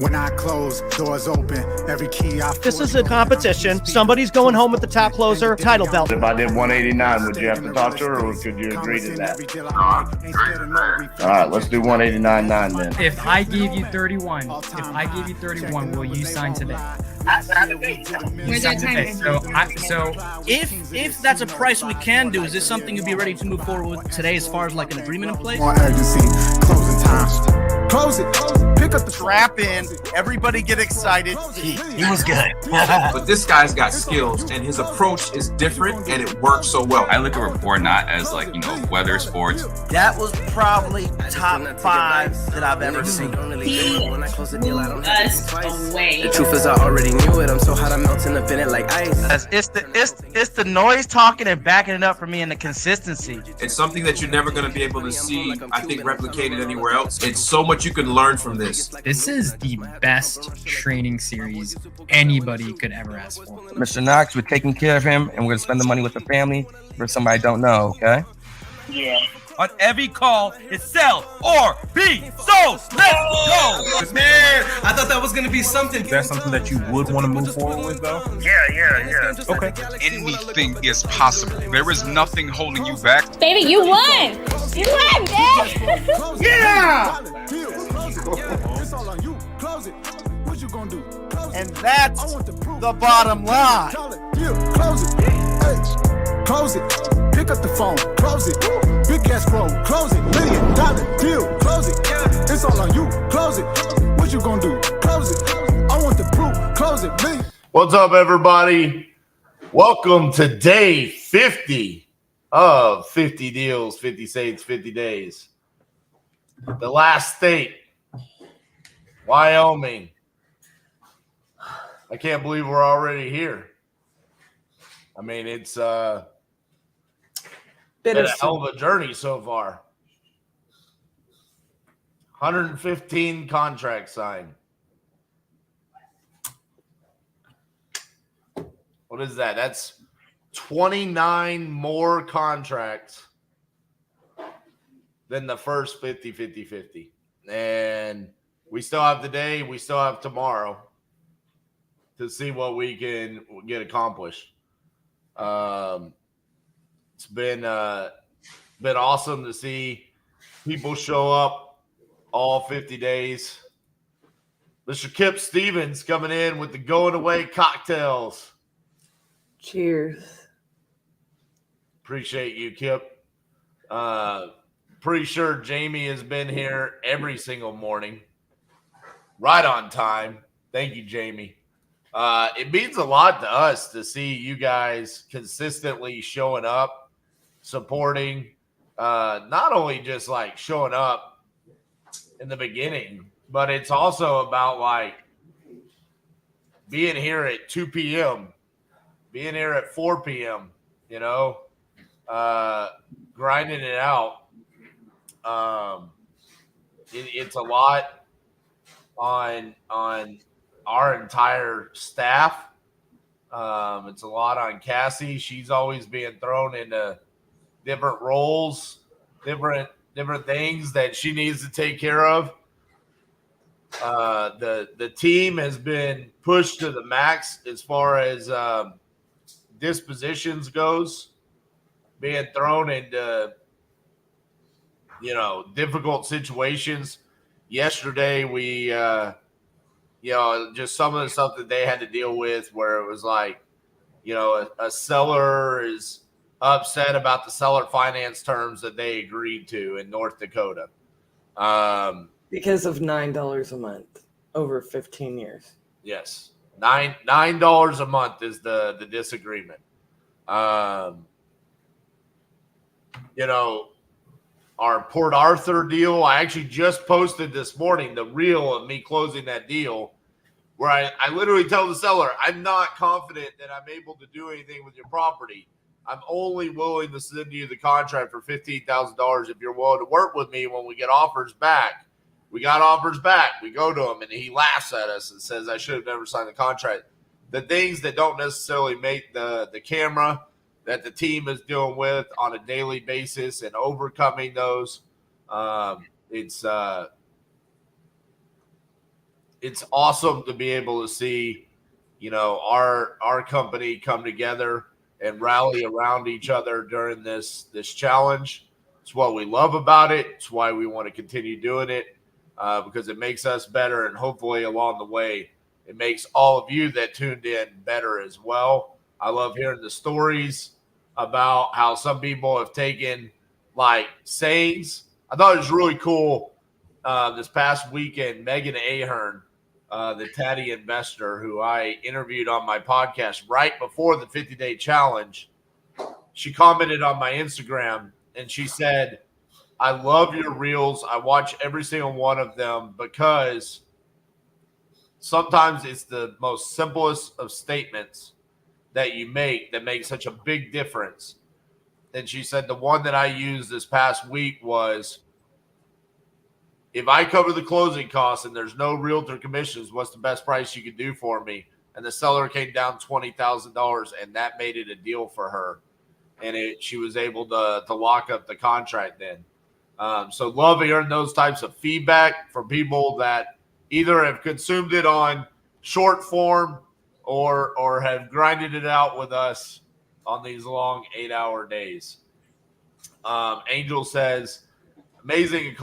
When I close, doors open, every key I This is a competition. Somebody's going home with the top closer title belt. If I did 189, would you have to talk to her, or could you agree to that? All right, let's do 189.9 then. If I gave you 31, will you sign today? Where's that time? So If that's a price we can do, is this something you'd be ready to move forward with today as far as like an agreement in place? More urgency, closing time. Close it. Pick up the Strap in. Everybody get excited. He was good. But this guy's got skills, and his approach is different, and it works so well. I look at rapport not as like, weather, sports. That was probably top 5 that I've ever seen. He us away. The truth is I already knew it. I'm so hot I'm melting up in it like ice. It's the noise talking and backing it up for me, and the consistency. It's something that you're never going to be able to see, I think, replicated anywhere else. It's so much you can learn from this. this is the best training series anybody could ever ask for. Mr. Knox, we're taking care of him, and we're going to spend the money with the family for somebody I don't know, okay? Yeah. On every call, it's sell or be sold. Let's go! Man, I thought that was going to be something. Is that something that you would want to move forward with, though? Yeah. Okay. Anything is possible. There is nothing holding you back. Baby, you won! You won, man! Yeah! It's all on you. Close it. What you gonna do? Close And that's the bottom line. Close it. Hey, close it. Pick up the phone. Close it. Big ass roll. Close it. $1 million deal. Close it. It's all on you. Close it. What you gonna do? Close it. I want the proof. Close it. Million. What's up, everybody? Welcome to day 50 of 50 Deals, 50 States, 50 Days. The last state, Wyoming. I can't believe we're already here. I mean, it's been a hell of a journey so far. 115 contracts signed. What is that? That's 29 more contracts than the first 50. And we still have today, we still have tomorrow to see what we can get accomplished. It's been awesome to see people show up all 50 days. Mr. Kip Stevens coming in with the going away cocktails. Cheers. Appreciate you, Kip. Pretty sure Jamie has been here every single morning, right on time. Thank you, Jamie. It means a lot to us to see you guys consistently showing up, supporting, not only just like showing up in the beginning, but it's also about like being here at 2 p.m., being here at 4 p.m., grinding it out. It's a lot on our entire staff. It's a lot on Cassie. She's always being thrown into different roles, different things that she needs to take care of. The team has been pushed to the max as far as dispositions goes, being thrown into difficult situations. Yesterday we just some of the stuff that they had to deal with, where it was like, a seller is upset about the seller finance terms that they agreed to in North Dakota. Because of $9 a month over 15 years. Yes. $9 a month is the disagreement. Our Port Arthur deal, I actually just posted this morning the reel of me closing that deal, where I literally tell the seller, I'm not confident that I'm able to do anything with your property. I'm only willing to send you the contract for $15,000 if you're willing to work with me when we get offers back. We got offers back. We go to him, and he laughs at us and says, I should have never signed the contract. The things that don't necessarily make the camera that the team is dealing with on a daily basis and overcoming those, it's it's awesome to be able to see, our company come together and rally around each other during this challenge. It's what we love about it. It's why we want to continue doing it, because it makes us better, and hopefully along the way, it makes all of you that tuned in better as well. I love hearing the stories about how some people have taken like sayings. I thought it was really cool. This past weekend, Megan Ahern, the Taddy investor who I interviewed on my podcast right before the 50-day challenge, she commented on my Instagram and she said, I love your reels. I watch every single one of them because sometimes it's the most simplest of statements that you make that makes such a big difference. And she said the one that I used this past week was, if I cover the closing costs and there's no realtor commissions, what's the best price you could do for me? And the seller came down $20,000, and that made it a deal for her. And she was able to lock up the contract then. So love hearing those types of feedback from people that either have consumed it on short form or have grinded it out with us on these long 8-hour days. Angel says, amazing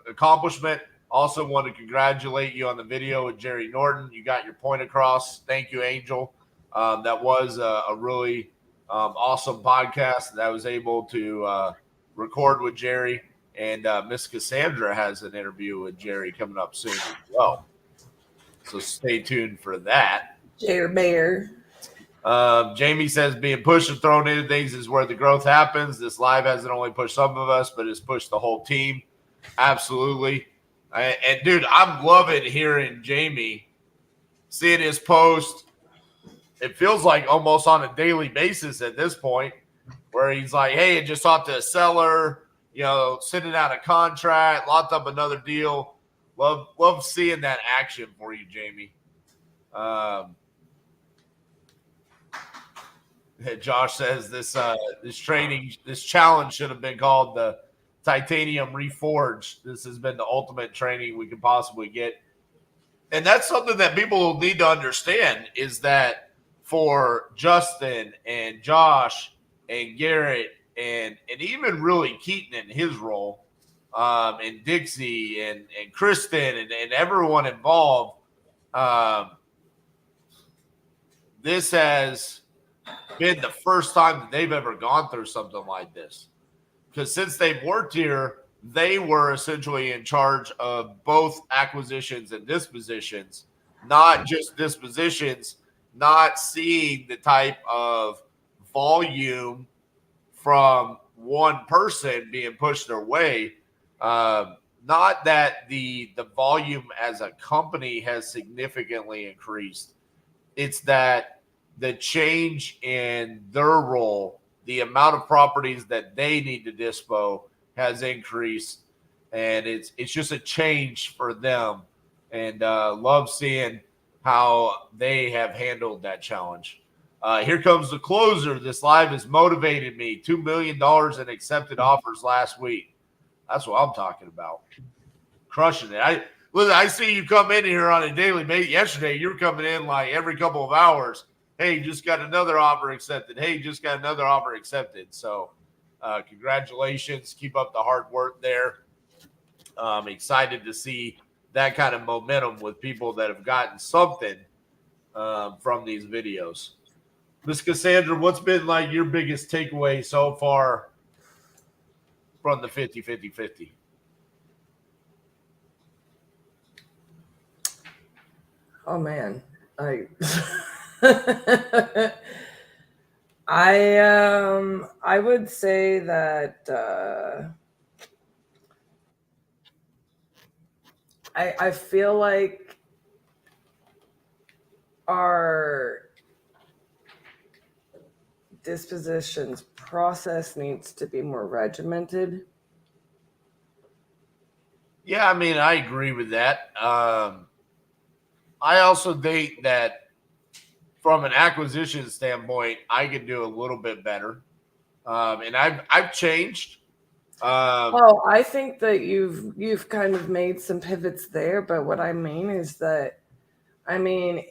accomplishment. Also want to congratulate you on the video with Jerry Norton. You got your point across. Thank you, Angel. That was a really awesome podcast that I was able to record with Jerry. And Miss Cassandra has an interview with Jerry coming up soon as well. So stay tuned for that. Jerry Bear. Jamie says being pushed and thrown into things is where the growth happens. This live hasn't only pushed some of us, but it's pushed the whole team. Absolutely. And dude, I'm loving hearing Jamie, seeing his post. It feels like almost on a daily basis at this point, where he's like, hey, I just talked to a seller, sending out a contract, locked up another deal. Love seeing that action for you, Jamie. Josh says this challenge should have been called the Titanium Reforged. This has been the ultimate training we could possibly get. And that's something that people will need to understand, is that for Justin and Josh and Garrett and even really Keaton in his role, and Dixie and Kristen and everyone involved, this has been the first time that they've ever gone through something like this. Because since they've worked here, they were essentially in charge of both acquisitions and dispositions, not just dispositions, not seeing the type of volume from one person being pushed their way. Not that the volume as a company has significantly increased. It's that the change in their role, the amount of properties that they need to dispo has increased, and it's just a change for them. And love seeing how they have handled that challenge. Here comes the closer. This live has motivated me. $2 million in accepted offers last week. That's what I'm talking about. Crushing it. I see you come in here on a daily basis. Yesterday, you were coming in like every couple of hours. Hey, just got another offer accepted. Hey, just got another offer accepted. So congratulations. Keep up the hard work there. I'm excited to see that kind of momentum with people that have gotten something from these videos. Miss Cassandra, what's been like your biggest takeaway so far from the 50-50-50? Oh man, I would say that I feel like our dispositions process needs to be more regimented. Yeah, I mean, I agree with that. I also think that from an acquisition standpoint, I could do a little bit better. And I've changed. I think that you've kind of made some pivots there, but what I mean is that I mean,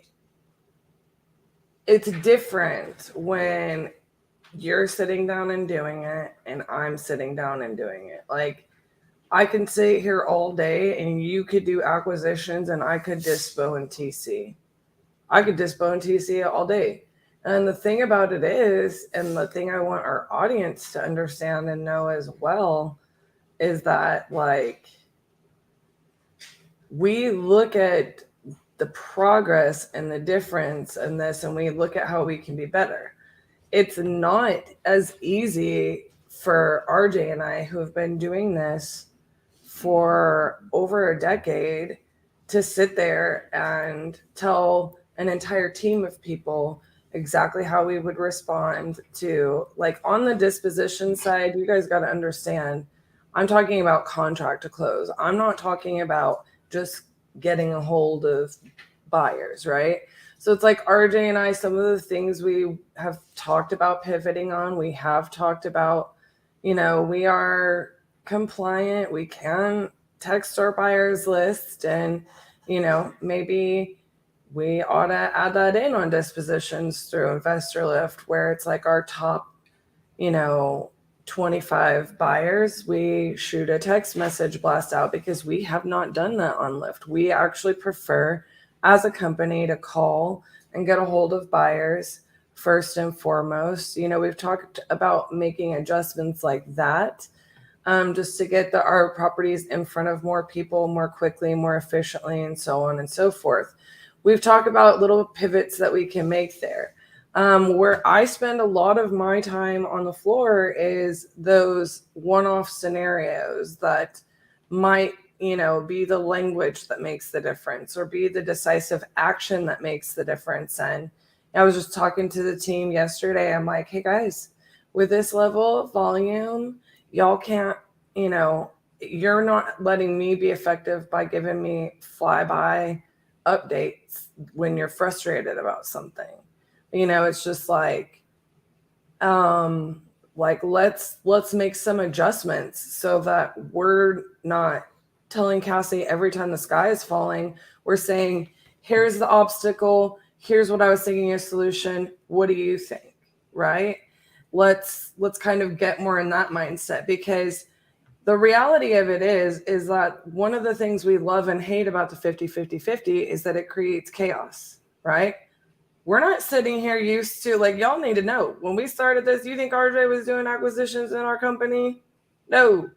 it's different when you're sitting down and doing it and I'm sitting down and doing it. Like, I can sit here all day and you could do acquisitions and I could dispo and TC. I could dispo and TC all day. And the thing about it is, and the thing I want our audience to understand and know as well, is that, like, we look at the progress and the difference in this, and we look at how we can be better. It's not as easy for RJ and I, who have been doing this for over a decade, to sit there and tell an entire team of people exactly how we would respond to, like, on the disposition side. You guys got to understand, I'm talking about contract to close. I'm not talking about just getting a hold of buyers, right? So it's like RJ and I, some of the things we have talked about pivoting on, we have talked about, you know, we are compliant. We can text our buyers list, and, you know, maybe we ought to add that in on dispositions through Investor Lift, where it's like our top, you know, 25 buyers, we shoot a text message blast out, because we have not done that on Lyft. We actually prefer, as a company, to call and get a hold of buyers first and foremost. You know, we've talked about making adjustments like that, just to get our properties in front of more people more quickly, more efficiently, and so on and so forth. We've talked about little pivots that we can make there. Where I spend a lot of my time on the floor is those one-off scenarios that might, you know, be the language that makes the difference, or be the decisive action that makes the difference. And I was just talking to the team yesterday. I'm like, hey guys, with this level of volume, y'all can't, you know, you're not letting me be effective by giving me flyby updates when you're frustrated about something. You know, it's just like let's make some adjustments so that we're not telling Cassie every time the sky is falling. We're saying, here's the obstacle, here's what I was thinking a solution, what do you think? Right? Let's kind of get more in that mindset, because the reality of it is that one of the things we love and hate about the 50-50-50 is that it creates chaos, right? We're not sitting here used to, like, y'all need to know, when we started this, you think RJ was doing acquisitions in our company? No,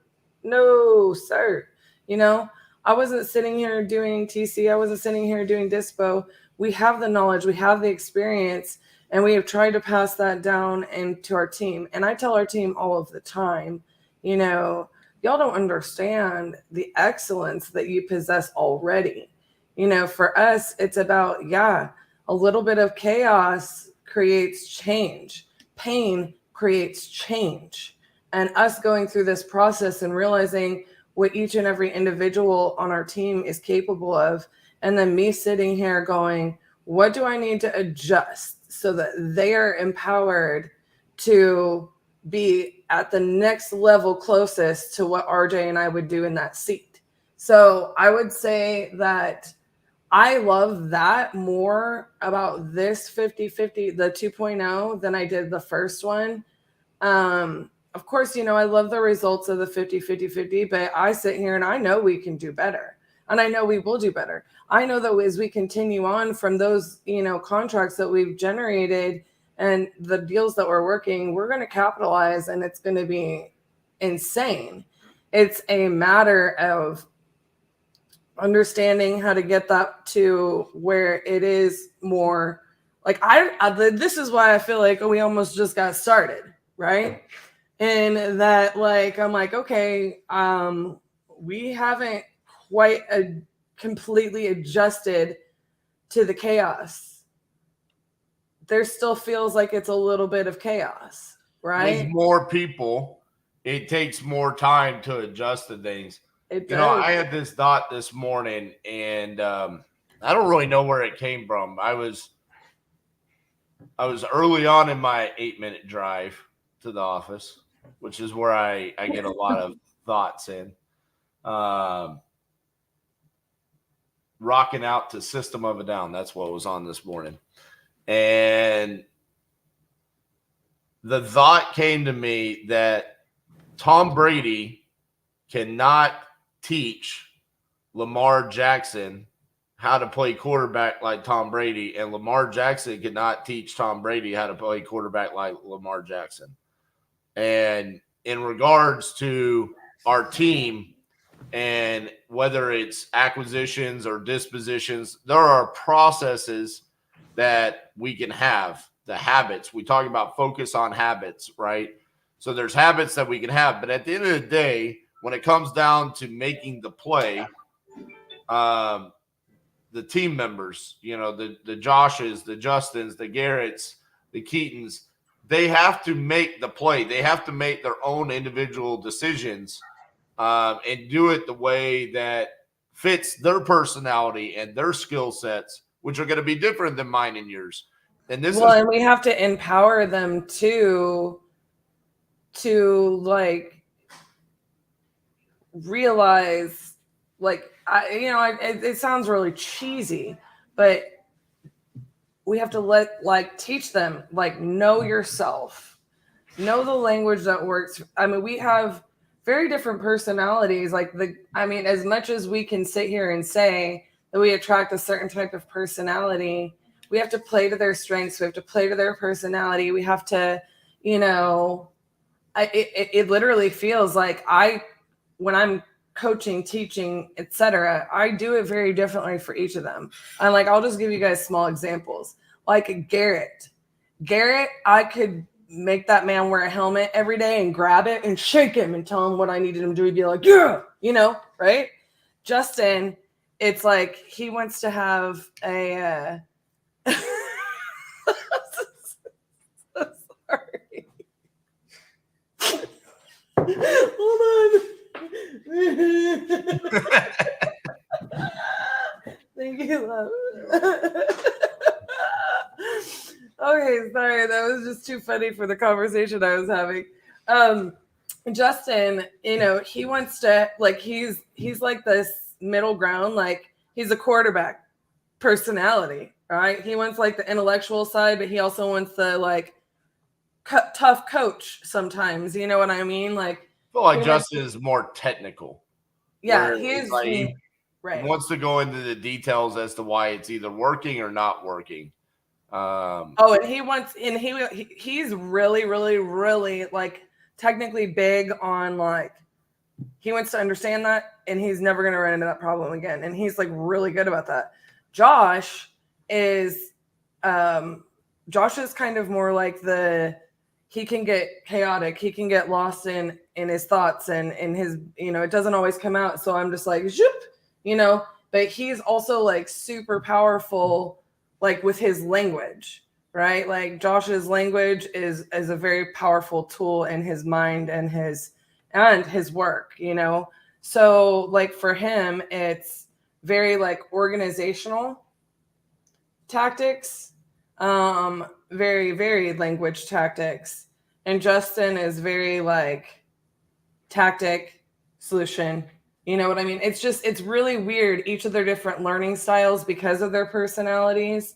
sir. You know, I wasn't sitting here doing TC. I wasn't sitting here doing dispo. We have the knowledge, we have the experience, and we have tried to pass that down into our team. And I tell our team all of the time, you know, y'all don't understand the excellence that you possess already. You know, for us, it's about, a little bit of chaos creates change. Pain creates change. And us going through this process and realizing what each and every individual on our team is capable of, and then me sitting here going, what do I need to adjust so that they are empowered to be at the next level closest to what RJ and I would do in that seat? So I would say that I love that more about this 50-50, the 2.0, than I did the first one. Of course, you know, I love the results of the 50-50-50, but I sit here and I know we can do better. And I know we will do better. I know that as we continue on from those, you know, contracts that we've generated and the deals that we're working, we're going to capitalize, and it's going to be insane. It's a matter of understanding how to get that to where it is more like this is why I feel like we almost just got started, right? And that, like, I'm like, okay, we haven't quite completely adjusted to the chaos. There still feels like it's a little bit of chaos, right? With more people, it takes more time to adjust to things. It does. You know, I had this thought this morning, and I don't really know where it came from. I was early on in my 8-minute drive to the office, which is where I get a lot of thoughts in. rocking out to System of a Down. That's what was on this morning. And the thought came to me that Tom Brady cannot teach Lamar Jackson how to play quarterback like Tom Brady, and Lamar Jackson cannot teach Tom Brady how to play quarterback like Lamar Jackson. And in regards to our team, and whether it's acquisitions or dispositions, there are processes that we can have, the habits. We talk about focus on habits, right? So there's habits that we can have, but at the end of the day, when it comes down to making the play, the team members, you know, the Joshes, the Justins, the Garretts, the Keatons, they have to make the play. They have to make their own individual decisions and do it the way that fits their personality and their skill sets, which are going to be different than mine and yours. And and we have to empower them to like realize, like, it sounds really cheesy, but we have to teach them, know yourself, know the language that works. I mean, we have very different personalities. As much as we can sit here and say that we attract a certain type of personality, we have to play to their strengths. We have to play to their personality. We have to, it literally feels like when I'm coaching, teaching, etc., I do it very differently for each of them. And I'll just give you guys small examples. Like Garrett, I could make that man wear a helmet every day and grab it and shake him and tell him what I needed him to do. He'd be like, yeah, right? Justin, it's like he wants to have a so sorry. Hold on. Thank you, love. Okay, sorry, that was just too funny for the conversation I was having. Justin, he wants to, he's like this middle ground, he's a quarterback personality, right? He wants the intellectual side, but he also wants the tough coach sometimes. You know what I mean? I feel like Justin is more technical. Yeah, he is. He right. wants to go into the details as to why it's either working or not working. And he's really, really, really technically big on he wants to understand that, and he's never going to run into that problem again. And he's really good about that. Josh is kind of more he can get chaotic. He can get lost in his thoughts and in his, it doesn't always come out. So I'm just zoop, but he's also super powerful, with his language, right? Josh's language is a very powerful tool in his mind and his work, So for him, it's very organizational tactics, very, very language tactics. And Justin is very tactic, solution. You know what I mean? It's really weird, each of their different learning styles because of their personalities.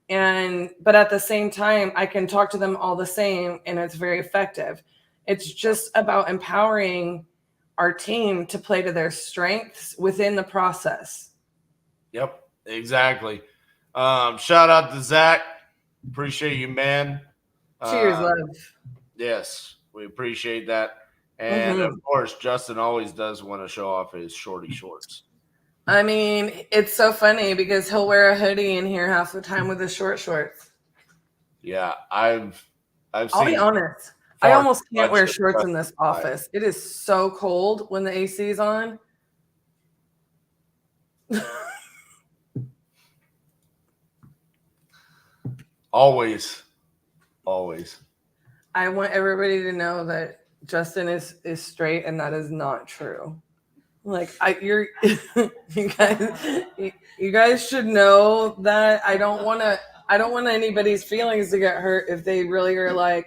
But at the same time, I can talk to them all the same, and it's very effective. It's just about empowering our team to play to their strengths within the process. Yep, exactly. Shout out to Zach. Appreciate you, man. Cheers, love. Yes, we appreciate that. And of course, Justin always does want to show off his shorty shorts. I mean, it's so funny because he'll wear a hoodie in here half the time with his short shorts. Yeah, I'll be honest. I almost can't wear shorts in this office. It is so cold when the AC is on. Always. I want everybody to know that Justin is straight, and that is not true. You guys should know that I don't want anybody's feelings to get hurt if they really are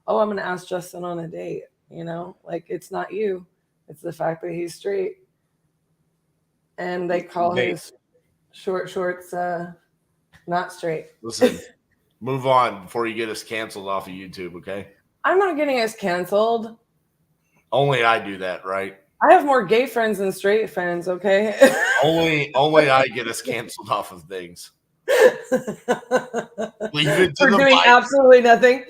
oh, I'm going to ask Justin on a date, it's not you. It's the fact that he's straight. And they call his Short shorts, not straight. Listen, move on before you get us canceled off of YouTube, okay? I'm not getting us canceled. Only I do that, right? I have more gay friends than straight friends, okay? Only I get us canceled off of things. Leave it to For the doing Vikings. absolutely nothing.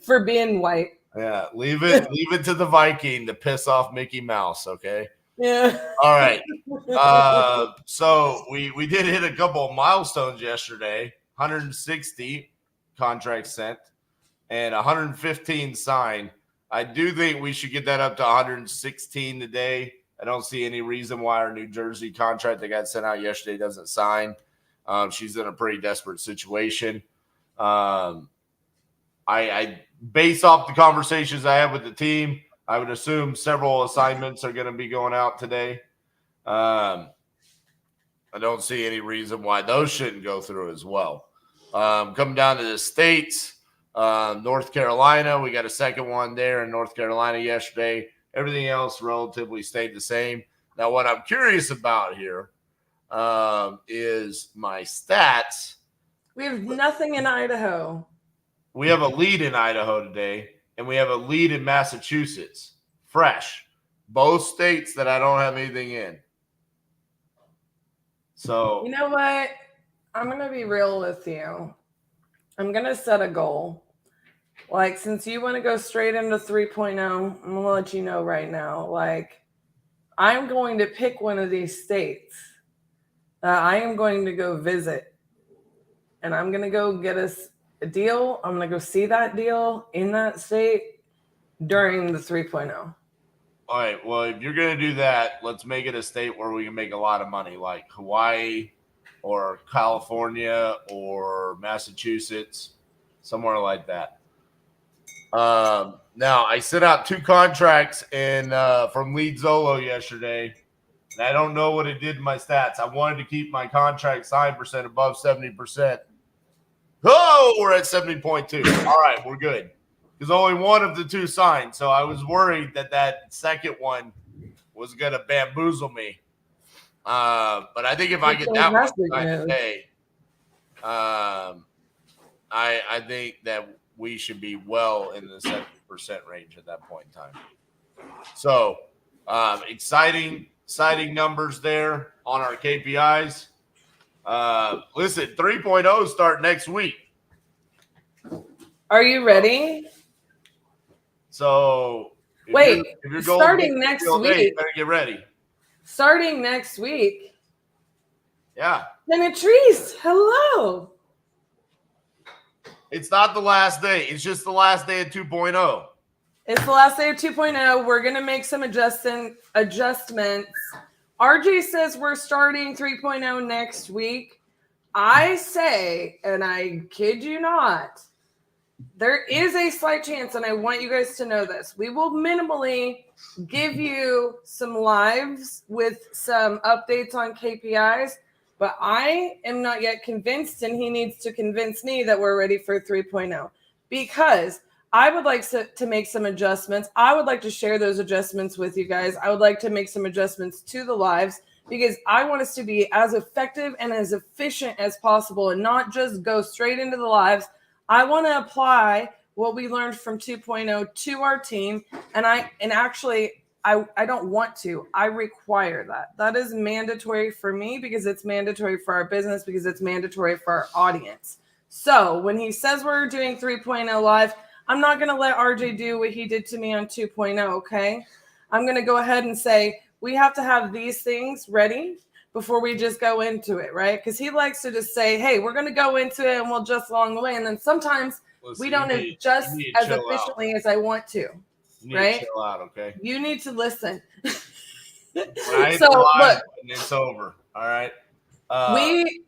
For being white. Yeah, leave it to the Viking to piss off Mickey Mouse, okay? Yeah. All right. So we did hit a couple of milestones yesterday. 160 contracts sent and 115 signed. I do think we should get that up to 116 today. I don't see any reason why our New Jersey contract that got sent out yesterday doesn't sign. She's in a pretty desperate situation. I based off the conversations I had with the team, I would assume several assignments are going to be going out today. I don't see any reason why those shouldn't go through as well. Coming down to the states, North Carolina, we got a second one there in North Carolina yesterday. Everything else relatively stayed the same. Now, what I'm curious about here is my stats. We have nothing in Idaho. We have a lead in Idaho today, and we have a lead in Massachusetts. Fresh. Both states that I don't have anything in. So, you know what? I'm going to be real with you. I'm going to set a goal. Like, since you want to go straight into 3.0, I'm going to let you know right now. Like, I'm going to pick one of these states that I am going to go visit. And I'm going to go get us a deal. I'm going to go see that deal in that state during the 3.0. All right. Well, if you're going to do that, let's make it a state where we can make a lot of money, like Hawaii or California or Massachusetts, somewhere like that. Now, I sent out 2 contracts from Lead Zolo yesterday, and I don't know what it did to my stats. I wanted to keep my contract sign percent above 70%. Oh, we're at 70.2. All right, we're good. Because only one of the 2 signed, so I was worried that second one was going to bamboozle me. But I think if I get that one signed today, I think that we should be well in the 70% range at that point in time. So, exciting numbers there on our KPIs. Listen, 3.0 start next week. Are you ready? So, wait, if you're starting next week, you better get ready. Starting next week. Yeah. Penetrice, hello. It's not the last day. It's just the last day of 2.0. It's the last day of 2.0. We're going to make some adjustments. RJ says we're starting 3.0 next week. I say, and I kid you not, there is a slight chance, and I want you guys to know this. We will minimally give you some lives with some updates on KPIs, but I am not yet convinced, and he needs to convince me that we're ready for 3.0 because I would like to make some adjustments. I would like to share those adjustments with you guys. I would like to make some adjustments to the lives because I want us to be as effective and as efficient as possible and not just go straight into the lives. I want to apply what we learned from 2.0 to our team. And I don't want to. I require that. That is mandatory for me because it's mandatory for our business, because it's mandatory for our audience. So when he says we're doing 3.0 live, I'm not going to let RJ do what he did to me on 2.0, okay? I'm going to go ahead and say we have to have these things ready before we just go into it, right? Because he likes to just say, hey, we're going to go into it and we'll adjust along the way. And then sometimes we don't adjust as efficiently as I want to, right? Chill out, okay? You need to listen. So look, it's over, all right?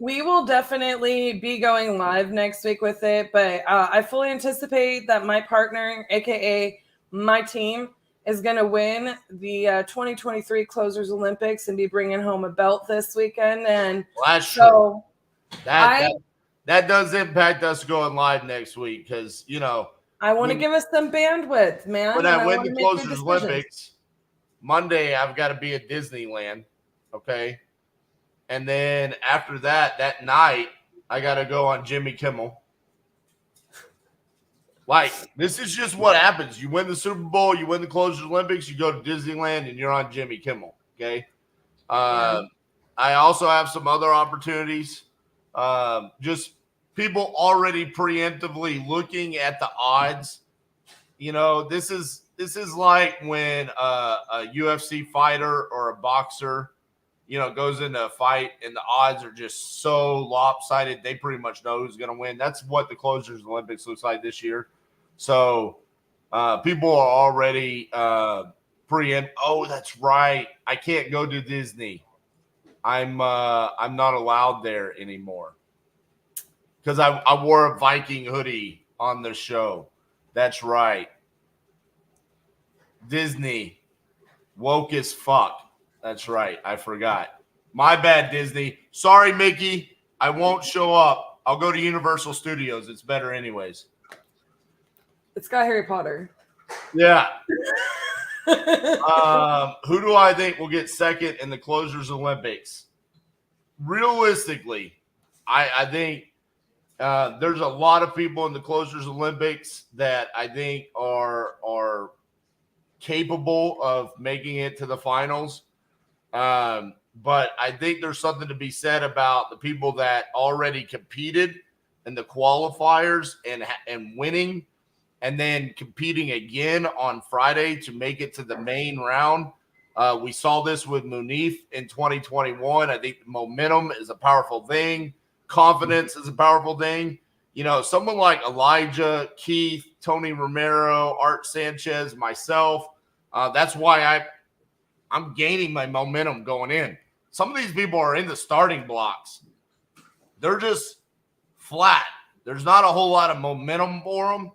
We will definitely be going live next week with it, but I fully anticipate that my partner, aka my team, is going to win the 2023 Closers Olympics and be bringing home a belt this weekend. And that's true. That does impact us going live next week because I want to give us some bandwidth, man. When I win the Closers Olympics, Monday I've got to be at Disneyland, okay? And then after that night, I got to go on Jimmy Kimmel. Like, this is just what happens. You win the Super Bowl, you win the Closers Olympics, you go to Disneyland, and you're on Jimmy Kimmel, okay? I also have some other opportunities. Just people already preemptively looking at the odds. You know, this is like when a UFC fighter or a boxer, you know, goes into a fight and the odds are just so lopsided. They pretty much know who's going to win. That's what the Closers Olympics looks like this year. So people are already preempt. Oh, that's right. I can't go to Disney. I'm not allowed there anymore because I wore a Viking hoodie on the show. That's right. Disney, woke as fuck. That's right. I forgot. My bad, Disney. Sorry, Mickey. I won't show up. I'll go to Universal Studios. It's better anyways. It's got Harry Potter. Yeah. Who do I think will get second in the Closers Olympics? Realistically, I think there's a lot of people in the Closers Olympics that I think are capable of making it to the finals. But I think there's something to be said about the people that already competed in the qualifiers and winning, and then competing again on Friday to make it to the main round. We saw this with Munif in 2021. I think momentum is a powerful thing. Confidence is a powerful thing. You know, someone like Elijah, Keith, Tony Romero, Art Sanchez, myself, that's why I'm gaining my momentum going in. Some of these people are in the starting blocks. They're just flat. There's not a whole lot of momentum for them.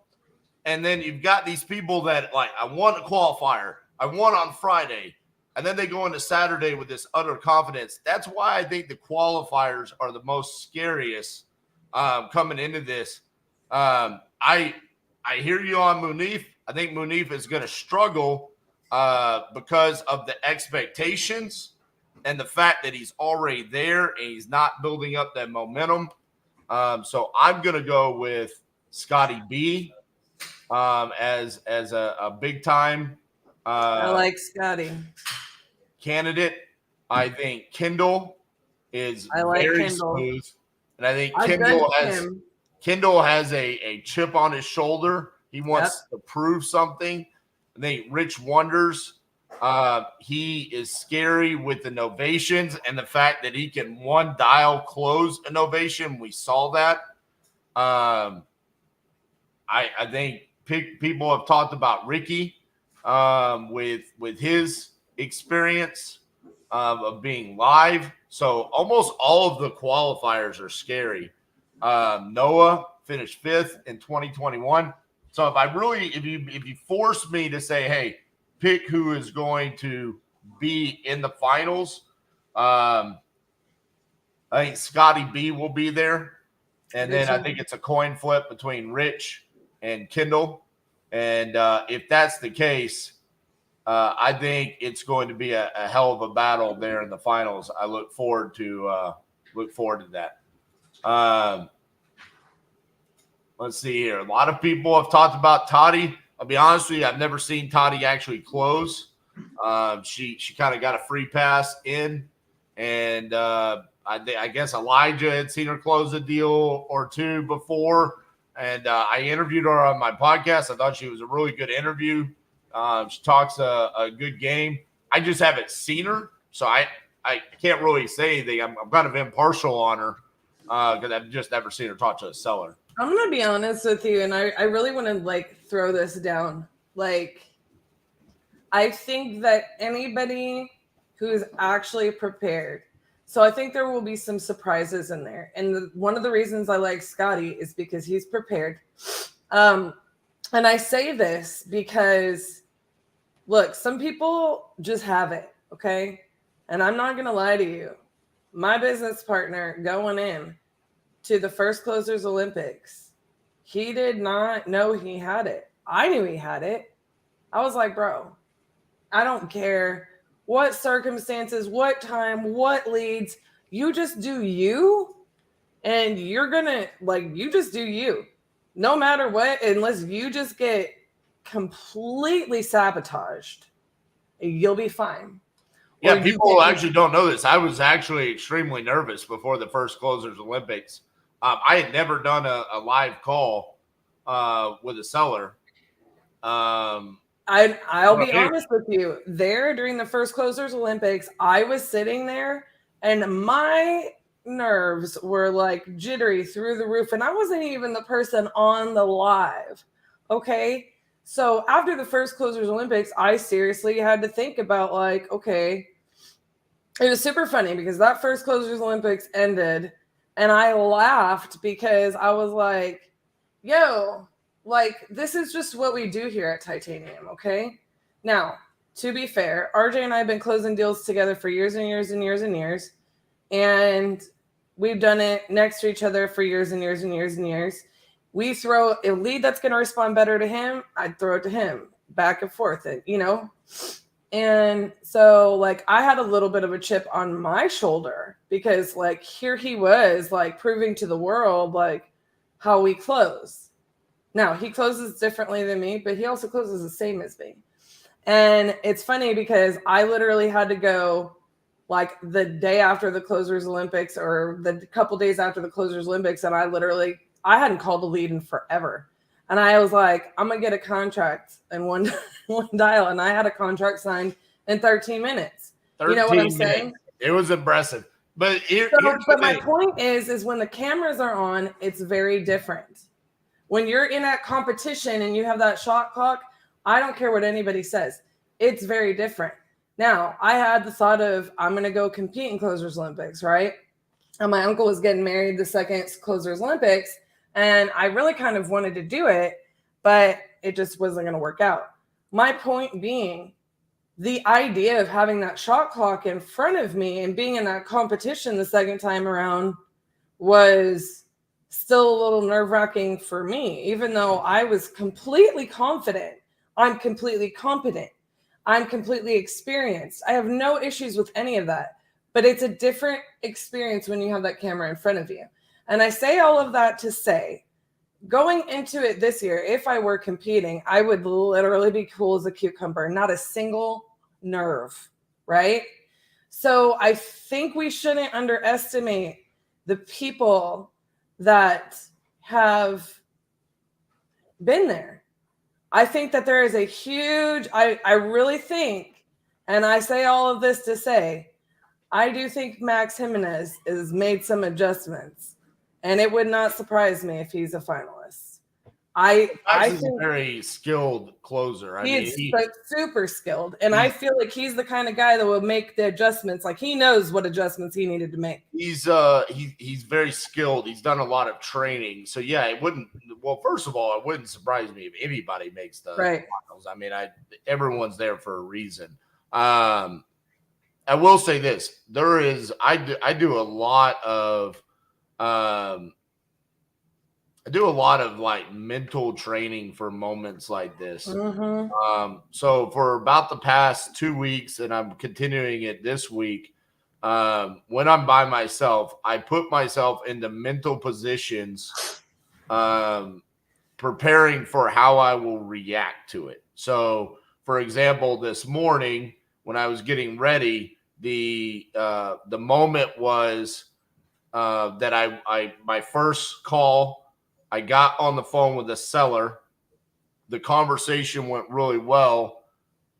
And then you've got these people that, like, I won a qualifier. I won on Friday. And then they go into Saturday with this utter confidence. That's why I think the qualifiers are the most scariest coming into this. I hear you on Munif. I think Munif is going to struggle because of the expectations and the fact that he's already there and he's not building up that momentum. So I'm going to go with Scotty B as a big time I like Scotty candidate. I think Kendall is very Kendall. smooth, and I think I've Kendall has a chip on his shoulder. He wants to prove something. I think Rich Wonders, he is scary with the novations and the fact that he can one dial close a novation. We saw that. I think people have talked about Ricky with his experience of being live. So almost all of the qualifiers are scary. Noah finished 5th in 2021. So if you force me to say, hey, pick who is going to be in the finals, I think Scotty B will be there. And then I think it's a coin flip between Rich and Kendall. And if that's the case, I think it's going to be a hell of a battle there in the finals. I look forward to that. Let's see here. A lot of people have talked about Toddy. I'll be honest with you, I've never seen Toddy actually close. She kind of got a free pass in, and I guess Elijah had seen her close a deal or two before. And I interviewed her on my podcast. I thought she was a really good interview. She talks a good game. I just haven't seen her, so I can't really say anything. I'm kind of impartial on her because I've just never seen her talk to a seller. I'm going to be honest with you, and I really want to, throw this down. I think that anybody who is actually prepared, so I think there will be some surprises in there. And one of the reasons I like Scotty is because he's prepared. And I say this because, look, some people just have it, okay? And I'm not going to lie to you. My business partner going in to the first Closers Olympics, he did not know he had it. I knew he had it. I was like, bro, I don't care what circumstances, what time, what leads. You just do you, and you're gonna you just do you, no matter what, unless you just get completely sabotaged, you'll be fine. Yeah, people actually don't know this. I was actually extremely nervous before the first Closers Olympics. I had never done a live call with a seller. I'll be honest with you. There during the first Closers Olympics, I was sitting there and my nerves were like jittery through the roof, and I wasn't even the person on the live. Okay. So after the first Closers Olympics, I seriously had to think about okay, it was super funny because that first Closers Olympics ended and I laughed because I was like, yo, this is just what we do here at Titanium. Okay. Now, to be fair, RJ and I have been closing deals together for years and years and years and years. And we've done it next to each other for years and years and years and years. We throw a lead that's going to respond better to him, I'd throw it to him, back and forth, And so, I had a little bit of a chip on my shoulder because, here he was, proving to the world, how we close. Now, he closes differently than me, but he also closes the same as me. And it's funny because I literally had to go, the day after the Closers Olympics or the couple days after the Closers Olympics, and I hadn't called a lead in forever. And I was like, I'm going to get a contract in one dial. And I had a contract signed in 13 minutes. You know what I'm saying? It was impressive. But my point is when the cameras are on, it's very different. When you're in that competition and you have that shot clock, I don't care what anybody says. It's very different. Now, I had the thought of, I'm going to go compete in Closers Olympics, right? And my uncle was getting married the second Closers Olympics. And I really kind of wanted to do it, but it just wasn't going to work out. My point being, the idea of having that shot clock in front of me and being in that competition the second time around was still a little nerve-wracking for me, even though I was completely confident. I'm completely competent. I'm completely experienced. I have no issues with any of that, but it's a different experience when you have that camera in front of you. And I say all of that to say, going into it this year, if I were competing, I would literally be cool as a cucumber, not a single nerve, right? So I think we shouldn't underestimate the people that have been there. I think that there is a huge, I really think, and I say all of this to say, I do think Max Jimenez has made some adjustments. And it would not surprise me if he's a finalist. I think he's a very skilled closer. He's super skilled. And I feel like he's the kind of guy that will make the adjustments. He knows what adjustments he needed to make. He's very skilled. He's done a lot of training. So yeah, first of all, it wouldn't surprise me if anybody makes the finals. Everyone's there for a reason. I will say this. I do a lot of mental training for moments like this. Mm-hmm. So for about the past 2 weeks, and I'm continuing it this week, when I'm by myself, I put myself into mental positions, preparing for how I will react to it. So for example, this morning when I was getting ready, the moment was that my first call, I got on the phone with the seller. The conversation went really well.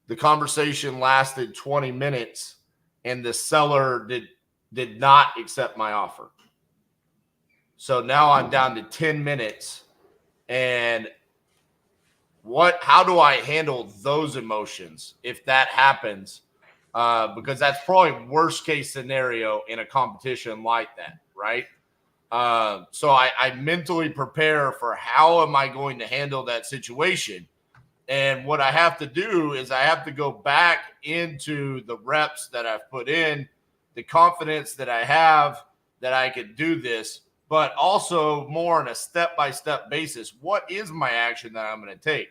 The conversation lasted 20 minutes, and the seller did not accept my offer. So now I'm down to 10 minutes. And how do I handle those emotions if that happens? Because that's probably worst case scenario in a competition like that, right? So I mentally prepare for how am I going to handle that situation. And what I have to do is I have to go back into the reps that I've put in, the confidence that I have that I could do this, but also more on a step-by-step basis. What is my action that I'm going to take?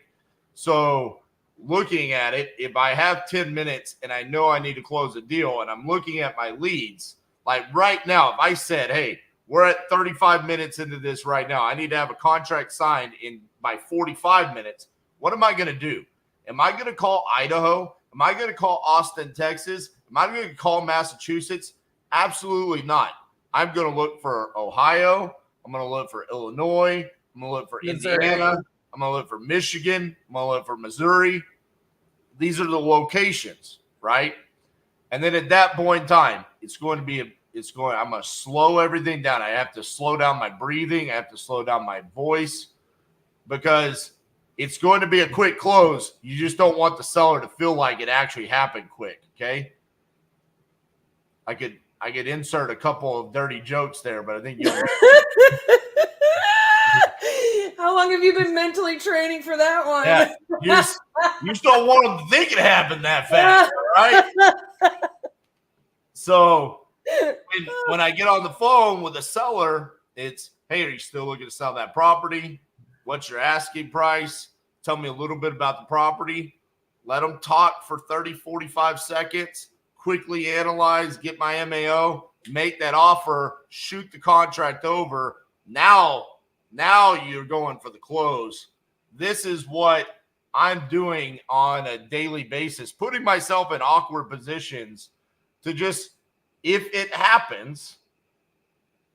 So looking at it, if I have 10 minutes and I know I need to close a deal and I'm looking at my leads, Like right now, if I said, hey, we're at 35 minutes into this right now, I need to have a contract signed in by 45 minutes. What am I going to do? Am I going to call Idaho? Am I going to call Austin, Texas? Am I going to call Massachusetts? Absolutely not. I'm going to look for Ohio. I'm going to look for Illinois. I'm going to look for Missouri. Indiana. I'm going to look for Michigan. I'm going to look for Missouri. These are the locations, right? And then at that point in time, I'm going to slow everything down. I have to slow down my breathing. I have to slow down my voice because it's going to be a quick close. You just don't want the seller to feel like it actually happened quick, okay? I could insert a couple of dirty jokes there, but I think you'll How long have you been mentally training for that one? Yeah, you just don't want them to think it happened that fast, right? So when I get on the phone with a seller, it's, hey, are you still looking to sell that property? What's your asking price? Tell me a little bit about the property. Let them talk for 30, 45 seconds, quickly analyze, get my MAO, make that offer, shoot the contract over. Now you're going for the close. This is what I'm doing on a daily basis, putting myself in awkward positions to just, if it happens,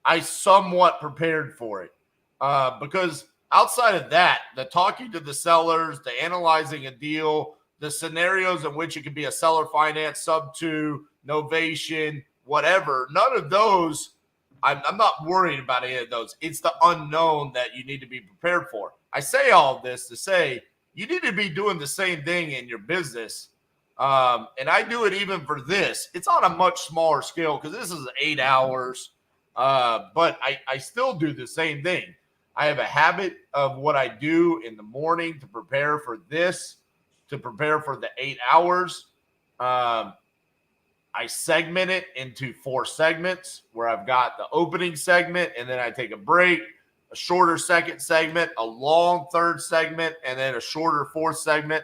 I somewhat prepared for it. Because outside of that, the talking to the sellers, the analyzing a deal, the scenarios in which it could be a seller finance, sub-2, novation, whatever, none of those, I'm not worried about any of those. It's the unknown that you need to be prepared for. I say all of this to say you need to be doing the same thing in your business. And I do it even for this. It's on a much smaller scale because this is 8 hours. But I still do the same thing. I have a habit of what I do in the morning to prepare for this, to prepare for the 8 hours. I segment it into 4 segments where I've got the opening segment and then I take a break, a shorter second segment, a long third segment, and then a shorter fourth segment.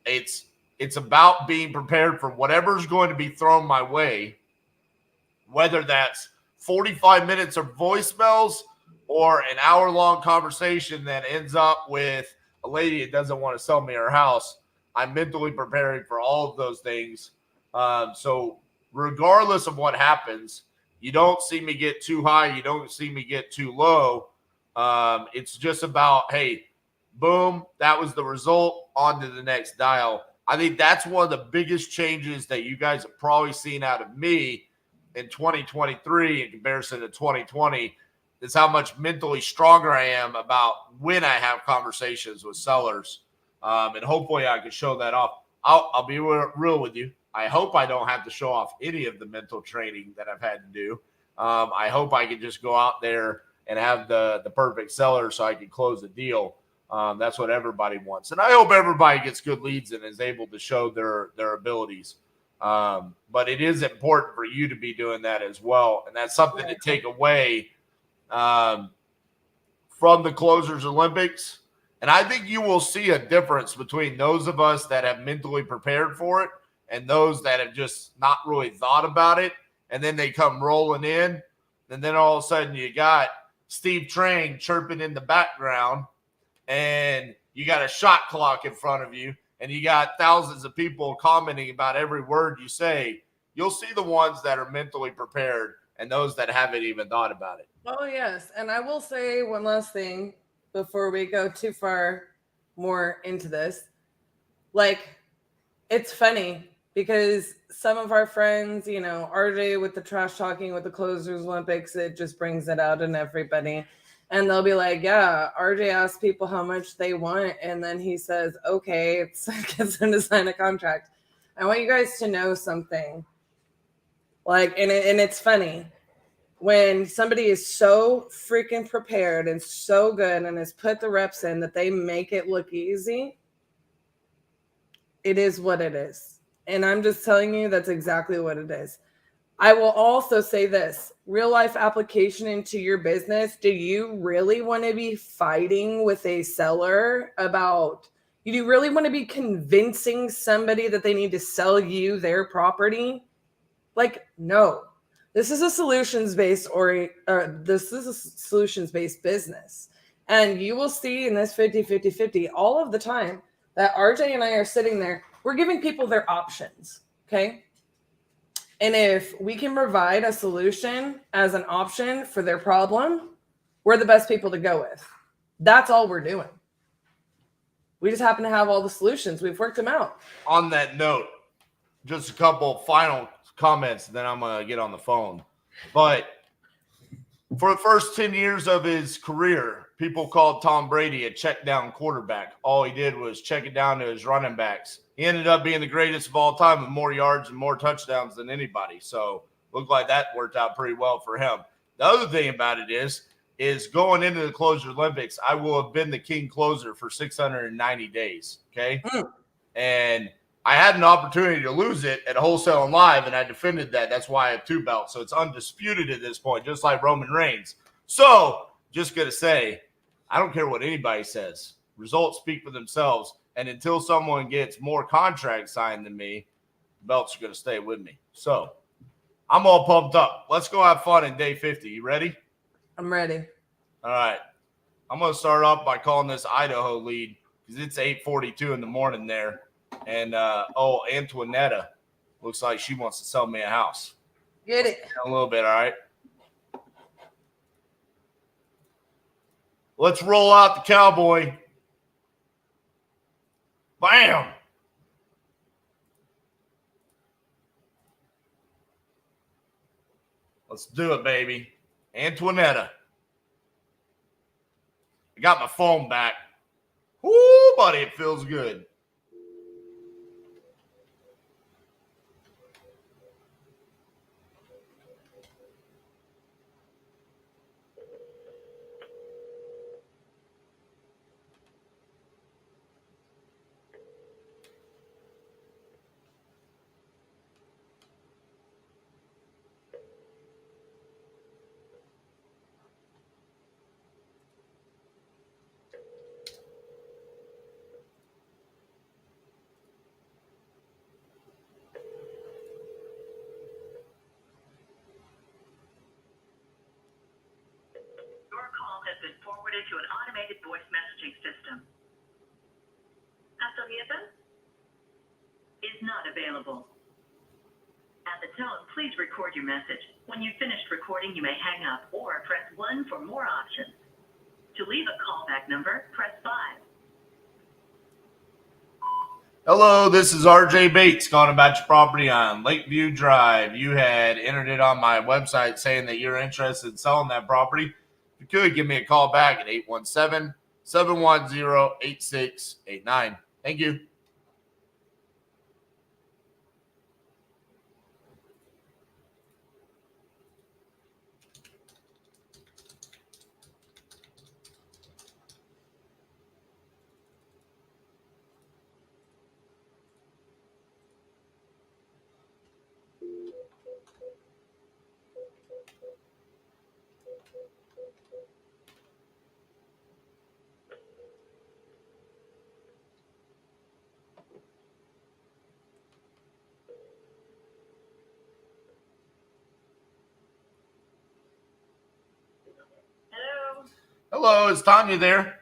It's about being prepared for whatever's going to be thrown my way, whether that's 45 minutes of voicemails or an hour-long conversation that ends up with a lady that doesn't want to sell me her house. I'm mentally preparing for all of those things. So regardless of what happens, you don't see me get too high. You don't see me get too low. It's just about, hey, boom, that was the result. On to the next dial. I think that's one of the biggest changes that you guys have probably seen out of me in 2023 in comparison to 2020 is how much mentally stronger I am about when I have conversations with sellers. And hopefully I can show that off. I'll be real with you. I hope I don't have to show off any of the mental training that I've had to do. I hope I can just go out there and have the perfect seller so I can close the deal. That's what everybody wants. And I hope everybody gets good leads and is able to show their abilities. But it is important for you to be doing that as well. And that's something to take away from the Closers Olympics. And I think you will see a difference between those of us that have mentally prepared for it and those that have just not really thought about it. And then they come rolling in. And then all of a sudden you got Steve Trang chirping in the background. And you got a shot clock in front of you. And you got thousands of people commenting about every word you say. You'll see the ones that are mentally prepared and those that haven't even thought about it. Oh, yes. And I will say one last thing before we go too far more into this. Like, it's funny because some of our friends, you know, RJ with the trash talking with the Closers Olympics, it just brings it out in everybody. And they'll be like, yeah, RJ asks people how much they want. And then he says, okay, it gets them to sign a contract. I want you guys to know something. Like, and it's funny. When somebody is so freaking prepared and so good and has put the reps in that they make it look easy, it is what it is. And I'm just telling you that's exactly what it is. I will also say this, real life application into your business. Do you really want to be fighting with a seller about, do you really want to be convincing somebody that they need to sell you their property? Like, no. This is a solutions-based business. And you will see in this 50-50-50 all of the time that RJ and I are sitting there. We're giving people their options, okay? And if we can provide a solution as an option for their problem, we're the best people to go with. That's all we're doing. We just happen to have all the solutions. We've worked them out. On that note, just a couple final comments, then I'm going to get on the phone. But for the first 10 years of his career, people called Tom Brady a check down quarterback. All he did was check it down to his running backs. He ended up being the greatest of all time with more yards and more touchdowns than anybody. So looked like that worked out pretty well for him. The other thing about it is going into the Closer Olympics, I will have been the king closer for 690 days. Okay. And I had an opportunity to lose it at Wholesale and Live, and I defended that. That's why I have 2 belts. So it's undisputed at this point, just like Roman Reigns. So just going to say, I don't care what anybody says. Results speak for themselves. And until someone gets more contracts signed than me, belts are going to stay with me. So I'm all pumped up. Let's go have fun in day 50. You ready? I'm ready. All right. I'm going to start off by calling this Idaho lead because it's 8:42 in the morning there. And, Antoinetta looks like she wants to sell me a house. Get it. A little bit, all right? Let's roll out the cowboy. Bam! Let's do it, baby. Antoinetta. I got my phone back. Woo, buddy, it feels good. Been forwarded to an automated voice messaging system. Afterlieta is not available. At the tone, please record your message. When you've finished recording, you may hang up or press 1 for more options. To leave a callback number, press 5. Hello, this is RJ Bates calling about your property on Lakeview Drive. You had entered it on my website saying that you're interested in selling that property. If you could, give me a call back at 817-710-8689. Thank you. Hello, is Tanya there?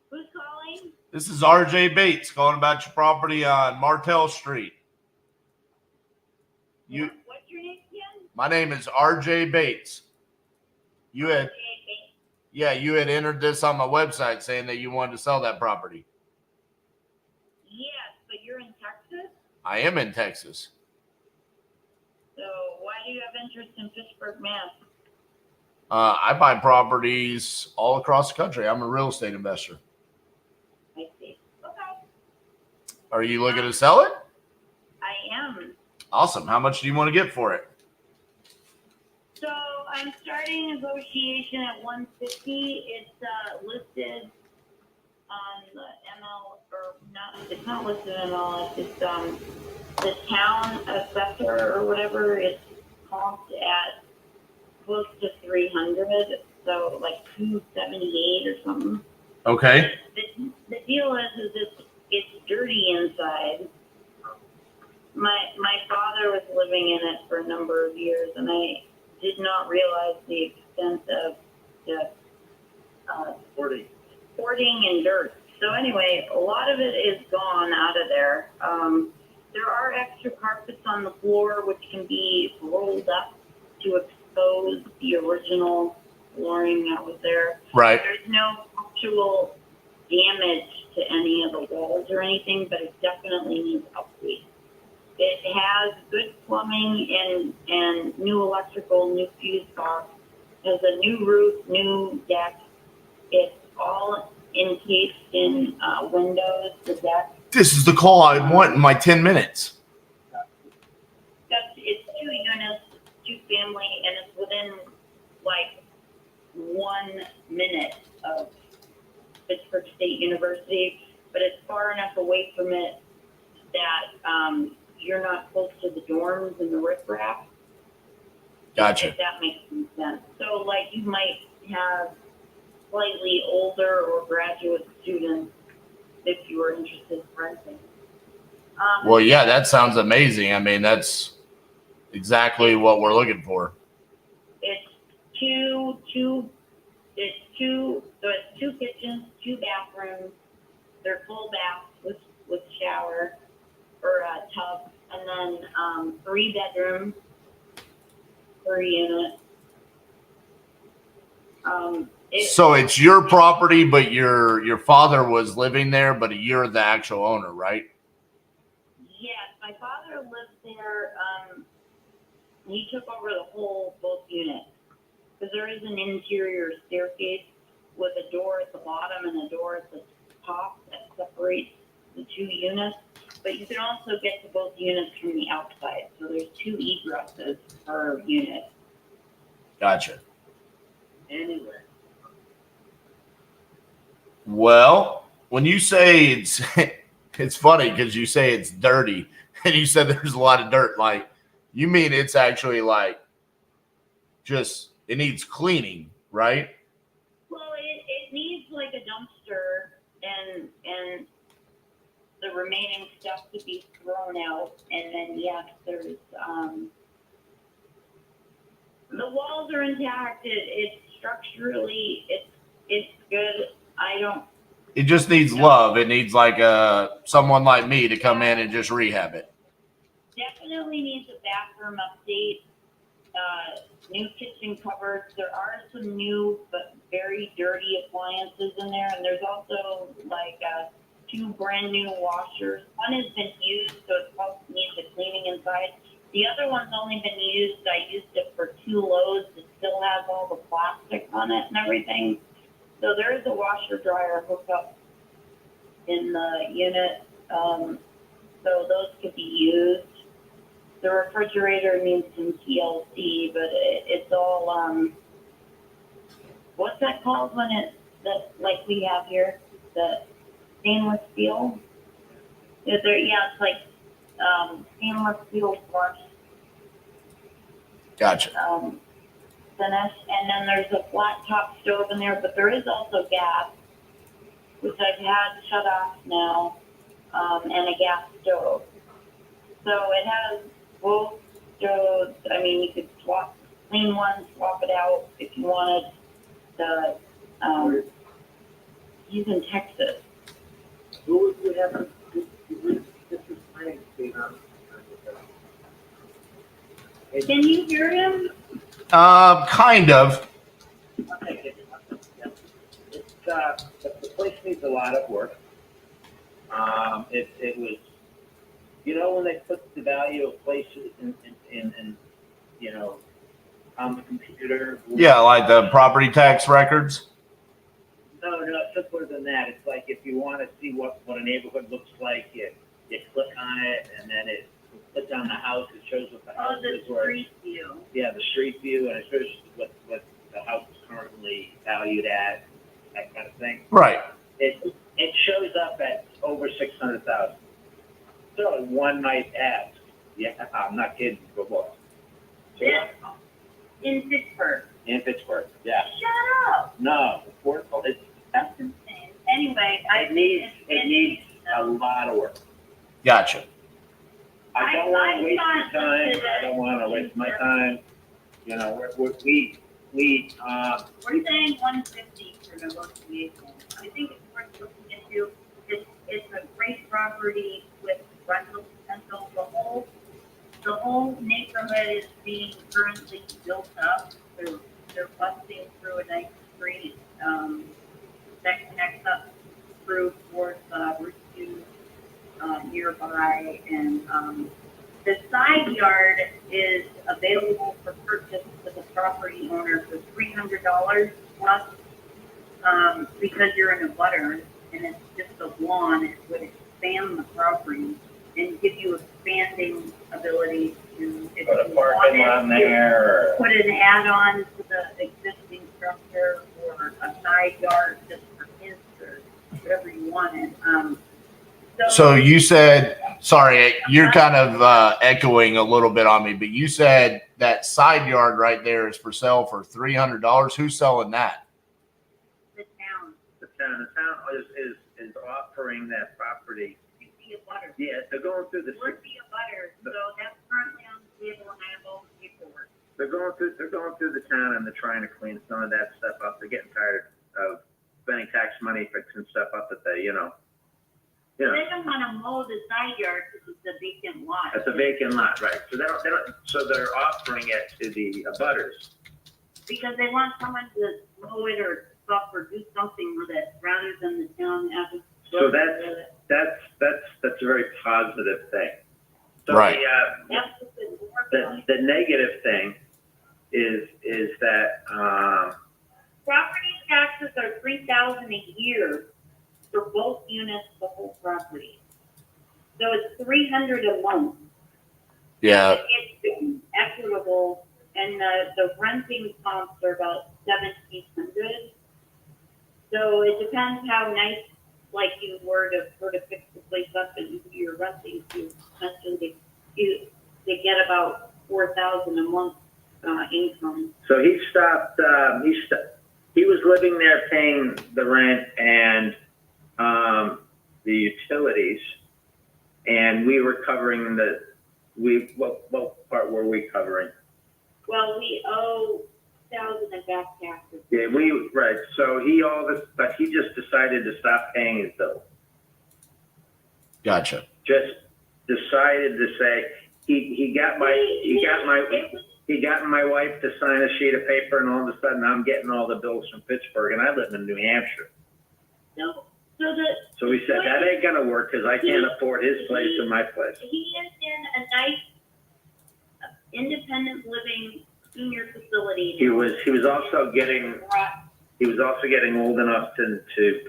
Who's calling? This is RJ Bates calling about your property on Martell Street. What's your name again? My name is RJ Bates. You had entered this on my website saying that you wanted to sell that property. Yes, but you're in Texas? I am in Texas. So why do you have interest in Pittsburgh, Mass? I buy properties all across the country. I'm a real estate investor. I see. Okay. Are you looking to sell it? I am. Awesome. How much do you want to get for it? So I'm starting negotiation at 150. It's listed on the ML, or not? It's not listed on ML. It's the town assessor or whatever. It's comped at close to 300, so like 278 or something. Okay. The deal is it's dirty inside. my father was living in it for a number of years, and I did not realize the extent of the hoarding and dirt. So anyway, a lot of it is gone out of there. There are extra carpets on the floor which can be rolled up to expose the original flooring that was there. Right. There's no actual damage to any of the walls or anything, but it definitely needs update. It has good plumbing and new electrical, new fuse box. Has a new roof, new deck. It's all encased in windows, the deck. This is the call I want in my 10 minutes. It's 2 units, 2 family, and it's within like 1 minute of Pittsburgh State University, but it's far enough away from it that you're not close to the dorms and the riffraff. Gotcha. If that makes some sense. So, like, you might have slightly older or graduate students if you were interested in renting. Well, yeah, that sounds amazing. I mean, that's exactly what we're looking for. It's two kitchens, 2 bathrooms. They're full baths with shower or a tub, and then 3 bedrooms per unit. So it's your property, but your father was living there, but you're the actual owner, right? Yes, my father lived there. He took over both units, because there is an interior staircase with a door at the bottom and a door at the top that separates the 2 units. But you can also get to both units from the outside. So there's 2 egresses per unit. Gotcha. Anyway. Well, when you say it's funny because you say it's dirty and you said there's a lot of dirt. Like, you mean it's actually like just it needs cleaning, right? Well, it needs like a dumpster and the remaining stuff to be thrown out. And then, yes, there's the walls are intact. It's structurally, it's good. It just needs love. It needs like someone like me to come in and just rehab it. Definitely needs a bathroom update. New kitchen cupboards. There are some new but very dirty appliances in there, and there's also like 2 brand new washers. One has been used, so it needs a cleaning inside. The other one's only been used. I used it for 2 loads. It still has all the plastic on it and everything. So there is a washer dryer hookup in the unit. So those could be used. The refrigerator needs some TLC, but it's all what's that called when that like we have here, the stainless steel? It's like stainless steel brush. Gotcha. Finish, and then there's a flat top stove in there, but there is also gas, which I've had shut off now, and a gas stove. So it has both stoves. I mean, you could clean one, swap it out if you wanted. He's in Texas. Who would you have? This is my Can you hear him? Kind of. Okay. It's the place needs a lot of work. It was, when they put the value of places in on the computer. Yeah, like the property tax records. No, it's simpler than that. It's like if you want to see what a neighborhood looks like, you click on it, and then it click on the house. It shows what the house is. The street view. Yeah, the street view, and it shows what the house is currently valued at, that kind of thing. Right. It shows up at over 600,000. So one might ask, yeah, I'm not kidding, but what? Yeah. In Pittsburgh. In Pittsburgh, yeah. Shut up. No, That's insane. Anyway, it needs a lot of work. Gotcha. I don't want to waste your time. I don't want to waste my time. You know, we're saying 150 for negotiation. I think it's worth looking into. It's a great property with rental potential. The whole neighborhood is being currently built up. They're busting through a nice street that connects up through towards Route 2 nearby, and the side yard is available for purchase to the property owner for $300 plus, because you're in a butter and it's just a lawn. It would expand the property and give you expanding ability to, if put a parking lot there, put an add-on to the existing structure, or a side yard just for kids or whatever you wanted. So you said, sorry, you're kind of echoing a little bit on me, but you said that side yard right there is for sale for $300. Who's selling that? The town. The town is offering that property. You'd be a butter. Yeah, they're going through the. Would be a butter. So that's currently on the table, and I have all the paperwork. They're going through the town, and they're trying to clean some of that stuff up. They're getting tired of spending tax money fixing stuff up that they, They don't want to mow the side yard because it's a vacant lot. It's a vacant lot, right? So they're offering it to the abutters. Because they want someone to mow it or stuff or do something with it rather than the town having. So that's a very positive thing. So Right. The negative thing is that Property taxes are $3,000 a year for both units, the whole property. So it's $300 a month. Yeah. It's equitable, and the renting costs are about $1,700. So it depends how nice, like you were to sort of fix the place up and who you're renting to. Mentioned they get about $4,000 a month income. so he stopped. He was living there paying the rent and the utilities, and we were covering what part were we covering? Well, we owe $1,000 in back taxes. Yeah, right. So but he just decided to stop paying his bill. Gotcha. Just decided to say he got my wife to sign a sheet of paper, and all of a sudden I'm getting all the bills from Pittsburgh, and I live in New Hampshire. No. So we said that ain't gonna work because I can't afford his place and my place. He is in a nice independent living senior facility. He was also getting old enough to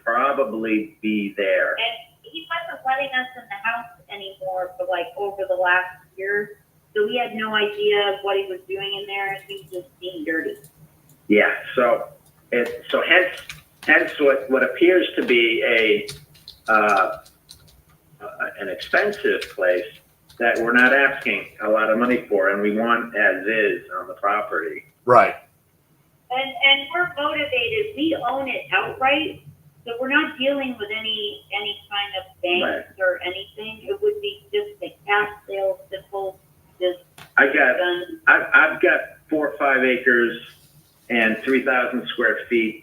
probably be there. And he wasn't letting us in the house anymore for like over the last year. So we had no idea what he was doing in there. He was just being dirty. Yeah. So hence what appears to be an expensive place that we're not asking a lot of money for, and we want as is on the property. Right. And we're motivated. We own it outright, so we're not dealing with any kind of banks or anything. It would be just a cash sale, simple. Just I've got 4 or 5 acres and 3,000 square feet.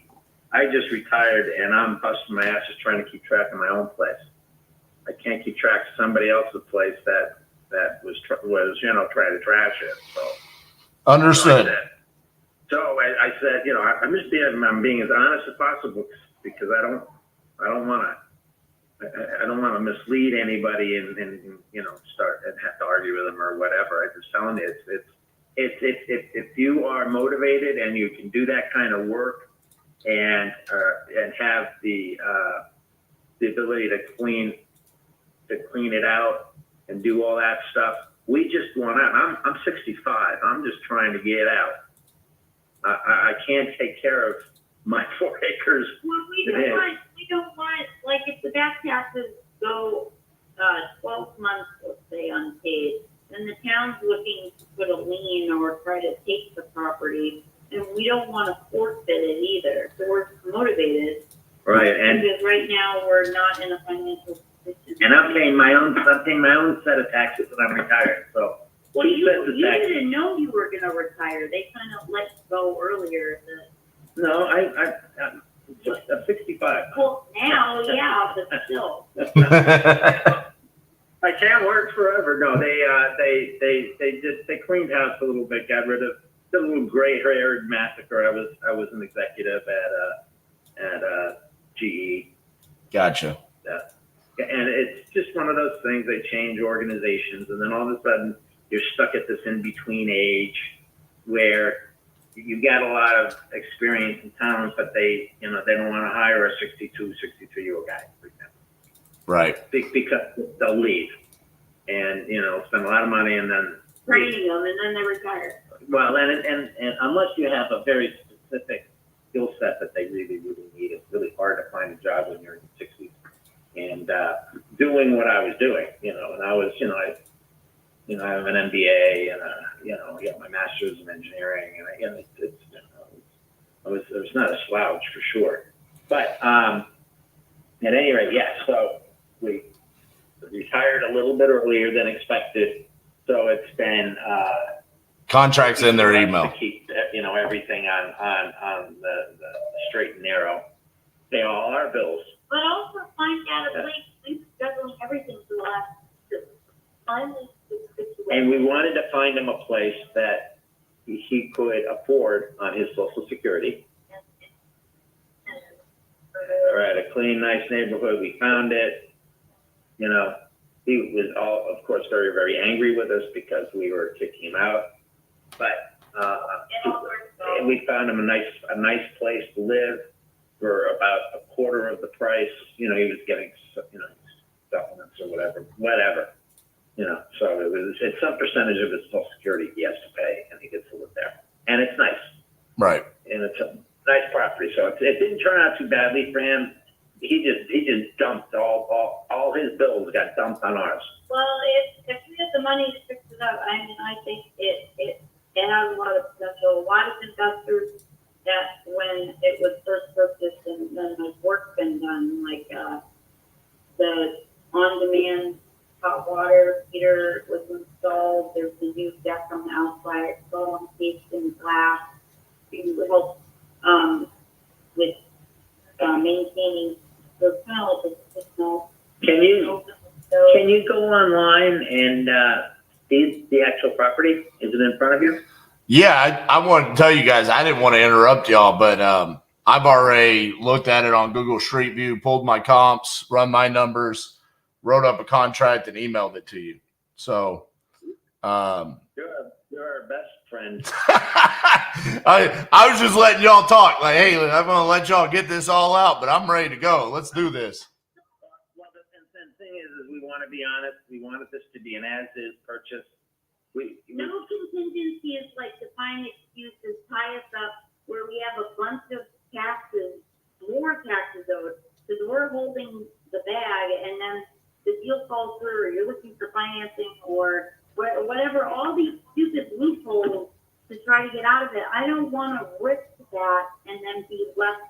I just retired, and I'm busting my ass just trying to keep track of my own place. I can't keep track of somebody else's place that was trying to trash it. So Understood. So I said, I'm being as honest as possible because I don't want to mislead anybody and start and have to argue with them or whatever. I'm just telling you, if you are motivated and you can do that kind of work and have the ability to clean it out and do all that stuff, we just want out. I'm 65. I'm just trying to get out. I can't take care of my 4 acres. Well, we don't want, like, if the back taxes go 12 months, let's say, unpaid, then the town's looking to put a lien or try to take the property, and we don't want to forfeit it either. So we're motivated. Right, and because right now we're not in a financial position. And I'm paying my own set of taxes when I'm retired. So Well, two sets of you taxes. didn't know you were gonna retire. They kind of let you go earlier. No, I'm 65. Well, now, yeah, but still. I can't work forever. No, they cleaned house a little bit, got rid of the little gray-haired massacre. I was an executive at GE. Gotcha. And it's just one of those things. They change organizations, and then all of a sudden you're stuck at this in-between age where you got a lot of experience and talent, but they don't want to hire a 63-year-old guy, for example. Right. Because they'll leave and, spend a lot of money and then Training them and then they retire. Well, and unless you have a very specific skill set that they really, really need, it's really hard to find a job when you're in your 60s. And doing what I was doing, and I was, I have an MBA and I got my master's in engineering, and I was not a slouch for sure. But at any rate, so we retired a little bit earlier than expected. So it's been contracts in their email. To keep everything on the straight and narrow. They all are bills. But also find out a place we've been juggling everything for the last finally. And we wanted to find him a place that he could afford on his Social Security. Or at a clean, nice neighborhood. We found it. He was of course, very, very angry with us because we were kicking him out. But and we found him a nice place to live for about a quarter of the price. He was getting supplements or whatever. So it's some percentage of his Social Security he has to pay, and he gets to live there. And it's nice. Right. And it's a nice property. So it didn't turn out too badly for him. He just dumped all his bills got dumped on ours. Well, if we have the money to fix it up, I think it has a lot of potential. A lot of investors that when it was first purchased and then the work been done, like the on-demand hot water heater was installed. There's the new deck on the outside. It's all encased in glass. It would help with maintaining. So it's kind of like a signal. Can you go online and see the actual property? Is it in front of you? Yeah, I wanted to tell you guys, I didn't want to interrupt y'all, but I've already looked at it on Google Street View, pulled my comps, run my numbers, wrote up a contract, and emailed it to you. So you're our best friend. I was just letting y'all talk. Like, hey, I'm going to let y'all get this all out, but I'm ready to go. Let's do this. Well, the thing is we want to be honest. We wanted this to be an as-is purchase. No contingency is like to find excuses, tie us up, where we have a bunch of taxes, more taxes owed, because we're holding the bag, and then the deal falls through, or you're looking for financing, or whatever, all these stupid loopholes to try to get out of it. I don't want to risk that and then be left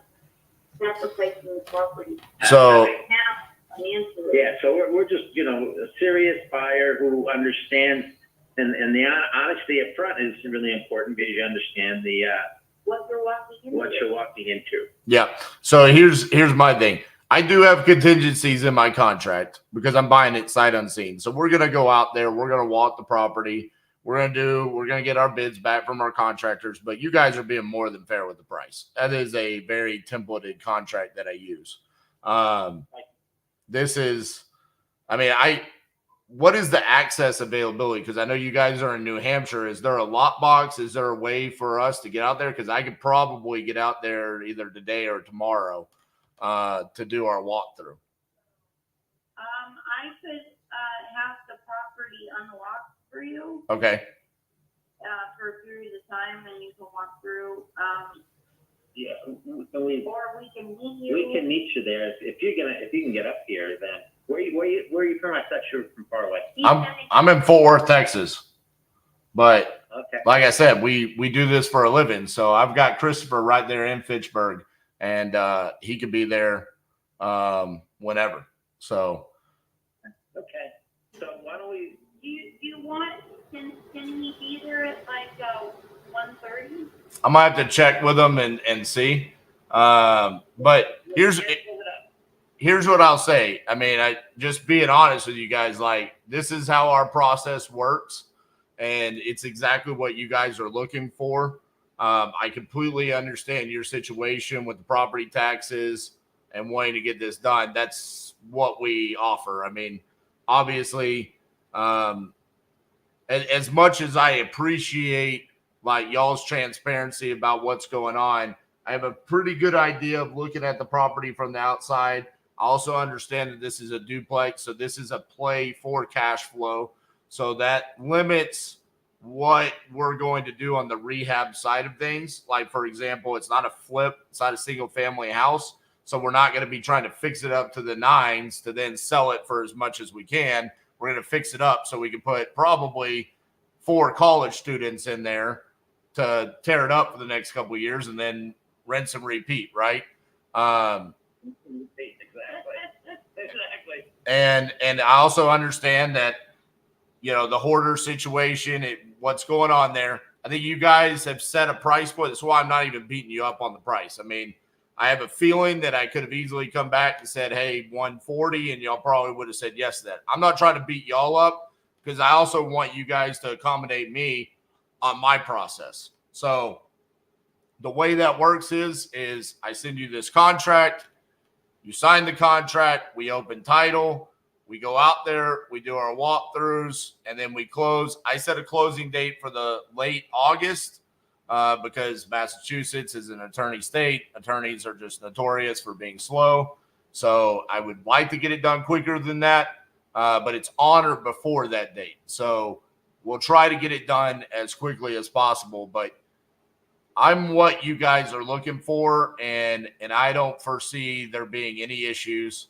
sacrificing the property. So yeah, so we're just a serious buyer who understands, and the honesty up front is really important because you understand the what you're walking into. Yeah. So here's my thing. I do have contingencies in my contract because I'm buying it sight unseen. So we're going to go out there. We're going to walk the property. We're going to get our bids back from our contractors, but you guys are being more than fair with the price. That is a very templated contract that I use. What is the access availability? Because I know you guys are in New Hampshire. Is there a lot box? Is there a way for us to get out there? Because I could probably get out there either today or tomorrow to do our walkthrough. I could have the property unlocked for you. Okay. For a period of time, and you can walk through. Yeah, or we can meet you. We can meet you there if you can get up here. Then where are you from? I thought you were from far away. I'm in Fort Worth, Texas, but okay. Like I said, we do this for a living. So I've got Christopher right there in Fitchburg, and he could be there whenever. So Okay. So why don't we? Do you want? Can he be there at like 1:30? I might have to check with them and see. But here's what I'll say. I mean, I just being honest with you guys, like this is how our process works, and it's exactly what you guys are looking for. I completely understand your situation with the property taxes and wanting to get this done. That's what we offer. I mean, obviously, as much as I appreciate like y'all's transparency about what's going on, I have a pretty good idea of looking at the property from the outside. I also understand that this is a duplex, so this is a play for cash flow. So that limits what we're going to do on the rehab side of things. Like, for example, it's not a flip, it's not a single family house. So we're not going to be trying to fix it up to the nines to then sell it for as much as we can. We're going to fix it up so we can put probably 4 college students in there to tear it up for the next couple of years and then rinse and repeat, right? Exactly. And I also understand that, you know, the hoarder situation, what's going on there. I think you guys have set a price point. That's why I'm not even beating you up on the price. I mean, I have a feeling that I could have easily come back and said, hey, 140, and y'all probably would have said yes to that. I'm not trying to beat y'all up because I also want you guys to accommodate me on my process. So the way that works is I send you this contract. You sign the contract. We open title. We go out there, we do our walkthroughs, and then we close. I set a closing date for the late August because Massachusetts is an attorney state. Attorneys are just notorious for being slow. So I would like to get it done quicker than that, but it's on or before that date. So we'll try to get it done as quickly as possible. But I'm what you guys are looking for, and I don't foresee there being any issues.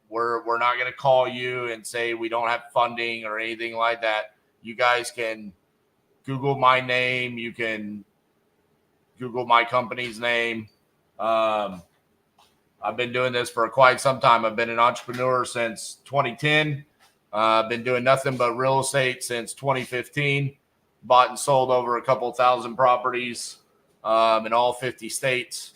We're not going to call you and say we don't have funding or anything like that. You guys can Google my name. You can Google my company's name. I've been doing this for quite some time. I've been an entrepreneur since 2010. I've been doing nothing but real estate since 2015. Bought and sold over a couple thousand properties in all 50 states.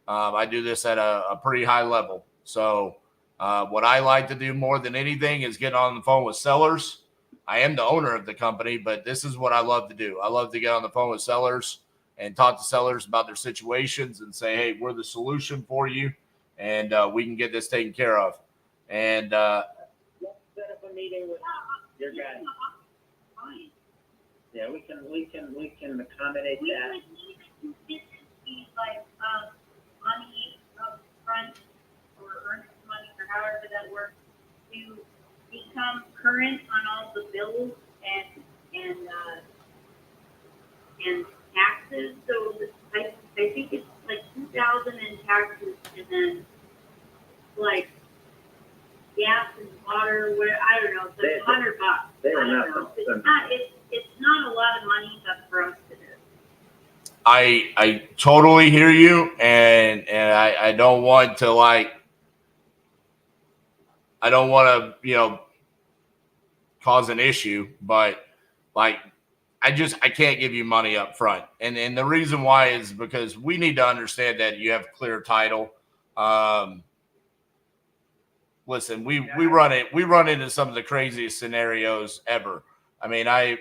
I do this at a pretty high level. So what I like to do more than anything is get on the phone with sellers. I am the owner of the company, but this is what I love to do. I love to get on the phone with sellers and talk to sellers about their situations and say, hey, we're the solution for you, and we can get this taken care of. And let's set up a meeting with your guys. Yeah, we can accommodate that. We would need consistency, like money up front or earnest money or however that works to become current on all the bills and taxes. So I think it's like 2,000 in taxes, and then like gas and water. Where I don't know, it's $100. It's not a lot of money for us to do. I totally hear you, and I don't want to I don't want to cause an issue, but I can't give you money up front, and the reason why is because we need to understand that you have clear title. Listen, we run into some of the craziest scenarios ever. I mean, I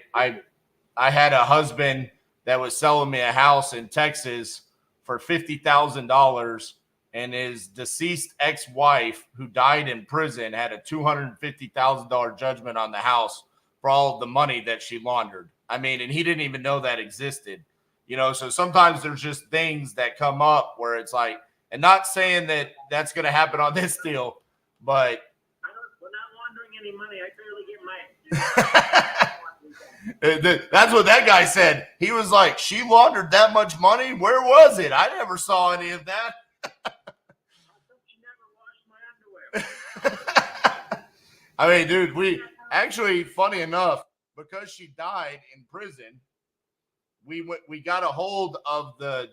had a husband that was selling me a house in Texas for $50,000, and his deceased ex-wife, who died in prison, had a $250,000 judgment on the house for all of the money that she laundered. I mean, and he didn't even know that existed. So sometimes there's just things that come up where it's like, and not saying that that's going to happen on this deal, but we're not laundering any money. I barely get mine. That's what that guy said. He was like, she laundered that much money? Where was it? I never saw any of that. She never washed my underwear. I mean, dude, we actually, funny enough, because she died in prison, we got a hold of the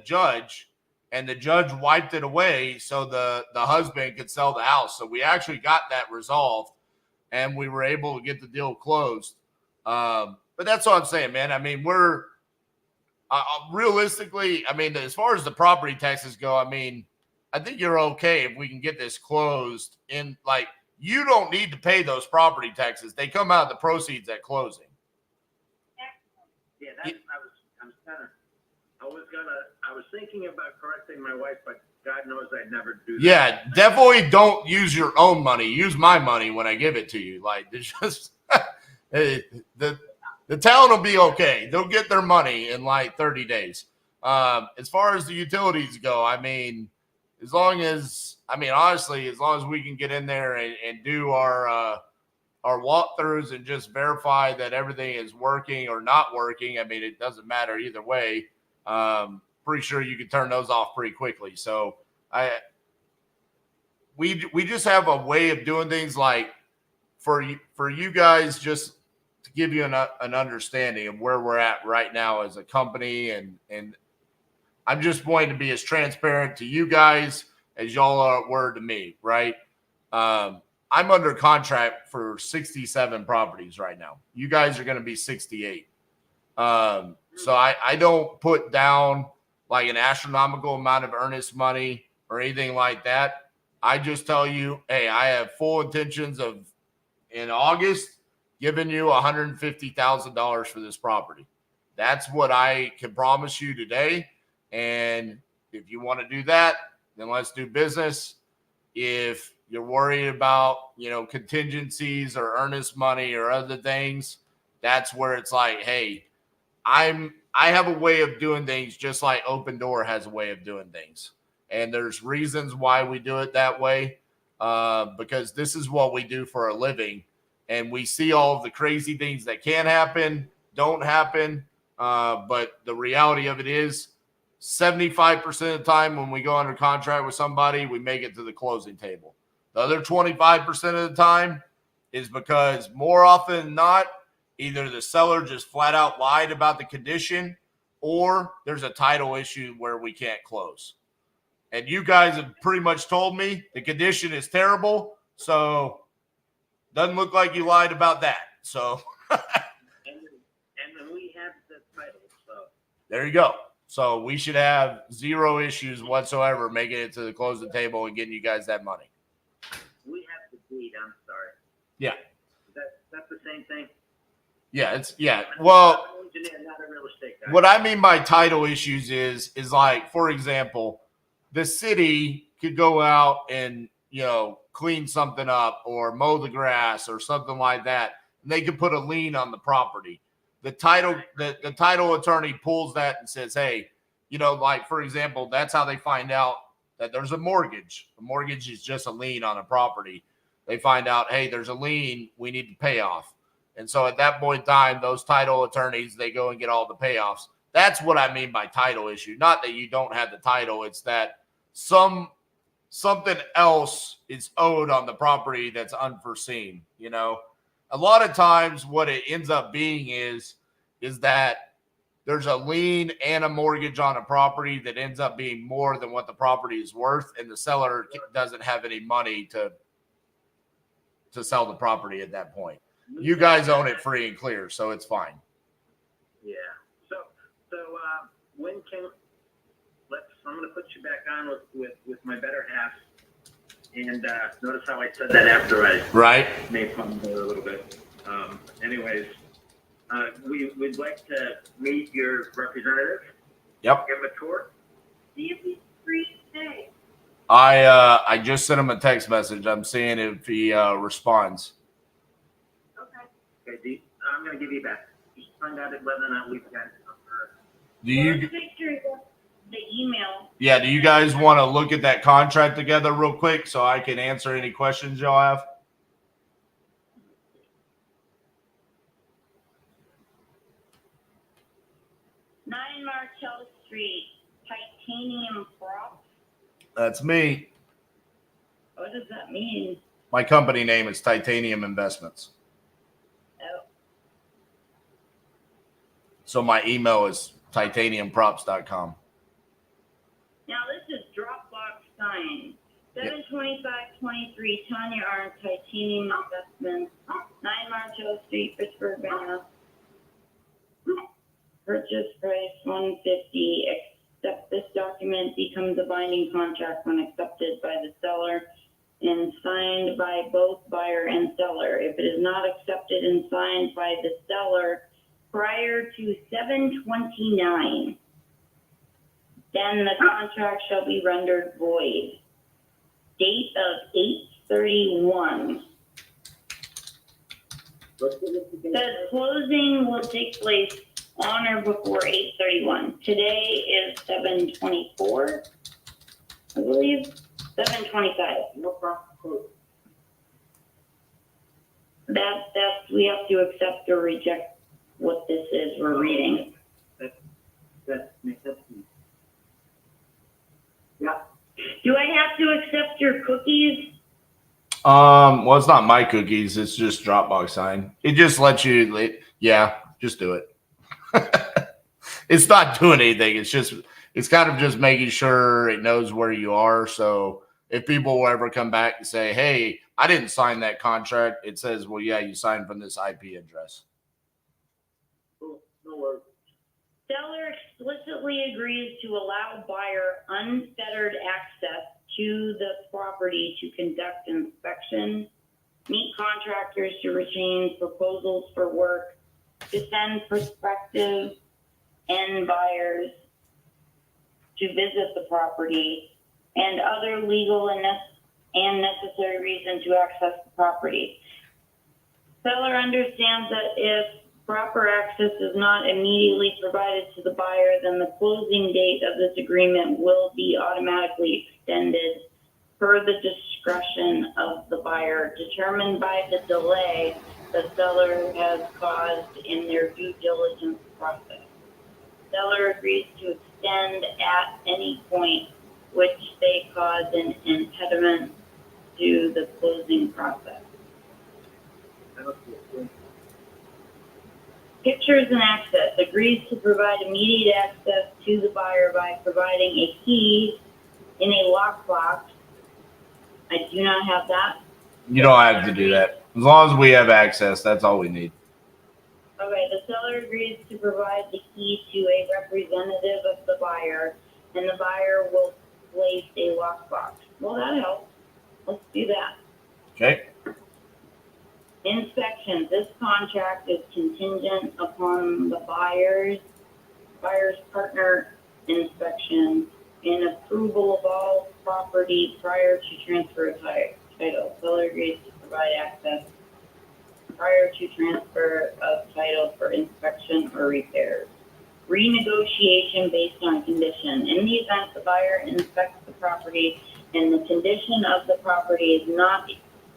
judge, and the judge wiped it away so the husband could sell the house. So we actually got that resolved. and we were able to get the deal closed. But that's what I'm saying, man. I mean, we're realistically, I mean, as far as the property taxes go, I mean, I think you're okay if we can get this closed in, like, you don't need to pay those property taxes. They come out of the proceeds at closing. Yeah, that's, I was thinking about correcting my wife, but God knows I'd never do that. Yeah, definitely don't use your own money. Use my money when I give it to you. Like, it's just the town will be okay. They'll get their money in like 30 days. As far as the utilities go, I mean, honestly, as long as we can get in there and do our walkthroughs and just verify that everything is working or not working, I mean, it doesn't matter either way. Pretty sure you can turn those off pretty quickly. So we just have a way of doing things, like for you guys, just to give you an understanding of where we're at right now as a company, and I'm just wanting to be as transparent to you guys as y'all were to me, right? I'm under contract for 67 properties right now. You guys are going to be 68. So I don't put down like an astronomical amount of earnest money or anything like that. I just tell you, hey, I have full intentions of, in August, giving you $150,000 for this property. That's what I can promise you today. And if you want to do that, then let's do business. If you're worried about, contingencies or earnest money or other things, that's where it's like, hey, I have a way of doing things just like Open Door has a way of doing things. And there's reasons why we do it that way, because this is what we do for a living. And we see all of the crazy things that can happen, don't happen. But the reality of it is 75% of the time when we go under contract with somebody, we make it to the closing table. The other 25% of the time is because more often than not, either the seller just flat out lied about the condition, or there's a title issue where we can't close. And you guys have pretty much told me the condition is terrible, so doesn't look like you lied about that. So and we have the title, so there you go. So we should have zero issues whatsoever making it to the closing table and getting you guys that money. we have the deed. I'm sorry. Yeah. That's the same thing. Yeah, well, I'm an engineer, not a real estate guy. what I mean by title issues is like, for example, the city could go out and, clean something up or mow the grass or something like that. And they could put a lien on the property. The title attorney pulls that and says, hey, like, for example, that's how they find out that there's a mortgage. A mortgage is just a lien on a property. They find out, hey, there's a lien we need to pay off. And so at that point in time, those title attorneys, they go and get all the payoffs. That's what I mean by title issue. Not that you don't have the title. It's that something else is owed on the property that's unforeseen. A lot of times what it ends up being is that there's a lien and a mortgage on a property that ends up being more than what the property is worth. And the seller doesn't have any money to sell the property at that point. You guys own it free and clear, so it's fine. Yeah. So when I'm going to put you back on with my better half. And notice how I said that after I made fun of her a little bit. Anyways, we'd like to meet your representative. Yep. Give him a tour. See if he's free today. I just sent him a text message. I'm seeing if he responds. Okay, I'm going to give you back. Just find out whether or not we've got it. Do you? Make sure you got the email. Yeah. Do you guys want to look at that contract together real quick so I can answer any questions y'all have? Martell Street, titanium prop. That's me. What does that mean? My company name is Titanium Investments. Oh. So my email is titaniumprops.com. Now this is Dropbox signed. 72523 Tanya Arn, Titanium Investments, 9 Marshall Street, Pittsburgh, Mass. Purchase price $150. Accept this document becomes a binding contract when accepted by the seller and signed by both buyer and seller. If it is not accepted and signed by the seller prior to 7/29, then the contract shall be rendered void. Date of 8/31. The closing will take place on or before 8/31. Today is 7/24, I believe. 7/25. No problem. That's we have to accept or reject what this is we're reading. That makes sense to me. Yeah. Do I have to accept your cookies? Well, it's not my cookies. It's just Dropbox sign. It just lets you, yeah, just do it. It's not doing anything. It's kind of just making sure it knows where you are. So if people will ever come back and say, hey, I didn't sign that contract, it says, well, yeah, you signed from this IP address. Cool. No worries. Seller explicitly agrees to allow buyer unfettered access to the property to conduct inspection, meet contractors to receive proposals for work, to send prospective end buyers to visit the property, and other legal and necessary reason to access the property. Seller understands that if proper access is not immediately provided to the buyer, then the closing date of this agreement will be automatically extended per the discretion of the buyer, determined by the delay the seller has caused in their due diligence process. Seller agrees to extend at any point which they cause an impediment to the closing process. Pictures and access. Agrees to provide immediate access to the buyer by providing a key in a lockbox. I do not have that. You don't have to do that. As long as we have access, that's all we need. Okay, the seller agrees to provide the key to a representative of the buyer, and the buyer will place a lockbox. Well, that helps. Let's do that. Okay. Inspections. This contract is contingent upon the buyer's partner inspection and approval of all property prior to transfer of title. Seller agrees to provide access prior to transfer of title for inspection or repairs. Renegotiation based on condition. In the event the buyer inspects the property and the condition of the property is not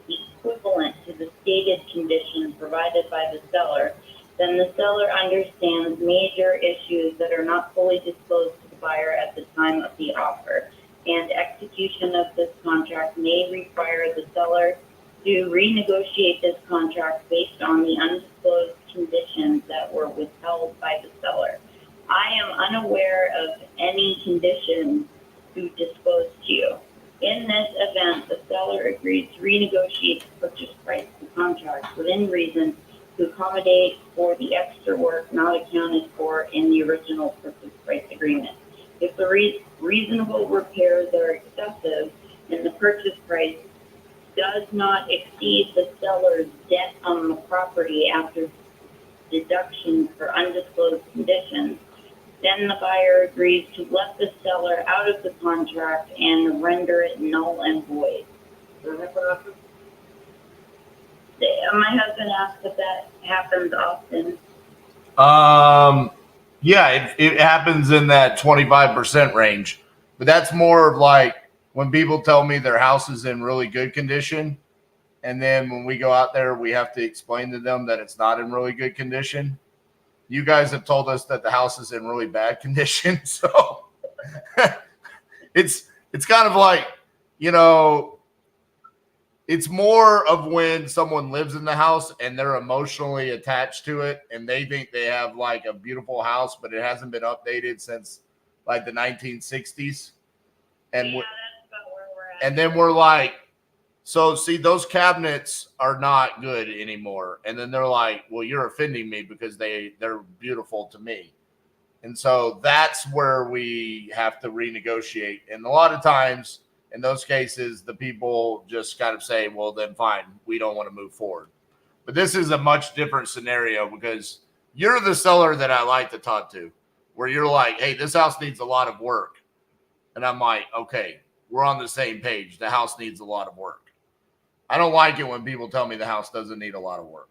equivalent to the stated condition provided by the seller, then the seller understands major issues that are not fully disclosed to the buyer at the time of the offer, and execution of this contract may require the seller to renegotiate this contract based on the undisclosed conditions that were withheld by the seller. I am unaware of any conditions to disclose to you. In this event, the seller agrees to renegotiate the purchase price of the contract within reason to accommodate for the extra work not accounted for in the original purchase price agreement. If the reasonable repairs are excessive and the purchase price does not exceed the seller's debt on the property after deduction for undisclosed conditions, then the buyer agrees to let the seller out of the contract and render it null and void. My husband asked if that happens often. Yeah, it happens in that 25% range, but that's more of like when people tell me their house is in really good condition, and then when we go out there, we have to explain to them that it's not in really good condition. You guys have told us that the house is in really bad condition, so it's kind of like, you know, it's more of when someone lives in the house and they're emotionally attached to it and they think they have like a beautiful house, but it hasn't been updated since like the 1960s. And yeah, that's about where we're And then we're like, so see, those cabinets are not good anymore. And then they're like, well, you're offending me because they're beautiful to me. And so that's where we have to renegotiate. And a lot of times in those cases, the people just kind of say, well, then fine, we don't want to move forward. But this is a much different scenario because you're the seller that I like to talk to, where you're like, hey, this house needs a lot of work. And I'm like, okay, we're on the same page. The house needs a lot of work. I don't like it when people tell me the house doesn't need a lot of work.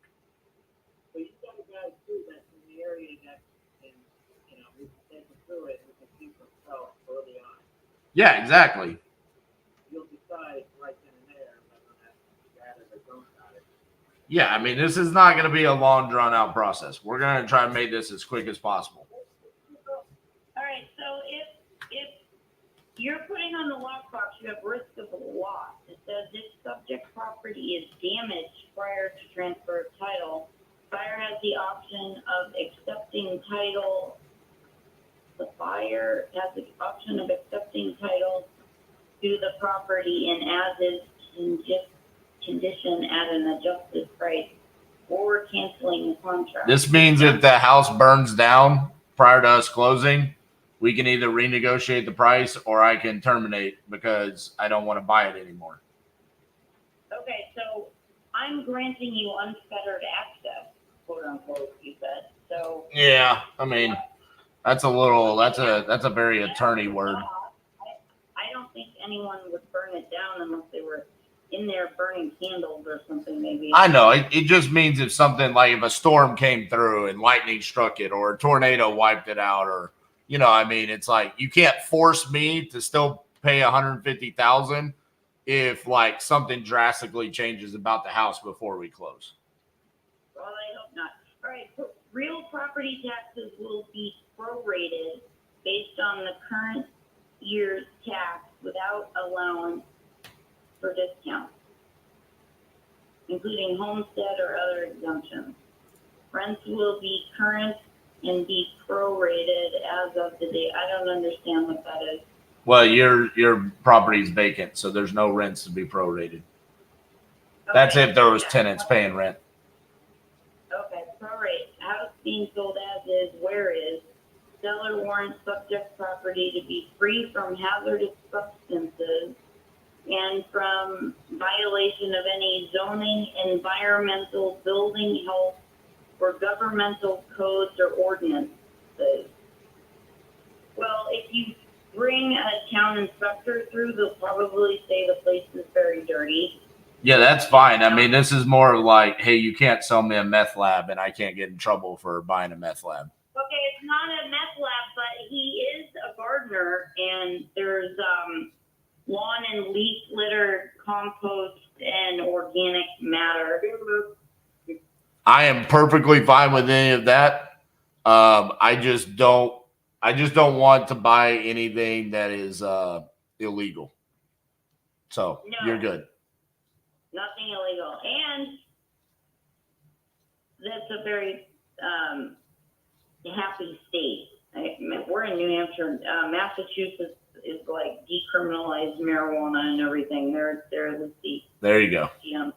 Well, you've got a guy too that's in the area that can, we can take them through it. We can see from self early on. Yeah, exactly. You'll decide right then and there whether that's it or don't got it. Yeah, I mean, this is not going to be a long, drawn-out process. We're going to try and make this as quick as possible. All right, so if you're putting on the lockbox, you have risk of loss. It says if subject property is damaged prior to transfer of title, buyer has the option of accepting title. The buyer has the option of accepting title to the property in as-is condition at an adjusted price or canceling the contract. This means if the house burns down prior to us closing, we can either renegotiate the price or I can terminate because I don't want to buy it anymore. Okay, so I'm granting you unfettered access, quote unquote, you said. So Yeah, I mean, that's a very attorney word. I don't think anyone would burn it down unless they were in there burning candles or something, maybe. I know. It just means if something like if a storm came through and lightning struck it or a tornado wiped it out or, I mean, it's like you can't force me to still pay $150,000 if like something drastically changes about the house before we close. Well, I hope not. All right, so real property taxes will be prorated based on the current year's tax without allowance for discounts, including homestead or other exemptions. Rents will be current and be prorated as of the date. I don't understand what that is. Well, your property is vacant, so there's no rents to be prorated. That's if there was tenants paying rent. Okay, prorate. House being sold as is, where is. Seller warrants subject property to be free from hazardous substances and from violation of any zoning, environmental, building, health, or governmental codes or ordinances. Well, if you bring a town inspector through, they'll probably say the place is very dirty. Yeah, that's fine. I mean, this is more like, hey, you can't sell me a meth lab and I can't get in trouble for buying a meth lab. Okay, it's not a meth lab, but he is a gardener, and there's lawn and leaf litter, compost, and organic matter. I am perfectly fine with any of that. I just don't want to buy anything that is illegal. So No. You're good. Nothing illegal, and that's a very happy state. We're in New Hampshire. Massachusetts is like decriminalized marijuana and everything. They're the state. There you go. You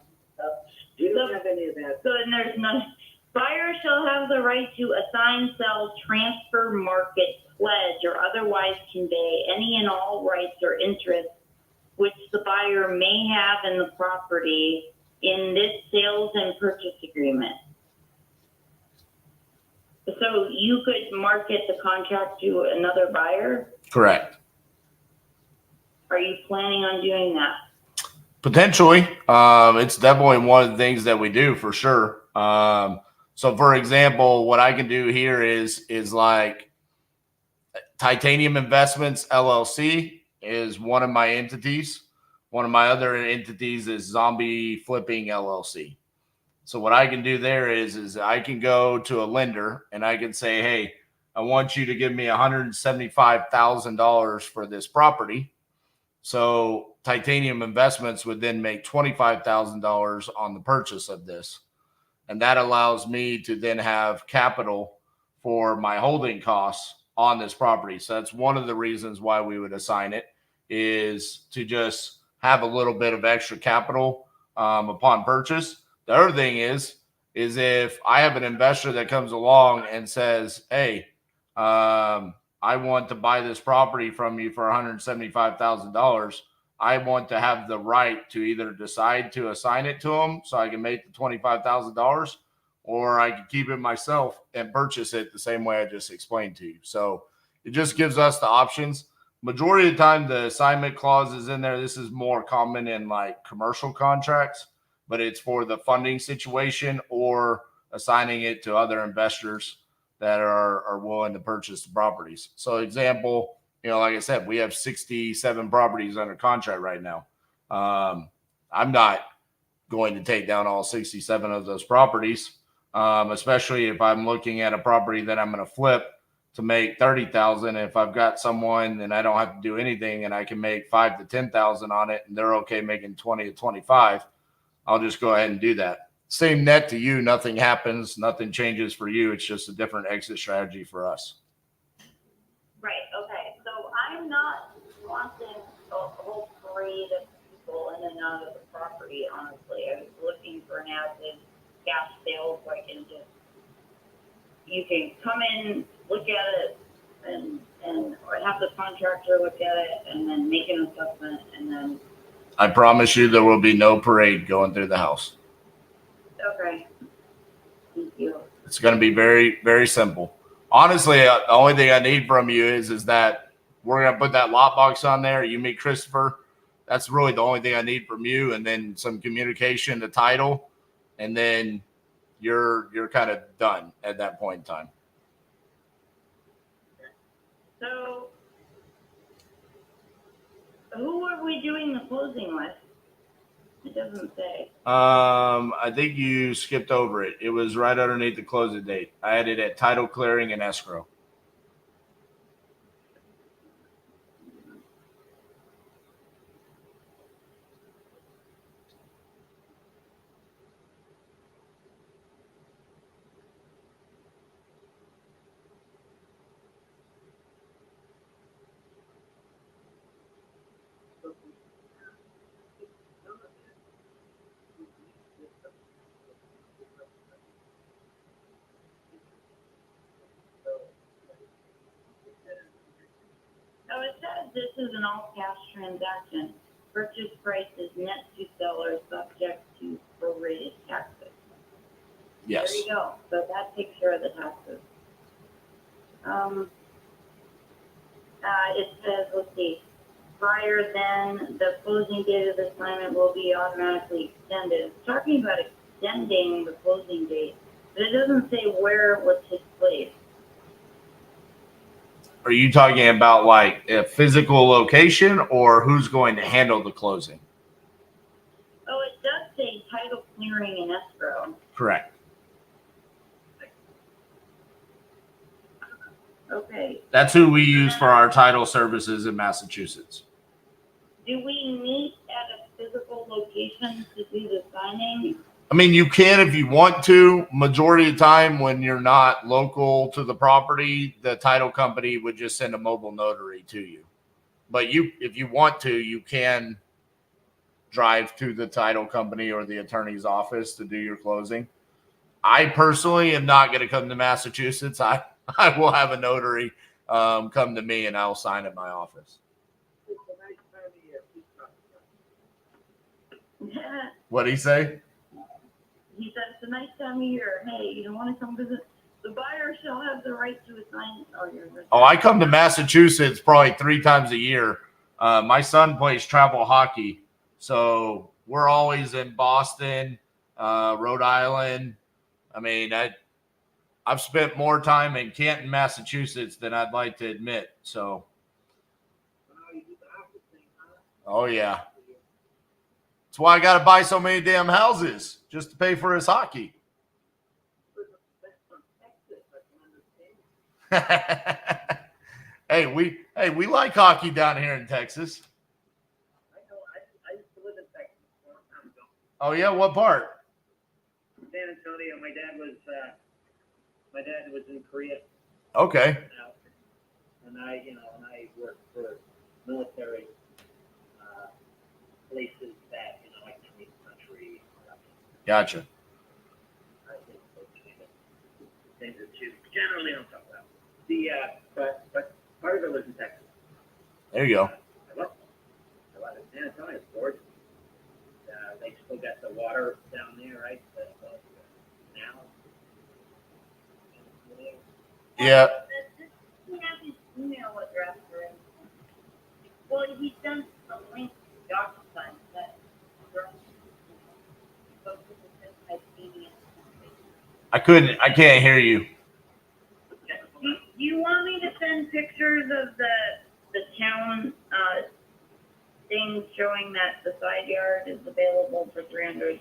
don't have any of that. So and there's none. Buyer shall have the right to assign, sell, transfer, market, pledge, or otherwise convey any and all rights or interests which the buyer may have in the property in this sales and purchase agreement. So you could market the contract to another buyer? Correct. Are you planning on doing that? Potentially. It's definitely one of the things that we do for sure. So for example, what I can do here is like Titanium Investments LLC is one of my entities. One of my other entities is Zombie Flipping LLC. So what I can do there is I can go to a lender and I can say, hey, I want you to give me $175,000 for this property. So Titanium Investments would then make $25,000 on the purchase of this. And that allows me to then have capital for my holding costs on this property. So that's one of the reasons why we would assign it, is to just have a little bit of extra capital upon purchase. The other thing is if I have an investor that comes along and says, hey, I want to buy this property from you for $175,000. I want to have the right to either decide to assign it to them so I can make the $25,000, or I can keep it myself and purchase it the same way I just explained to you. So it just gives us the options. Majority of the time, the assignment clause is in there. This is more common in like commercial contracts, but it's for the funding situation or assigning it to other investors that are willing to purchase the properties. So example, like I said, we have 67 properties under contract right now. I'm not going to take down all 67 of those properties, especially if I'm looking at a property that I'm going to flip to make 30,000. If I've got someone and I don't have to do anything and I can make 5 to 10,000 on it and they're okay making 20 to 25, I'll just go ahead and do that. Same net to you. Nothing happens. Nothing changes for you. It's just a different exit strategy for us. Right. Okay. So I'm not wanting a whole parade of people in and out of the property, honestly. I was looking for an acid cash sale so I can just, you can come in, look at it, or have the contractor look at it and then make an assessment and then. I promise you there will be no parade going through the house. Okay. Thank you. It's going to be very, very simple. Honestly, the only thing I need from you is that we're going to put that lot box on there. You meet Christopher. That's really the only thing I need from you. And then some communication, the title, and then you're kind of done at that point in time. So who are we doing the closing with? It doesn't say. I think you skipped over it. It was right underneath the closing date. I had it at title clearing and escrow. Oh, it says this is an all-cash transaction. Purchase price is net to seller, subject to prorated taxes. Yes. There you go. So that takes care of the taxes. It says, let's see, prior then, the closing date of the assignment will be automatically extended. It's talking about extending the closing date, but it doesn't say where it will take place. Are you talking about like a physical location or who's going to handle the closing? Oh, it does say title clearing and escrow. Correct. Okay. That's who we use for our title services in Massachusetts. Do we meet at a physical location to do the signing? I mean, you can if you want to. Majority of the time when you're not local to the property, the title company would just send a mobile notary to you. But if you want to, you can drive to the title company or the attorney's office to do your closing. I personally am not going to come to Massachusetts. I will have a notary come to me and I'll sign at my office. What'd he say? He said it's a nice time of year. Hey, you don't want to come visit? The buyer shall have the right to assign. I come to Massachusetts probably 3 times a year. My son plays travel hockey, so we're always in Boston, Rhode Island. I mean, I've spent more time in Canton, Massachusetts than I'd like to admit. So, oh yeah. That's why I got to buy so many damn houses just to pay for his hockey. Hey, we like hockey down here in Texas. I used to live in Texas a long time ago. Oh yeah, what part? San Antonio. My dad was in Korea. Okay. And I worked for military places that, like the country. Gotcha. I think those kind of things that you generally don't talk about. But part of it lives in Texas. There you go. I love it. San Antonio, of course. They still got the water down there, right? Now. Yeah. He has his email address for him. Well, he's done a link to DocuSign that I can't hear you. Do you want me to send pictures of the town thing showing that the side yard is available for 300?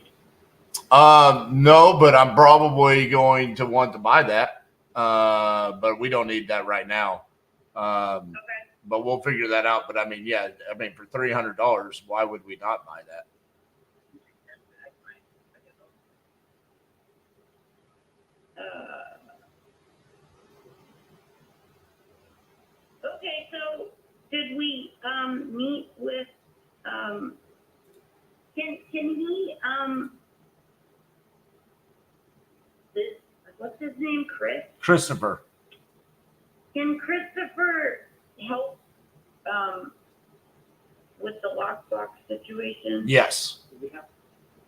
No, but I'm probably going to want to buy that. But we don't need that right now. Okay. But we'll figure that out. But I mean, yeah, for $300, why would we not buy that? Okay, so did we meet with can he what's his name, Christopher. Can Christopher help with the lockbox situation? Yes.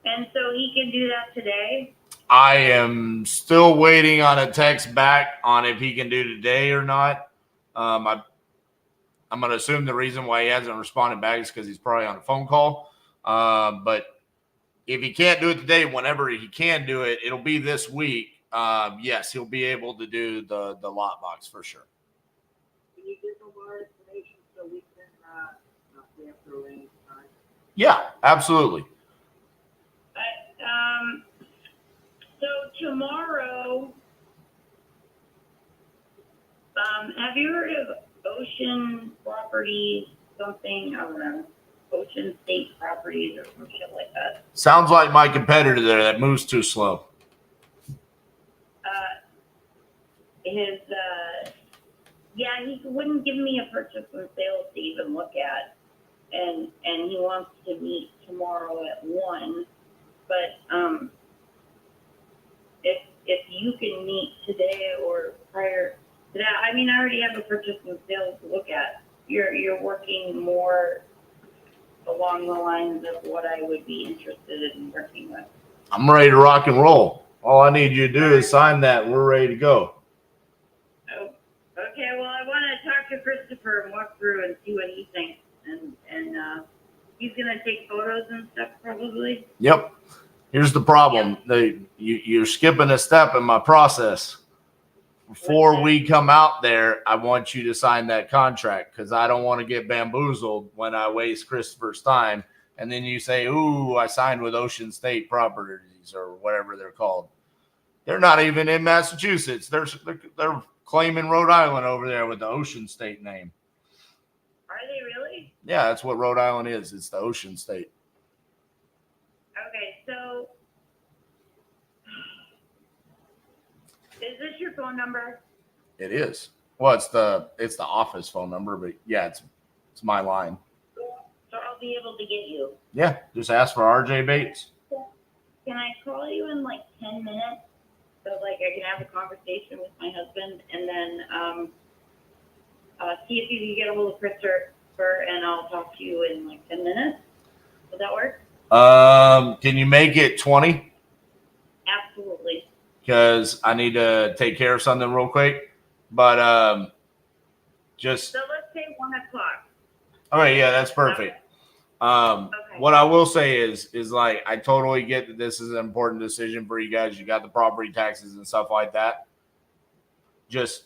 And so he can do that today? I am still waiting on a text back on if he can do today or not. I'm going to assume the reason why he hasn't responded back is because he's probably on a phone call. But if he can't do it today, whenever he can do it, it'll be this week. Yes, he'll be able to do the lockbox for sure. Can you give them more information so we can not have to arrange time? Yeah, absolutely. So tomorrow, have you heard of Ocean Properties, something, I don't know, Ocean State Properties or some shit like that? Sounds like my competitor there that moves too slow. He wouldn't give me a purchase and sale to even look at, and he wants to meet tomorrow at 1. But if you can meet today or prior to that, I mean, I already have a purchase and sale to look at. You're working more along the lines of what I would be interested in working with. I'm ready to rock and roll. All I need you to do is sign that, and we're ready to go. Okay, well, I want to talk to Christopher and walk through and see what he thinks. And he's going to take photos and stuff probably. Yep. Here's the problem. You're skipping a step in my process. Before we come out there, I want you to sign that contract because I don't want to get bamboozled when I waste Christopher's time. And then you say, ooh, I signed with Ocean State Properties or whatever they're called. They're not even in Massachusetts. They're claiming Rhode Island over there with the Ocean State name. Are they really? Yeah, that's what Rhode Island is. It's the Ocean State. Okay, so is this your phone number? It is. Well, it's the office phone number, but yeah, it's my line. So I'll be able to get you. Yeah, just ask for RJ Bates. Can I call you in like 10 minutes? So like I can have a conversation with my husband and then see if you can get a hold of Christopher and I'll talk to you in like 10 minutes. Would that work? Can you make it 20? Absolutely. Because I need to take care of something real quick. But just So let's say 1 o'clock. all right, yeah, that's perfect. What I will say is like I totally get that this is an important decision for you guys. You got the property taxes and stuff like that. Just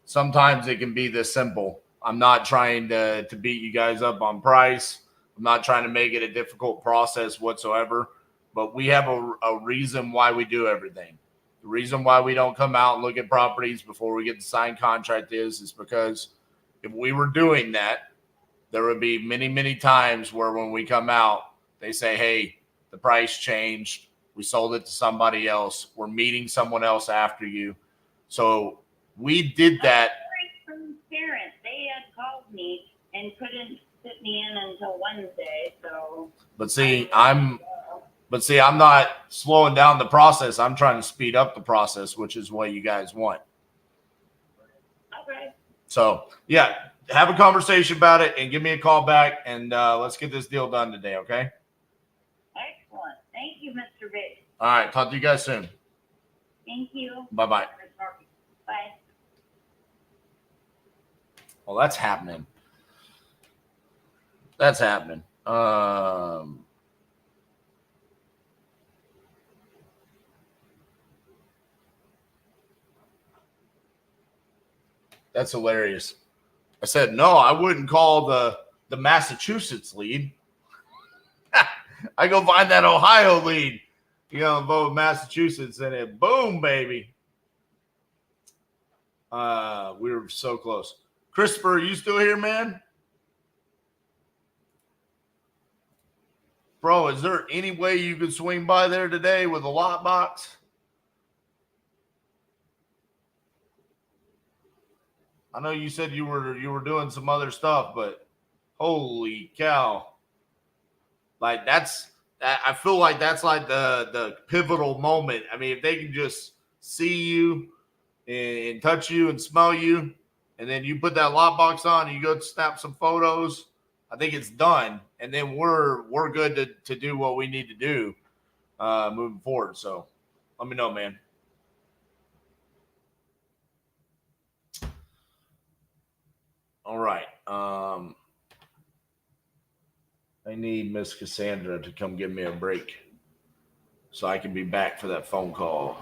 sometimes it can be this simple. I'm not trying to beat you guys up on price. I'm not trying to make it a difficult process whatsoever. But we have a reason why we do everything. The reason why we don't come out and look at properties before we get the signed contract is because if we were doing that, there would be many, many times where when we come out, they say, hey, the price changed. We sold it to somebody else. We're meeting someone else after you. So we did that. From parents, they had called me and couldn't fit me in until Wednesday, so. But see, I'm not slowing down the process. I'm trying to speed up the process, which is what you guys want. Okay. So yeah, have a conversation about it and give me a call back, and let's get this deal done today. Okay. Excellent. Thank you, Mr. Biggs. All right. Talk to you guys soon. Thank you. Bye-bye. Bye. Well, that's happening. That's happening. That's hilarious. I said, no, I wouldn't call the Massachusetts lead. I go find that Ohio lead. You know, vote with Massachusetts in it. Boom, baby. We were so close. Christopher, are you still here, man? Bro, is there any way you could swing by there today with a lot box? I know you said you were doing some other stuff, but holy cow. Like I feel like that's like the pivotal moment. I mean, if they can just see you and touch you and smell you, and then you put that lot box on and you go snap some photos, I think it's done. And then we're good to do what we need to do moving forward. So let me know, man. All right. I need Miss Cassandra to come give me a break so I can be back for that phone call.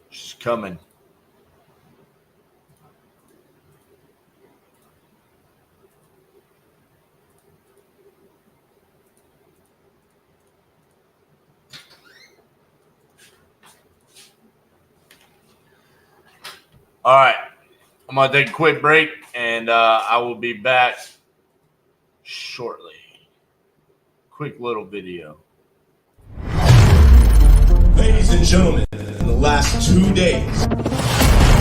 She's coming. All right. I'm going to take a quick break, and I will be back shortly. Quick little video. Ladies and gentlemen, in the last 2 days,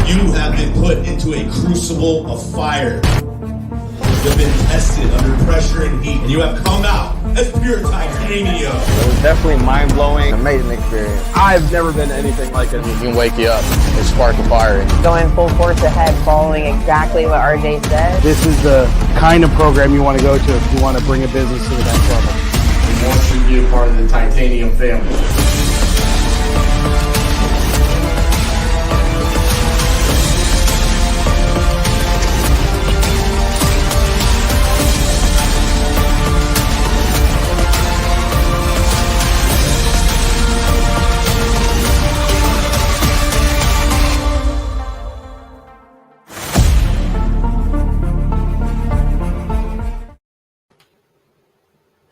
you have been put into a crucible of fire. You have been tested under pressure and heat, and you have come out as pure titanium. It was definitely mind-blowing, amazing experience. I've never been to anything like it. It can wake you up and spark a fire. Going full force ahead, following exactly what RJ said. This is the kind of program you want to go to if you want to bring a business to the next level. We want you to be a part of the titanium family.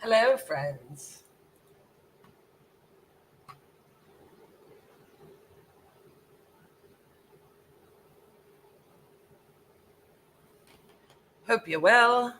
Hello, friends. Hope you're well.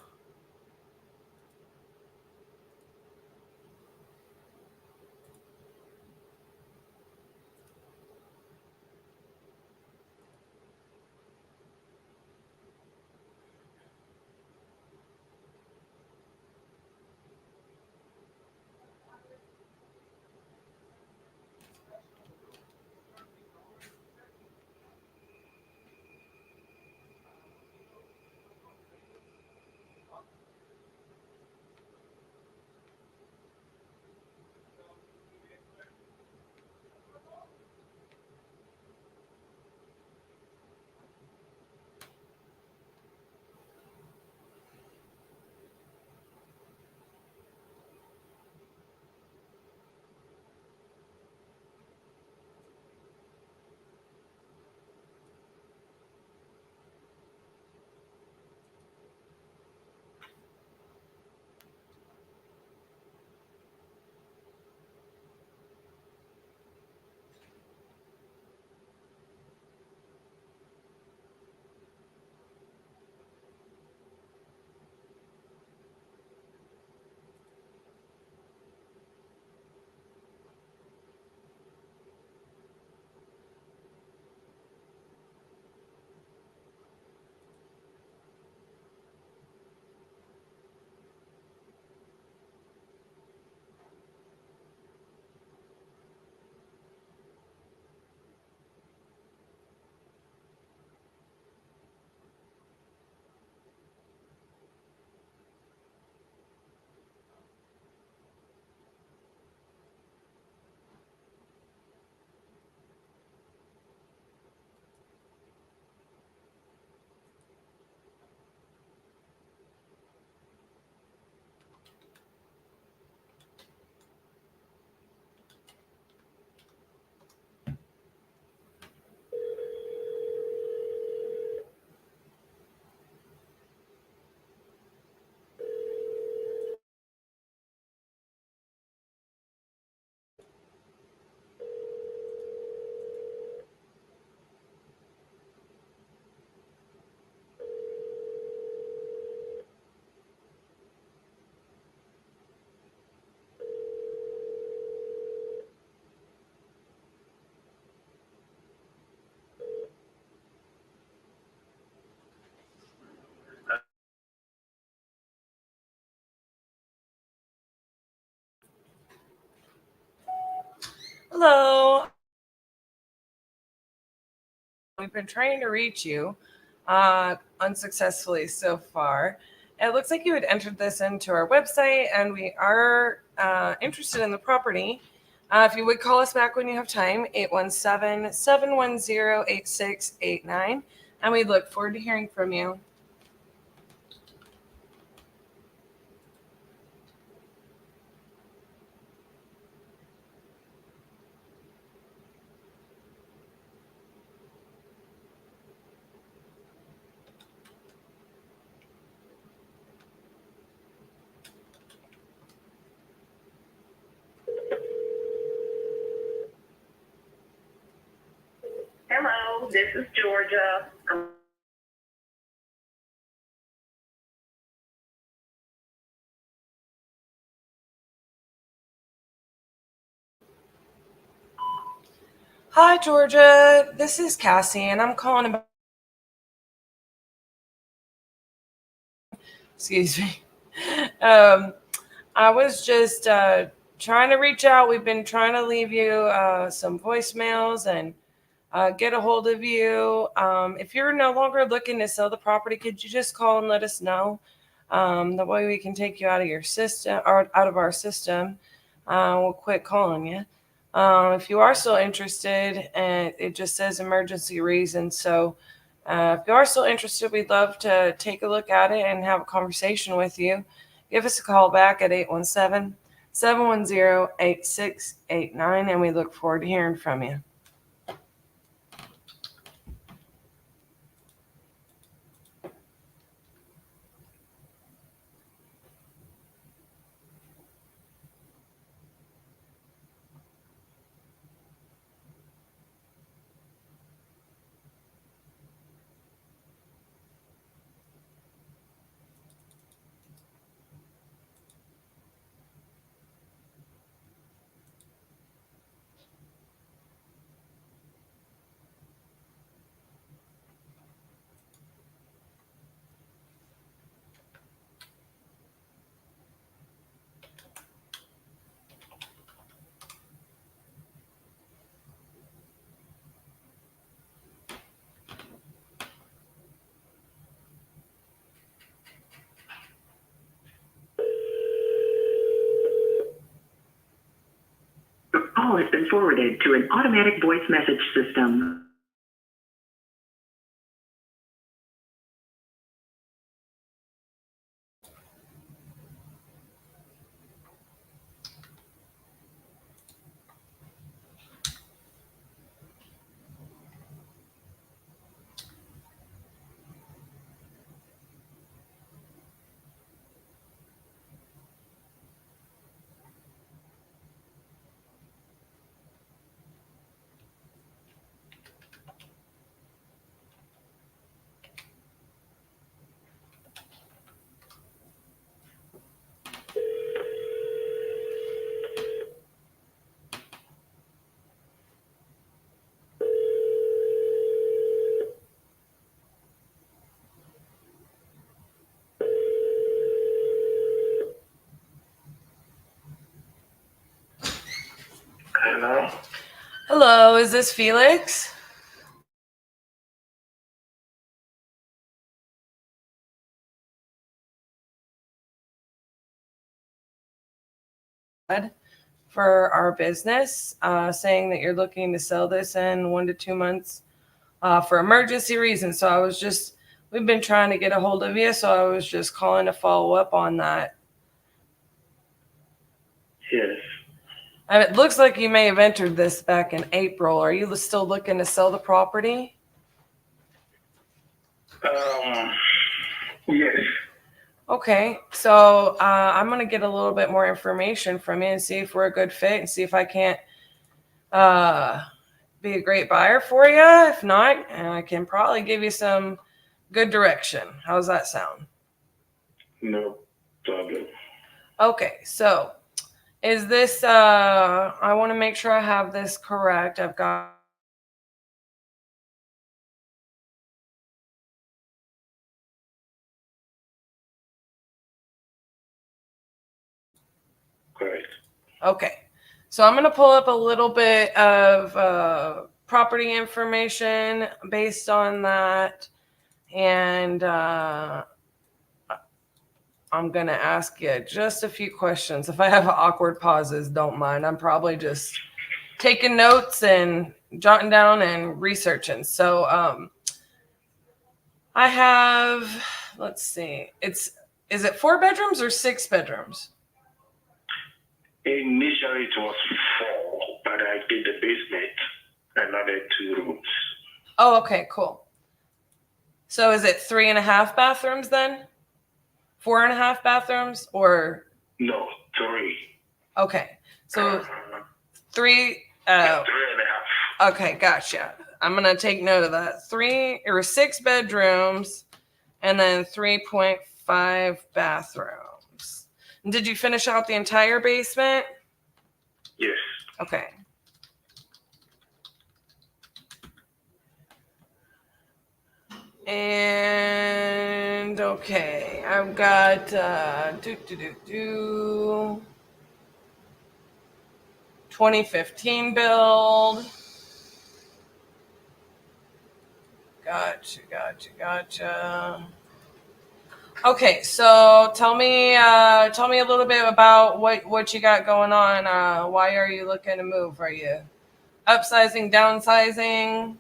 Hello. We've been trying to reach you unsuccessfully so far. It looks like you had entered this into our website, and we are interested in the property. If you would call us back when you have time, 817-710-8689, and we look forward to hearing from you. Hello, this is Georgia. Hi, Georgia. This is Cassie, and I'm calling about. Excuse me. I was just trying to reach out. We've been trying to leave you some voicemails and get a hold of you. If you're no longer looking to sell the property, could you just call and let us know? That way we can take you out of your system or out of our system. We'll quit calling you. If you are still interested, and it just says emergency reason. So if you are still interested, we'd love to take a look at it and have a conversation with you. Give us a call back at 817-710-8689, and we look forward to hearing from you. Your call has been forwarded to an automatic voice message system. Hello? Hello, is this Felix? For our business, saying that you're looking to sell this in 1 to 2 months for emergency reasons. So we've been trying to get a hold of you, so I was just calling to follow up on that. Yes. It looks like you may have entered this back in April. Are you still looking to sell the property? Yes. Okay, so I'm going to get a little bit more information from you and see if we're a good fit and see if I can't be a great buyer for you. If not, I can probably give you some good direction. How's that sound? No problem. Okay, so is this, I want to make sure I have this correct. I've got. Correct. Okay, So I'm going to pull up a little bit of property information based on that. And I'm going to ask you just a few questions. If I have awkward pauses, don't mind. I'm probably just taking notes and jotting down and researching. So I have, let's see, is it 4 bedrooms or 6 bedrooms? Initially, it was 4, but I did the basement and added 2 rooms. Oh, okay, cool. So is it 3.5 bathrooms then? 4.5 bathrooms or? No, 3. Okay, so 3. 3.5. Okay, gotcha. I'm gonna take note of that. 3 or 6 bedrooms, and then 3.5 bathrooms. And did you finish out the entire basement? Yes. Okay. And okay, I've got 2015 build. Gotcha. Okay, so tell me a little bit about what you got going on. Why are you looking to move? Are you upsizing, downsizing?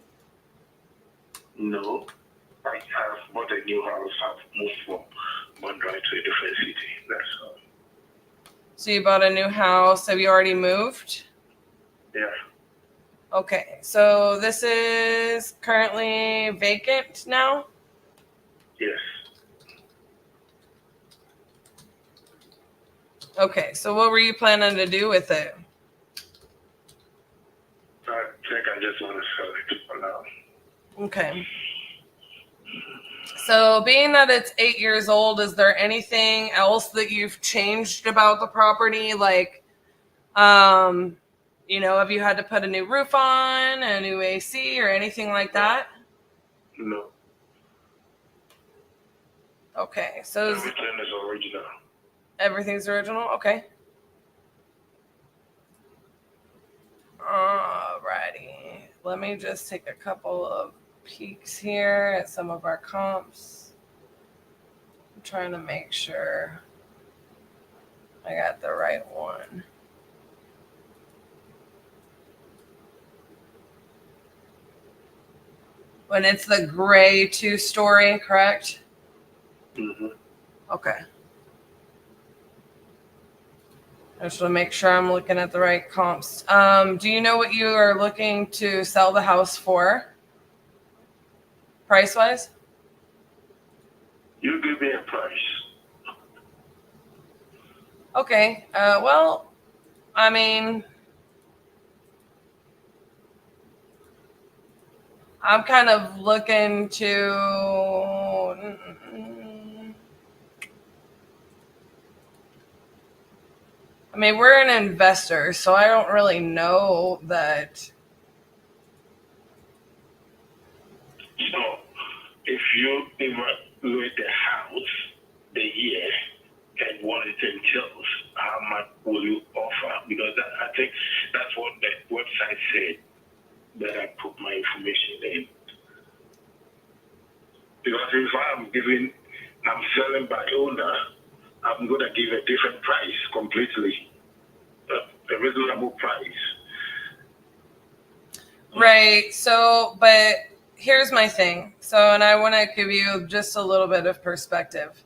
No, I have bought a new house. I've moved from Monroe to a different city. That's all. So you bought a new house. Have you already moved? Yeah. Okay, so this is currently vacant now? Yes. Okay, so what were you planning to do with it? I think I just want to sell it for now. Okay. So being that it's 8 years old, is there anything else that you've changed about the property? Like, have you had to put a new roof on, a new AC, or anything like that? No. Okay, so everything is original. Everything's original? Okay. Alrighty. Let me just take a couple of peeks here at some of our comps. I'm trying to make sure I got the right one. When it's the gray 2-story, correct? Mm-hmm. Okay. I just want to make sure I'm looking at the right comps. Do you know what you are looking to sell the house for? Price-wise? You give me a price. Okay. Well, I mean, I'm kind of looking to... I mean, we're an investor, so I don't really know that. So, if you evaluate the house, the year, and what it entails, how much will you offer? Because I think that's what the website said that I put my information in. Because if I'm selling by owner, I'm going to give a different price completely. A reasonable price. Right. So, but here's my thing. So, and I want to give you just a little bit of perspective.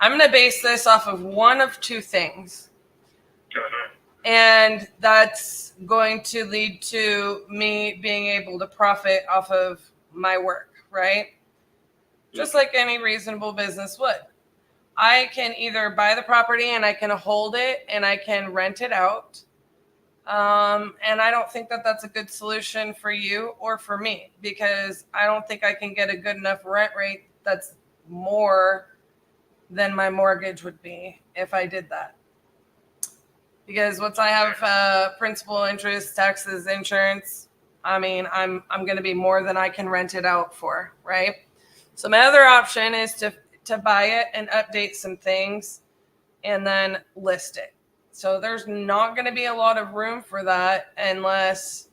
I'm going to base this off of one of 2 things. And that's going to lead to me being able to profit off of my work, right? Just like any reasonable business would. I can either buy the property and I can hold it and I can rent it out. And I don't think that that's a good solution for you or for me, because I don't think I can get a good enough rent rate that's more than my mortgage would be if I did that. Because once I have principal, interest, taxes, insurance, I mean, I'm going to be more than I can rent it out for, right? So my other option is to buy it and update some things and then list it. So there's not going to be a lot of room for that unless,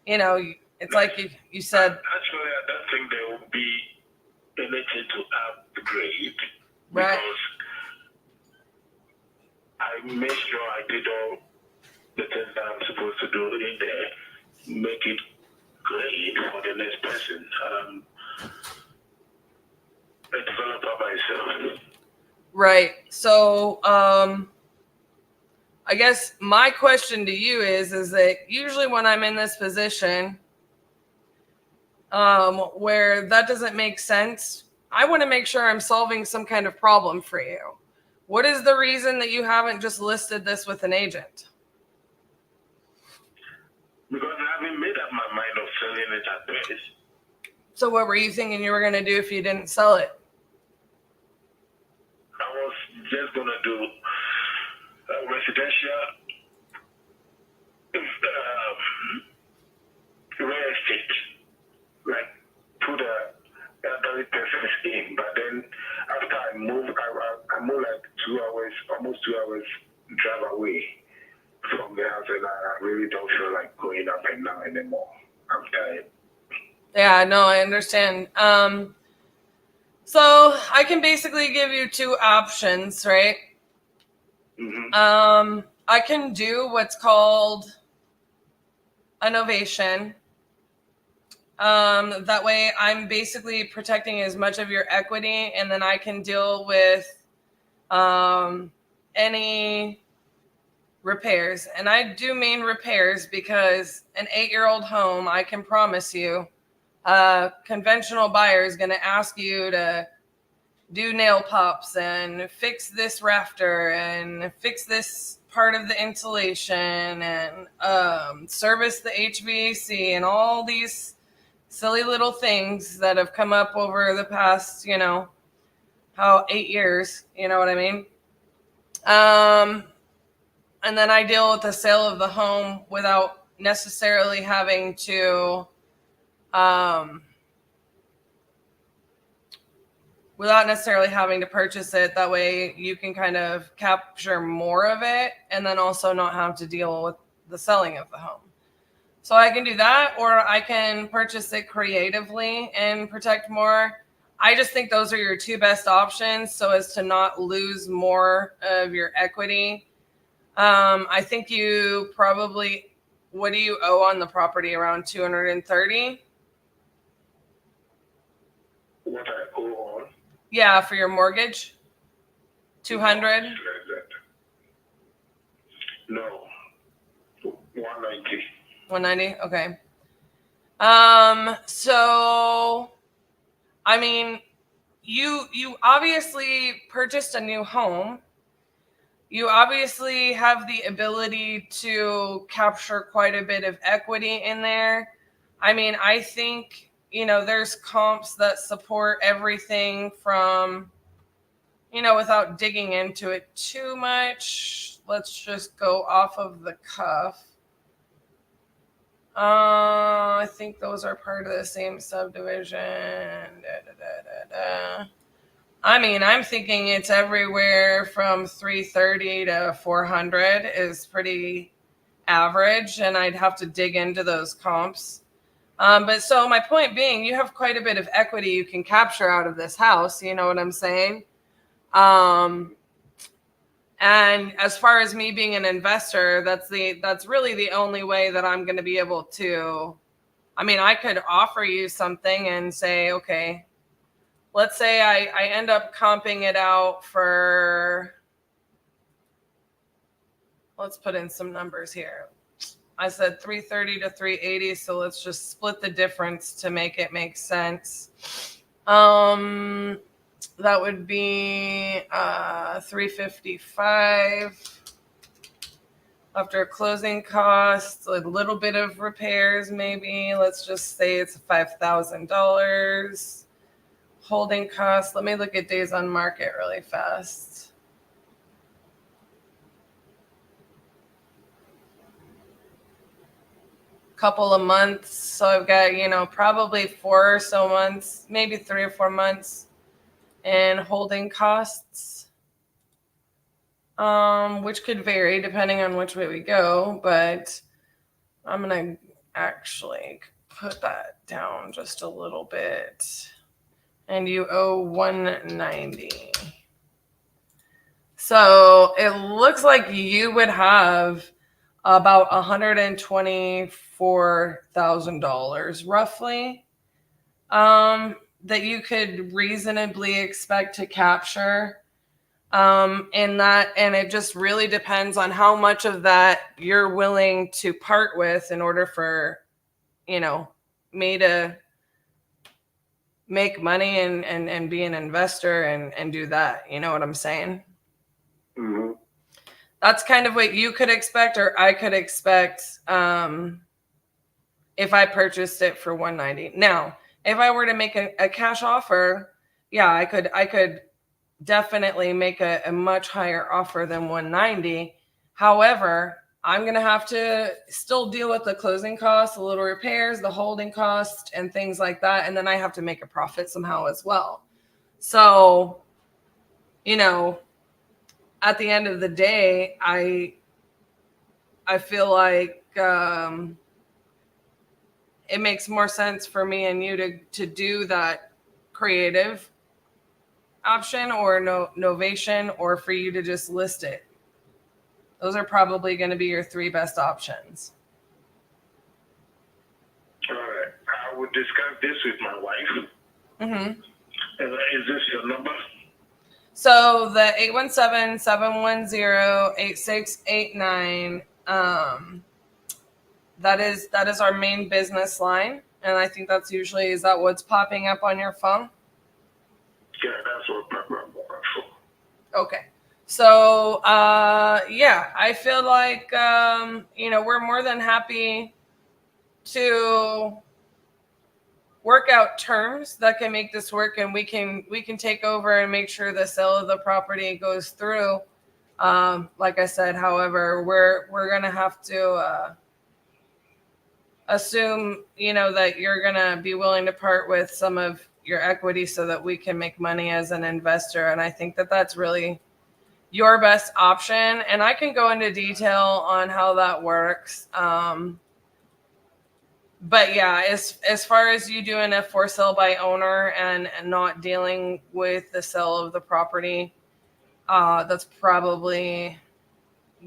you know, it's like you said. Actually, I don't think there will be anything to upgrade. Right. Because I made sure I did all the things that I'm supposed to do in there, make it great for the next person. A developer myself. Right. So, I guess my question to you is that usually when I'm in this position, where that doesn't make sense, I want to make sure I'm solving some kind of problem for you. What is the reason that you haven't just listed this with an agent? Because I haven't made up my mind of selling it at this. So what were you thinking you were going to do if you didn't sell it? I was just going to do residential real estate, like put a elderly person in. But then after I moved like 2 hours, almost 2 hours drive away from the house, and I really don't feel like going up and down anymore. I'm tired. Yeah, no, I understand. So I can basically give you two options, right? Mm-hmm. I can do what's called a novation. That way I'm basically protecting as much of your equity, and then I can deal with any repairs. And I do mean repairs because an 8-year-old home, I can promise you, a conventional buyer is going to ask you to do nail pops and fix this rafter and fix this part of the insulation and service the HVAC and all these silly little things that have come up over the past, 8 years, you know what I mean? And then I deal with the sale of the home without necessarily having to purchase it. That way you can kind of capture more of it and then also not have to deal with the selling of the home. So I can do that, or I can purchase it creatively and protect more. I just think those are your two best options so as to not lose more of your equity. I think you probably, what do you owe on the property? Around 230? What I owe on? Yeah, for your mortgage? 200? No. 190. 190? Okay. So, I mean, you obviously purchased a new home. You obviously have the ability to capture quite a bit of equity in there. I mean, I think, there's comps that support everything from, without digging into it too much. Let's just go off of the cuff. I think those are part of the same subdivision. I mean, I'm thinking it's everywhere from 330 to 400 is pretty average, and I'd have to dig into those comps. But so my point being, you have quite a bit of equity you can capture out of this house. You know what I'm saying? And as far as me being an investor, that's really the only way that I'm going to be able to. I mean, I could offer you something and say, okay, let's say I end up comping it out for, let's put in some numbers here. I said 330 to 380, so let's just split the difference to make it make sense. That would be 355 after closing costs, a little bit of repairs maybe. Let's just say it's $5,000. Holding costs. Let me look at days on market really fast. Couple of months. So I've got, probably 4 or so months, maybe 3 or 4 months in holding costs. which could vary depending on which way we go, but I'm going to actually put that down just a little bit. And you owe 190. So it looks like you would have about $124,000 roughly that you could reasonably expect to capture in that. And it just really depends on how much of that you're willing to part with in order for, me to make money and be an investor and do that. You know what I'm saying? Mm-hmm. That's kind of what you could expect, or I could expect if I purchased it for 190. Now, if I were to make a cash offer, yeah, I could definitely make a much higher offer than 190. However, I'm going to have to still deal with the closing costs, the little repairs, the holding cost, and things like that. And then I have to make a profit somehow as well. So, at the end of the day, I feel like it makes more sense for me and you to do that creative option or novation, or for you to just list it. Those are probably going to be your three best options. All right. I will discuss this with my wife. Mm-hmm. Is this your number? So the 817-710-8689, that is our main business line. And I think that's usually, is that what's popping up on your phone? Yeah, that's what I'm on. Okay. So, yeah, I feel like, we're more than happy to work out terms that can make this work, and we can take over and make sure the sale of the property goes through. Like I said, however, we're going to have to assume, that you're going to be willing to part with some of your equity so that we can make money as an investor. And I think that that's really your best option. And I can go into detail on how that works. But yeah, as far as you doing a for sale by owner and not dealing with the sale of the property, that's probably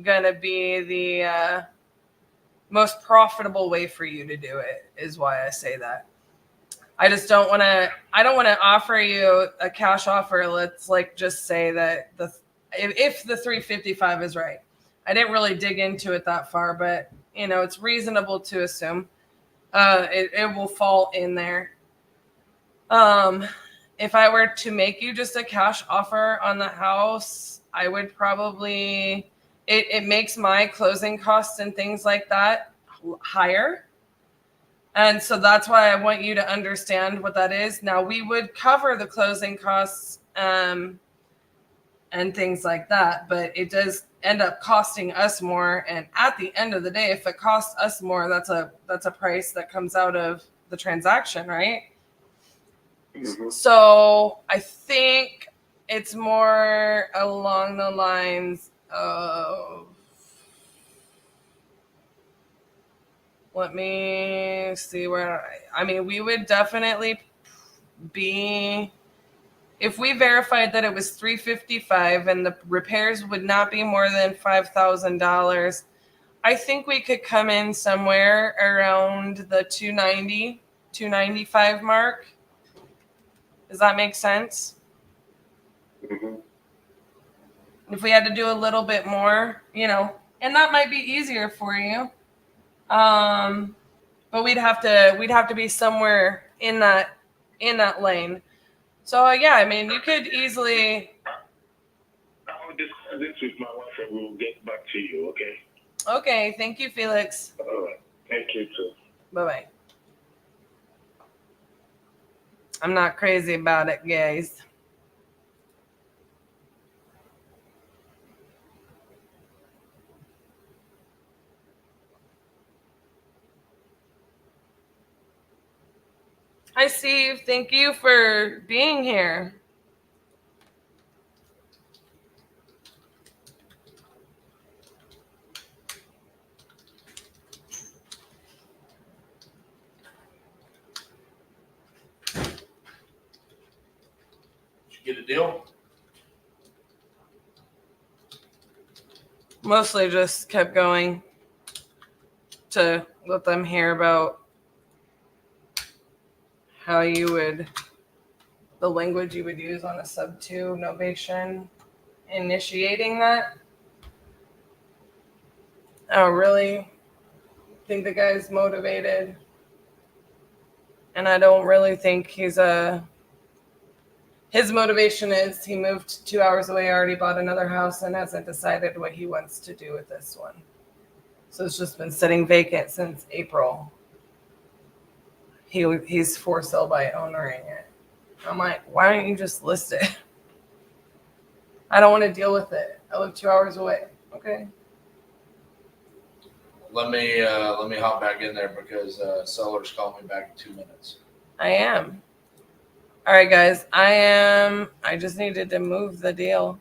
gonna be the most profitable way for you to do it, is why I say that. I don't want to offer you a cash offer. Let's just say that if the 355 is right. I didn't really dig into it that far, but it's reasonable to assume it will fall in there. If I were to make you just a cash offer on the house, I would probably, it makes my closing costs and things like that higher. And so that's why I want you to understand what that is. Now, we would cover the closing costs and things like that, but it does end up costing us more. And at the end of the day, if it costs us more, that's a price that comes out of the transaction, right? Mm-hmm. So I think it's more along the lines of, let me see where, we would definitely be, if we verified that it was 355 and the repairs would not be more than $5,000, I think we could come in somewhere around the 295 mark. Does that make sense? Mm-hmm. If we had to do a little bit more, and that might be easier for you. But we'd have to be somewhere in that lane. So yeah, you could easily. I'll discuss this with my wife and we'll get back to you. Okay. Okay. Thank you, Felix. All right. Thank you too. Bye-bye. I'm not crazy about it, guys. Hi, Steve. Thank you for being here. get a deal? Mostly just kept going to let them hear about how you would, the language you would use on a sub 2 novation, initiating that. I don't really think the guy's motivated. And I don't really think he's his motivation is he moved 2 hours away, already bought another house, and hasn't decided what he wants to do with this one. So it's just been sitting vacant since April. He's for sale by ownering it. I'm like, why don't you just list it? I don't want to deal with it. I live 2 hours away. Okay. Let me hop back in there because seller's calling me back in 2 minutes. I am. All right, guys. I just needed to move the deal.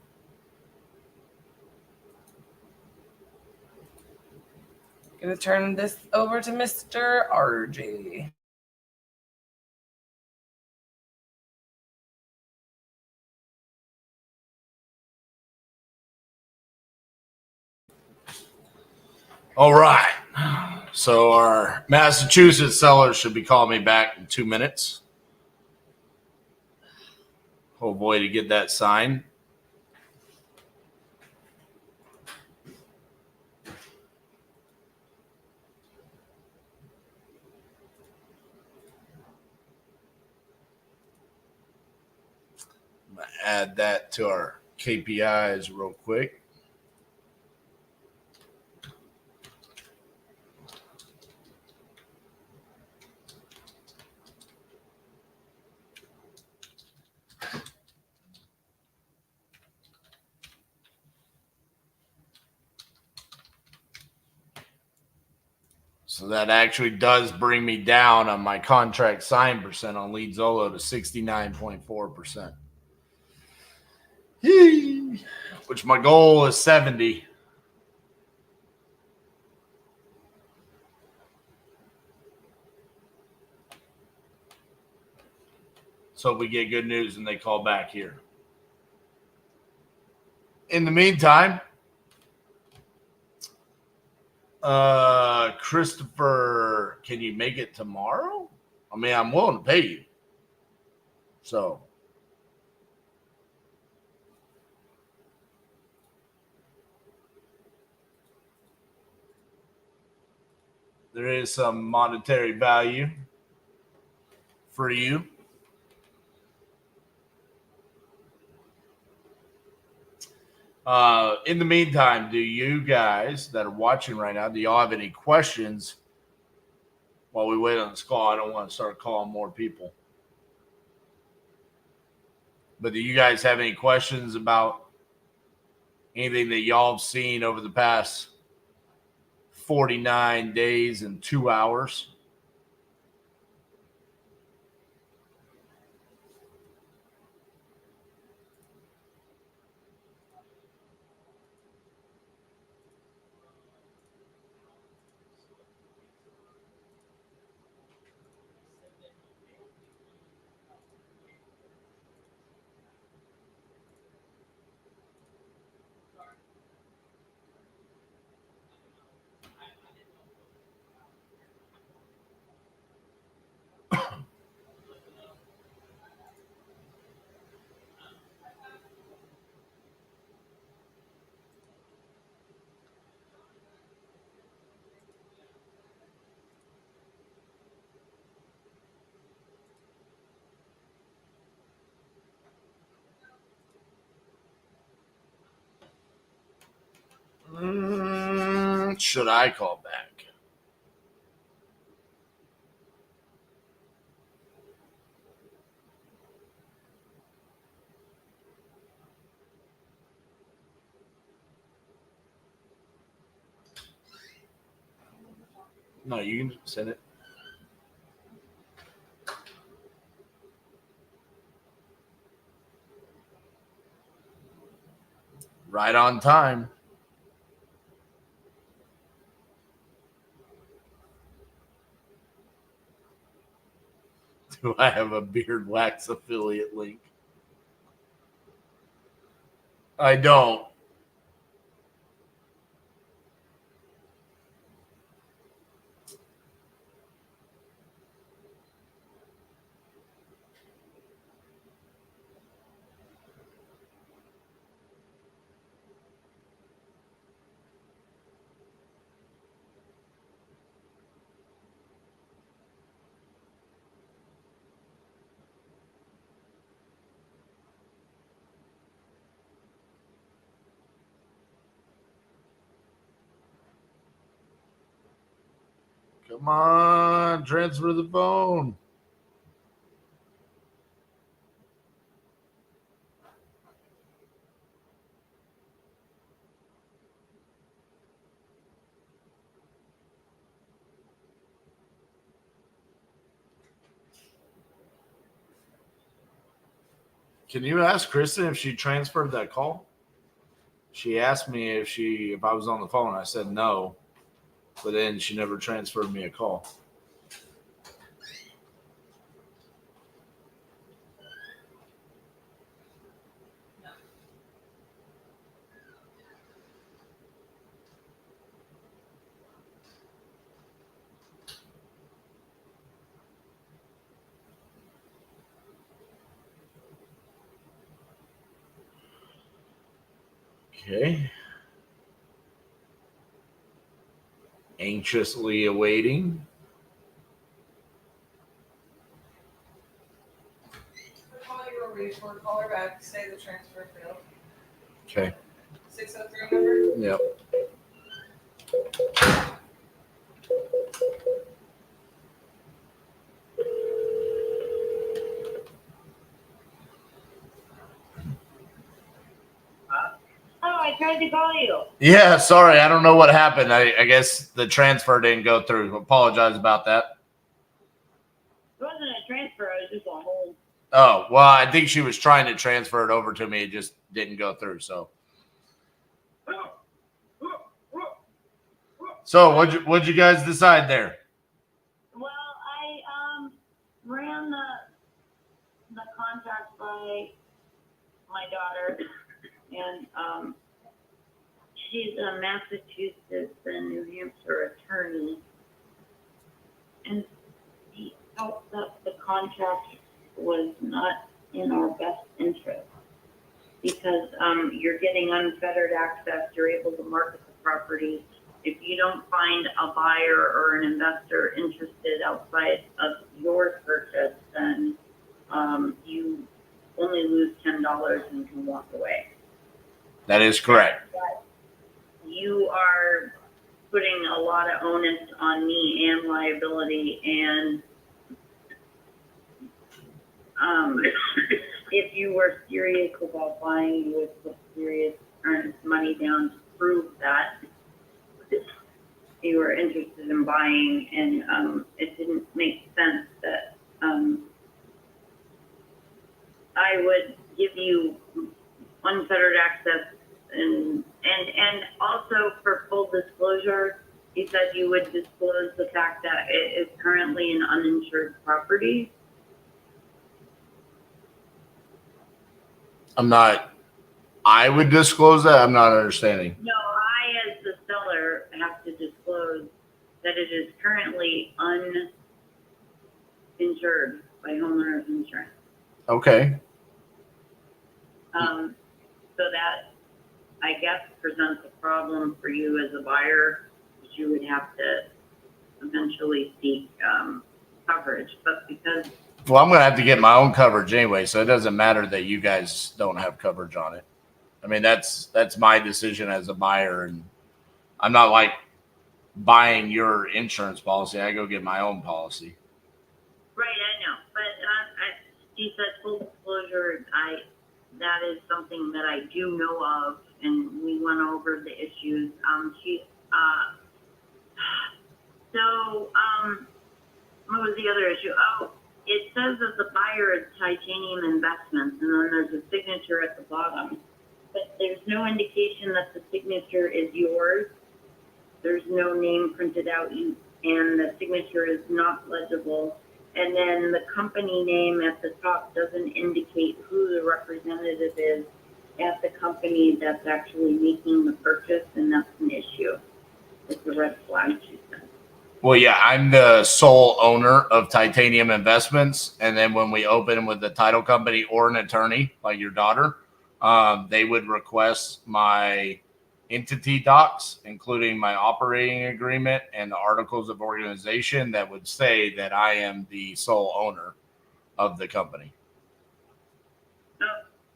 Gonna turn this over to Mr. RJ. All right. So our Massachusetts seller should be calling me back in 2 minutes. Oh boy, to get that signed. I'm going to add that to our KPIs real quick. So that actually does bring me down on my contract sign percent on Lead Zolo to 69.4%. Which my goal is 70. So we get good news and they call back here. In the meantime, Christopher, can you make it tomorrow? I mean, I'm willing to pay you. So there is some monetary value for you. In the meantime, do you guys that are watching right now, do y'all have any questions while we wait on this call? I don't want to start calling more people. But do you guys have any questions about anything that y'all have seen over the past 49 days and 2 hours? Should I call back? No, you can send it. Right on time. Do I have a beard wax affiliate link? I don't. Come on, transfer the phone. Can you ask Kristen if she transferred that call? She asked me if I was on the phone. I said no, but then she never transferred me a call. Okay. Anxiously awaiting. Call her back. Say the transfer failed. Okay. 603 number? Yep. Oh, I tried to call you. Yeah, sorry. I don't know what happened. I guess the transfer didn't go through. Apologize about that. It wasn't a transfer. I was just on hold. Oh, well, I think she was trying to transfer it over to me. It just didn't go through. So what'd you guys decide there? Well, I ran the contract by my daughter, and she's a Massachusetts and New Hampshire attorney, and he felt that the contract was not in our best interest because you're getting unfettered access. You're able to market the property. If you don't find a buyer or an investor interested outside of your purchase, then you only lose $10 and can walk away. That is correct. But you are putting a lot of onus on me and liability, and if you were serious about buying, you would put serious earnest money down to prove that you were interested in buying, and it didn't make sense that I would give you unfettered access, and also for full disclosure, you said you would disclose the fact that it is currently an uninsured property. I would disclose that. I'm not understanding. No, I, as the seller, have to disclose that it is currently uninsured by homeowners insurance. Okay. So that, I guess, presents a problem for you as a buyer, because you would have to eventually seek coverage. But because Well, I'm going to have to get my own coverage anyway, so it doesn't matter that you guys don't have coverage on it. I mean, that's my decision as a buyer, and I'm not like buying your insurance policy. I go get my own policy. right, I know, but she said full disclosure. That is something that I do know of, and we went over the issues. What was the other issue? Oh, it says that the buyer is Titanium Investments, and then there's a signature at the bottom, but there's no indication that the signature is yours. There's no name printed out, and the signature is not legible. And then the company name at the top doesn't indicate who the representative is at the company that's actually making the purchase, and that's an issue. It's a red flag, she said. Well, yeah, I'm the sole owner of Titanium Investments, and then when we open with the title company or an attorney, like your daughter, they would request my entity docs, including my operating agreement and the articles of organization that would say that I am the sole owner of the company. Oh,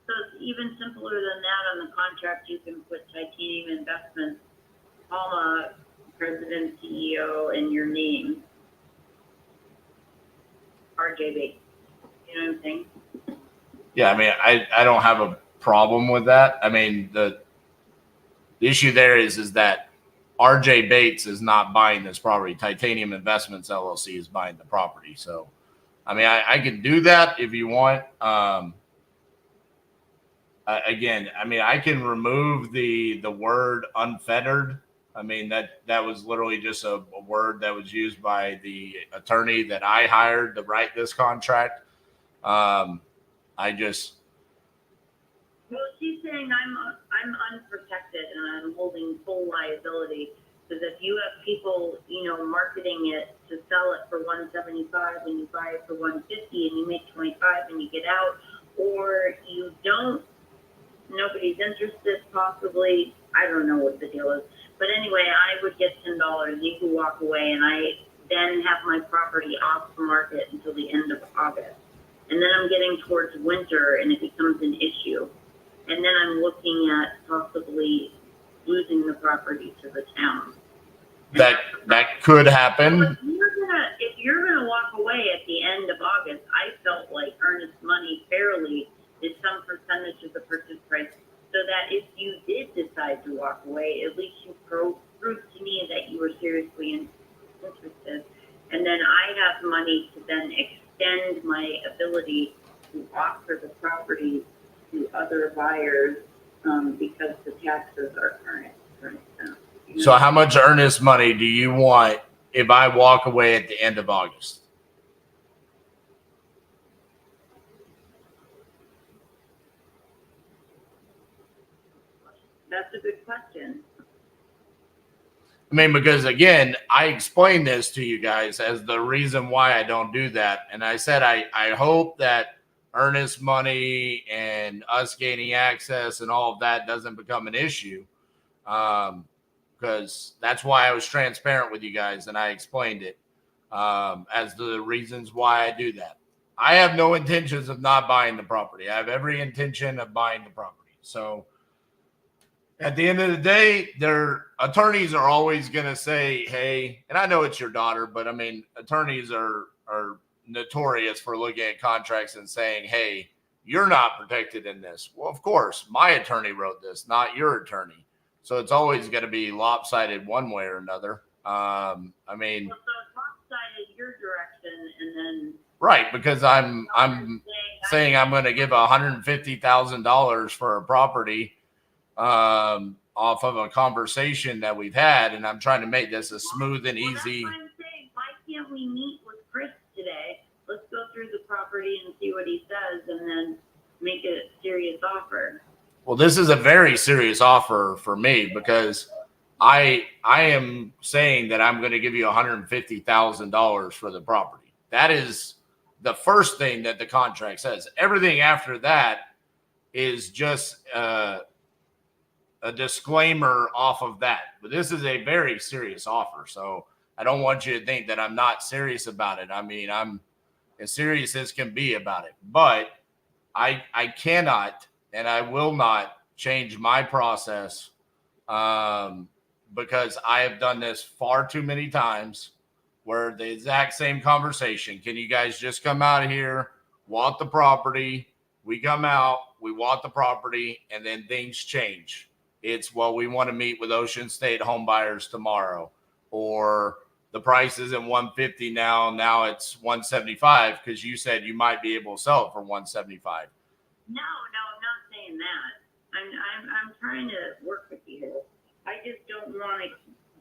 so it's even simpler than that. On the contract, you can put Titanium Investments, President, CEO, and your name. RJ Bates. You know what I'm saying? Yeah, I mean, I don't have a problem with that. I mean, the issue there is that RJ Bates is not buying this property. Titanium Investments LLC is buying the property. So, I mean, I can do that if you want. Again, I mean, I can remove the word unfettered. I mean, that was literally just a word that was used by the attorney that I hired to write this contract. Well, she's saying I'm unprotected and I'm holding full liability, because if you have people, marketing it to sell it for $175 and you buy it for $150 and you make $25 and you get out, or you don't, nobody's interested, possibly. I don't know what the deal is. But anyway, I would get $10. You can walk away, and I then have my property off the market until the end of August. And then I'm getting towards winter, and it becomes an issue. And then I'm looking at possibly losing the property to the town. That could happen. So if you're gonna walk away at the end of August, I felt like earnest money fairly is some percentage of the purchase price, so that if you did decide to walk away, at least you proved to me that you were seriously interested. And then I have money to then extend my ability to offer the property to other buyers, because the taxes are current. So how much earnest money do you want if I walk away at the end of August? That's a good question. I mean, because again, I explained this to you guys as the reason why I don't do that. And I said, I hope that earnest money and us gaining access and all of that doesn't become an issue. Because that's why I was transparent with you guys and I explained it as the reasons why I do that. I have no intentions of not buying the property. I have every intention of buying the property. So at the end of the day, their attorneys are always going to say, hey, and I know it's your daughter, but I mean, attorneys are notorious for looking at contracts and saying, hey, you're not protected in this. Well, of course, my attorney wrote this, not your attorney. So it's always going to be lopsided one way or another. I mean, well, so it's lopsided your direction, and then right, because I'm saying I'm going to give $150,000 for a property off of a conversation that we've had, and I'm trying to make this a smooth and easy. That's what I'm saying. Why can't we meet with Chris today? Let's go through the property and see what he says, and then make it a serious offer. Well, this is a very serious offer for me because I am saying that I'm going to give you $150,000 for the property. That is the first thing that the contract says. Everything after that is just a disclaimer off of that. But this is a very serious offer. So I don't want you to think that I'm not serious about it. I mean, I'm as serious as can be about it. But I cannot and I will not change my process because I have done this far too many times where the exact same conversation. Can you guys just come out of here, walk the property? We come out, we walk the property, and then things change. It's, well, we want to meet with Ocean State home buyers tomorrow, or the price isn't $150 now it's $175 because you said you might be able to sell it for $175. No, I'm not saying that. I'm trying to work with you. I just don't want to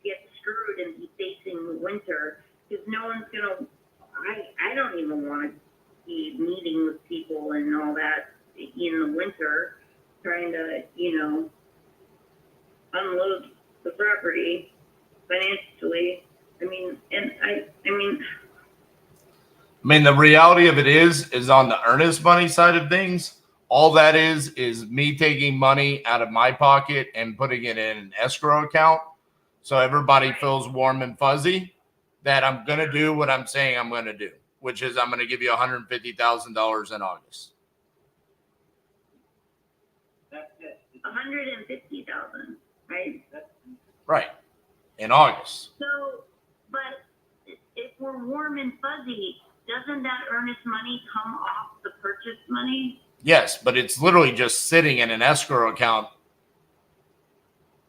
get screwed and be facing the winter because no one's gonna. I don't even want to be meeting with people and all that in the winter, trying to unload the property financially. I mean, the reality of it is on the earnest money side of things, all that is me taking money out of my pocket and putting it in an escrow account. So everybody feels warm and fuzzy that I'm going to do what I'm saying I'm going to do, which is I'm going to give you $150,000 in August. $150,000, right? Right. In August. So, but if we're warm and fuzzy, doesn't that earnest money come off the purchase money? Yes, but it's literally just sitting in an escrow account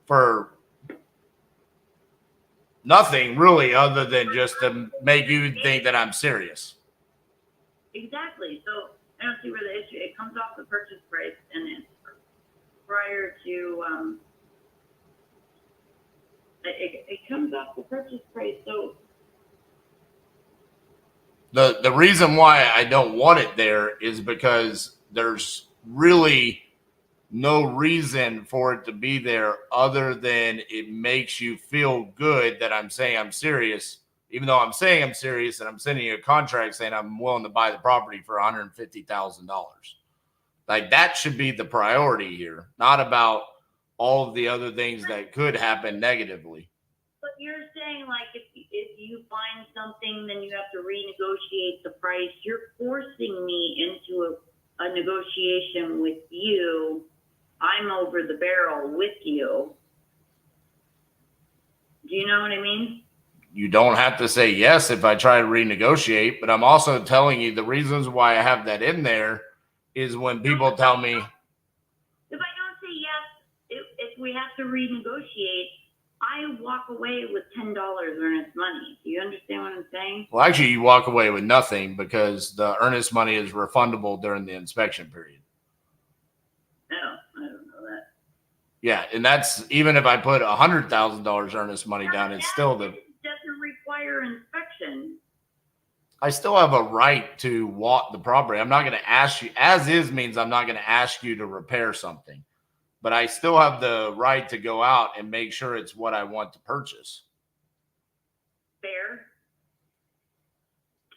for nothing really other than just to make you think that I'm serious. Exactly. So I don't see where the issue. It comes off the purchase price, and it's prior to it comes off the purchase price. So the reason why I don't want it there is because there's really no reason for it to be there other than it makes you feel good that I'm saying I'm serious, even though I'm saying I'm serious and I'm sending you a contract saying I'm willing to buy the property for $150,000. Like, that should be the priority here, not about all of the other things that could happen negatively. But you're saying, like, if you find something, then you have to renegotiate the price. You're forcing me into a negotiation with you. I'm over the barrel with you. Do you know what I mean? You don't have to say yes if I try to renegotiate, but I'm also telling you the reasons why I have that in there is when people tell me. If I don't say yes, if we have to renegotiate, I walk away with $10 earnest money. Do you understand what I'm saying? Well, actually, you walk away with nothing because the earnest money is refundable during the inspection period. No, I don't know that. Yeah, and that's even if I put $100,000 earnest money down, it's still the. Doesn't require inspection. I still have a right to walk the property. I'm not going to ask you, as is means I'm not going to ask you to repair something, but I still have the right to go out and make sure it's what I want to purchase. Fair.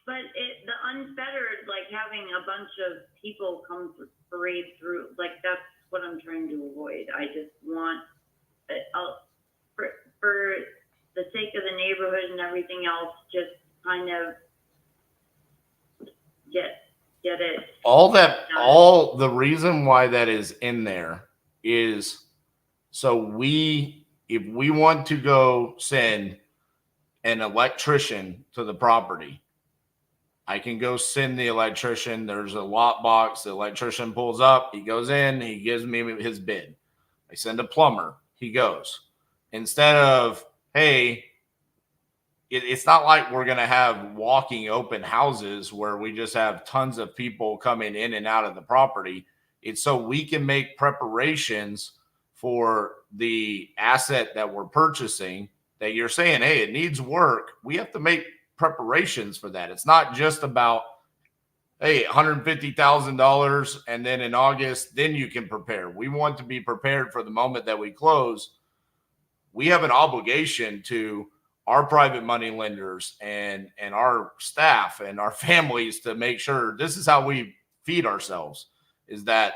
But the unfettered, like having a bunch of people come parade through, like that's what I'm trying to avoid. I just want, for the sake of the neighborhood and everything else, just kind of get it. All the reason why that is in there is so if we want to go send an electrician to the property, I can go send the electrician. There's a lot box. The electrician pulls up. He goes in. He gives me his bid. I send a plumber. He goes. Instead of, hey, it's not like we're going to have walking open houses where we just have tons of people coming in and out of the property. It's so we can make preparations for the asset that we're purchasing, that you're saying, hey, it needs work. We have to make preparations for that. It's not just about, hey, $150,000 and then in August, then you can prepare. We want to be prepared for the moment that we close. We have an obligation to our private money lenders and our staff and our families to make sure this is how we feed ourselves, is that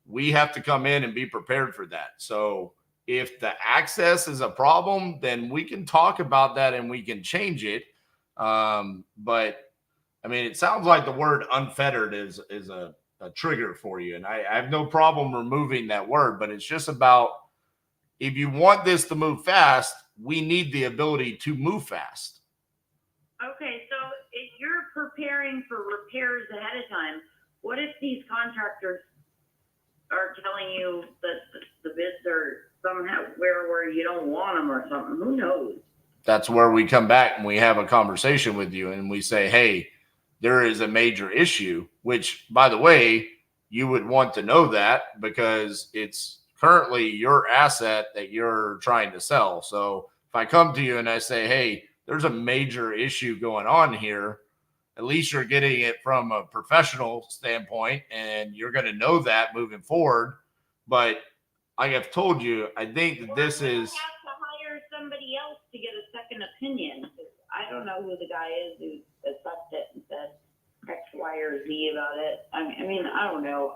we have to come in and be prepared for that. So if the access is a problem, then we can talk about that and we can change it. But I mean, it sounds like the word unfettered is a trigger for you. And I have no problem removing that word, but it's just about, if you want this to move fast, we need the ability to move fast. Okay, so if you're preparing for repairs ahead of time, what if these contractors are telling you that the bids are somehow where you don't want them or something? Who knows? That's where we come back and we have a conversation with you and we say, hey, there is a major issue, which, by the way, you would want to know that because it's currently your asset that you're trying to sell. So if I come to you and I say, hey, there's a major issue going on here, at least you're getting it from a professional standpoint and you're going to know that moving forward. But like I've told you, I think that this is. Have to hire somebody else to get a second opinion. I don't know who the guy is who assessed it and said X, Y, or Z about it. I mean, I don't know.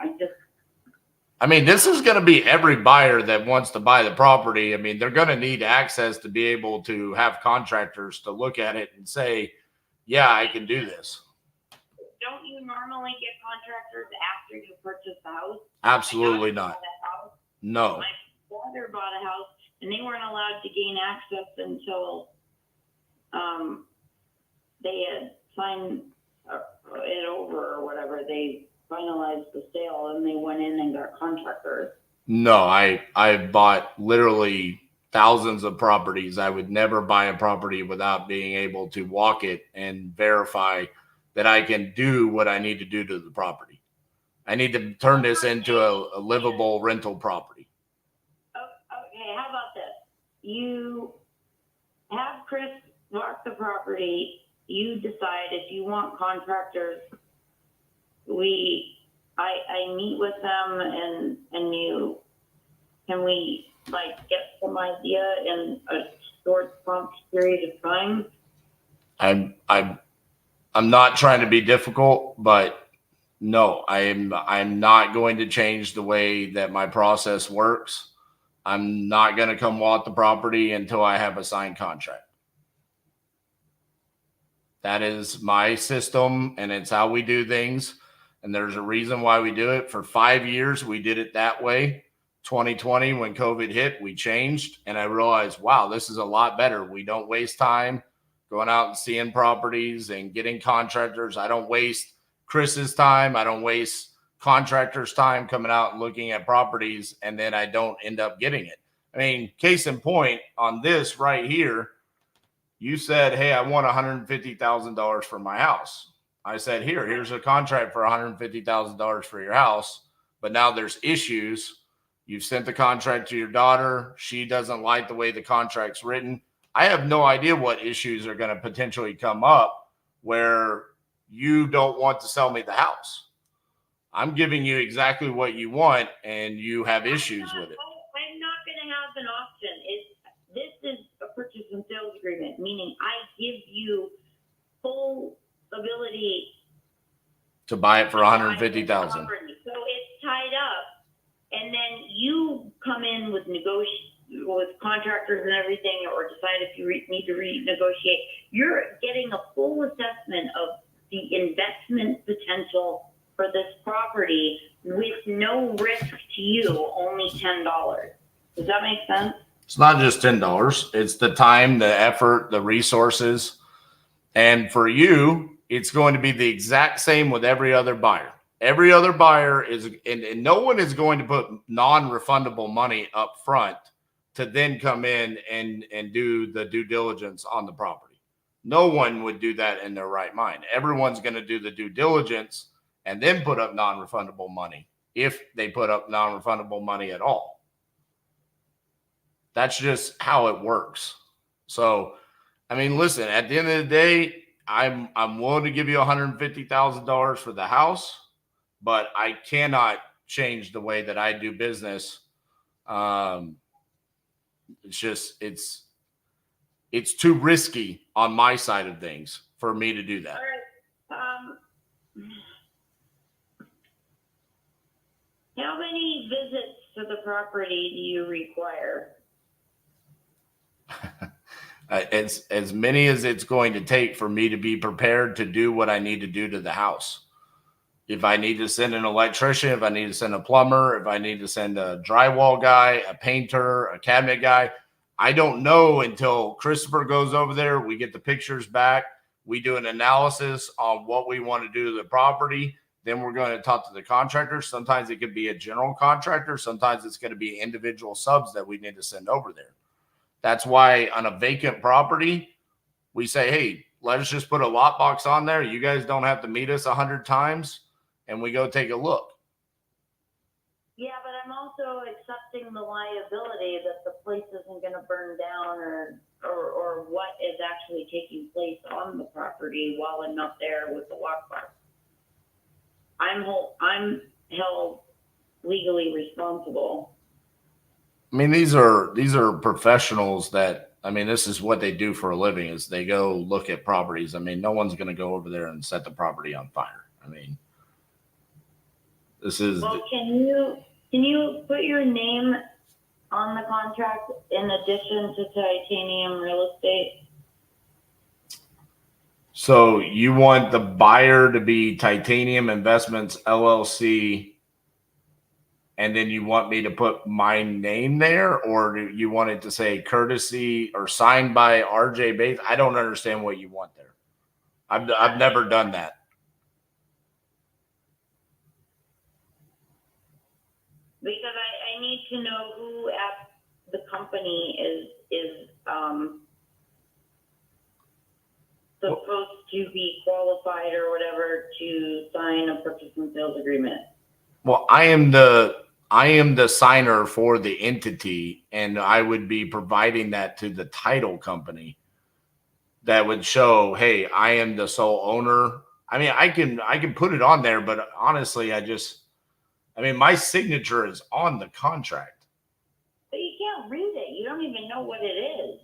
I mean, this is going to be every buyer that wants to buy the property. I mean, they're going to need access to be able to have contractors to look at it and say, yeah, I can do this. Don't you normally get contractors after you purchase the house? Absolutely not. No. My brother bought a house and they weren't allowed to gain access until they had signed it over or whatever. They finalized the sale and they went in and got contractors. No, I bought literally thousands of properties. I would never buy a property without being able to walk it and verify that I can do what I need to do to the property. I need to turn this into a livable rental property. Okay, how about this? You have Chris walk the property. You decide if you want contractors. I meet with them and you, can we like get some idea in a short prompt period of time? I'm not trying to be difficult, but no, I'm not going to change the way that my process works. I'm not going to come walk the property until I have a signed contract. That is my system, and it's how we do things. And there's a reason why we do it. For 5 years, we did it that way. 2020, when COVID hit, we changed. And I realized, wow, this is a lot better. We don't waste time going out and seeing properties and getting contractors. I don't waste Chris's time. I don't waste contractors' time coming out and looking at properties, and then I don't end up getting it. I mean, case in point, on this right here, you said, hey, I want $150,000 for my house. I said, here's a contract for $150,000 for your house, but now there's issues. You've sent the contract to your daughter. She doesn't like the way the contract's written. I have no idea what issues are going to potentially come up where you don't want to sell me the house. I'm giving you exactly what you want, and you have issues with it. I'm not going to have an option. This is a purchase and sales agreement, meaning I give you full ability to buy it for $150,000. So it's tied up, and then you come in with contractors and everything, or decide if you need to renegotiate. You're getting a full assessment of the investment potential for this property with no risk to you, only $10. Does that make sense? It's not just $10. It's the time, the effort, the resources. And for you, it's going to be the exact same with every other buyer. Every other buyer is, and no one is going to put non-refundable money up front to then come in and do the due diligence on the property. No one would do that in their right mind. Everyone's going to do the due diligence and then put up non-refundable money, if they put up non-refundable money at all. That's just how it works. So, I mean, listen, at the end of the day, I'm willing to give you $150,000 for the house, but I cannot change the way that I do business. It's too risky on my side of things for me to do that. All right. How many visits to the property do you require? As many as it's going to take for me to be prepared to do what I need to do to the house. If I need to send an electrician, if I need to send a plumber, if I need to send a drywall guy, a painter, a cabinet guy, I don't know until Christopher goes over there. We get the pictures back. We do an analysis on what we want to do to the property. Then we're going to talk to the contractor. Sometimes it could be a general contractor. Sometimes it's going to be individual subs that we need to send over there. That's why on a vacant property, we say, hey, let's just put a lockbox on there. You guys don't have to meet us 100 times, and we go take a look. Yeah, but I'm also accepting the liability that the place isn't going to burn down or what is actually taking place on the property while I'm not there with the lockbox. I'm held legally responsible. I mean, these are professionals that, I mean, this is what they do for a living, is they go look at properties. I mean, no one's going to go over there and set the property on fire. I mean, this is. Well, can you put your name on the contract in addition to Titanium Real Estate? So you want the buyer to be Titanium Investments LLC, and then you want me to put my name there, or do you want it to say courtesy or signed by RJ Bates? I don't understand what you want there. I've never done that. Because I need to know who at the company is supposed to be qualified or whatever to sign a purchase and sales agreement. Well, I am the signer for the entity, and I would be providing that to the title company that would show, hey, I am the sole owner. I mean, I can put it on there, but honestly, my signature is on the contract. But you can't read it. You don't even know what it is.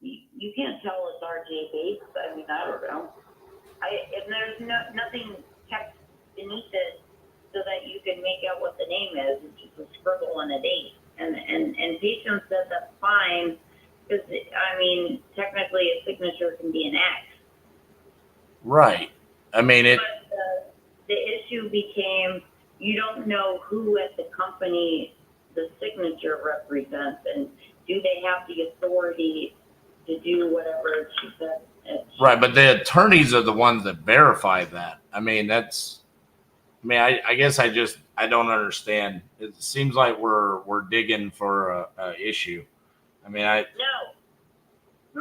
You can't tell it's RJ Bates. I mean, I don't know. And there's nothing kept beneath it so that you can make out what the name is. It's just a scribble and a date. And Patience said that's fine because, I mean, technically a signature can be an X. Right. I mean, it. But the issue became you don't know who at the company the signature represents, and do they have the authority to do whatever she said? Right, but the attorneys are the ones that verify that. I mean, I guess I don't understand. It seems like we're digging for a issue. I mean, No,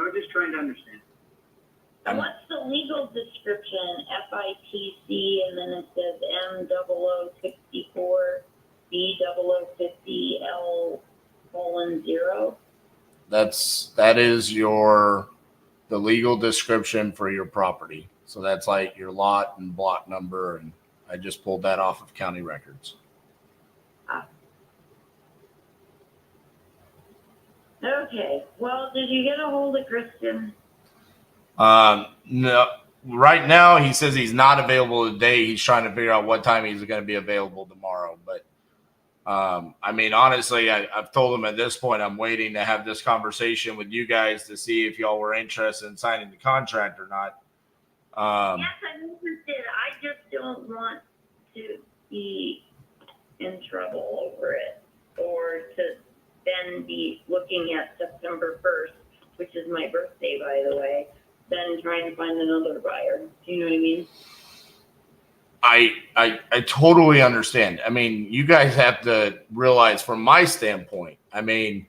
I'm just trying to understand. and what's the legal description? FITC, and then it says M0064 B0050 L:0. that is the legal description for your property. So that's like your lot and block number, and I just pulled that off of county records. Okay. Well, did you get a hold of Kristen? No. Right now, he says he's not available today. He's trying to figure out what time he's going to be available tomorrow. But I mean, honestly, I've told him at this point I'm waiting to have this conversation with you guys to see if y'all were interested in signing the contract or not. Yes, I'm interested. I just don't want to be in trouble over it, or to then be looking at September 1st, which is my birthday, by the way, then trying to find another buyer. Do you know what I mean? I totally understand. I mean, you guys have to realize from my standpoint, I mean,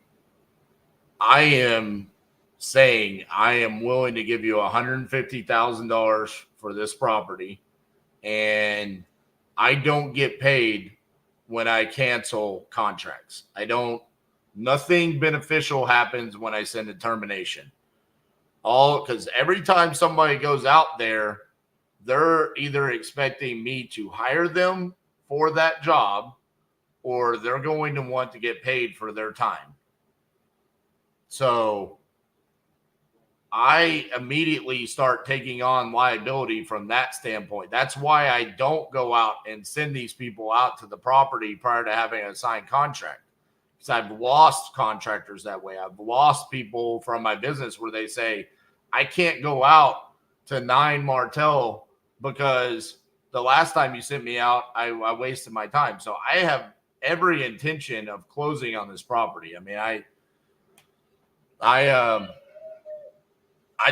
I am saying I am willing to give you $150,000 for this property, and I don't get paid when I cancel contracts. Nothing beneficial happens when I send a termination. Because every time somebody goes out there, they're either expecting me to hire them for that job, or they're going to want to get paid for their time. So I immediately start taking on liability from that standpoint. That's why I don't go out and send these people out to the property prior to having a signed contract. Because I've lost contractors that way. I've lost people from my business where they say, I can't go out to 9 Martell because the last time you sent me out, I wasted my time. So I have every intention of closing on this property. I mean, I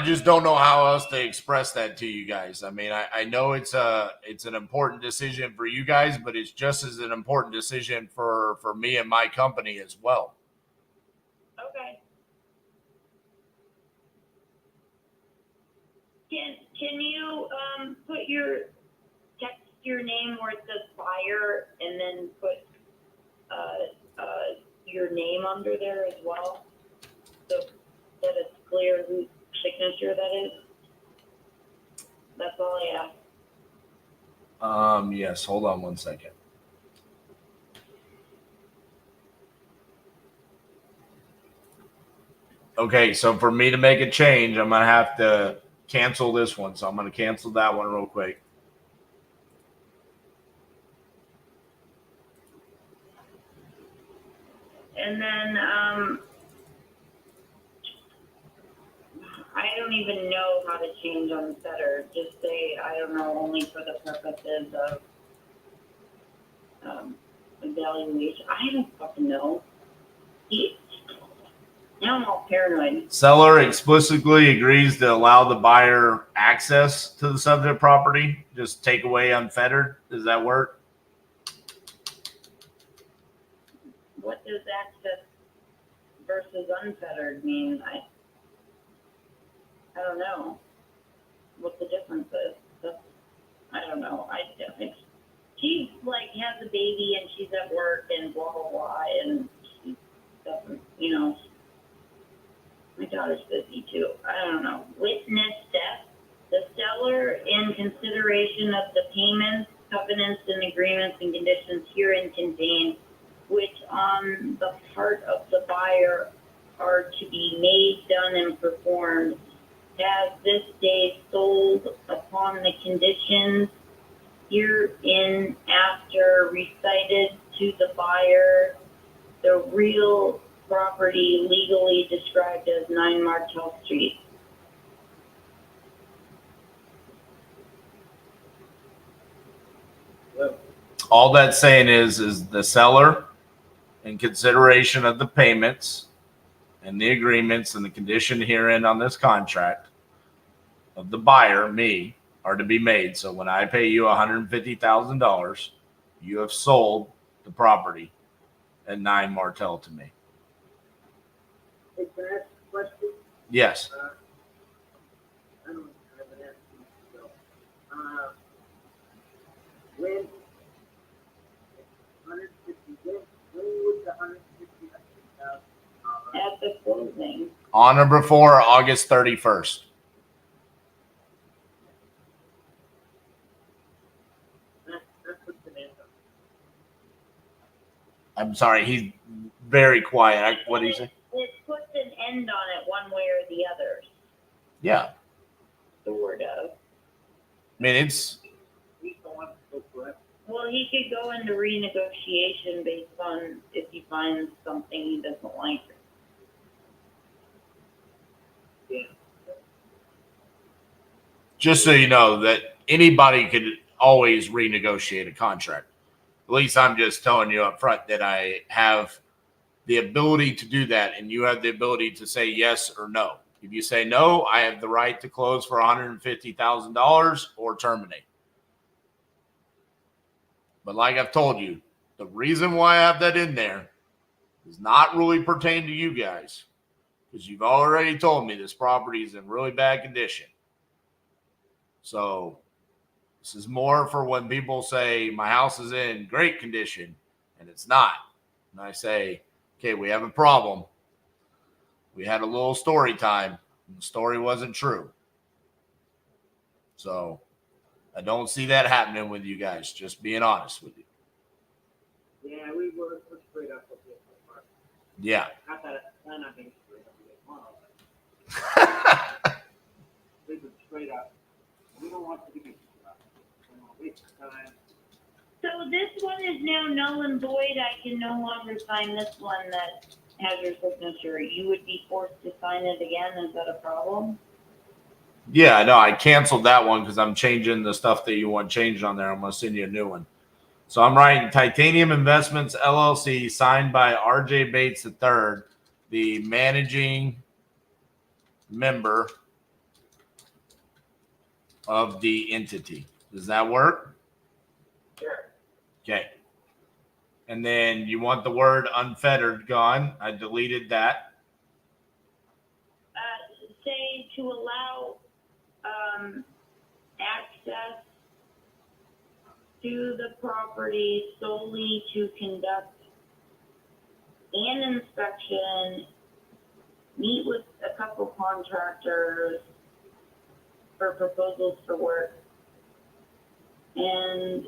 just don't know how else to express that to you guys. I mean, I know it's an important decision for you guys, but it's just as an important decision for me and my company as well. Okay. Can you text your name where it says buyer and then put your name under there as well, so that it's clear whose signature that is? That's all I ask. Yes, hold on one second. Okay, so for me to make a change, I'm gonna have to cancel this one. So I'm gonna cancel that one real quick. And then I don't even know how to change unfettered. Just say, I don't know, only for the purposes of evaluation. I don't fucking know. Now I'm all paranoid. Seller explicitly agrees to allow the buyer access to the subject property. Just take away unfettered. Does that work? What does access versus unfettered mean? I don't know what the difference is. I don't know. She's like has a baby and she's at work and blah blah blah, and she doesn't, my daughter's busy too. I don't know. Witness death. The seller, in consideration of the payments, covenants, and agreements and conditions herein contained, which on the part of the buyer are to be made, done, and performed, has this day sold upon the conditions herein after recited to the buyer the real property legally described as 9 Martel Street. All that's saying is the seller, in consideration of the payments and the agreements and the condition herein on this contract of the buyer, me, are to be made. So when I pay you $150,000, you have sold the property at 9 Martel to me. Hey, can I ask a question? Yes. I don't have an answer. So, when 150, when would the 150,000 at the closing? On or before August 31st. I'm sorry, he's very quiet. What did he say? It puts an end on it one way or the other. Yeah. Sort of. I mean, it's. Well, he could go into renegotiation based on if he finds something he doesn't like. Yeah. Just so you know that anybody could always renegotiate a contract. At least I'm just telling you up front that I have the ability to do that, and you have the ability to say yes or no. If you say no, I have the right to close for $150,000 or terminate. But like I've told you, the reason why I have that in there does not really pertain to you guys, because you've already told me this property is in really bad condition. So this is more for when people say my house is in great condition and it's not. And I say, okay, we have a problem. We had a little story time, and the story wasn't true. So I don't see that happening with you guys, just being honest with you. Yeah, we were straight up with this. Yeah. Not that I'm not being straight up with it. We were straight up. We don't want to be straight up. We don't waste time. So this one is now null and void. I can no longer sign this one that has your signature. You would be forced to sign it again. Is that a problem? Yeah, no, I canceled that one because I'm changing the stuff that you want changed on there. I'm going to send you a new one. So I'm writing Titanium Investments, LLC, signed by R.J. Bates III, the managing member of the entity. Does that work? Sure. Okay. And then you want the word unfettered gone. I deleted that. Say to allow access to the property solely to conduct an inspection, meet with a couple contractors for proposals for work, and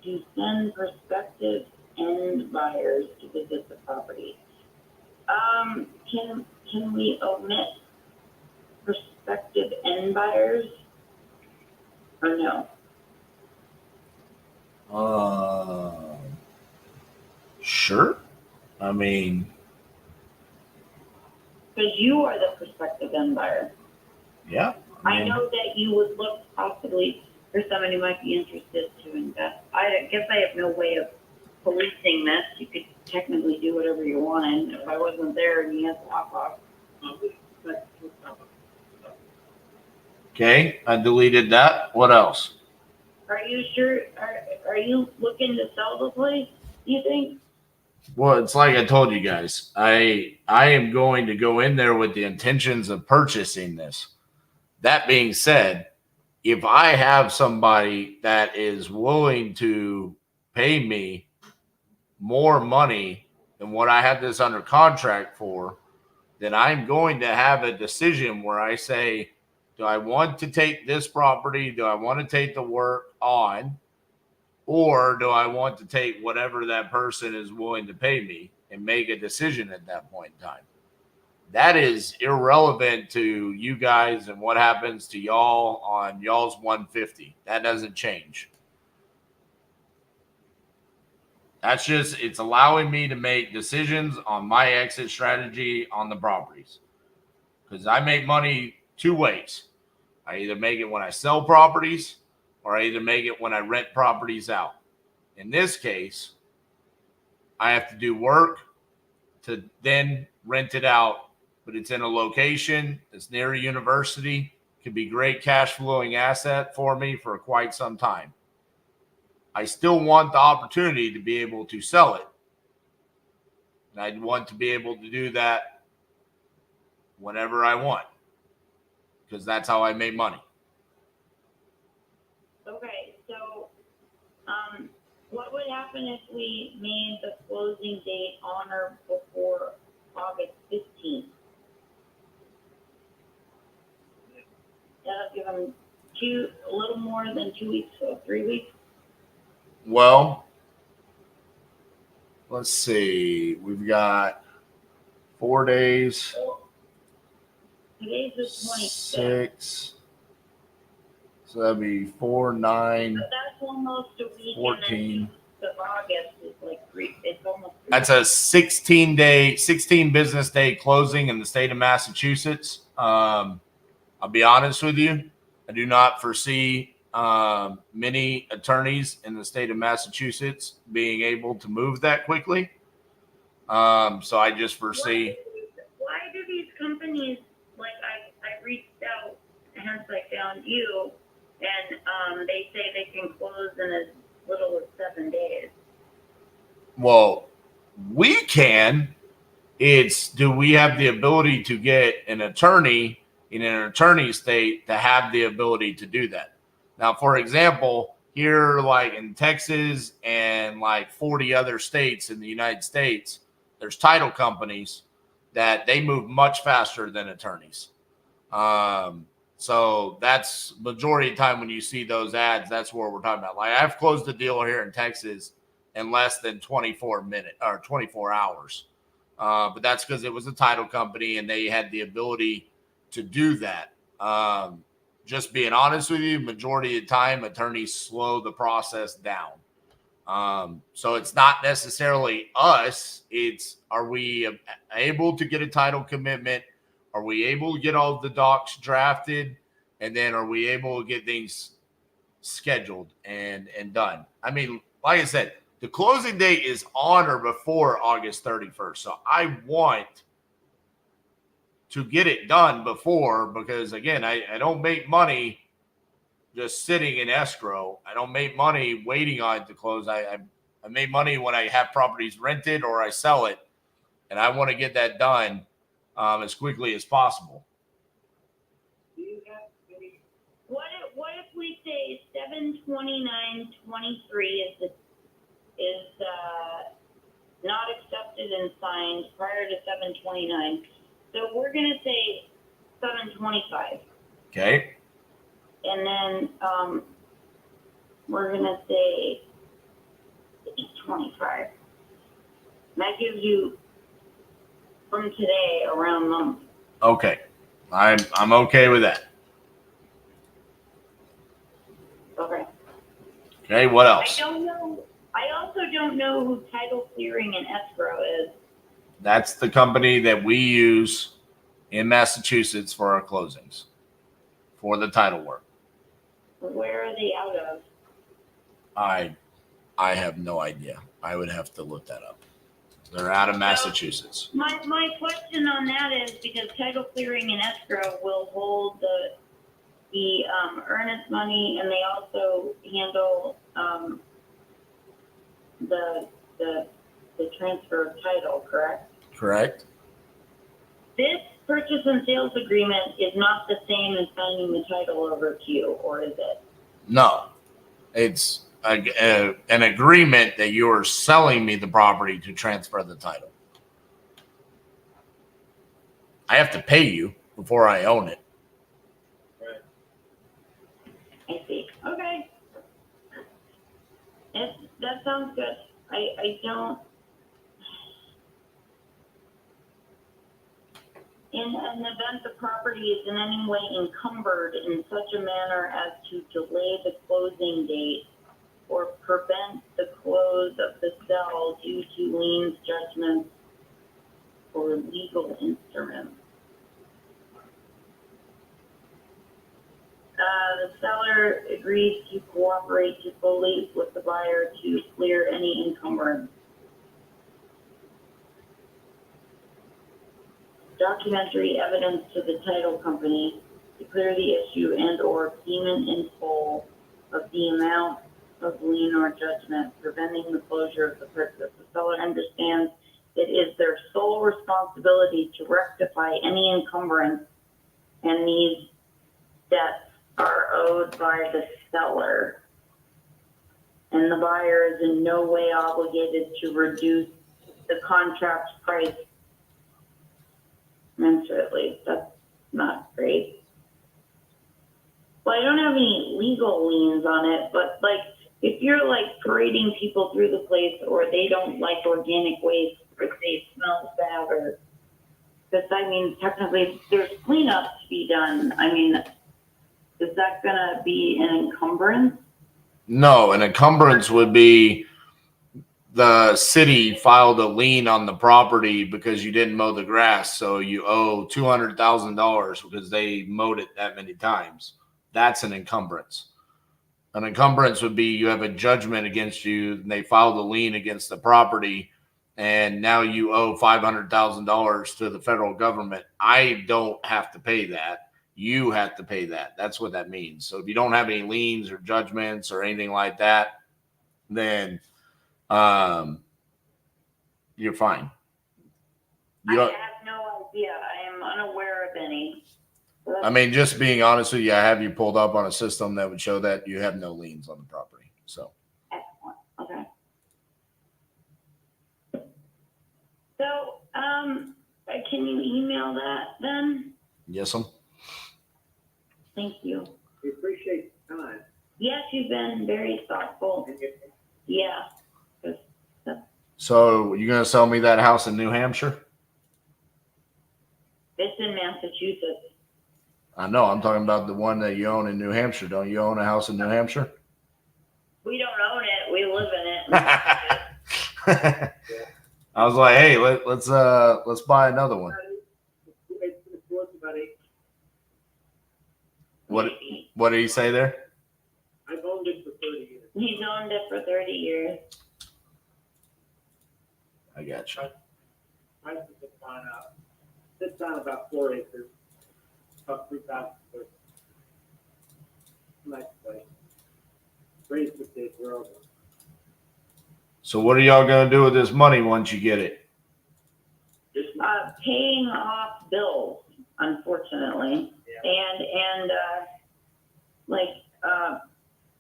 to send prospective end buyers to visit the property. can we omit prospective end buyers or no? Sure. I mean, Because you are the prospective end buyer. yeah. I know that you would look possibly for somebody who might be interested to invest. I guess I have no way of policing this. You could technically do whatever you wanted. If I wasn't there and you had to walk off. Okay, I deleted that. What else? Are you sure? Are you looking to sell the place, do you think? Well, it's like I told you guys. I am going to go in there with the intentions of purchasing this. That being said, if I have somebody that is willing to pay me more money than what I have this under contract for, then I'm going to have a decision where I say, do I want to take this property? Do I want to take the work on? Or do I want to take whatever that person is willing to pay me and make a decision at that point in time? That is irrelevant to you guys and what happens to y'all on y'all's 150. That doesn't change. That's just, it's allowing me to make decisions on my exit strategy on the properties. Because I make money two ways. I either make it when I sell properties or I either make it when I rent properties out. In this case, I have to do work to then rent it out, but it's in a location that's near a university. Could be great cash flowing asset for me for quite some time. I still want the opportunity to be able to sell it. And I'd want to be able to do that whenever I want, because that's how I make money. Okay, so what would happen if we made the closing date on or before August 15th? That'll give them a little more than 2 weeks, so 3 weeks. Well, let's see. We've got 4 days. Today's the 26th. 6. So that'd be 4, 9, But that's almost a week. 14. And then August is like 3. It's almost 3. That's a 16 business day closing in the state of Massachusetts. I'll be honest with you. I do not foresee many attorneys in the state of Massachusetts being able to move that quickly. So I just foresee. Why do these companies, like I reached out, hence I found you, and they say they can close in as little as 7 days? Well, we can. It's, do we have the ability to get an attorney in an attorney state to have the ability to do that? Now, for example, here, like in Texas and like 40 other states in the United States, there's title companies that they move much faster than attorneys. So that's majority of the time when you see those ads, that's what we're talking about. Like, I've closed a deal here in Texas in less than 24 hours. But that's because it was a title company and they had the ability to do that. Just being honest with you, majority of the time, attorneys slow the process down. So it's not necessarily us. It's, are we able to get a title commitment? Are we able to get all the docs drafted? And then are we able to get things scheduled and done? I mean, like I said, the closing date is on or before August 31st. So I want to get it done before, because again, I don't make money just sitting in escrow. I don't make money waiting on it to close. I make money when I have properties rented or I sell it, and I want to get that done as quickly as possible. What if we say 7/29/23 is not accepted and signed prior to 7/29? So we're gonna say 7/25. Okay. And then we're gonna say 8/25. That gives you from today around month. Okay. I'm okay with that. Okay. Okay, what else? I don't know. I also don't know who title clearing and escrow is. That's the company that we use in Massachusetts for our closings, for the title work. Where are they out of? I have no idea. I would have to look that up. They're out of Massachusetts. My question on that is because title clearing and escrow will hold the earnest money, and they also handle the transfer of title, correct? Correct. This purchase and sales agreement is not the same as signing the title over to you, or is it? No, it's an agreement that you are selling me the property to transfer the title. I have to pay you before I own it. I see. Okay. That sounds good. I don't. In an event the property is in any way encumbered in such a manner as to delay the closing date or prevent the close of the sale due to liens, judgments, or legal instruments. The seller agrees to cooperate to fully with the buyer to clear any encumbrance. Documentary evidence to the title company to clear the issue and or payment in full of the amount of lien or judgment preventing the closure of the purchase. The seller understands it is their sole responsibility to rectify any encumbrance, and these debts are owed by the seller, and the buyer is in no way obligated to reduce the contract price commensurately. That's not great. Well, I don't have any legal liens on it, but like if you're like parading people through the place, or they don't like organic waste, or they smell bad, or because I mean technically there's cleanup to be done. I mean, is that gonna be an encumbrance? No, an encumbrance would be the city filed a lien on the property because you didn't mow the grass, so you owe $200,000 because they mowed it that many times. That's an encumbrance. An encumbrance would be you have a judgment against you, and they filed a lien against the property, and now you owe $500,000 to the federal government. I don't have to pay that. You have to pay that. That's what that means. So if you don't have any liens or judgments or anything like that, then you're fine. I have no idea. I am unaware of any. I mean, just being honest with you, I have you pulled up on a system that would show that you have no liens on the property. So. Excellent. Okay. So, can you email that then? Yes, Thank you. We appreciate the time. Yes, you've been very thoughtful. Yeah. So you gonna sell me that house in New Hampshire? It's in Massachusetts. I know. I'm talking about the one that you own in New Hampshire. Don't you own a house in New Hampshire? We don't own it. We live in it. I was like, hey, let's buy another one. What did he say there? I've owned it for 30 years. He's owned it for 30 years. I got you. Price has gone up. Sits on about 4 acres, about 3,000 square. Nice place. Raised the kids, we're over. So what are y'all gonna do with this money once you get it? Paying off bills, unfortunately, and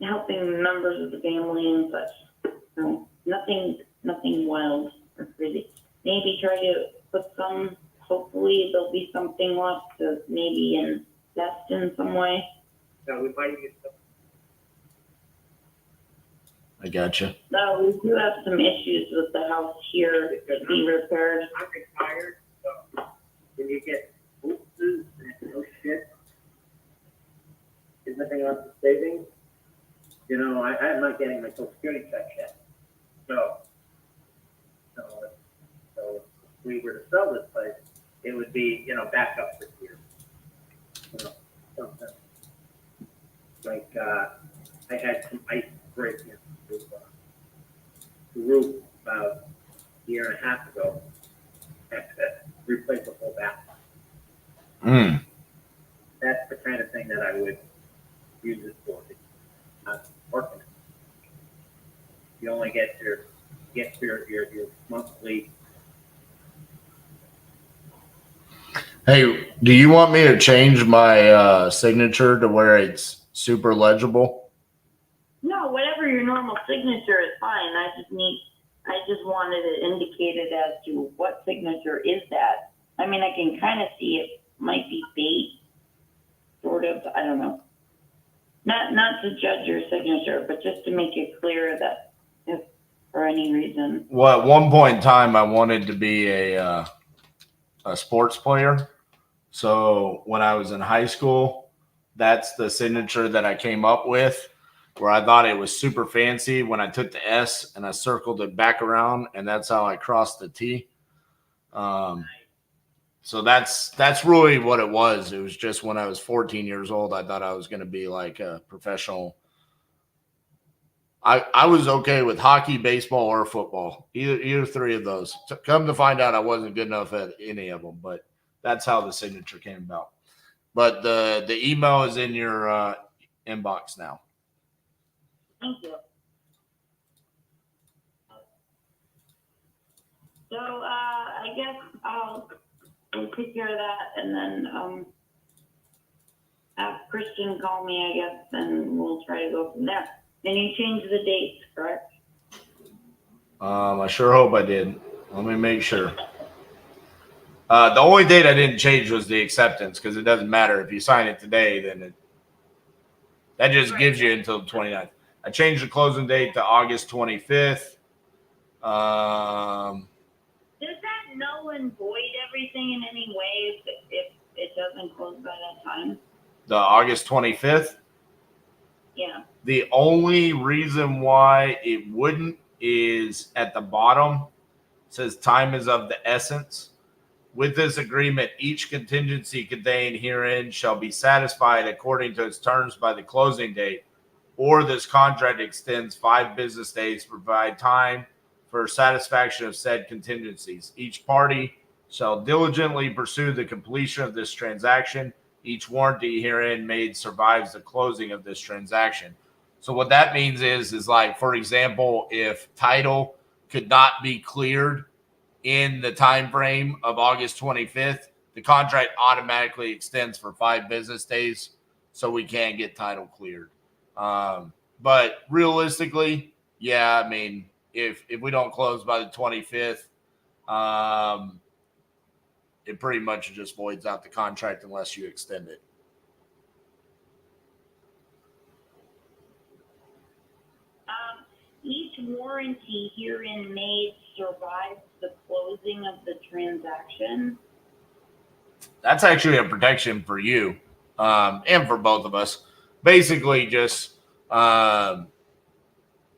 helping members of the family and such. So nothing wild or crazy. Maybe try to put some. Hopefully, there'll be something left to maybe invest in some way. Yeah, we might get some. I got you. No, we do have some issues with the house here to be repaired. I'm retired, So, when you get boosters and no shit, is nothing on the savings, you know, I'm not getting my social security check yet. So if we were to sell this place, it would be, you know, back up for years. You know, something like I had some ice breaking through the roof about a year and a half ago. I had to replace the whole bathroom. That's the kind of thing that I would use it for. It's not working. You only get your monthly. Hey, do you want me to change my signature to where it's super legible? No, whatever your normal signature is fine. I just wanted it indicated as to what signature is that. I mean, I can kind of see it might be bait, sort of. I don't know. Not to judge your signature, but just to make it clear that if for any reason. Well, at one point in time, I wanted to be a sports player. So when I was in high school, that's the signature that I came up with, where I thought it was super fancy when I took the S and I circled it back around, and that's how I crossed the T. So that's really what it was. It was just when I was 14 years old, I thought I was going to be like a professional. I was okay with hockey, baseball, or football, either three of those. So come to find out, I wasn't good enough at any of them, but that's how the signature came about. But the email is in your inbox now. Thank you. So I guess we'll take care of that, and then have Christian call me, I guess, and we'll try to go from there. And you changed the dates, correct? I sure hope I did. Let me make sure. The only date I didn't change was the acceptance, because it doesn't matter if you sign it today, then that just gives you until the 29th. I changed the closing date to August 25th. Does that null and void everything in any way if it doesn't close by that time? The August 25th? Yeah. The only reason why it wouldn't is at the bottom. It says time is of the essence. With this agreement, each contingency contained herein shall be satisfied according to its terms by the closing date, or this contract extends 5 business days to provide time for satisfaction of said contingencies. Each party shall diligently pursue the completion of this transaction. Each warranty herein made survives the closing of this transaction. So what that means is like, for example, if title could not be cleared in the time frame of August 25th, the contract automatically extends for 5 business days, so we can get title cleared. But realistically, yeah, I mean, if we don't close by the 25th, it pretty much just voids out the contract unless you extend it. Each warranty herein made survives the closing of the transaction. That's actually a protection for you, and for both of us. Basically, just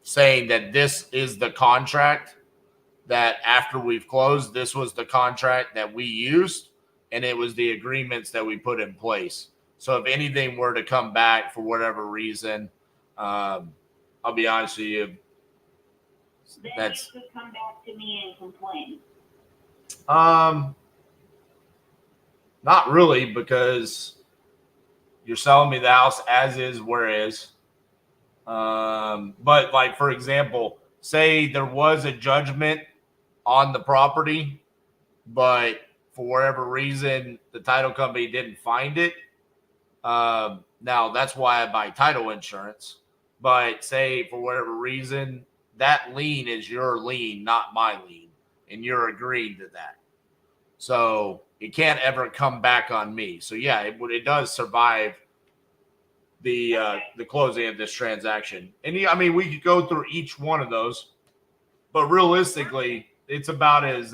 saying that this is the contract that after we've closed, this was the contract that we used, and it was the agreements that we put in place. So if anything were to come back for whatever reason, I'll be honest with you, Then that's you could come back to me and complain. not really, because you're selling me the house as is, where is. But like, for example, say there was a judgment on the property, but for whatever reason, the title company didn't find it. Now that's why I buy title insurance. But say for whatever reason, that lien is your lien, not my lien, and you're agreeing to that. So it can't ever come back on me. So yeah, it does survive the closing of this transaction. And I mean, we could go through each one of those, but realistically, it's about as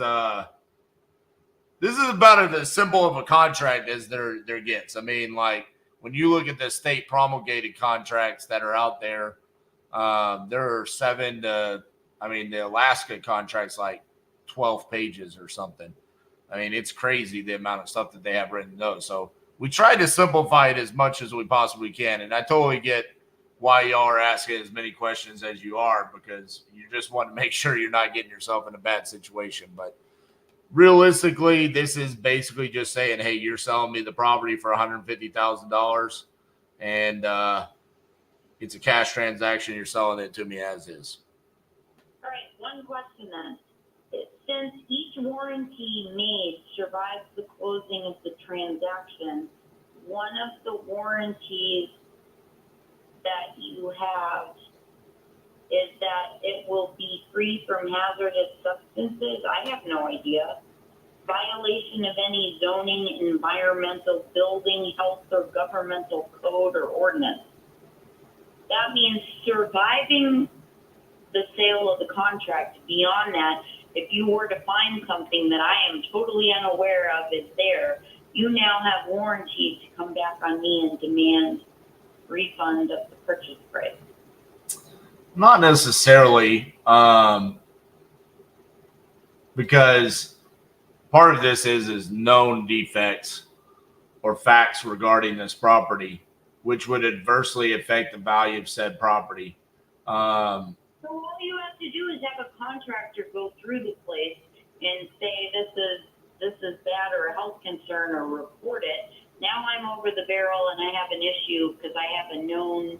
this is about as simple of a contract as there gets. I mean, like when you look at the state promulgated contracts that are out there, there are 7 to, I mean, the Alaska contract's like 12 pages or something. I mean, it's crazy the amount of stuff that they have written in those. So we try to simplify it as much as we possibly can. And I totally get why y'all are asking as many questions as you are, because you just want to make sure you're not getting yourself in a bad situation. But realistically, this is basically just saying, hey, you're selling me the property for $150,000 and it's a cash transaction. You're selling it to me as is. All right, one question then. Since each warranty made survives the closing of the transaction, one of the warranties that you have is that it will be free from hazardous substances. I have no idea. Violation of any zoning, environmental, building, health, or governmental code or ordinance. That means surviving the sale of the contract. Beyond that, if you were to find something that I am totally unaware of is there, you now have warranty to come back on me and demand refund of the purchase price. Not necessarily, because part of this is known defects or facts regarding this property, which would adversely affect the value of said property. So all you have to do is have a contractor go through the place and say this is bad or a health concern, or report it. Now I'm over the barrel and I have an issue because I have a known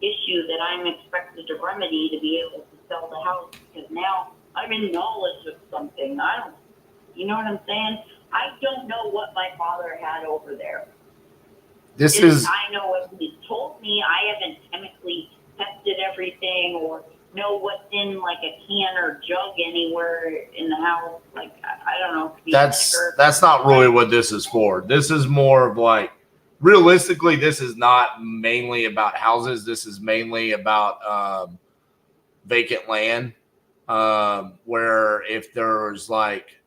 issue that I'm expected to remedy to be able to sell the house, because now I'm in knowledge of something. You know what I'm saying? I don't know what my father had over there. I know what he told me. I haven't chemically tested everything or know what's in like a can or jug anywhere in the house. Like, I don't know. That's not really what this is for. This is more of like, realistically, this is not mainly about houses. This is mainly about vacant land, where if there's like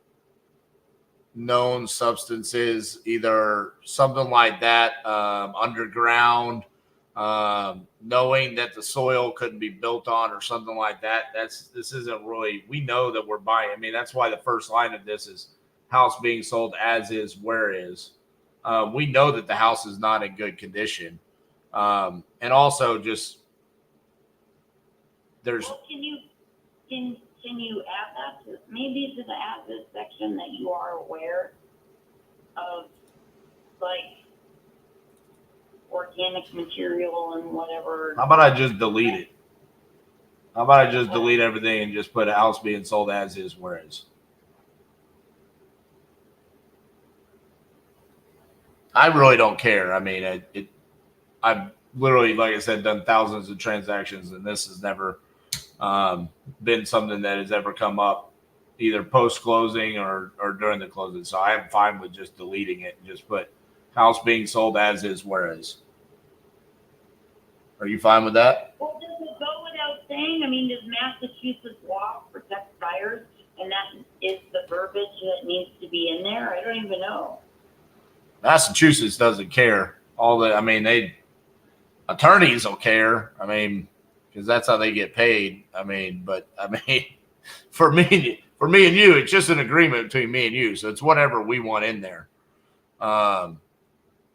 known substances, either something like that underground, knowing that the soil couldn't be built on or something like that. This isn't really, we know that we're buying. I mean, that's why the first line of this is house being sold as is, where is. We know that the house is not in good condition. And also just there's. Well, can you add that to maybe to the add this section that you are aware of, like, organic material and whatever? How about I just delete it? How about I just delete everything and just put a house being sold as is, where is? I really don't care. I mean, I've literally, like I said, done thousands of transactions, and this has never been something that has ever come up either post-closing or during the closing. So I am fine with just deleting it and just put house being sold as is, where is. Are you fine with that? Well, does it go without saying? I mean, does Massachusetts law protect buyers, and that is the verbiage that needs to be in there? I don't even know. Massachusetts doesn't care. Attorneys will care. I mean, because that's how they get paid. I mean, for me and you, it's just an agreement between me and you. So it's whatever we want in there.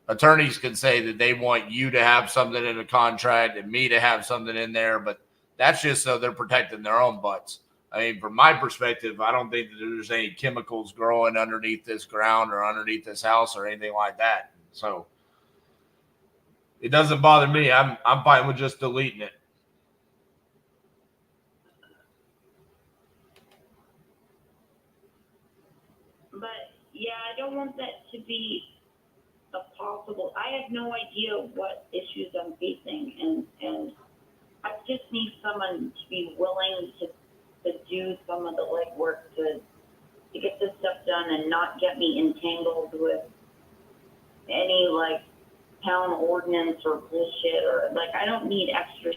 Attorneys can say that they want you to have something in a contract and me to have something in there, but that's just so they're protecting their own butts. I mean, from my perspective, I don't think that there's any chemicals growing underneath this ground or underneath this house or anything like that. So it doesn't bother me. I'm fine with just deleting it. But yeah, I don't want that to be a possible. I have no idea what issues I'm facing, and I just need someone to be willing to do some of the legwork to get this stuff done and not get me entangled with any like town ordinance or bullshit, or like, I don't need extra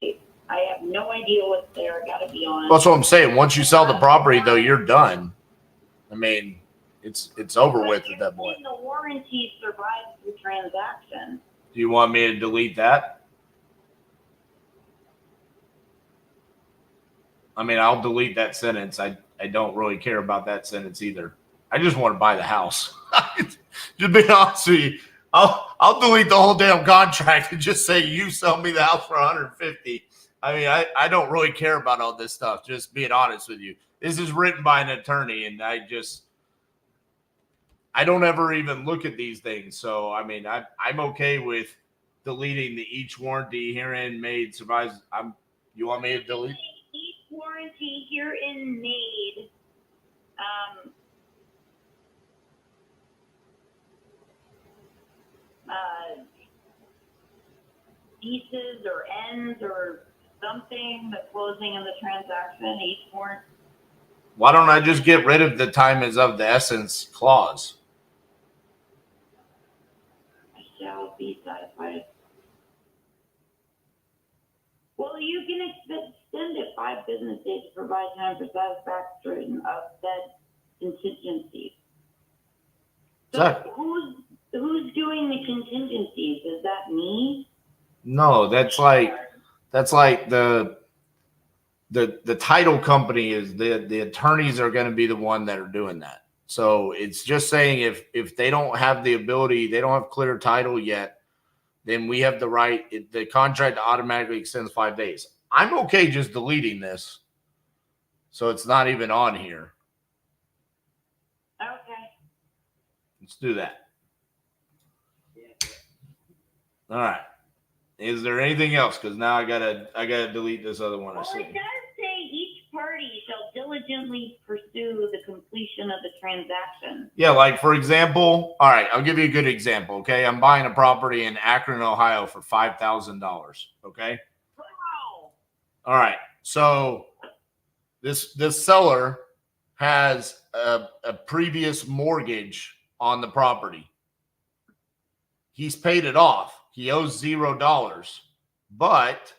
shit. I have no idea what's there. I gotta be honest. That's what I'm saying. Once you sell the property, though, you're done. I mean, it's over with at that point. The warranty survives the transaction. Do you want me to delete that? I mean, I'll delete that sentence. I don't really care about that sentence either. I just want to buy the house. Just being honest with you, I'll delete the whole damn contract and just say you sell me the house for 150. I mean, I don't really care about all this stuff. Just being honest with you, this is written by an attorney, and I don't ever even look at these things. So I mean, I'm okay with deleting the each warranty herein made survives. You want me to delete? Each warranty herein made. Ceases or ends or something, the closing of the transaction, each warrant. Why don't I just get rid of the time is of the essence clause? Shall be satisfied. Well, you can extend it 5 business days to provide time for satisfaction of said contingencies. So who's doing the contingencies? Is that me? No, that's like the title company is the attorneys are going to be the one that are doing that. So it's just saying if they don't have the ability, they don't have clear title yet, then we have the right. The contract automatically extends 5 days. I'm okay just deleting this, so it's not even on here. Okay. Let's do that. All right. Is there anything else? Because now I gotta delete this other one. Well, it does say each party shall diligently pursue the completion of the transaction. Yeah, like for example, all right, I'll give you a good example. Okay, I'm buying a property in Akron, Ohio for $5,000. Okay. Wow. All right, so this seller has a previous mortgage on the property. He's paid it off. He owes $0, but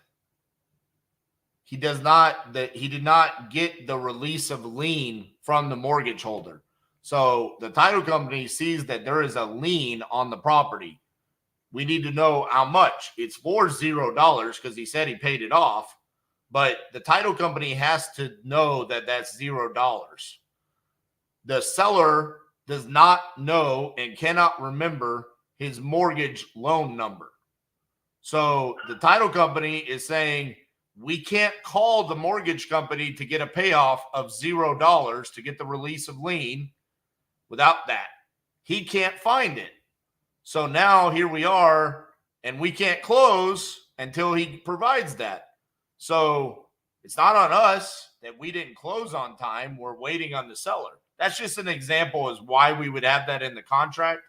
he did not get the release of lien from the mortgage holder. So the title company sees that there is a lien on the property. We need to know how much. It's for $0 because he said he paid it off, but the title company has to know that that's $0. The seller does not know and cannot remember his mortgage loan number. So the title company is saying, we can't call the mortgage company to get a payoff of $0 to get the release of lien without that. He can't find it. So now here we are, and we can't close until he provides that. So it's not on us that we didn't close on time. We're waiting on the seller. That's just an example as why we would have that in the contract.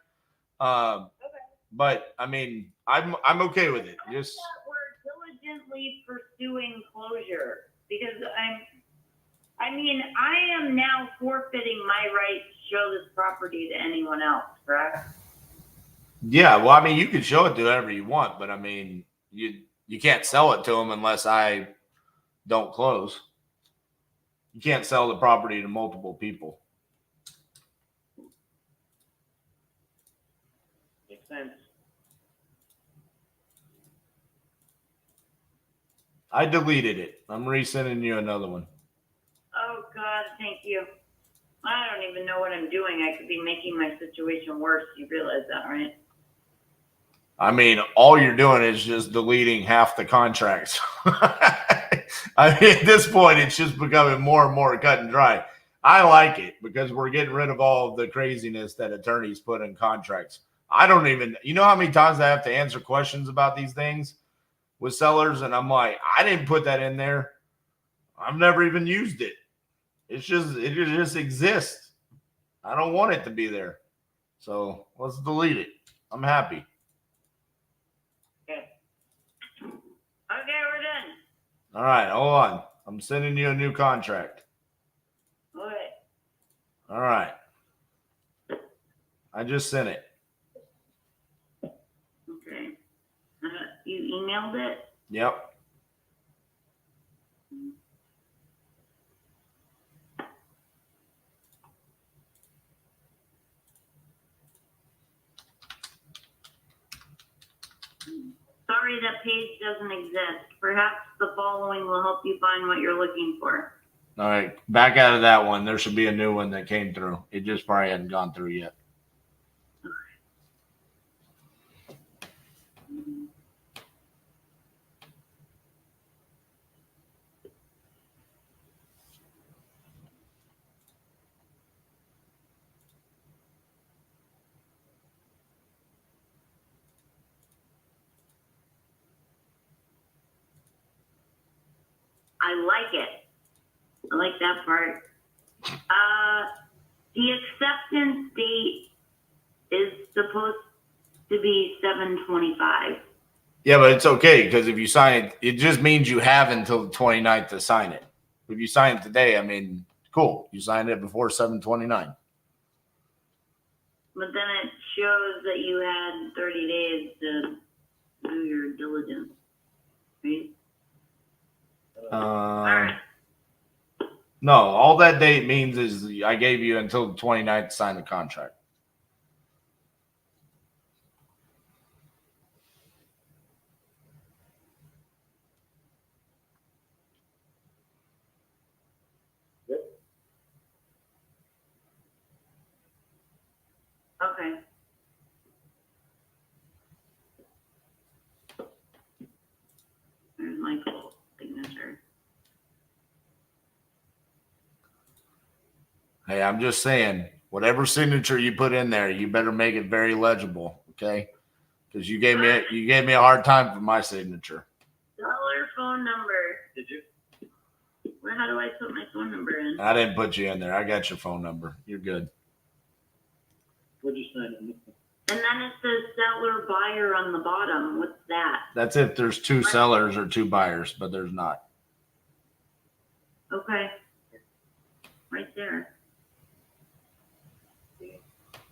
But I mean, I'm okay with it. Just we're diligently pursuing closure because I am now forfeiting my right to show this property to anyone else, correct? yeah. Well, I mean, you can show it to whoever you want, but I mean, you can't sell it to them unless I don't close. You can't sell the property to multiple people. Makes sense. I deleted it. I'm resending you another one. Oh God, thank you. I don't even know what I'm doing. I could be making my situation worse. You realize that, right? I mean, all you're doing is just deleting half the contracts. I mean, at this point, it's just becoming more and more cut and dry. I like it because we're getting rid of all of the craziness that attorneys put in contracts. I don't even, you know how many times I have to answer questions about these things with sellers, and I'm like, I didn't put that in there. I've never even used it. It just exists. I don't want it to be there. So let's delete it. I'm happy. Okay, we're done. All right, hold on. I'm sending you a new contract. Okay. All right. I just sent it. Okay. You emailed it? Yep. sorry, that page doesn't exist. Perhaps the following will help you find what you're looking for. All right, back out of that one. There should be a new one that came through. It just probably hadn't gone through yet. I like it. I like that part. The acceptance date is supposed to be 7/25. Yeah, but it's okay because if you sign it, it just means you have until the 29th to sign it. If you sign it today, I mean, cool. You signed it before 7/29. But then it shows that you had 30 days to do your diligence, right? No, all that date means is I gave you until the 29th to sign the contract. Okay. There's my full signature. Hey, I'm just saying, whatever signature you put in there, you better make it very legible, okay? Because you gave me a hard time for my signature. Dollar phone number. Did you? How do I put my phone number in? I didn't put you in there. I got your phone number. You're good. What'd you sign in? And then it says seller buyer on the bottom. What's that? That's if there's two sellers or two buyers, but there's not. Okay. Right there.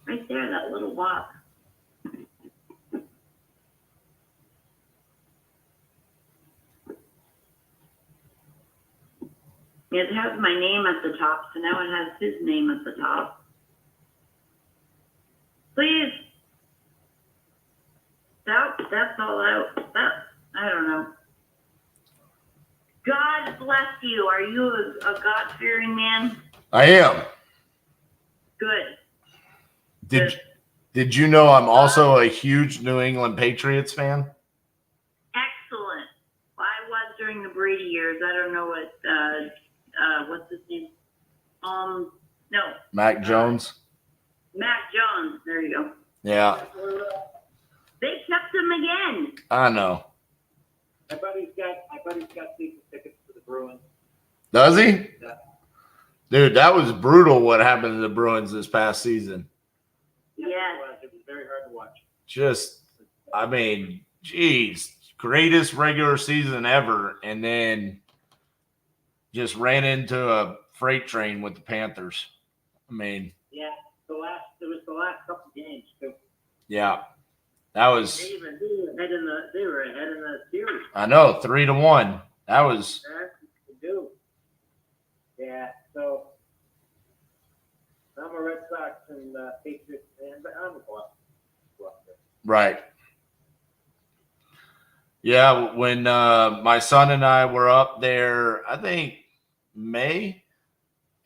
Right there, that little box. It has my name at the top, so now it has his name at the top. Please. That's all out. I don't know. God bless you. Are you a God-fearing man? I am. Good. Did you know I'm also a huge New England Patriots fan? Excellent. Well, I was during the Brady years. I don't know what's his name? No. Mac Jones? Mac Jones. There you go. Yeah, They kept him again. I know. My buddy's got season tickets to the Bruins. Does he? Yeah. Dude, that was brutal what happened to the Bruins this past season. Yes. It was very hard to watch. Just, I mean, geez, greatest regular season ever, and then just ran into a freight train with the Panthers. I mean, Yeah, it was the last couple games too. yeah, that was. They were ahead in the series. I know, 3-1. That was. They do. Yeah, so I'm a Red Sox and Patriots fan, but I'm a Boston. Right. Yeah, when my son and I were up there, I think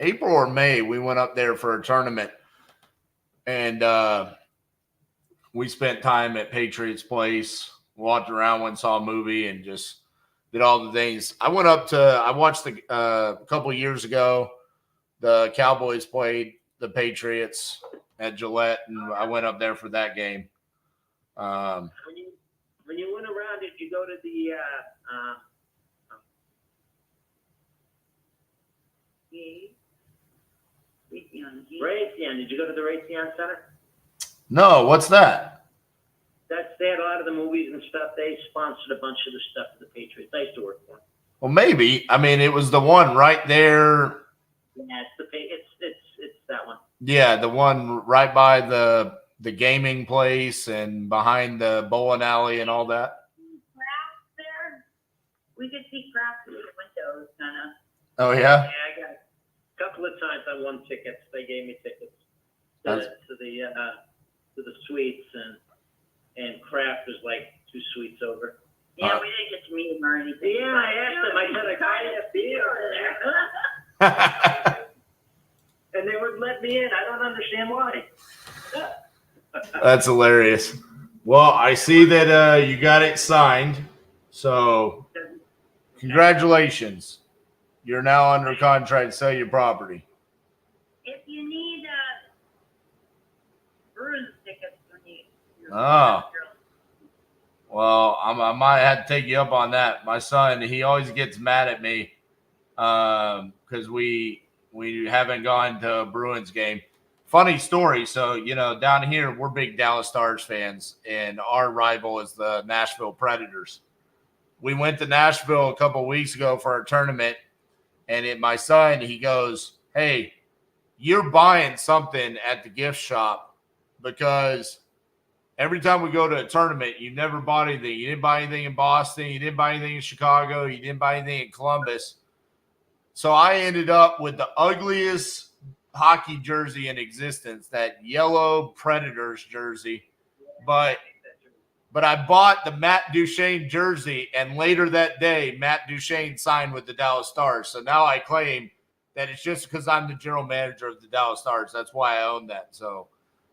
April or May, we went up there for a tournament, and we spent time at Patriots Place, walked around, went and saw a movie, and just did all the things. I watched a couple years ago, the Cowboys played the Patriots at Gillette, and I went up there for that game. When you went around, did you go to the Raytheon? Did you go to the Raytheon Center? No, what's that? They had a lot of the movies and stuff. They sponsored a bunch of the stuff for the Patriots. I used to work for them. Well, maybe. I mean, it was the one right there. Yeah, it's that one. Yeah, the one right by the gaming place and behind the bowling alley and all that. Crafts there? We could see crafts through the windows, kind of. Oh, yeah? Yeah, I got a couple of times I won tickets. They gave me tickets to the suites, and Kraft was like 2 suites over. Yeah, we didn't get to meet him or anything. Yeah, I asked them. I said, I got a beer. And they wouldn't let me in. I don't understand why. That's hilarious. Well, I see that you got it signed. So congratulations. You're now under contract to sell your property. If you need Bruins tickets for me. Oh. Well, I might have to take you up on that. My son, he always gets mad at me because we haven't gone to a Bruins game. Funny story. So, you know, down here, we're big Dallas Stars fans, and our rival is the Nashville Predators. We went to Nashville a couple of weeks ago for a tournament, and my son, he goes, hey, you're buying something at the gift shop because every time we go to a tournament, you never bought anything. You didn't buy anything in Boston. You didn't buy anything in Chicago. You didn't buy anything in Columbus. So I ended up with the ugliest hockey jersey in existence, that yellow Predators jersey. But I bought the Matt Duchene jersey, and later that day, Matt Duchene signed with the Dallas Stars. So now I claim that it's just because I'm the general manager of the Dallas Stars. That's why I own that. So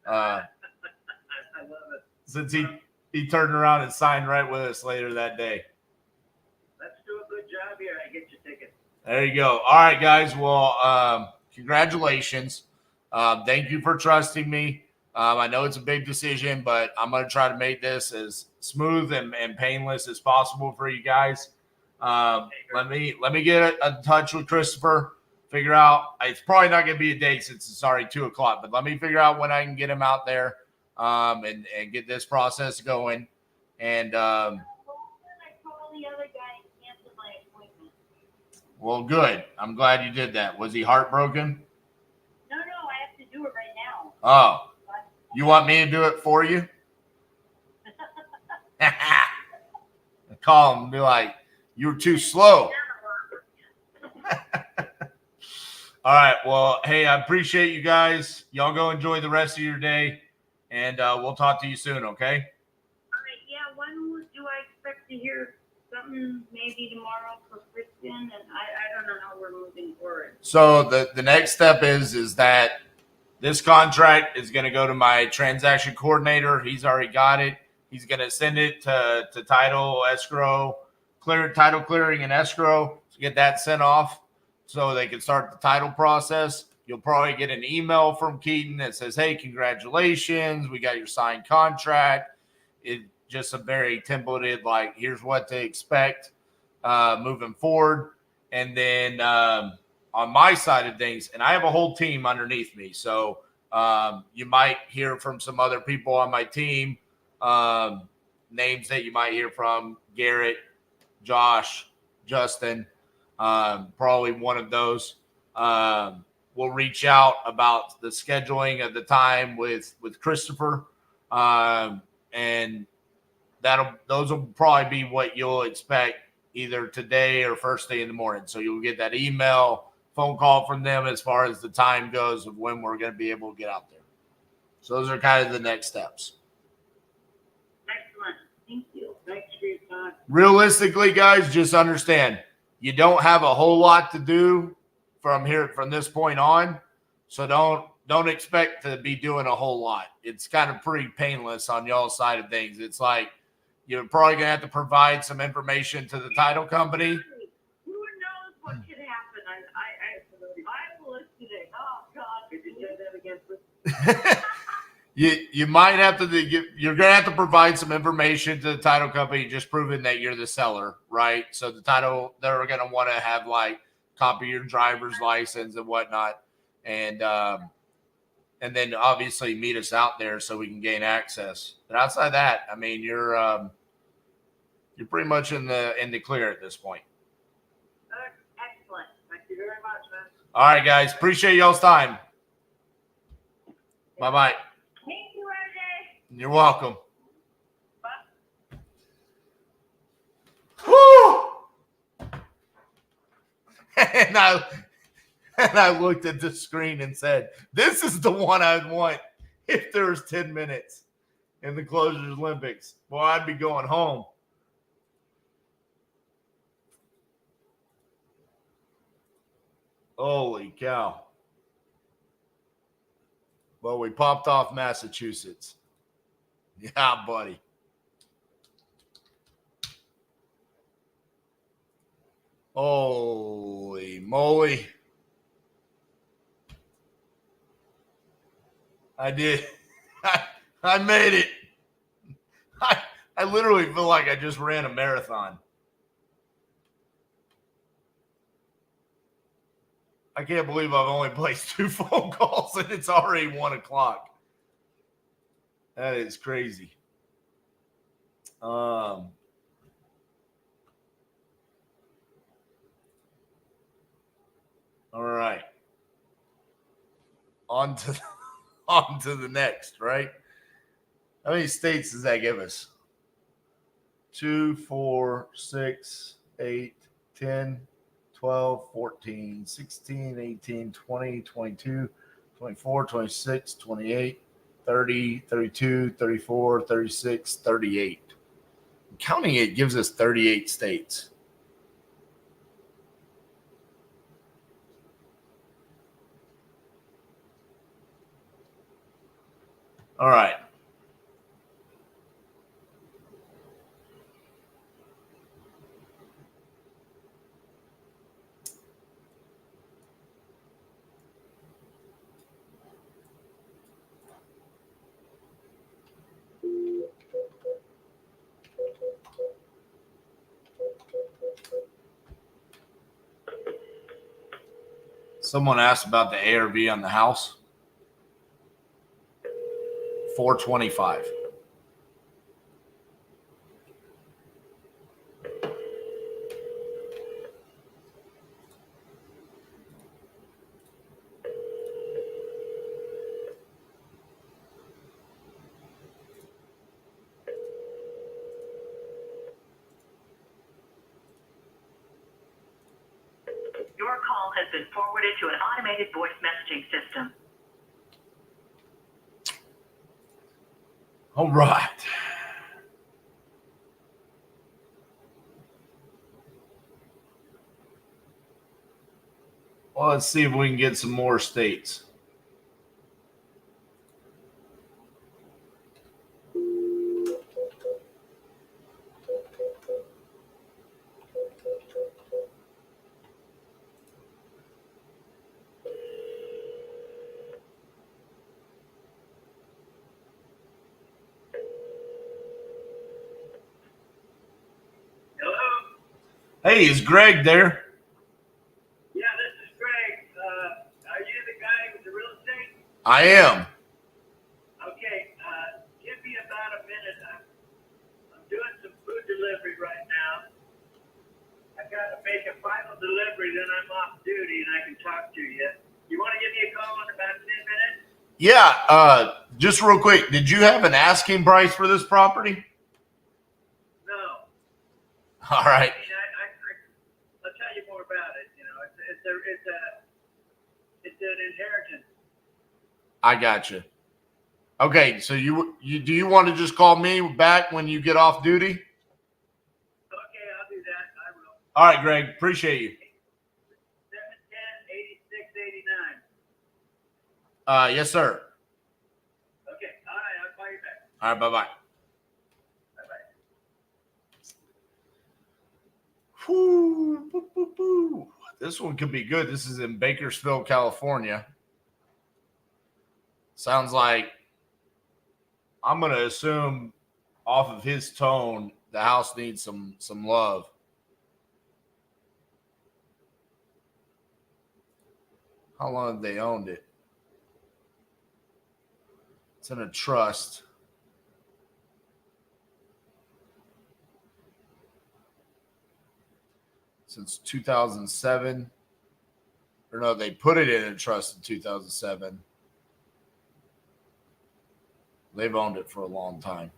I love it. since he turned around and signed right with us later that day. Let's do a good job here. I get your ticket. There you go. All right, guys. Well, congratulations. Thank you for trusting me. I know it's a big decision, but I'm going to try to make this as smooth and painless as possible for you guys. Let me get in touch with Christopher, figure out. It's probably not going to be a date since it's already 2 o'clock, but let me figure out when I can get him out there and get this process going. And well, good. I'm glad you did that. Was he heartbroken? No, I have to do it right now. Oh, you want me to do it for you? Call him and be like, you were too slow. All right. Well, hey, I appreciate you guys. Y'all go enjoy the rest of your day, and we'll talk to you soon, okay? All right. Yeah, when do I expect to hear something? Maybe tomorrow for Kristen, and I don't know how we're moving forward. So the next step is that this contract is going to go to my transaction coordinator. He's already got it. He's going to send it to title clearing and escrow to get that sent off so they can start the title process. You'll probably get an email from Keaton that says, hey, congratulations. We got your signed contract. It just a very templated, like, here's what to expect moving forward. And then on my side of things, and I have a whole team underneath me. So you might hear from some other people on my team, names that you might hear from: Garrett, Josh, Justin, probably one of those. We'll reach out about the scheduling of the time with Christopher. And those will probably be what you'll expect either today or first thing in the morning. So you'll get that email, phone call from them as far as the time goes of when we're going to be able to get out there. So those are kind of the next steps. Excellent. Thank you. Thanks for your time. Realistically, guys, just understand you don't have a whole lot to do from this point on. So don't expect to be doing a whole lot. It's kind of pretty painless on y'all's side of things. It's like you're probably going to have to provide some information to the title company. Who knows what could happen? I will today. Oh, God. Did you say that again, please? You might have to you're going to have to provide some information to the title company, just proving that you're the seller, right? So the title, they're going to want to have like copy your driver's license and whatnot, and then obviously meet us out there so we can gain access. But outside that, I mean, you're pretty much in the clear at this point. Excellent. Thank you very much, man. All right, guys, appreciate y'all's time. Bye-bye. Thank you, RJ. You're welcome. Woo! And I looked at the screen and said, this is the one I'd want if there was 10 minutes in the Closers Olympics. Boy, I'd be going home. Holy cow. Well, we popped off Massachusetts. Yeah, buddy. Holy moly. I did. I made it. I literally feel like I just ran a marathon. I can't believe I've only placed 2 phone calls and it's already 1 o'clock. That is crazy. All right. On to the next, right? How many states does that give us? 2, 4, 6, 8, 10, 12, 14, 16, 18, 20, 22, 24, 26, 28, 30, 32, 34, 36, 38. Counting it gives us 38 states. All right. Someone asked about the ARV on the house. 425. Your call has been forwarded to an automated voice messaging system. All right. Well, let's see if we can get some more states. Hey, is Greg there? Yeah, this is Greg. Are you the guy with the real estate? I am. Okay, give me about a minute. I'm doing some food delivery right now. I got to make a final delivery, then I'm off duty and I can talk to you. You want to give me a call in about 10 minutes? Yeah, just real quick, did you have an asking price for this property? No. All right. I mean, I'll tell you more about it. You know, it's an inheritance. I got you. Okay, so you do you want to just call me back when you get off duty? Okay, I'll do that. I will. All right, Greg, appreciate you. 710-8689. Yes, sir. Okay, all right, I'll call you back. All right, bye-bye. Whew, boo, boo, boo. This one could be good. This is in Bakersfield, California. Sounds like, I'm going to assume off of his tone, the house needs some love. How long have they owned it? It's in a trust. Since 2007. Or no, they put it in a trust in 2007. They've owned it for a long time.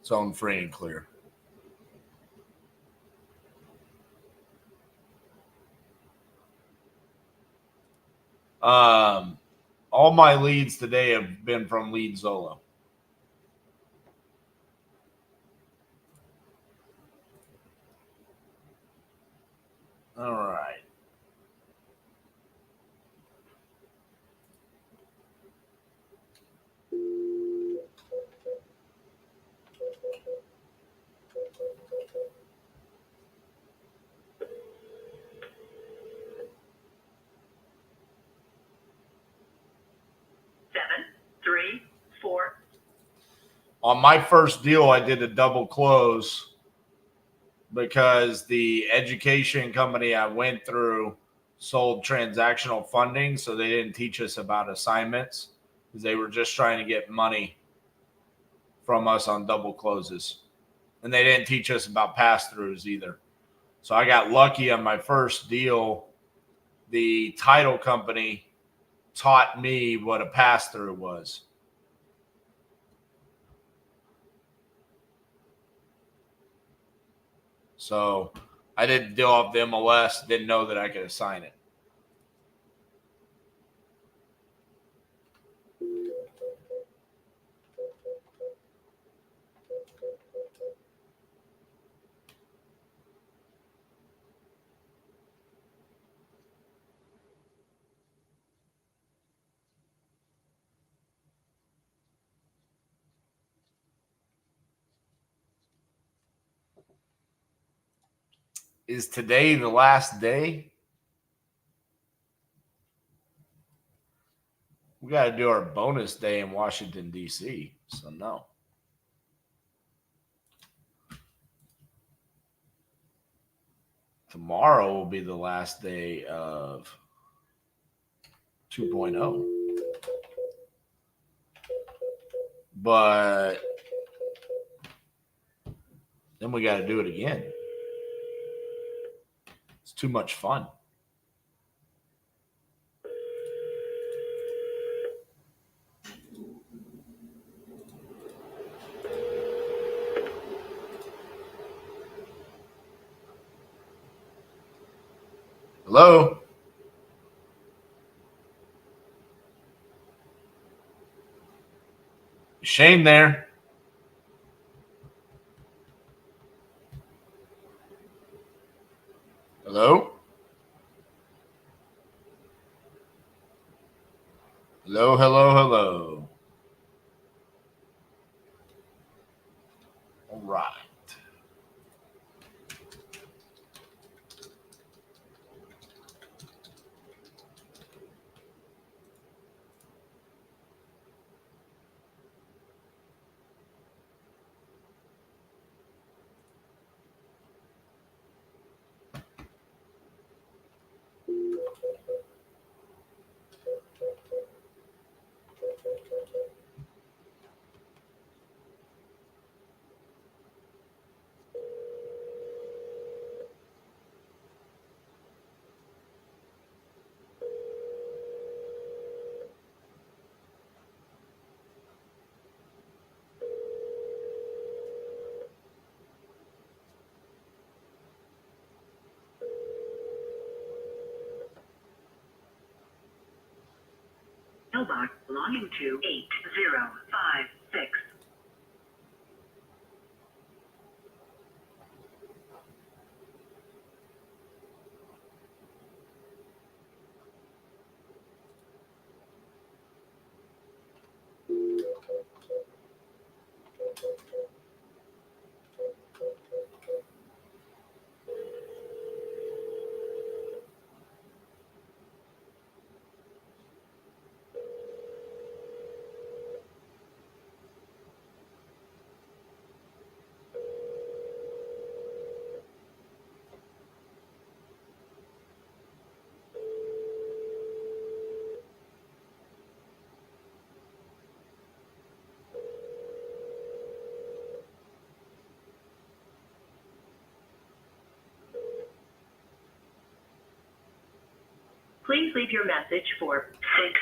It's owned free and clear. All my leads today have been from Lead Zolo. All right. On my first deal, I did a double close because the education company I went through sold transactional funding, so they didn't teach us about assignments because they were just trying to get money from us on double closes. And they didn't teach us about pass-throughs either. So I got lucky on my first deal. The title company taught me what a pass-through was. So I didn't deal off the MLS, didn't know that I could assign it. Is today the last day? We got to do our bonus day in Washington, D.C. So no. Tomorrow will be the last day of 2.0. But then we got to do it again. It's too much fun. Hello? Shane there? Hello? Hello, hello, hello. All right. Mailbox belonging to 8056. Please leave your message for 6.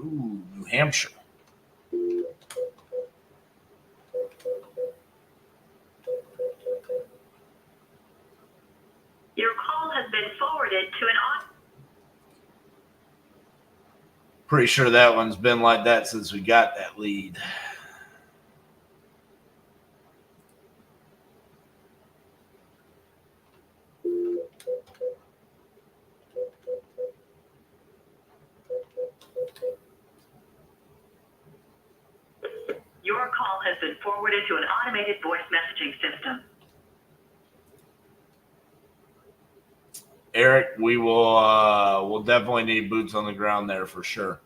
Ooh, New Hampshire. Your call has been forwarded to an Pretty sure that one's been like that since we got that lead. Your call has been forwarded to an automated voice messaging system. Eric, we will we'll definitely need boots on the ground there for sure.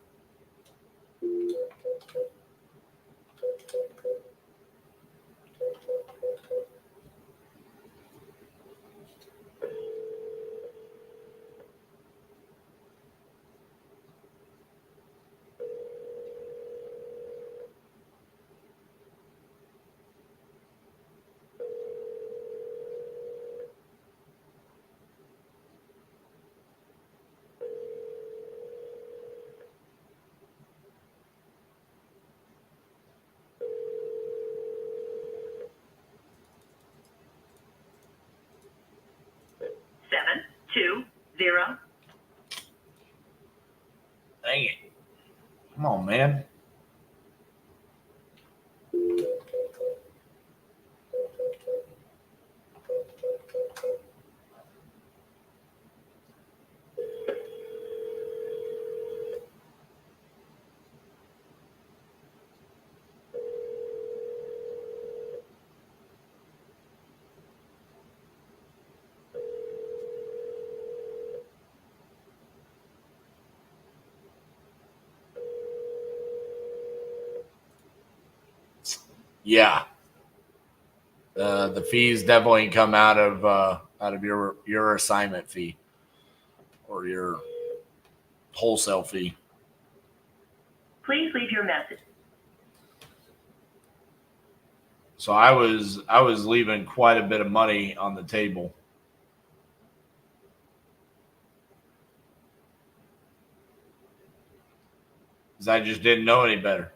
Seven, 2, 0. Dang it. Come on, man. Yeah. The fees definitely come out of your assignment fee or your wholesale fee. Please leave your message. So I was leaving quite a bit of money on the table. Because I just didn't know any better.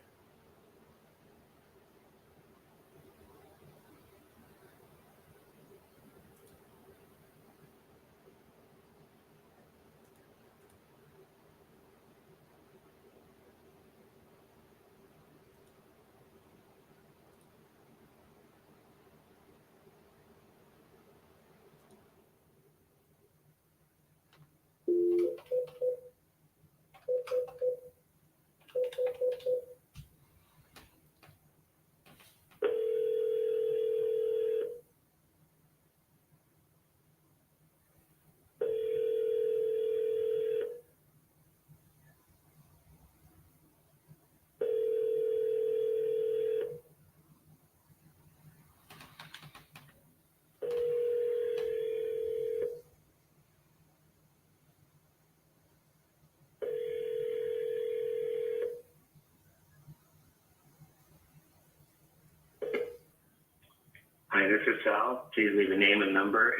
Hi, this is Sal. Please leave a name and number.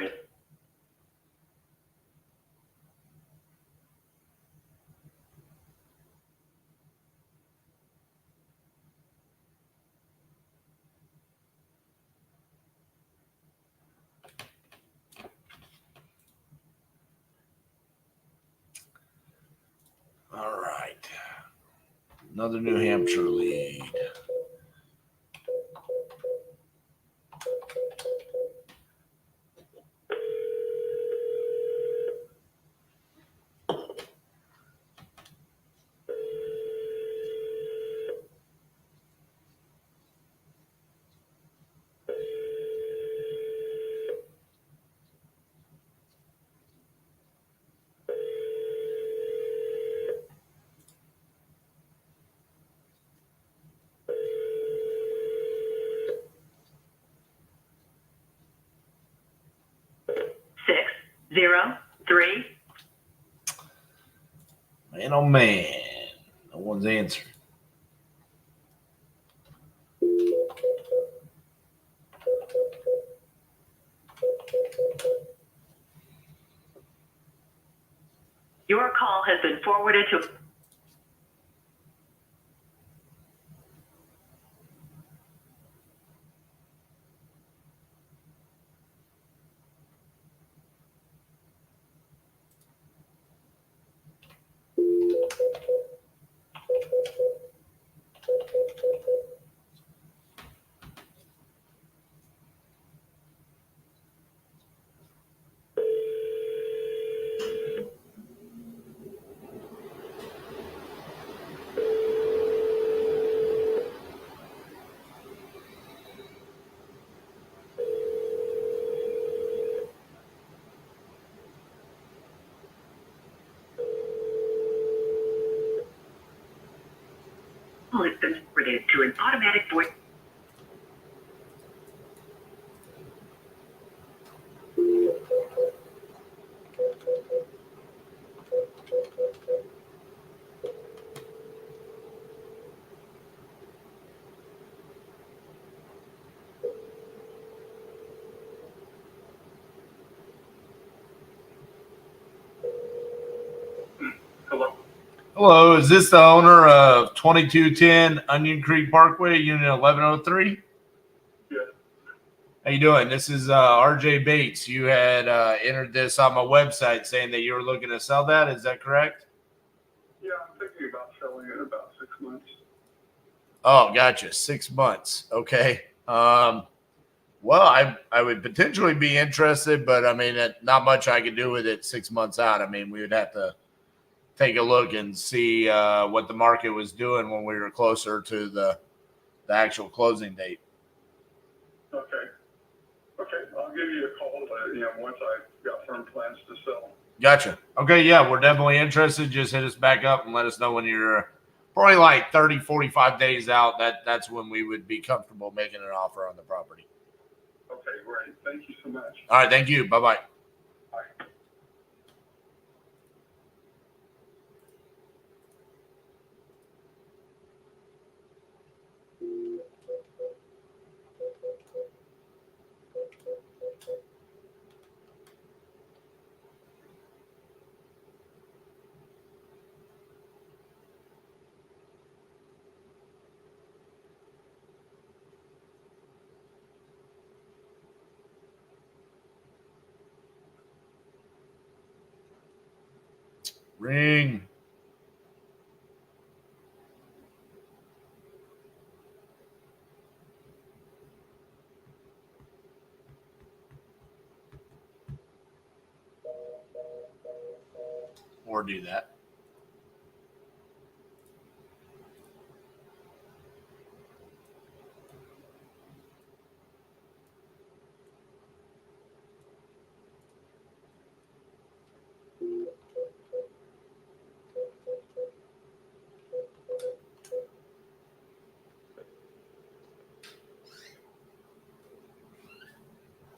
All right. Another New Hampshire lead. Six, 0, 3. Man, oh man. No one's answering. Your call has been forwarded to call has been forwarded to an automatic voice. Hello, is this the owner of 2210 Onion Creek Parkway, Unit 1103? Yeah. How you doing? This is RJ Bates. You had entered this on my website saying that you were looking to sell that. Is that correct? Yeah, I'm thinking about selling it in about 6 months. Oh, gotcha. 6 months. Okay. Well, I would potentially be interested, but I mean, not much I could do with it 6 months out. I mean, we would have to take a look and see what the market was doing when we were closer to the actual closing date. Okay. I'll give you a call, once I've got firm plans to sell. Gotcha. Okay, yeah, we're definitely interested. Just hit us back up and let us know when you're probably like 30, 45 days out. That's when we would be comfortable making an offer on the property. Okay, great. Thank you so much. All right, thank you. Bye-bye. Bye. Ring. Or do that.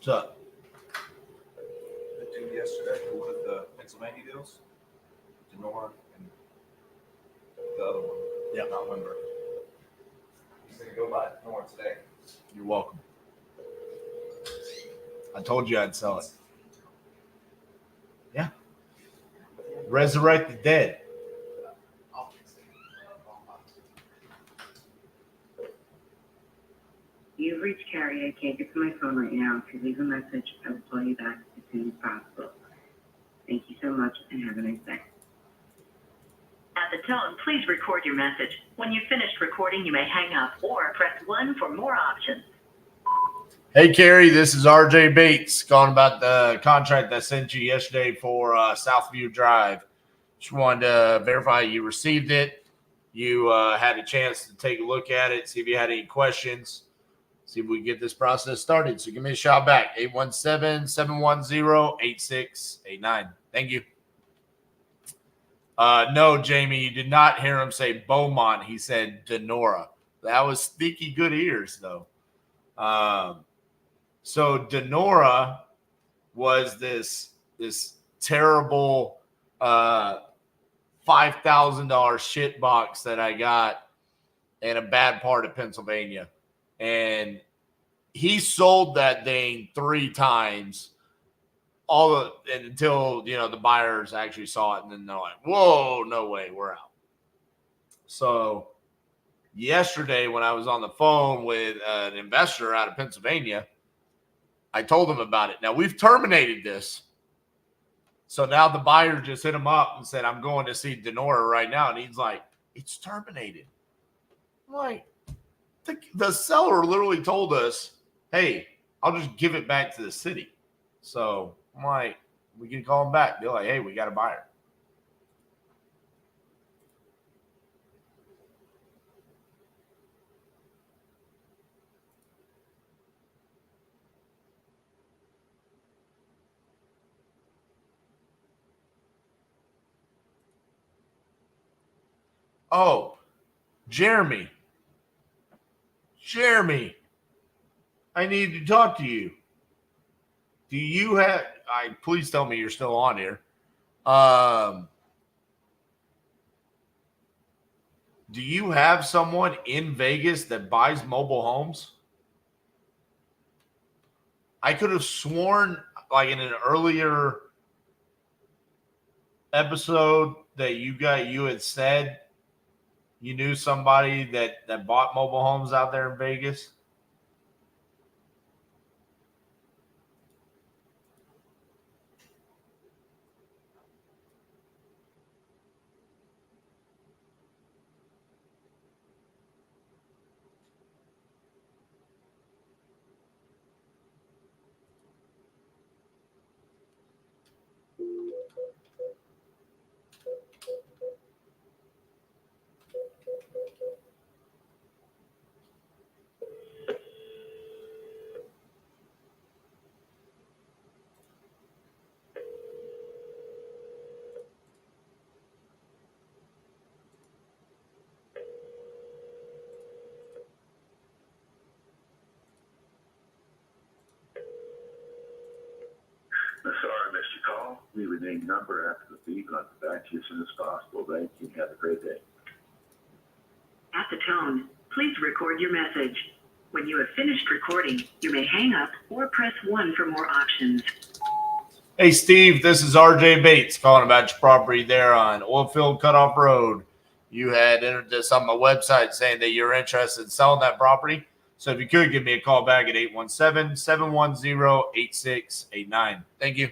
What's up? The two yesterday with the Pennsylvania deals, Denora and the other one. Yeah, not remember. He's gonna go by Denora today. You're welcome. I told you I'd sell it. Yeah. Resurrect the dead. You've reached Carrie. I can't get to my phone right now. If you leave a message, I will call you back as soon as possible. Thank you so much and have a nice day. At the tone, please record your message. When you've finished recording, you may hang up or press 1 for more options. Hey, Carrie, this is RJ Bates calling about the contract I sent you yesterday for Southview Drive. Just wanted to verify you received it. You had a chance to take a look at it, see if you had any questions, see if we can get this process started. So give me a shout back, 817-710-8689. Thank you. No, Jamie, you did not hear him say Beaumont. He said Denora. That was sneaky good ears, though. So Denora was this terrible $5,000 shit box that I got in a bad part of Pennsylvania. And he sold that thing 3 times until, the buyers actually saw it. And then they're like, whoa, no way, we're out. So yesterday when I was on the phone with an investor out of Pennsylvania, I told him about it. Now we've terminated this. So now the buyer just hit him up and said, I'm going to see Denora right now. And he's like, it's terminated. I'm like, the seller literally told us, hey, I'll just give it back to the city. So I'm like, we can call them back. They're like, hey, we got a buyer. Oh, Jeremy, I need to talk to you. Do you have? Please tell me you're still on here. Do you have someone in Vegas that buys mobile homes? I could have sworn, like in an earlier episode, that you had said you knew somebody that bought mobile homes out there in Vegas. Sorry, I missed your call. Leave a name number after the beep, and I'll get back to you as soon as possible. Thank you. Have a great day. At the tone, please record your message. When you have finished recording, you may hang up or press 1 for more options. Hey, Steve, this is RJ Bates calling about your property there on Oilfield Cutoff Road. You had entered this on my website saying that you're interested in selling that property. So if you could, give me a call back at 817-710-8689. Thank you.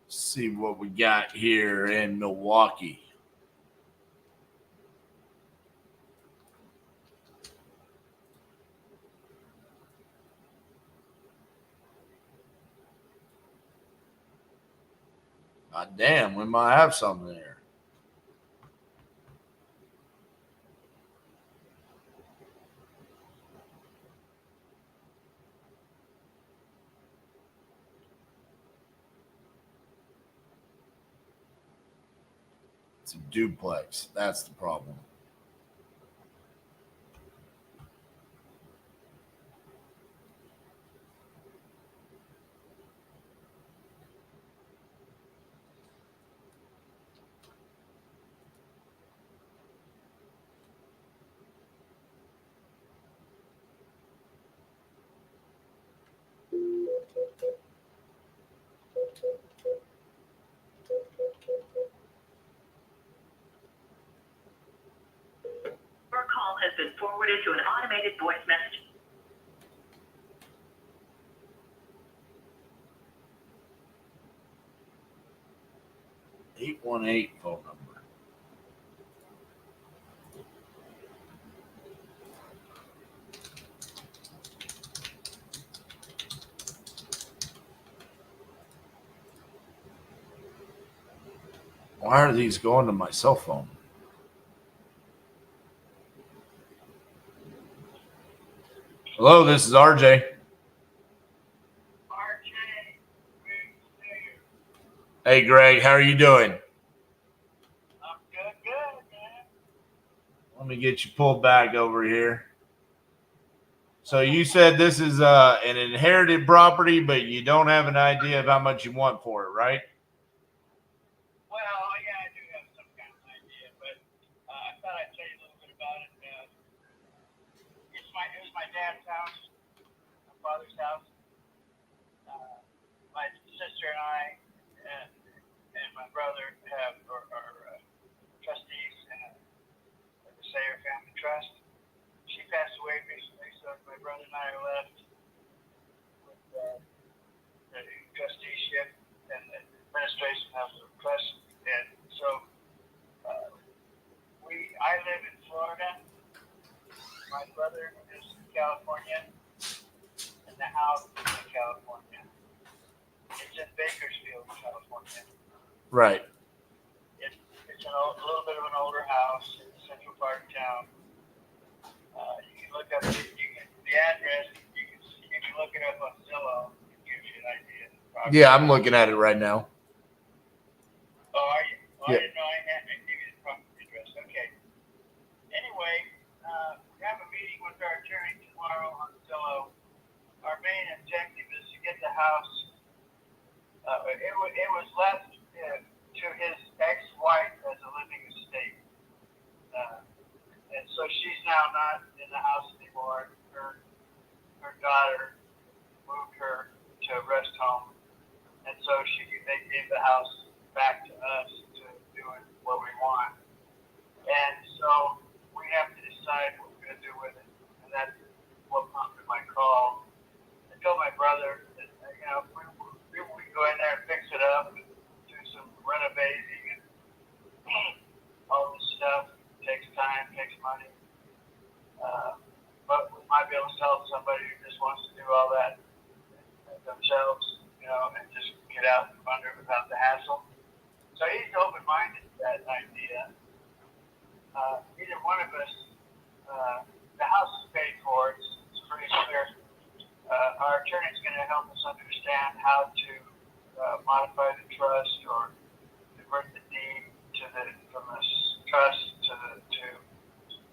See what we got here in Milwaukee. God damn, we might have something there. It's a duplex. That's the problem. Your call has been forwarded to an automated voice message. 818 phone number. Why are these going to my cell phone? Hello, this is RJ. Hey, Greg, how are you doing? I'm good, man. Let me get you pulled back over here. So you said this is an inherited property, but you don't have an idea of how much you want for it, right? Well, yeah, I do have some kind of idea, but I thought I'd tell you a little bit about it. It was my dad's house, my father's house. My sister and I and my brother are trustees in the Sayer Family Trust. She passed away recently, so my brother and I are left with the trusteeship and the administration of the trust. And so I live Right. It's a little bit of an older house in the central part of town. You can look up the address. You can look it up on Zillow. It gives you an idea. Yeah, I'm looking at it right now. Oh, are you? Oh, Yep. I didn't know I had to give you the property address. Okay. Anyway, we have a meeting with our attorney tomorrow on Zillow. Our main objective is to get the house. It was left to his ex-wife as a living estate, and so she's now not in the house anymore. Her daughter moved her to a rest home, and so they gave the house back to us to do what we want. And so we have to decide what we're going to do with it, and that's what prompted my call. I told my brother that we go in there and fix it up and do some renovating and all this stuff. It takes time, takes money. But we might be able to sell to somebody who just wants to do all that themselves, and just get out from under it without the hassle. So he's open-minded to that idea. Either one of us, the house is paid for. It's pretty clear. Our attorney's going to help us understand how to modify the trust or convert the deed from the trust to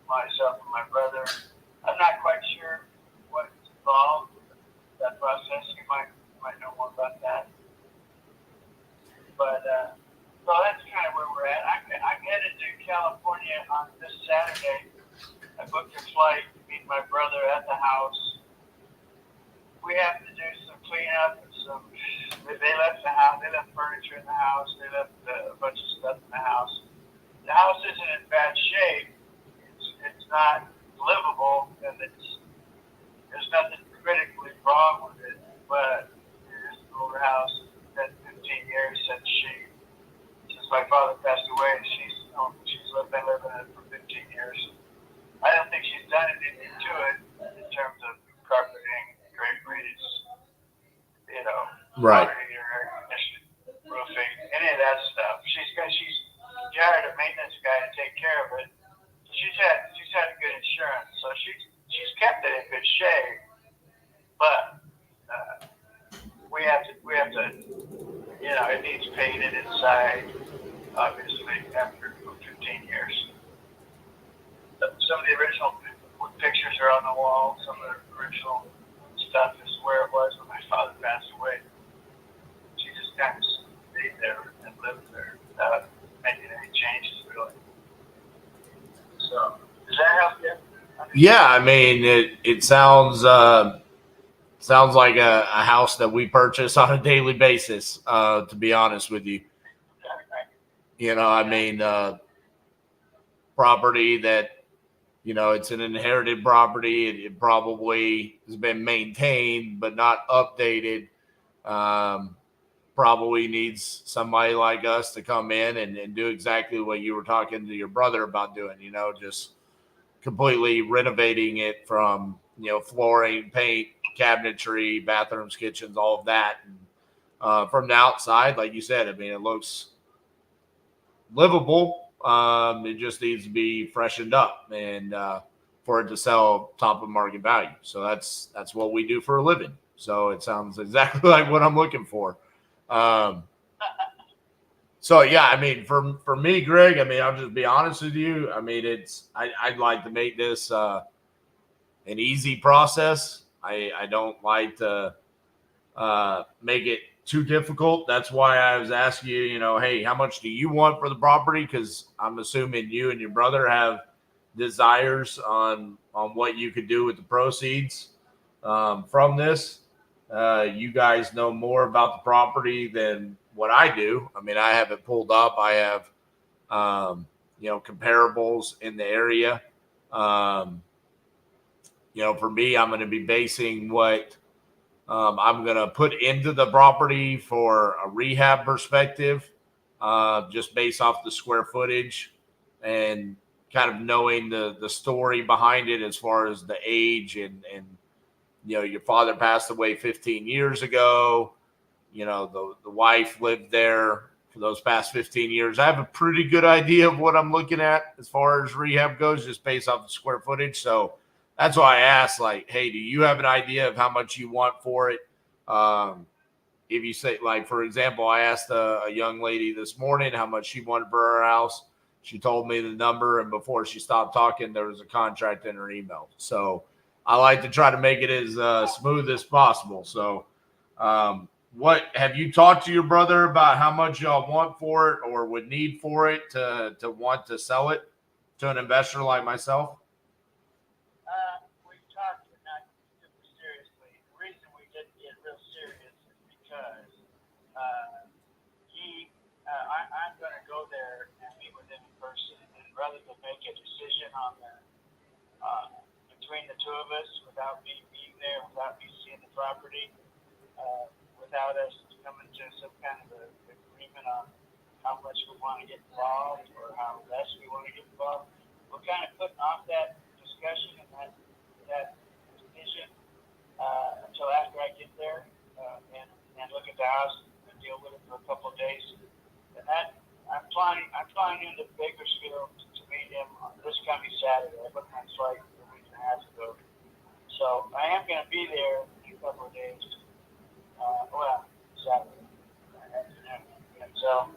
myself and my brother. I'm not quite sure what's involved with that process. You might know more about that. But so that's kind of where we're at. I'm headed to California on this Saturday. I booked a flight to meet my brother at the house. We have to do some cleanup and they left the house, they left furniture in the house, they left a bunch of stuff in the house. The house isn't in bad shape. It's not livable, and there's nothing critically wrong with it, but it is an older house. It's been 15 years since my father passed away. She's been living in it for 15 years. I don't think she's done anything to it in terms of carpeting, draperies, Right. water heater, air conditioning, roofing, any of that stuff. She's hired a maintenance guy to take care of it. She's had good insurance, so she's kept it in good shape. But we have to it needs painted inside, obviously, after 15 years. Some of the original pictures are on the wall. Some of the original stuff is where it was when my father passed away. She just kind of stayed there and lived there without making any changes, really. So, does that help you? Yeah, I mean, it sounds like a house that we purchase on a daily basis, to be honest with you. I mean, property that, it's an inherited property. It probably has been maintained but not updated. Probably needs somebody like us to come in and do exactly what you were talking to your brother about doing, just completely renovating it from, flooring, paint, cabinetry, bathrooms, kitchens, all of that. And, from the outside, like you said, I mean, it looks livable. It just needs to be freshened up and for it to sell top of market value. So that's what we do for a living. So it sounds exactly like what I'm looking for. So yeah, I mean, for me, Greg, I mean, I'll just be honest with you. I mean, I'd like to make this an easy process. I don't like to make it too difficult. That's why I was asking you, hey, how much do you want for the property? Because I'm assuming you and your brother have desires on what you could do with the proceeds from this. You guys know more about the property than what I do. I mean, I have it pulled up. I have, comparables in the area. For me, I'm going to be basing what I'm going to put into the property for a rehab perspective, just based off the square footage and kind of knowing the story behind it as far as the age and your father passed away 15 years ago. The wife lived there for those past 15 years. I have a pretty good idea of what I'm looking at as far as rehab goes, just based off the square footage. So that's why I asked, like, hey, do you have an idea of how much you want for it? If you say, like, for example, I asked a young lady this morning how much she wanted for her house. She told me the number, and before she stopped talking, there was a contract in her email. So I like to try to make it as smooth as possible. So what have you talked to your brother about how much y'all want for it or would need for it to want to sell it to an investor like myself? We've talked, but not super seriously. The reason we didn't get real serious is because I'm going to go there and meet with him in person, and rather than make a decision on the between the two of us without me being there, without me seeing the property, without us coming to some kind of agreement on how much we want to get involved or how less we want to get involved, we're kind of putting off that discussion and that decision until after I get there and look at the house and deal with it for a couple of days. And that I'm flying into Bakersfield to meet him on this coming Saturday. I booked my flight a week and a half ago, so I am going to be there in a couple of days. Saturday afternoon. And so,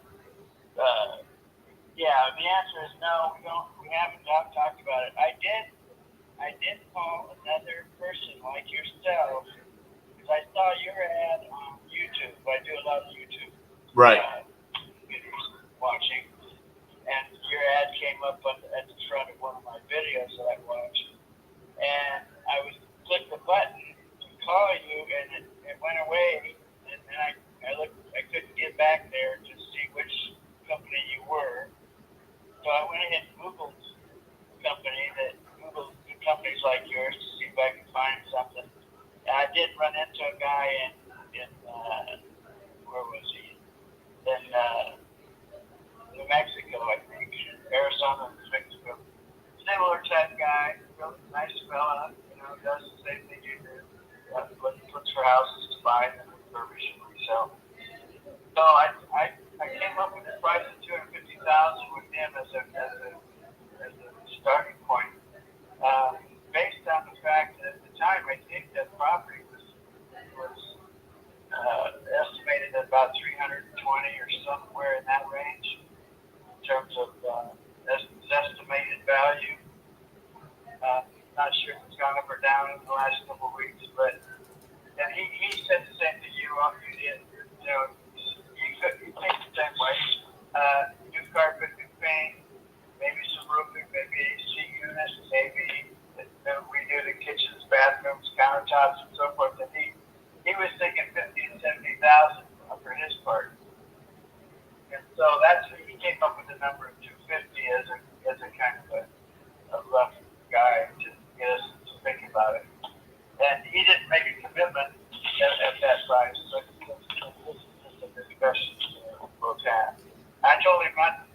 yeah, the answer is no. We haven't talked about it. I did call another person like yourself because I saw your ad on YouTube. I do a lot of YouTube. Right. Watching, and your ad came up at the front of one of my videos that I watched, and I was clicked the button to call you, and it went away, and I looked, I couldn't get back there to see which company you were, so I went ahead and Googled Googled companies like yours to see if I could find something, and I did run into a guy in where was he? In New Mexico, I think. Arizona, New Mexico. Similar type guy, really nice fella, does the same thing you do. Looks for houses to buy and refurbish and resell. So I came up with a price of $250,000 with him as a starting point. Based on the fact that at the time I think that property was estimated at about 320 or somewhere in that range in terms of estimated value. Not sure if it's gone up or down in the last couple of weeks, but and he said the same to you. You did, you think the same way. New carpet, new paint, maybe some roofing, maybe AC units, maybe redo the kitchens, bathrooms, countertops, and so forth. And he was thinking $50,000 and $70,000 for his part, and so that's he came up with the number of $250,000 as a kind of a rough guide to get us to think about it. And he didn't make a commitment at that price, but this is just a discussion we'll have. I told him that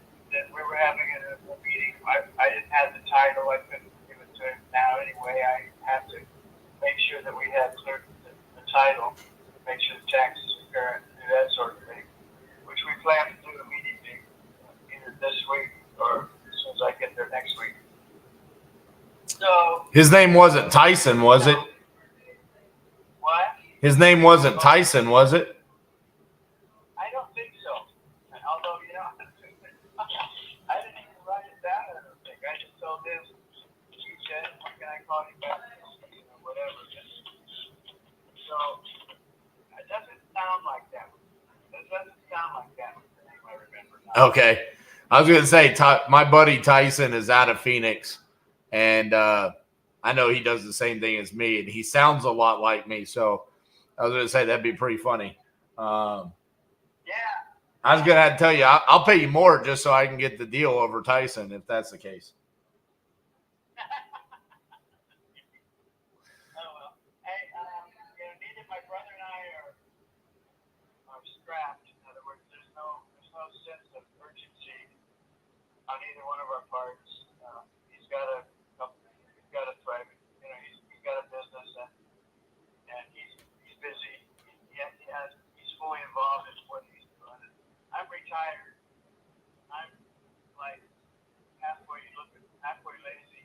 we were having a meeting. I didn't have the title. I couldn't give it to him now anyway. I have to make sure that we have cleared the title, make sure the taxes are current, do that sort of thing, which we plan to do immediately, either this week or as soon as I get there next week. So his name wasn't Tyson, was it? What? His name wasn't Tyson, was it? I don't think so. Although, I didn't even write it down, I don't think. I just told him, he said, when can I call you back? Whatever. So, it doesn't sound like that. It doesn't sound like that was the name I remember now. Okay. I was going to say, my buddy Tyson is out of Phoenix, and I know he does the same thing as me, and he sounds a lot like me, so I was going to say that'd be pretty funny. Yeah. I was going to tell you, I'll pay you more just so I can get the deal over Tyson, if that's the case. Neither my brother and I are strapped. In other words, there's no sense of urgency on either one of our parts. He's got a private, he's got a business and he's busy. He's fully involved in what he's doing. I'm retired. retired. I'm like halfway lazy.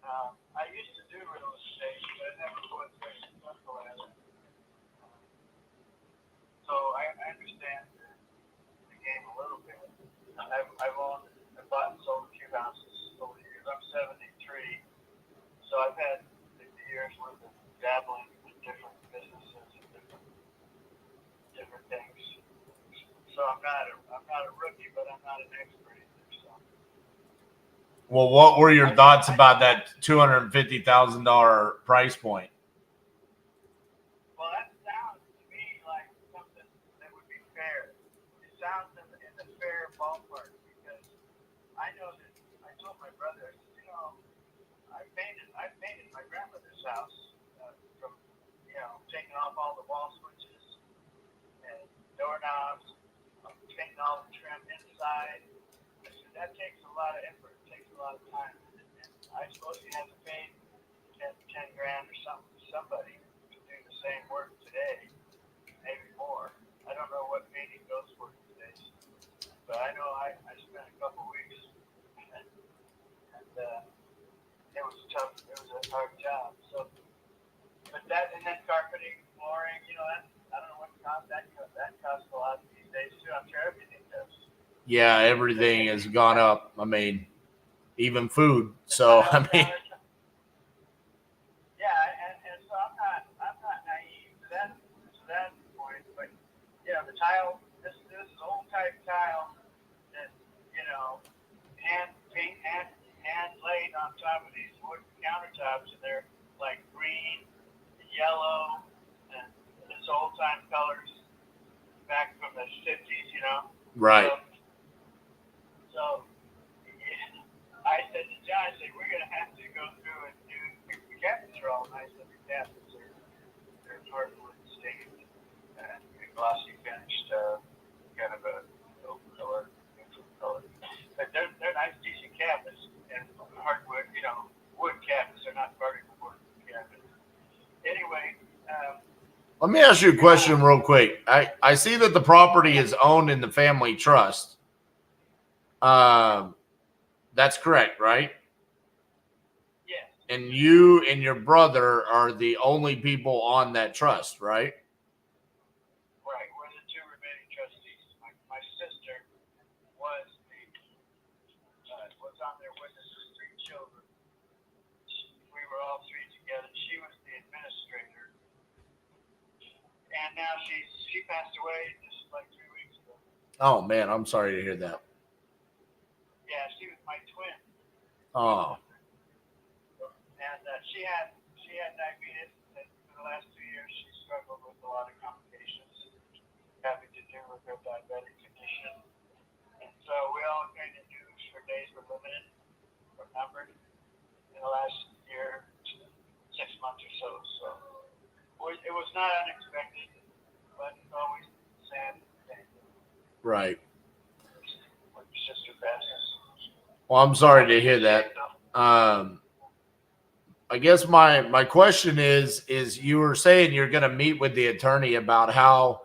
I used to do real estate, but I never was very successful at it. So I understand the game a little bit. I've bought and sold a few houses over the years. I'm 73, so I've had 50 years worth of dabbling in different businesses and different things. So I'm not a rookie, but I'm not an expert either. So. Well, what were your thoughts about that $250,000 price point? Well, that sounds to me like something that would be fair. It sounds in the fair ballpark because I know that I told my brother, you know, I painted my grandmother's house from, you know, taking off all the wall switches and doorknobs, painting all the trim inside. I said, that takes a lot of effort. It takes a lot of time. And I suppose you have to pay 10 grand or something to somebody to do the same work today, maybe more. I don't know what painting goes for these days, but I know I spent a couple weeks and it was tough. It was a hard job. So, but that and then carpeting, flooring, you know, I don't know what cost that costs a lot these days too. I'm sure everything does. Yeah, everything has gone up. I mean, even food. So I mean, yeah, and so I'm not naive to that point, but you know, the tile, this is old type tile that, you know, hand laid on top of these wood countertops, and they're like green, yellow, and this old time colors back from the 50s, you know. right. So yeah, I said to John, we're going to have to go through and do, the cabinets are all nice looking cabinets. They're hardwood stained and glossy finished, kind of a color, neutral color. But they're nice, decent cabinets and hardwood, you know, wood cabinets. They're not particle board cabinets. Anyway, Let me ask you a question real quick. I see that the property is owned in the family trust. That's correct, right? yes. And you and your brother are the only people on that trust, right? Right, we're the two remaining trustees. My sister was on there with us as 3 children. We were all 3 together. She was the administrator, and now she passed away just like 3 weeks ago. Oh man, I'm sorry to hear that. Yeah, she was my twin. Oh, And she had diabetes, and for the last 2 years she struggled with a lot of complications having to do with her diabetic condition. And so we all kind of knew her days were limited or numbered in the last year, 6 months or so. So it was not unexpected, but it's always sad. right. When your sister passes. Well, I'm sorry to hear that. I guess my question is you were saying you're going to meet with the attorney about how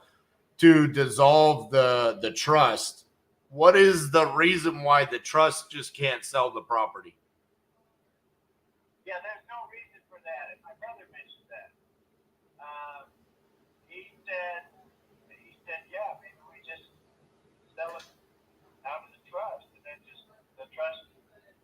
to dissolve the trust. What is the reason why the trust just can't sell the property? Yeah, there's no reason for that. And my brother mentioned that. He said, yeah, maybe we just sell it out of the trust, and then just the trust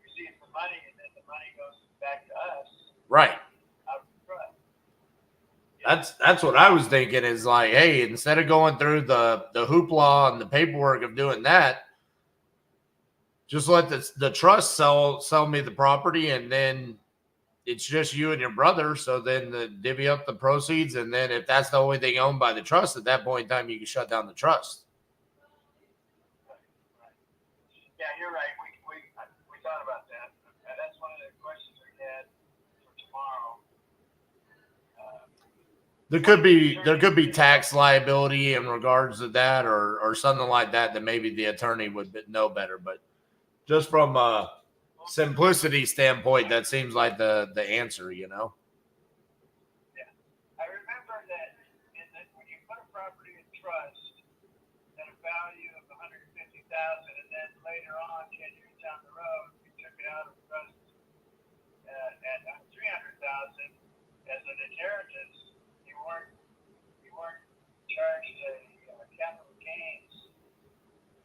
receives the money, and then the money goes back to us. Right. Out of the trust. That's what I was thinking is like, hey, instead of going through the hoopla and the paperwork of doing that, just let the trust sell me the property, and then it's just you and your brother. So then divvy up the proceeds, and then if that's the only thing owned by the trust, at that point in time, you can shut down the trust. Yeah, you're right. We thought about that. That's one of the questions we had for tomorrow. There could be tax liability in regards to that, or something like that maybe the attorney would know better. But just from a simplicity standpoint, that seems like the answer, you know. Yeah, I remember that when you put a property in trust at a value of $150,000, inheritance, you weren't charged a capital gains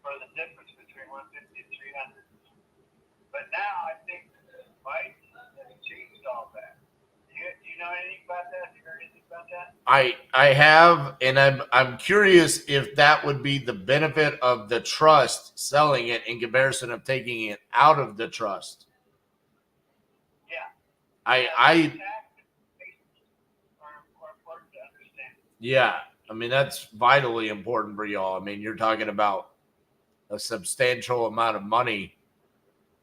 for the difference between 150 and 300. But now I think Mike has changed all that. Do you know anything about that? Have you heard anything about that? I have, and I'm curious if that would be the benefit of the trust selling it in comparison of taking it out of the trust. Yeah. Yeah, I mean, that's vitally important for y'all. I mean, you're talking about a substantial amount of money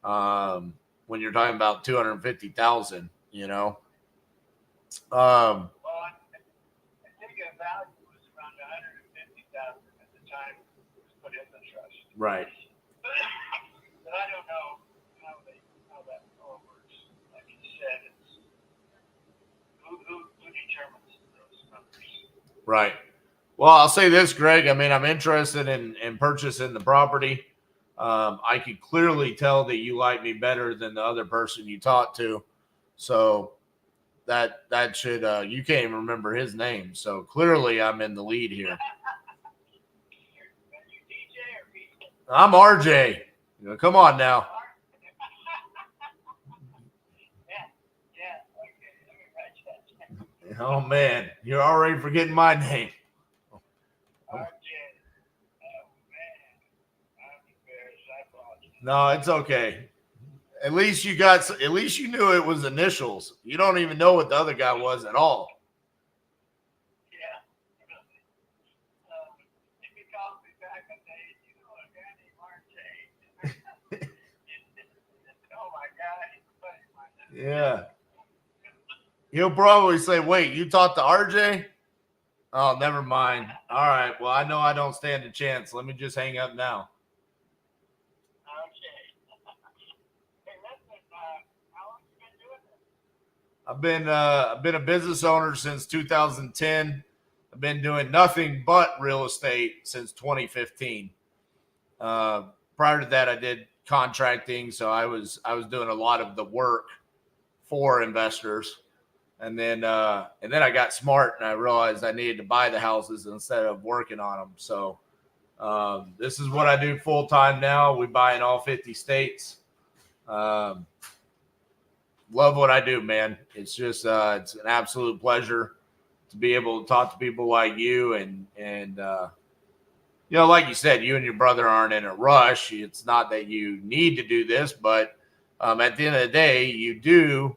when you're talking about 250,000, you know. Well, I think the value was around 150,000 at the time it was put in the trust. Right. But I don't know how that all works. Like you said, it's who determines those numbers. Right. Well, I'll say this, Greg. I mean, I'm interested in purchasing the property. I could clearly tell that you like me better than the other person you talked to. So that should, you can't even remember his name. So clearly I'm in the lead here. I'm RJ. Come on now. Oh man, you're already forgetting my name. No, it's okay. At least you knew it was initials. You don't even know what the other guy was at all. Yeah. He'll probably say, wait, you talked to RJ? Oh, never mind. All right. Well, I know I don't stand a chance. Let me just hang up now. I've been a business owner since 2010. I've been doing nothing but real estate since 2015. Prior to that, I did contracting, so I was doing a lot of the work for investors. And then I got smart and I realized I needed to buy the houses instead of working on them. So this is what I do full time now. We buy in all 50 states. Love what I do, man. It's just it's an absolute pleasure to be able to talk to people like you and you know, like you said, you and your brother aren't in a rush. It's not that you need to do this, but at the end of the day, you do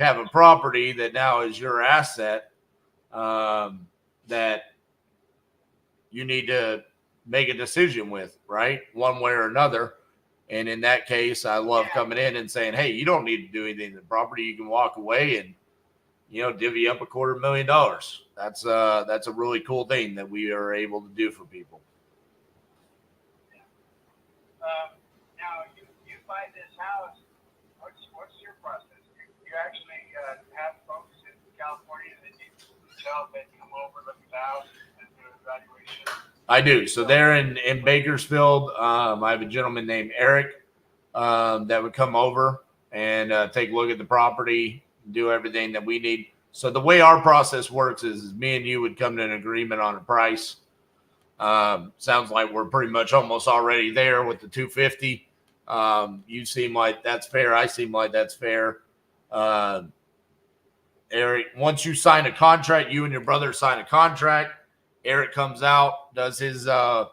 have a property that now is your asset that you need to make a decision with, right? One way or another. And in that case, I love coming in and saying, hey, you don't need to do anything to the property. You can walk away and, you know, divvy up $250,000. That's a really cool thing that we are able to do for people. Now, you buy this house, what's your process? You actually have folks in California that you tell they come over, look at the house, and do an evaluation? I do. So they're in Bakersfield. I have a gentleman named Eric that would come over and take a look at the property, do everything that we need. So the way our process works is me and you would come to an agreement on a price. Sounds like we're pretty much almost already there with the 250. You seem like that's fair. I seem like that's fair. Eric, once you sign a contract, you and your brother sign a contract. Eric comes out, does his little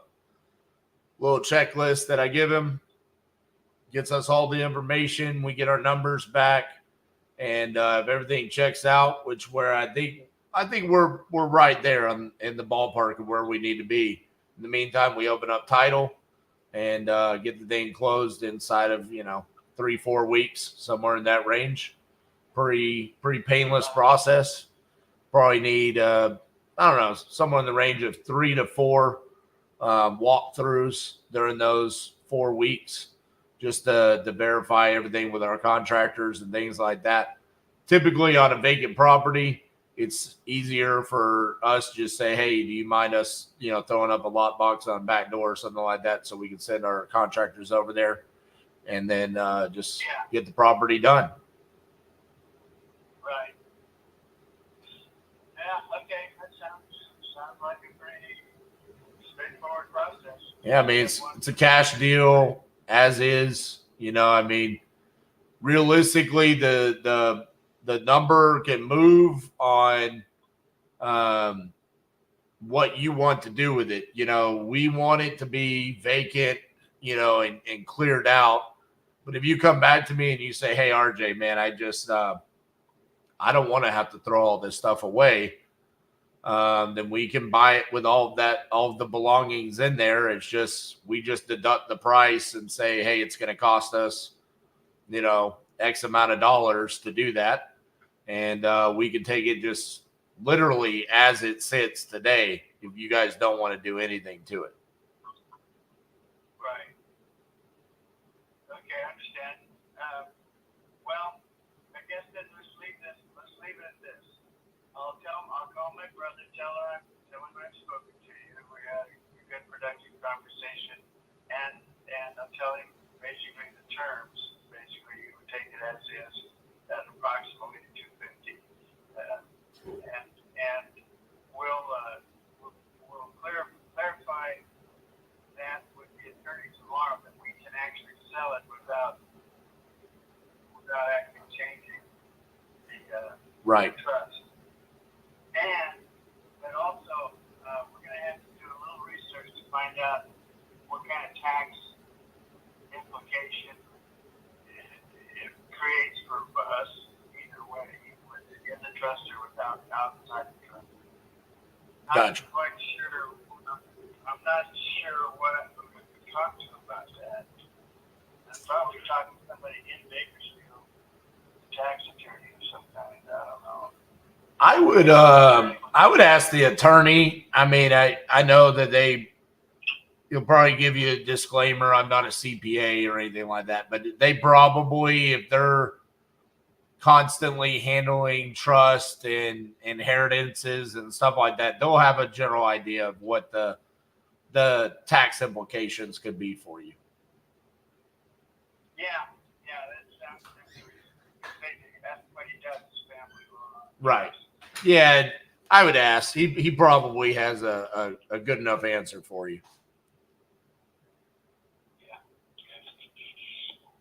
checklist that I give him, gets us all the information. We get our numbers back, and if everything checks out, which where I think we're right there in the ballpark of where we need to be. In the meantime, we open up title and get the thing closed inside of 3-4 weeks, somewhere in that range. Pretty painless process. Probably need I don't know, somewhere in the range of 3 to 4 walkthroughs during those 4 weeks, just to verify everything with our contractors and things like that. Typically on a vacant property, it's easier for us to just say, hey, do you mind us, throwing up a lot box on a back door or something like that, so we can send our contractors over there and then just get the property done. Right. straightforward process. Yeah, I mean, it's a cash deal as is. You know, I mean, realistically, the number can move on what you want to do with it. You know, we want it to be vacant, you know, and cleared out. But if you come back to me and you say, hey, RJ, man, I just I don't want to have to throw all this stuff away, then we can buy it with all of the belongings in there. It's just, we just deduct the price and say, hey, it's going to cost us, you know, X amount of dollars to do that. And we can take it just literally as it sits today if you guys don't want to do anything to it. Right. Okay, I understand. Well, I guess then let's leave it at this. I'll call my brother, tell him I've spoken to you. We had a good productive conversation, and I'll tell him basically the terms. Basically, you would take it as is at approximately $250, and we'll clarify that with the attorney tomorrow that we can actually sell it without actually changing the Right. trust. But also, we're going to have to do a little research to find out what kind of tax implication it creates for us either way, in the trust or without outside the trust. Gotcha. I'm not sure what I'm going to talk to about that. I'm probably talking to somebody in Bakersfield, tax attorney of some kind. I don't know. I would ask the attorney. I mean, I know that he'll probably give you a disclaimer. I'm not a CPA or anything like that, but they probably, if they're constantly handling trust and inheritances and stuff like that, they'll have a general idea of what the tax implications could be for you. Yeah, that's what he does, his family law. Right. Yeah, I would ask. He probably has a good enough answer for you. Yeah.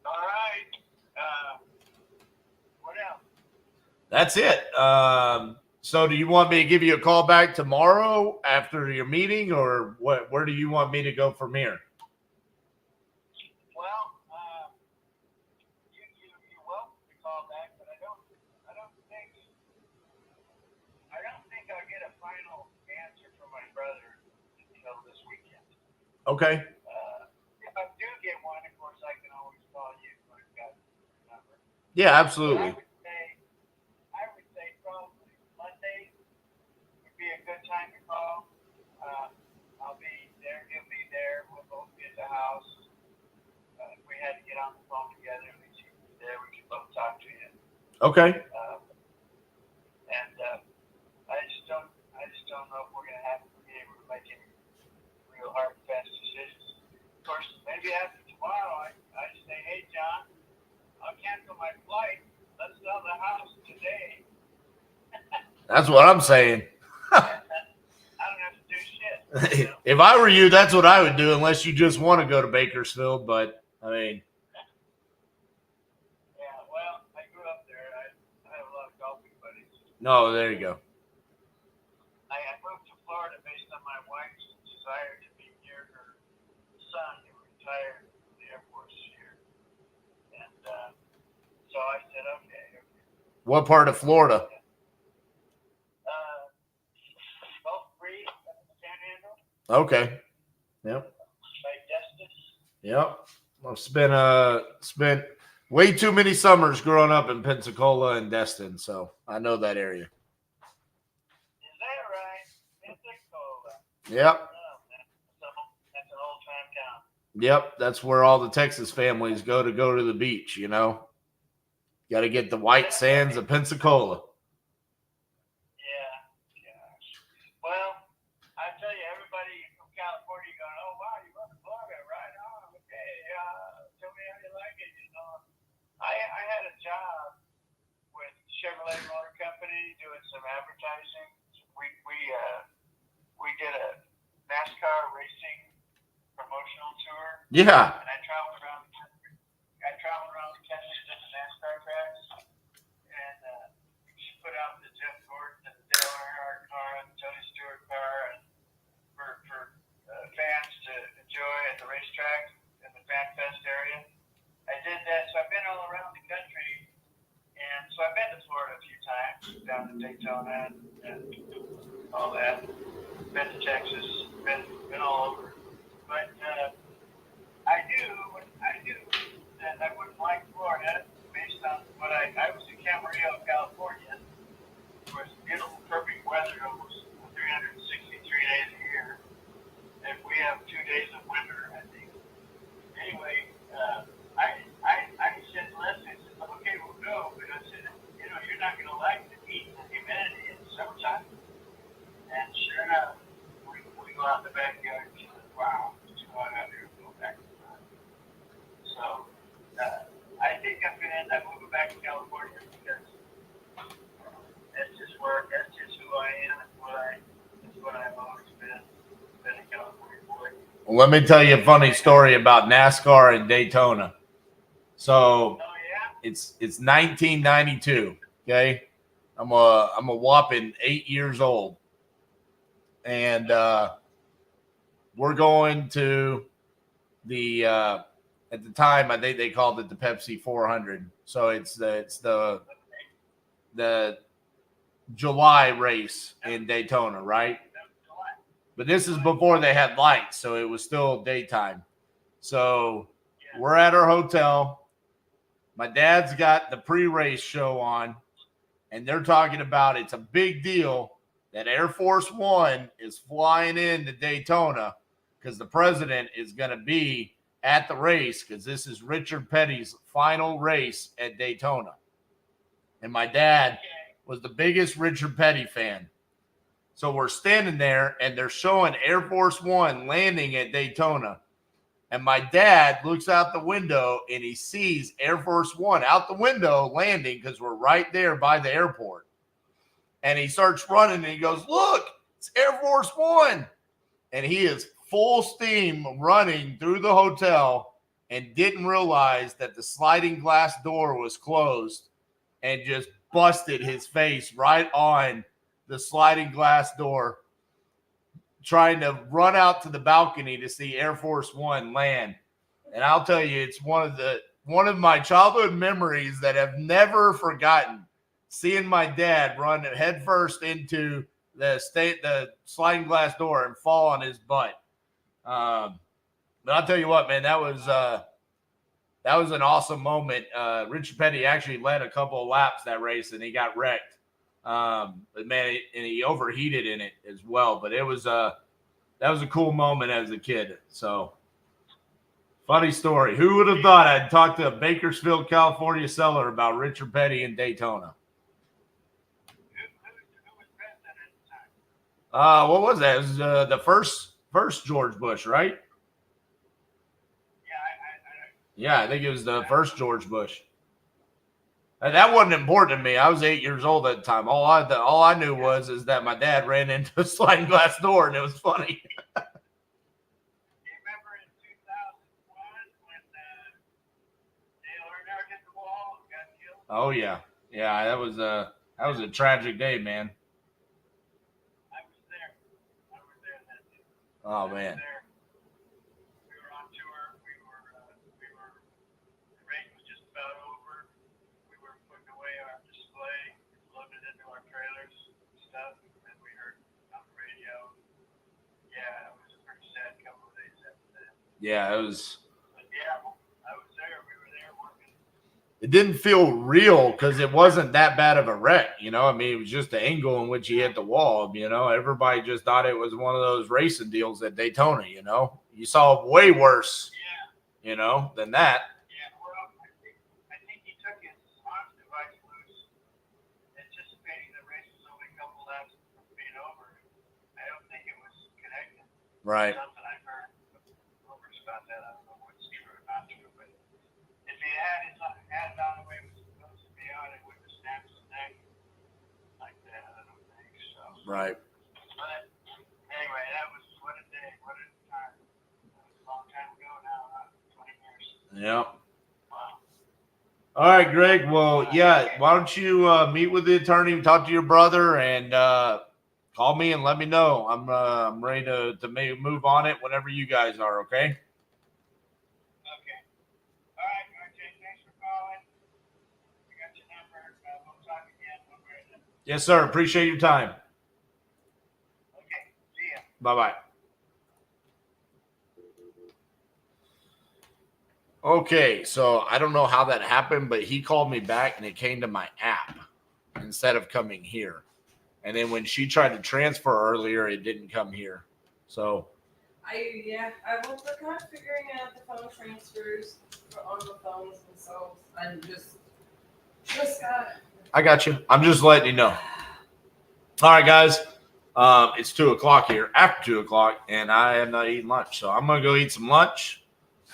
All right. What else? That's it. So do you want me to give you a call back tomorrow after your meeting, or what? Where do you want me to go from here? Well, you're welcome to call back, but I don't think I'll get a final answer from my brother until this weekend. Okay. If I do get one, of course, I can always call you when I've got the number. Yeah, absolutely. I would say probably Monday would be a good time to call. I'll be there. He'll be there. We'll both be at the house. If we had to get on the phone together, at least he'd be there. We could both talk to him. Okay. I just don't know if we're going to be able to make any real hard and fast decisions. Of course, maybe after tomorrow, I say, hey, John, I'll cancel my flight. Let's sell the house today. That's what I'm saying. I don't have to do shit. You know? If I were you, that's what I would do, unless you just want to go to Bakersfield. But I mean, yeah, well, I grew up there. I have a lot of golfing buddies. no, there you go. I moved to Florida based on my wife's desire to be near her son, who retired from the Air Force here. And so I said, okay. What part of Florida? Both Free and the Panhandle. Okay. Yep. By Destin. Yep. I've spent way too many summers growing up in Pensacola and Destin, so I know that area. Is that right? Pensacola. Yep. Oh, that's an old time town. Yep. That's where all the Texas families go to the beach, you know. Got to get the white sands of Pensacola. Yeah. Well, I tell you, everybody from California going, oh, wow, you love Florida, right on. Okay, tell me how you like it. You know, I had a job with Chevrolet Motor Company doing some advertising. We did a NASCAR racing Yeah. And I traveled around the country. I traveled around the country to the NASCAR tracks, and she put out the Jeff Gordon and the Dale Earnhardt car and the Tony Stewart car, and for fans to enjoy at the racetrack in the Fan Fest area. I did that, so I've been all around the country, and so I've been to Florida a few times, down to Daytona and all that. Been to Texas, been all over. But I knew that I wouldn't like Florida based on what I was in Camarillo, California. It was beautiful, perfect weather, almost 363 days a year. And we have 2 days of winter, I think. Anyway, I said to Leslie, I said, okay, we'll go. But I said, you're not going to like the heat and the humidity in the summertime. And sure enough, we go out in the backyard and she said, wow, it's too hot out here to go back inside. So, I think I'm going to end up moving back to California because that's just who I am. That's what I've always been a California boy. Well, let me tell you a funny story about NASCAR and Daytona. So it's 1992. Okay, I'm a whopping 8 years old, and we're going to the at the time I think they called it the Pepsi 400. So it's the July race in Daytona, right? But this is before they had lights, so it was still daytime. So we're at our hotel. My dad's got the pre-race show on, and they're talking about it's a big deal that Air Force One is flying into Daytona because the president is going to be at the race because this is Richard Petty's final race at Daytona. And my dad was the biggest Richard Petty fan. So we're standing there, and they're showing Air Force One landing at Daytona. And my dad looks out the window, and he sees Air Force One out the window landing because we're right there by the airport. And he starts running, and he goes, look, it's Air Force One. And he is full steam running through the hotel and didn't realize that the sliding glass door was closed and just busted his face right on the sliding glass door, trying to run out to the balcony to see Air Force One land. And I'll tell you, it's one of my childhood memories that I've never forgotten, seeing my dad run headfirst into the sliding glass door and fall on his butt. But I'll tell you what, man, that was an awesome moment. Richard Petty actually led a couple of laps that race, and he got wrecked. But man, and he overheated in it as well. But that was a cool moment as a kid. So, funny story. Who would have thought I'd talk to a Bakersfield, California seller about Richard Petty in Daytona? What was that? It was the first George Bush, right? Yeah, I think it was the first George Bush. And that wasn't important to me. I was 8 years old at the time. All I knew is that my dad ran into a sliding glass door, and it was funny. Oh yeah, that was a tragic day, man. I was there that day. Oh man. We were on tour. The race was just about over. We were putting away our display, loaded into our trailers and stuff, and we heard on the radio. Yeah, it was a pretty sad couple of days after that. Yeah, it was. But yeah, I was there. We were there working. It didn't feel real because it wasn't that bad of a wreck, you know. I mean, it was just the angle in which he hit the wall, you know. Everybody just thought it was one of those racing deals at Daytona, you know. You saw way worse, you know, than that. Yeah, well, I think he took his launch device loose, anticipating the race was only a couple laps from being over. I don't think it was connected. Right. Something I've heard rumors about that. I don't know what's true or not true, but if he had it on the way it was supposed to be on, it wouldn't have snapped his neck like that. I don't think so. Right. But anyway, that was what a day, what a time. That was a long time ago now. Huh? Yeah. All right, Greg. Well, yeah. Why don't you meet with the attorney, talk to your brother, and call me and let me know. I'm ready to maybe move on it whenever you guys are. Okay. Yes, sir. Appreciate your time. Okay. See ya. Bye-bye. Okay, so I don't know how that happened, but he called me back and it came to my app instead of coming here. And then when she tried to transfer earlier, it didn't come here. So I was kind of figuring out the phone transfers on the phones themselves. I'm just got. I got you. I'm just letting you know. All right, guys. It's 2:00 here, after 2:00, and I am not eating lunch. So I'm going to go eat some lunch.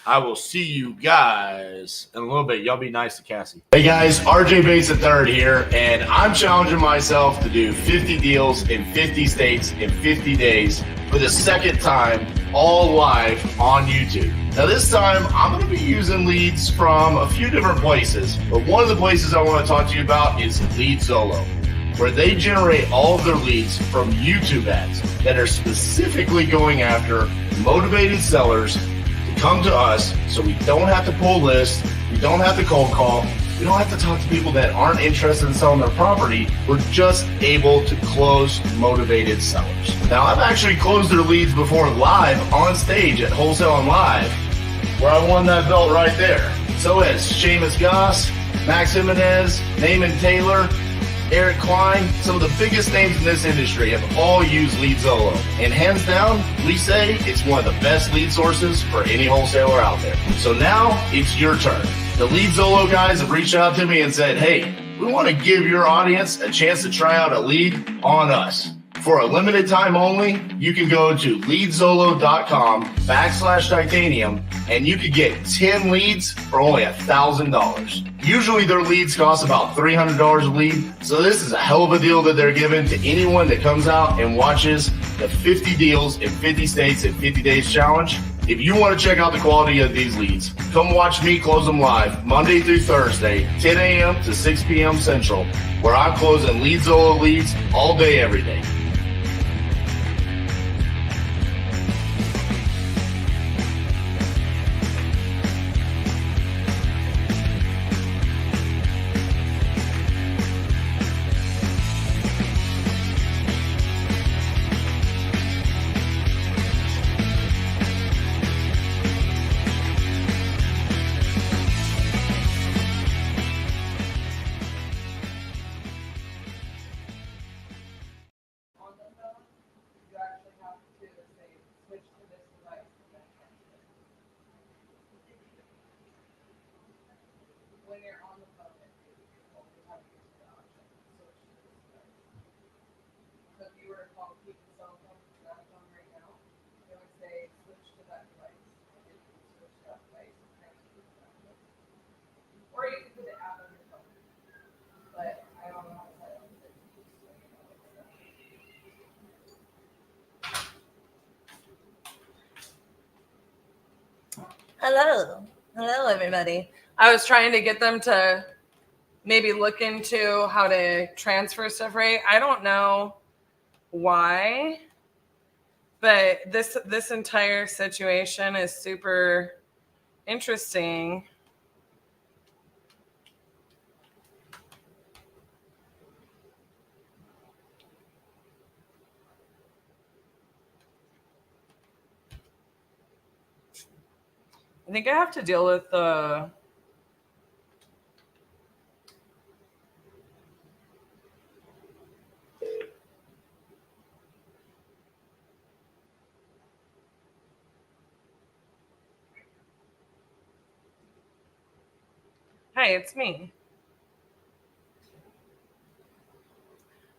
I will see you guys in a little bit. Y'all be nice to Cassie. Hey, guys. RJ Bates III here, and I'm challenging myself to do 50 deals in 50 states in 50 days for the second time, all live on YouTube. Now, this time, I'm going to be using leads from a few different places, but one of the places I want to talk to you about is LeadZolo, where they generate all of their leads from YouTube ads that are specifically going after motivated sellers to come to us, so we don't have to pull lists, we don't have to cold call, we don't have to talk to people that aren't interested in selling their property. We're just able to close motivated sellers. Now, I've actually closed their leads before live on stage at Wholesale and Live, where I won that belt right there. So has Seamus Goss, Max Jimenez, Naaman Taylor, Eric Klein. Some of the biggest names in this industry have all used LeadZolo. And hands down, we say it's one of the best lead sources for any wholesaler out there. So now it's your turn. The LeadZolo guys have reached out to me and said, hey, we want to give your audience a chance to try out a lead on us. For a limited time only, you can go to leadzolo.com/titanium and you can get 10 leads for only $1,000. Usually their leads cost about $300 a lead. So this is a hell of a deal that they're giving to anyone that comes out and watches the 50 deals in 50 states in 50 days challenge. If you want to check out the quality of these leads, come watch me close them live Monday through Thursday, 10 a.m. to 6 p.m. Central, where I'm closing LeadZolo leads all day, every day. Hello, everybody. I was trying to get them to maybe look into how to transfer stuff right. I don't know why, but this entire situation is super interesting. I think I have to deal with the Hey, it's me.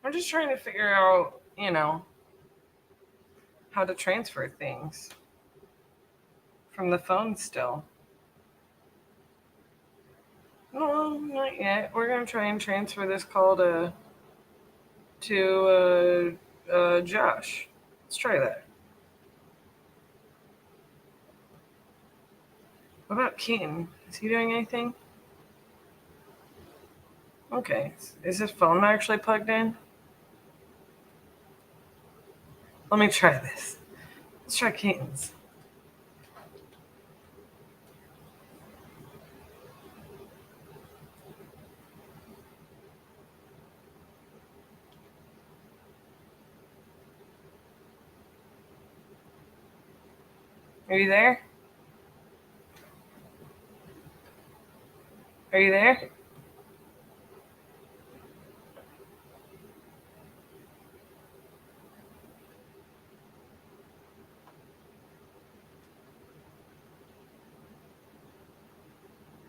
I'm just trying to figure out, how to transfer things from the phone still. No, not yet. We're going to try and transfer this call to Josh. Let's try that. What about Keaton? Is he doing anything? Okay. Is his phone actually plugged in? Let me try this. Let's try Keaton's. Are you there? Are you there?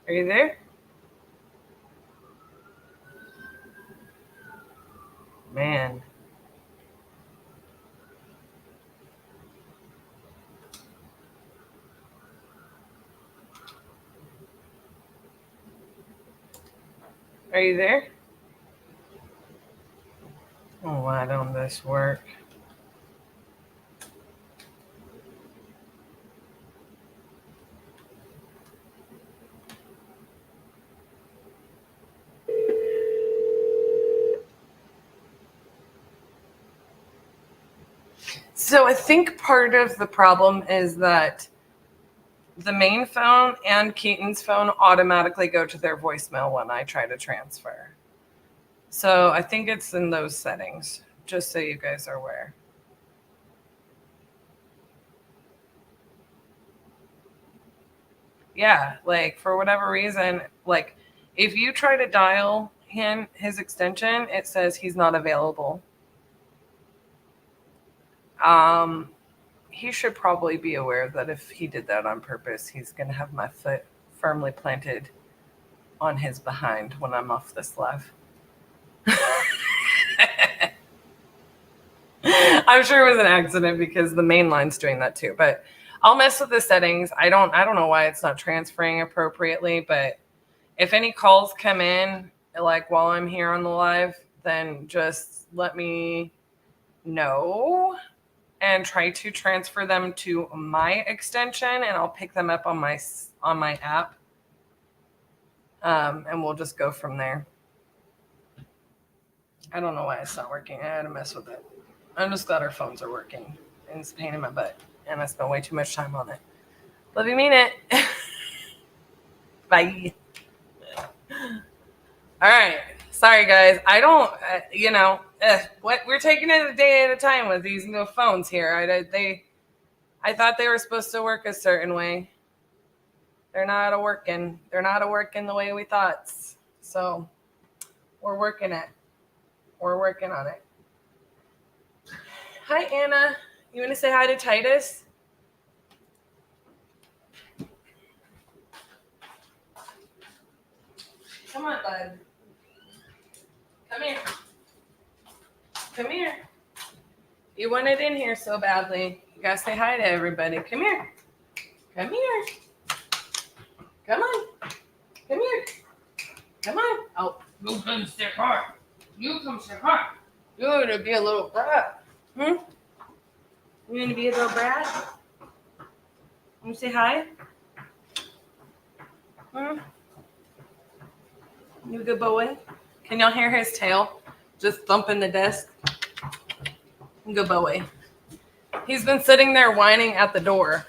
Are you there? Man. Are you there? Oh, why don't this work? So I think part of the problem is that the main phone and Keaton's phone automatically go to their voicemail when I try to transfer. So I think it's in those settings, just so you guys are aware. Yeah, like for whatever reason, like if you try to dial his extension, it says he's not available. He should probably be aware that if he did that on purpose, he's going to have my foot firmly planted on his behind when I'm off this live. I'm sure it was an accident because the main line's doing that too, but I'll mess with the settings. I don't know why it's not transferring appropriately, but if any calls come in like while I'm here on the live, then just let me know and try to transfer them to my extension, and I'll pick them up on my app. And we'll just go from there. I don't know why it's not working. I had to mess with it. I'm just glad our phones are working. And it's a pain in my butt. And I spent way too much time on it. Love you, mean it. Bye. All right. Sorry, guys. I don't, what we're taking it a day at a time with these new phones here. I thought they were supposed to work a certain way. They're not working. They're not working the way we thought. So we're working it. We're working on it. Hi, Anna. You want to say hi to Titus? Come on, bud. Come here. Come here. You want it in here so badly. You gotta say hi to everybody. Come here. Come here. Come on. Come here. Come on. Oh, you come sit hard. You come sit hard. You're gonna be a little brat. You gonna be a little brat? You say hi? You a good boy? Can y'all hear his tail just thumping the desk? Good boy. He's been sitting there whining at the door,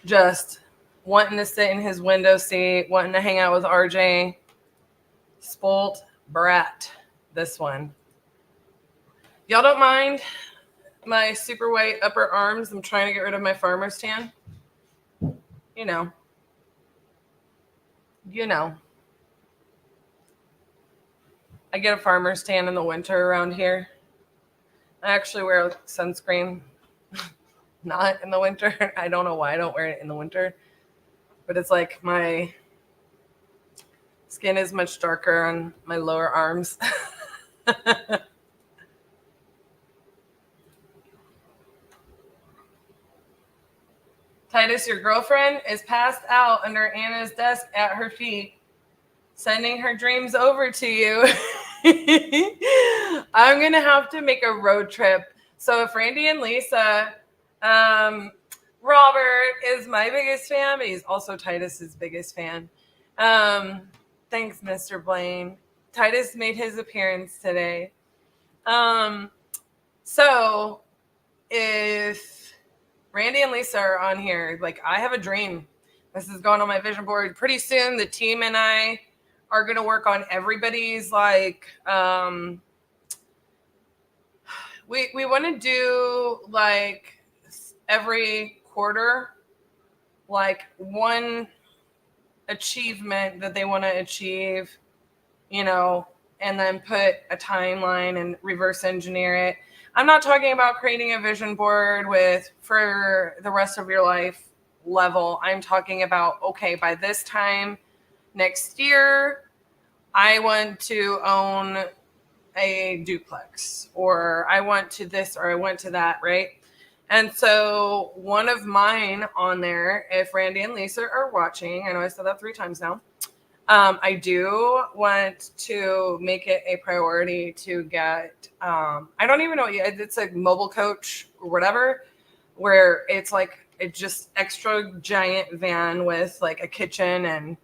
just wanting to sit in his window seat, wanting to hang out with RJ. Spoilt brat, this one. Y'all don't mind my super white upper arms? I'm trying to get rid of my farmer's tan. You know. I get a farmer's tan in the winter around here. I actually wear sunscreen, not in the winter. I don't know why I don't wear it in the winter, but it's like my skin is much darker on my lower arms. Titus, your girlfriend is passed out under Anna's desk at her feet, sending her dreams over to you. I'm going to have to make a road trip. So if Randy and Lisa Robert is my biggest fan, but he's also Titus's biggest fan. Thanks, Mr. Blaine. Titus made his appearance today. So if Randy and Lisa are on here, like, I have a dream. This is going on my vision board. Pretty soon, the team and I are going to work on everybody's, like, we want to do, like, every quarter, like, one achievement that they want to achieve, you know, and then put a timeline and reverse engineer it. I'm not talking about creating a vision board with for the rest of your life level. I'm talking about, okay, by this time next year, I want to own a duplex, or I want to this, or I want to that, right? And so one of mine on there, if Randy and Lisa are watching, I know I said that 3 times now, I do want to make it a priority to get, I don't even know, it's a mobile coach or whatever, where it's like, it's just extra giant van with like a kitchen and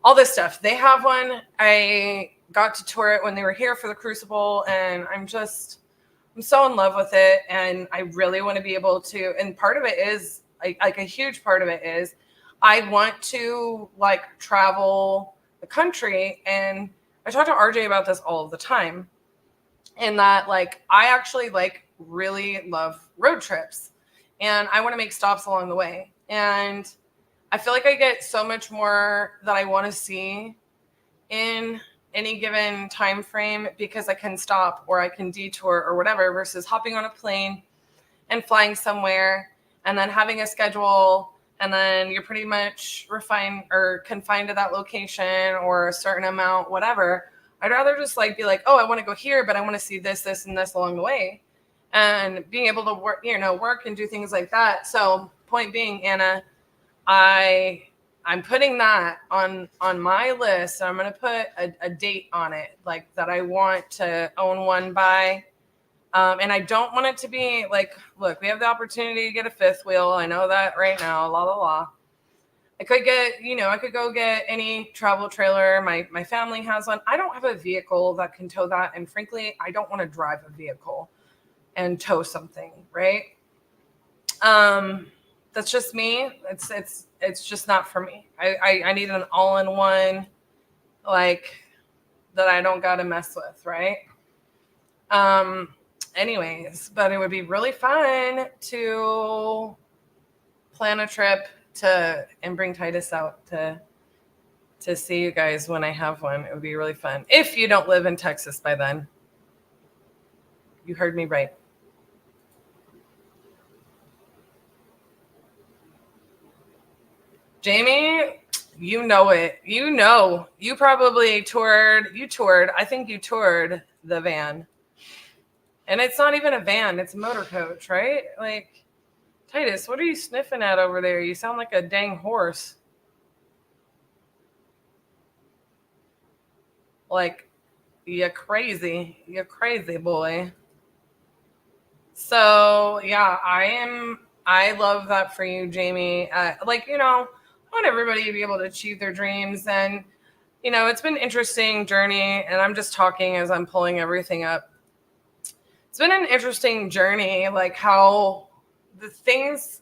all this stuff. They have one. I got to tour it when they were here for the Crucible, and I'm so in love with it, and I really want to be able to, and part of it is, like a huge part of it is, I want to like travel the country. And I talk to RJ about this all the time, in that, like, I actually like really love road trips, and I want to make stops along the way. And I feel like I get so much more that I want to see in any given time frame, because I can stop or I can detour or whatever, versus hopping on a plane and flying somewhere and then having a schedule, and then you're pretty much refined or confined to that location or a certain amount, whatever. I'd rather just like be like, oh, I want to go here, but I want to see this, this, and this along the way, and being able to work, work and do things like that. So point being, Anna, I'm putting that on my list. I'm going to put a date on it, like that I want to own one by. And I don't want it to be like, look, we have the opportunity to get a 5th wheel. I know that right now, I could get, I could go get any travel trailer. My family has one. I don't have a vehicle that can tow that. And frankly, I don't want to drive a vehicle and tow something, right? That's just me. It's just not for me. I need an all-in-one, like, that I don't got to mess with, right? Anyways, but it would be really fun to plan a trip and bring Titus out to see you guys when I have one. It would be really fun. If you don't live in Texas by then. You heard me right. Jamie, you know it. You probably toured. I think you toured the van. And it's not even a van. It's a motor coach, right? Like, Titus, what are you sniffing at over there? You sound like a dang horse. Like, you're crazy. You're crazy, boy. So, yeah, I love that for you, Jamie. I want everybody to be able to achieve their dreams. And, it's been an interesting journey, and I'm just talking as I'm pulling everything up. It's been an interesting journey, like how the things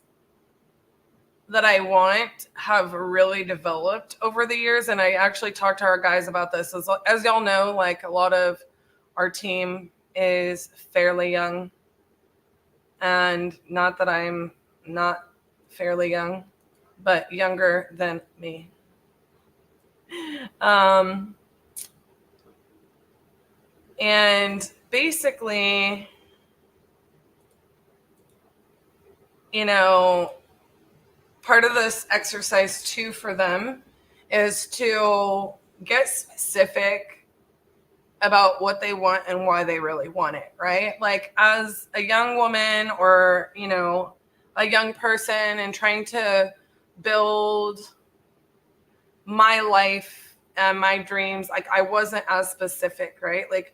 that I want have really developed over the years. And I actually talked to our guys about this. As y'all know, like, a lot of our team is fairly young. And not that I'm not fairly young, but younger than me. And basically, part of this exercise too for them is to get specific about what they want and why they really want it, right? Like, as a young woman or, a young person and trying to build my life and my dreams, like, I wasn't as specific, right? Like,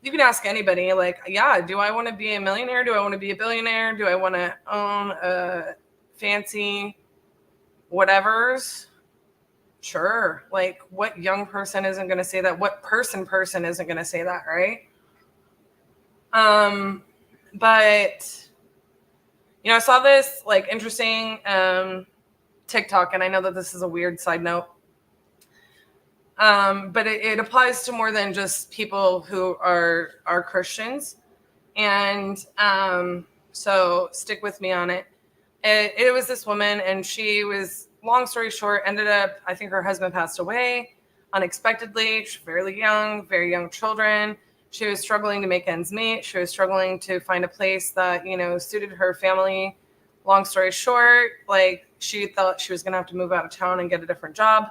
you can ask anybody, like, yeah, do I want to be a millionaire? Do I want to be a billionaire? Do I want to own a fancy whatevers? Sure. Like, what young person isn't going to say that? What person isn't going to say that, right? But, you know, I saw this like interesting TikTok, and I know that this is a weird side note, but it applies to more than just people who are Christians. And so stick with me on it. It was this woman, and she was, long story short, ended up, I think her husband passed away unexpectedly. She's fairly young, very young children. She was struggling to make ends meet. She was struggling to find a place that, you know, suited her family. Long story short, like, she thought she was going to have to move out of town and get a different job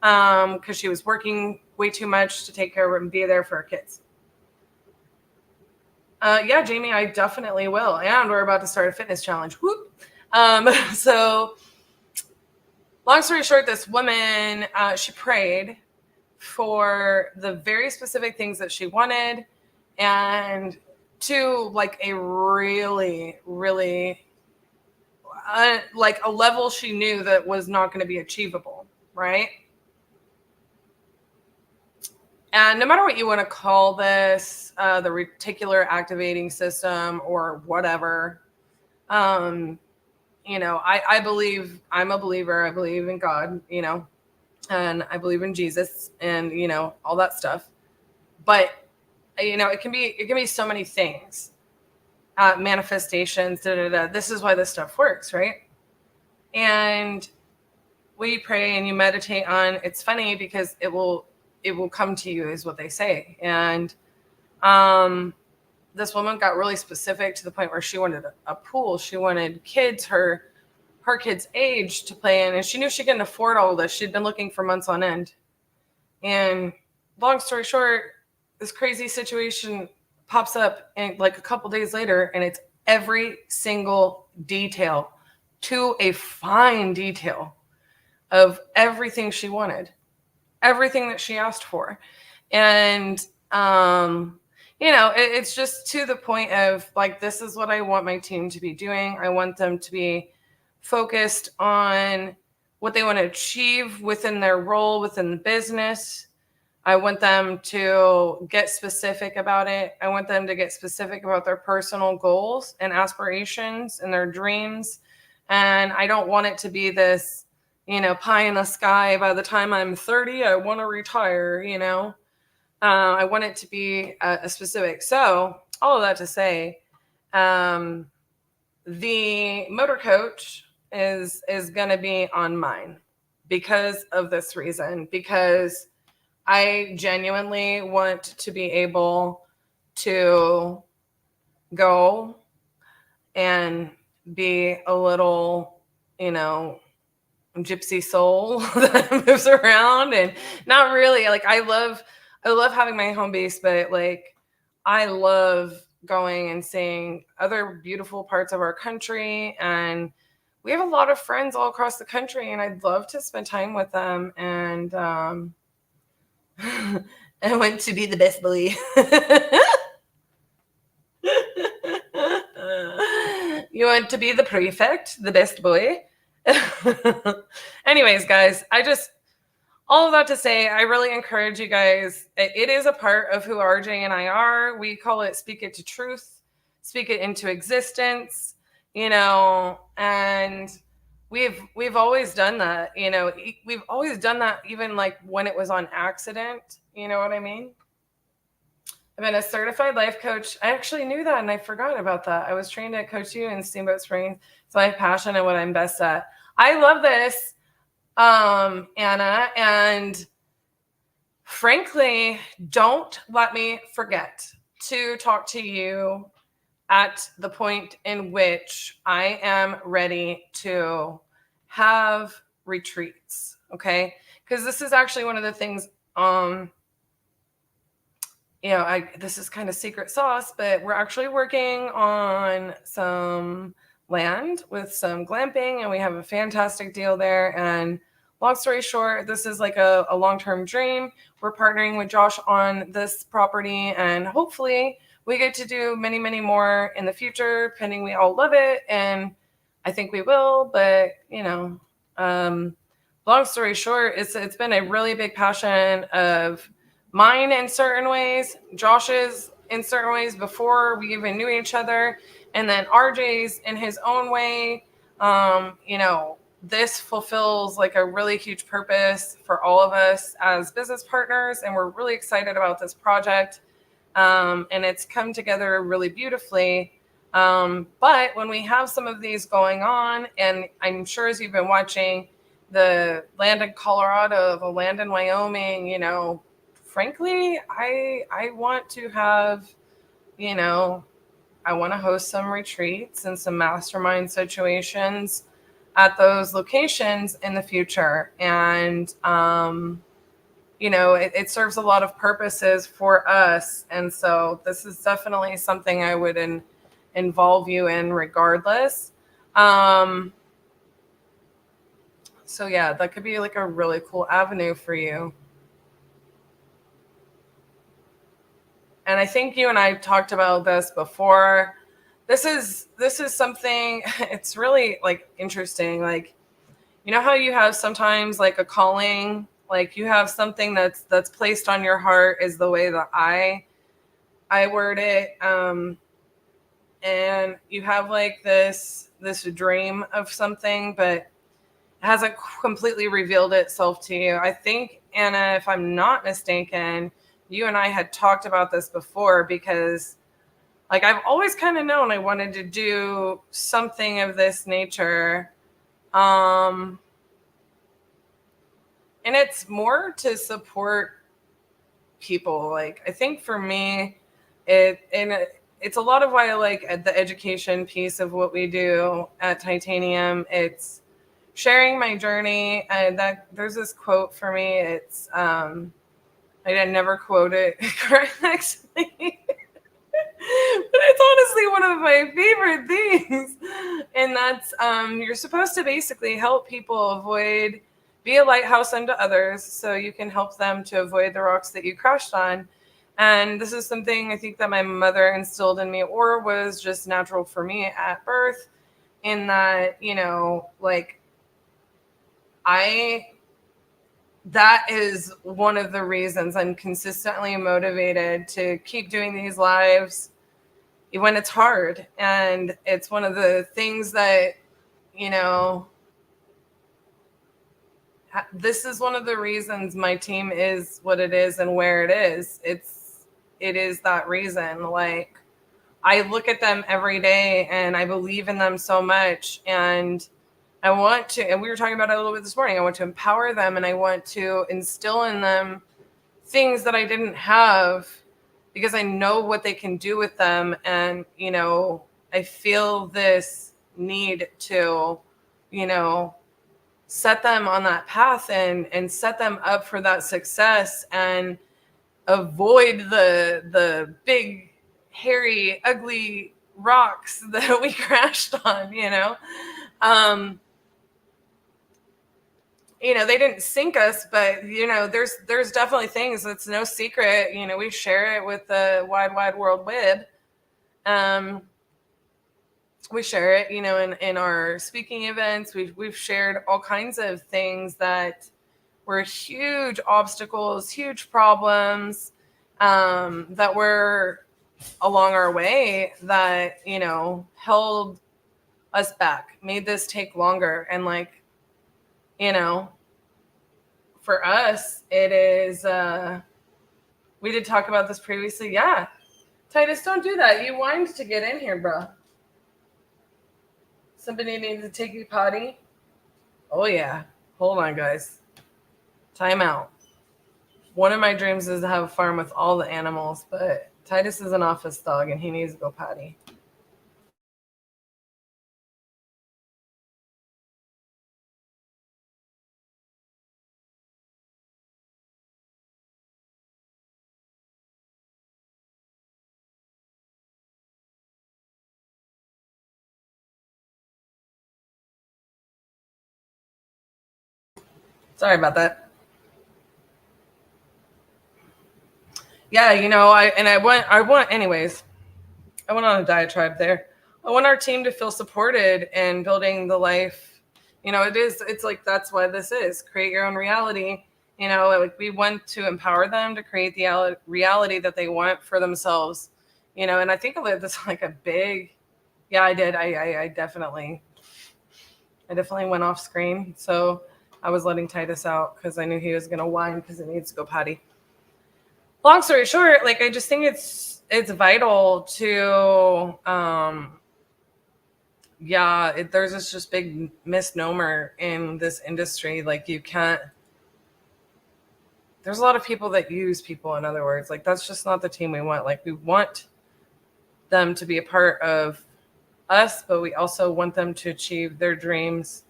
because she was working way too much to take care of her and be there for her kids. Yeah, Jamie, I definitely will. And we're about to start a fitness challenge. Whoop. So long story short, this woman, she prayed for the very specific things that she wanted, and to like a really, really like a level she knew that was not going to be achievable, right? And no matter what you want to call this, the reticular activating system or whatever, you know, I believe, I'm a believer. I believe in God, you know, and I believe in Jesus and, you know, all that stuff. But, you know, it can be so many things, manifestations, This is why this stuff works, right? And when you pray and you meditate on, it's funny because it will come to you, is what they say. And this woman got really specific to the point where she wanted a pool. She wanted kids, her kids' age to play in, and she knew she couldn't afford all of this. She'd been looking for months on end. And long story short, this crazy situation pops up, and like a couple days later, and it's every single detail, to a fine detail, of everything she wanted, everything that she asked for. And you know, it's just to the point of like, this is what I want my team to be doing. I want them to be focused on what they want to achieve within their role within the business. I want them to get specific about it. I want them to get specific about their personal goals and aspirations and their dreams. And I don't want it to be this, you know, pie in the sky. By the time I'm 30, I want to retire, you know. I want it to be a specific. So all of that to say, the motor coach is going to be on mine because of this reason, because I genuinely want to be able to go and be a little, you know, gypsy soul that moves around, and not really like, I love having my home base, but like, I love going and seeing other beautiful parts of our country. And we have a lot of friends all across the country, and I'd love to spend time with them. And I want to be the best boy. You want to be the prefect, the best boy. Anyways, guys, all of that to say, I really encourage you guys. It is a part of who RJ and I are. We call it speak it to truth, speak it into existence, you know, and we've always done that, you know, we've always done that, even like when it was on accident, you know what I mean? I've been a certified life coach. I actually knew that, and I forgot about that. I was trained to coach you in Steamboat Springs. It's my passion and what I'm best at. I love this, Anna, and frankly, don't let me forget to talk to you at the point in which I am ready to have retreats, okay? Because this is actually one of the things, you know, this is kind of secret sauce, but we're actually working on some land with some glamping, and we have a fantastic deal there. And long story short, this is like a long-term dream. We're partnering with Josh on this property, and hopefully we get to do many, many more in the future, pending we all love it. And I think we will, but long story short, it's been a really big passion of mine in certain ways, Josh's in certain ways before we even knew each other, and then RJ's in his own way. This fulfills like a really huge purpose for all of us as business partners, and we're really excited about this project. And it's come together really beautifully. But when we have some of these going on, and I'm sure as you've been watching the land in Colorado, the land in Wyoming, frankly, I want to have, I want to host some retreats and some mastermind situations at those locations in the future. And, it serves a lot of purposes for us. And so this is definitely something I would involve you in regardless. So yeah, that could be like a really cool avenue for you. And I think you and I talked about this before. This is something, it's really like interesting. Like, how you have sometimes like a calling, like you have something that's placed on your heart, is the way that I word it. And you have like this dream of something, but it hasn't completely revealed itself to you. I think, Anna, if I'm not mistaken, you and I had talked about this before, because like I've always kind of known I wanted to do something of this nature. And it's more to support people. Like, I think for me, it's a lot of why I like the education piece of what we do at Titanium. It's sharing my journey. And that there's this quote for me. It's, I didn't never quote it correctly. But it's honestly one of my favorite things. And that's, you're supposed to basically help people be a lighthouse unto others, so you can help them to avoid the rocks that you crashed on. And this is something I think that my mother instilled in me, or was just natural for me at birth, in that, that is one of the reasons I'm consistently motivated to keep doing these lives when it's hard. And it's one of the things that, this is one of the reasons my team is what it is and where it is. It is that reason. Like, I look at them every day and I believe in them so much, and I want to, and we were talking about it a little bit this morning, I want to empower them, and I want to instill in them things that I didn't have, because I know what they can do with them. And, I feel this need to, set them on that path and set them up for that success, and avoid the big, hairy, ugly rocks that we crashed on, they didn't sink us, but there's definitely things, it's no secret, we share it with the wide world web. We share it, in our speaking events. We've shared all kinds of things that were huge obstacles, huge problems, that were along our way, that, held us back, made this take longer. And for us, it is, we did talk about this previously. Yeah. Titus, don't do that. You whined to get in here, bro. Somebody needs to take you potty. Oh, yeah. Hold on, guys. Time out. One of my dreams is to have a farm with all the animals, but Titus is an office dog and he needs to go potty. Sorry about that. Yeah, you know, I went on a diatribe there. I want our team to feel supported in building the life. You know, it's like, that's why this is create your own reality. You know, like we want to empower them to create the reality that they want for themselves. You know, and I think of it as like a big, yeah, I did. I definitely went off screen. So I was letting Titus out because I knew he was going to whine because he needs to go potty. Long story short, like, I just think it's vital to, there's this just big misnomer in this industry. Like, you can't, there's a lot of people that use people, in other words. Like, that's just not the team we want. Like, we want them to be a part of us, but we also want them to achieve their dreams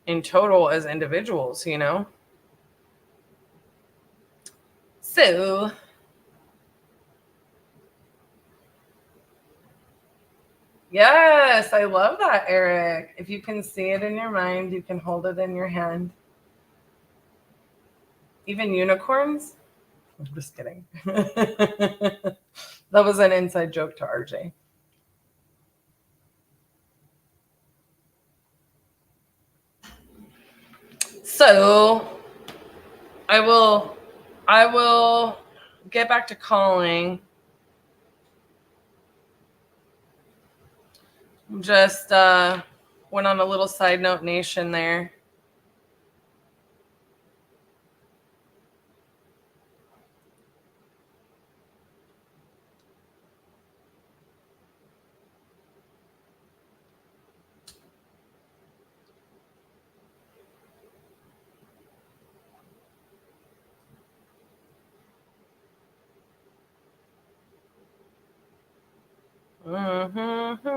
in total as individuals, you know? So yes, I love that, Eric. If you can see it in your mind, you can hold it in your hand. Even unicorns? I'm just kidding. That was an inside joke to RJ. So I will get back to calling. Just went on a little side note nation there. Mm-hmm.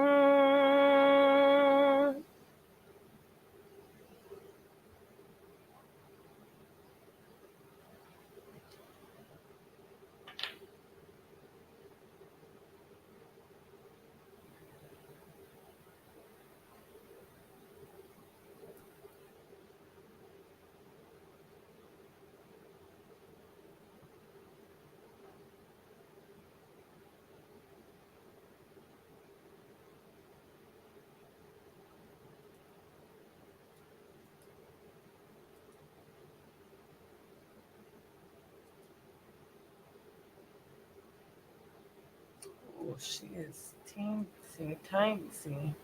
Oh, she is teensy tiny.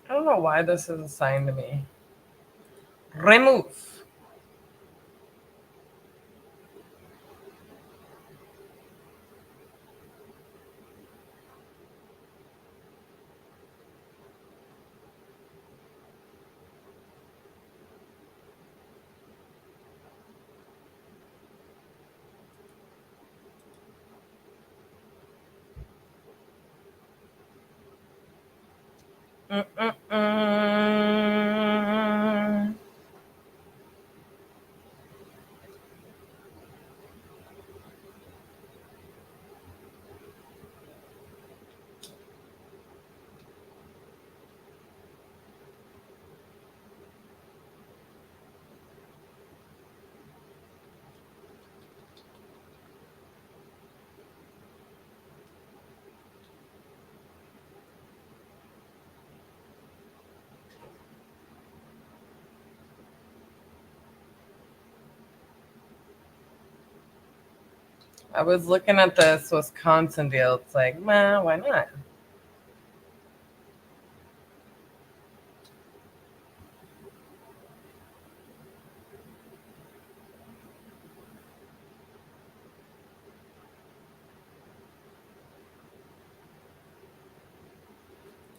I don't know why this is assigned to me. Remove. I was looking at this Wisconsin deal. It's like, man, why not? I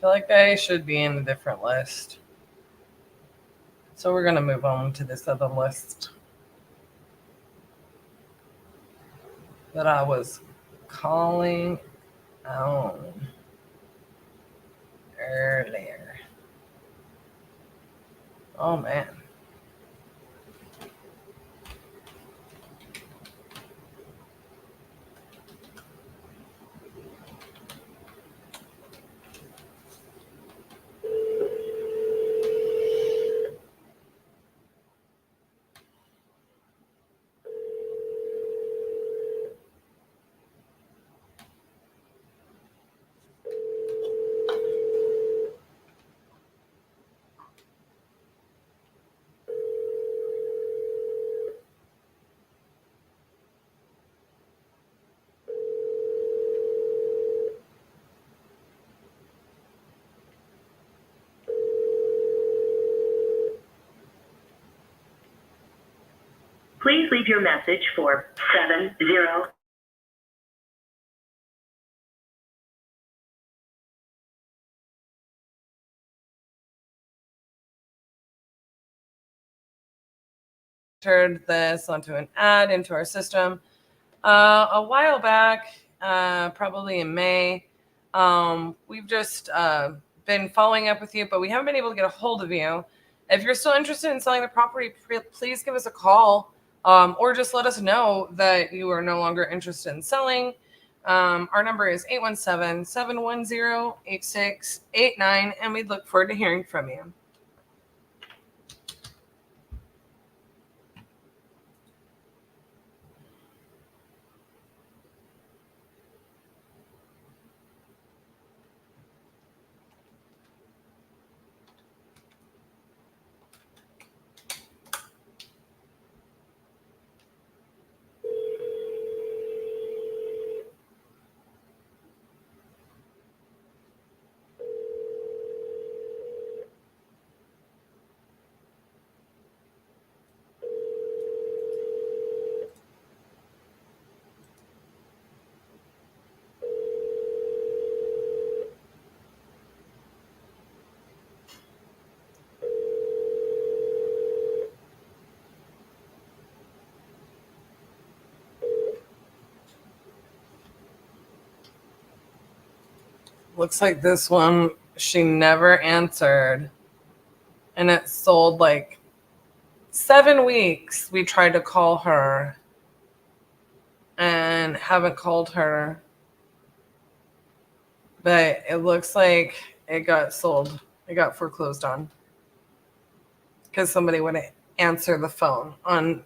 feel like I should be in a different list. So we're going to move on to this other list that I was calling on earlier. Oh, man. Please leave your message for 70. Entered this onto an ad into our system a while back, probably in May. We've just been following up with you, but we haven't been able to get a hold of you. If you're still interested in selling the property, please give us a call, or just let us know that you are no longer interested in selling. Our number is 817-710-8689, and we'd look forward to hearing from you. Looks like this one, she never answered. And it sold like 7 weeks. We tried to call her and haven't called her. But it looks like it got sold. It got foreclosed on. Because somebody wouldn't answer the phone on.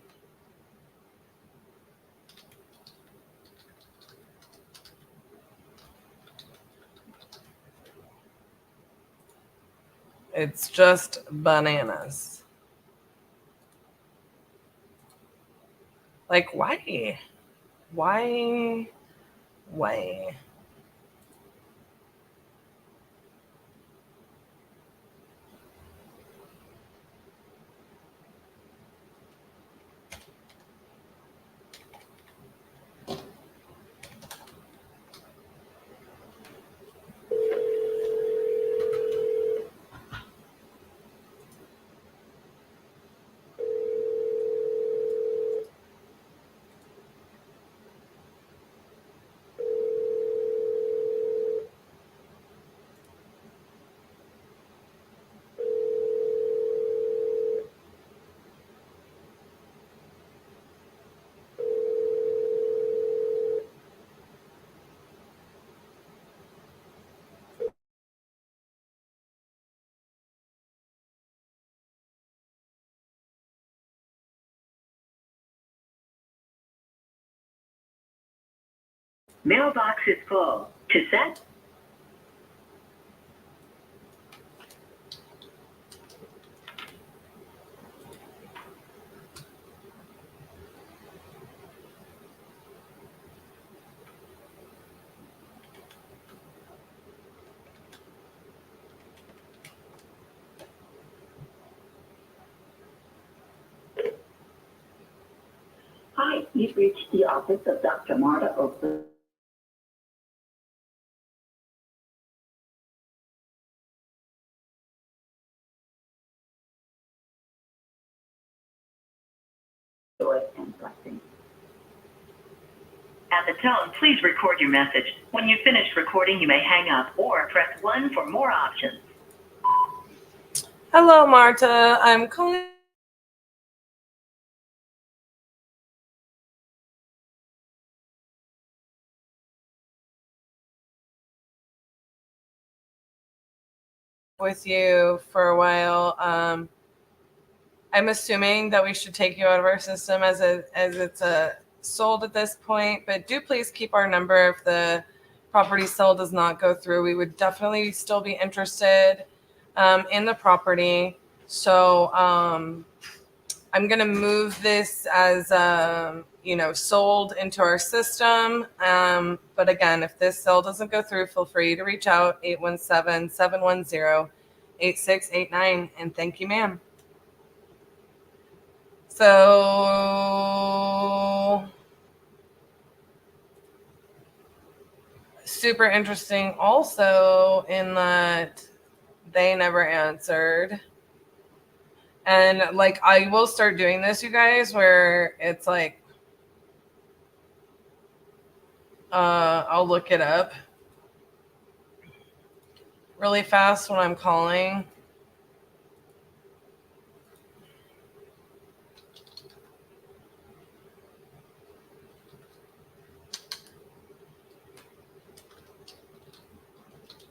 It's just bananas. Like, why? Why? Mailbox is full. To set. Hi, you've reached the office of Dr. Marta Oakley. joy and blessing. At the tone, please record your message. When you've finished recording, you may hang up or press 1 for more options. Hello, Marta. I'm calling. With you for a while. I'm assuming that we should take you out of our system as it's sold at this point, but do please keep our number if the property sale does not go through. We would definitely still be interested in the property. So I'm going to move this as sold into our system. But again, if this sale doesn't go through, feel free to reach out 817-710-8689. And thank you, ma'am. So super interesting also in that they never answered. And like, I will start doing this, you guys, where it's like, I'll look it up really fast when I'm calling.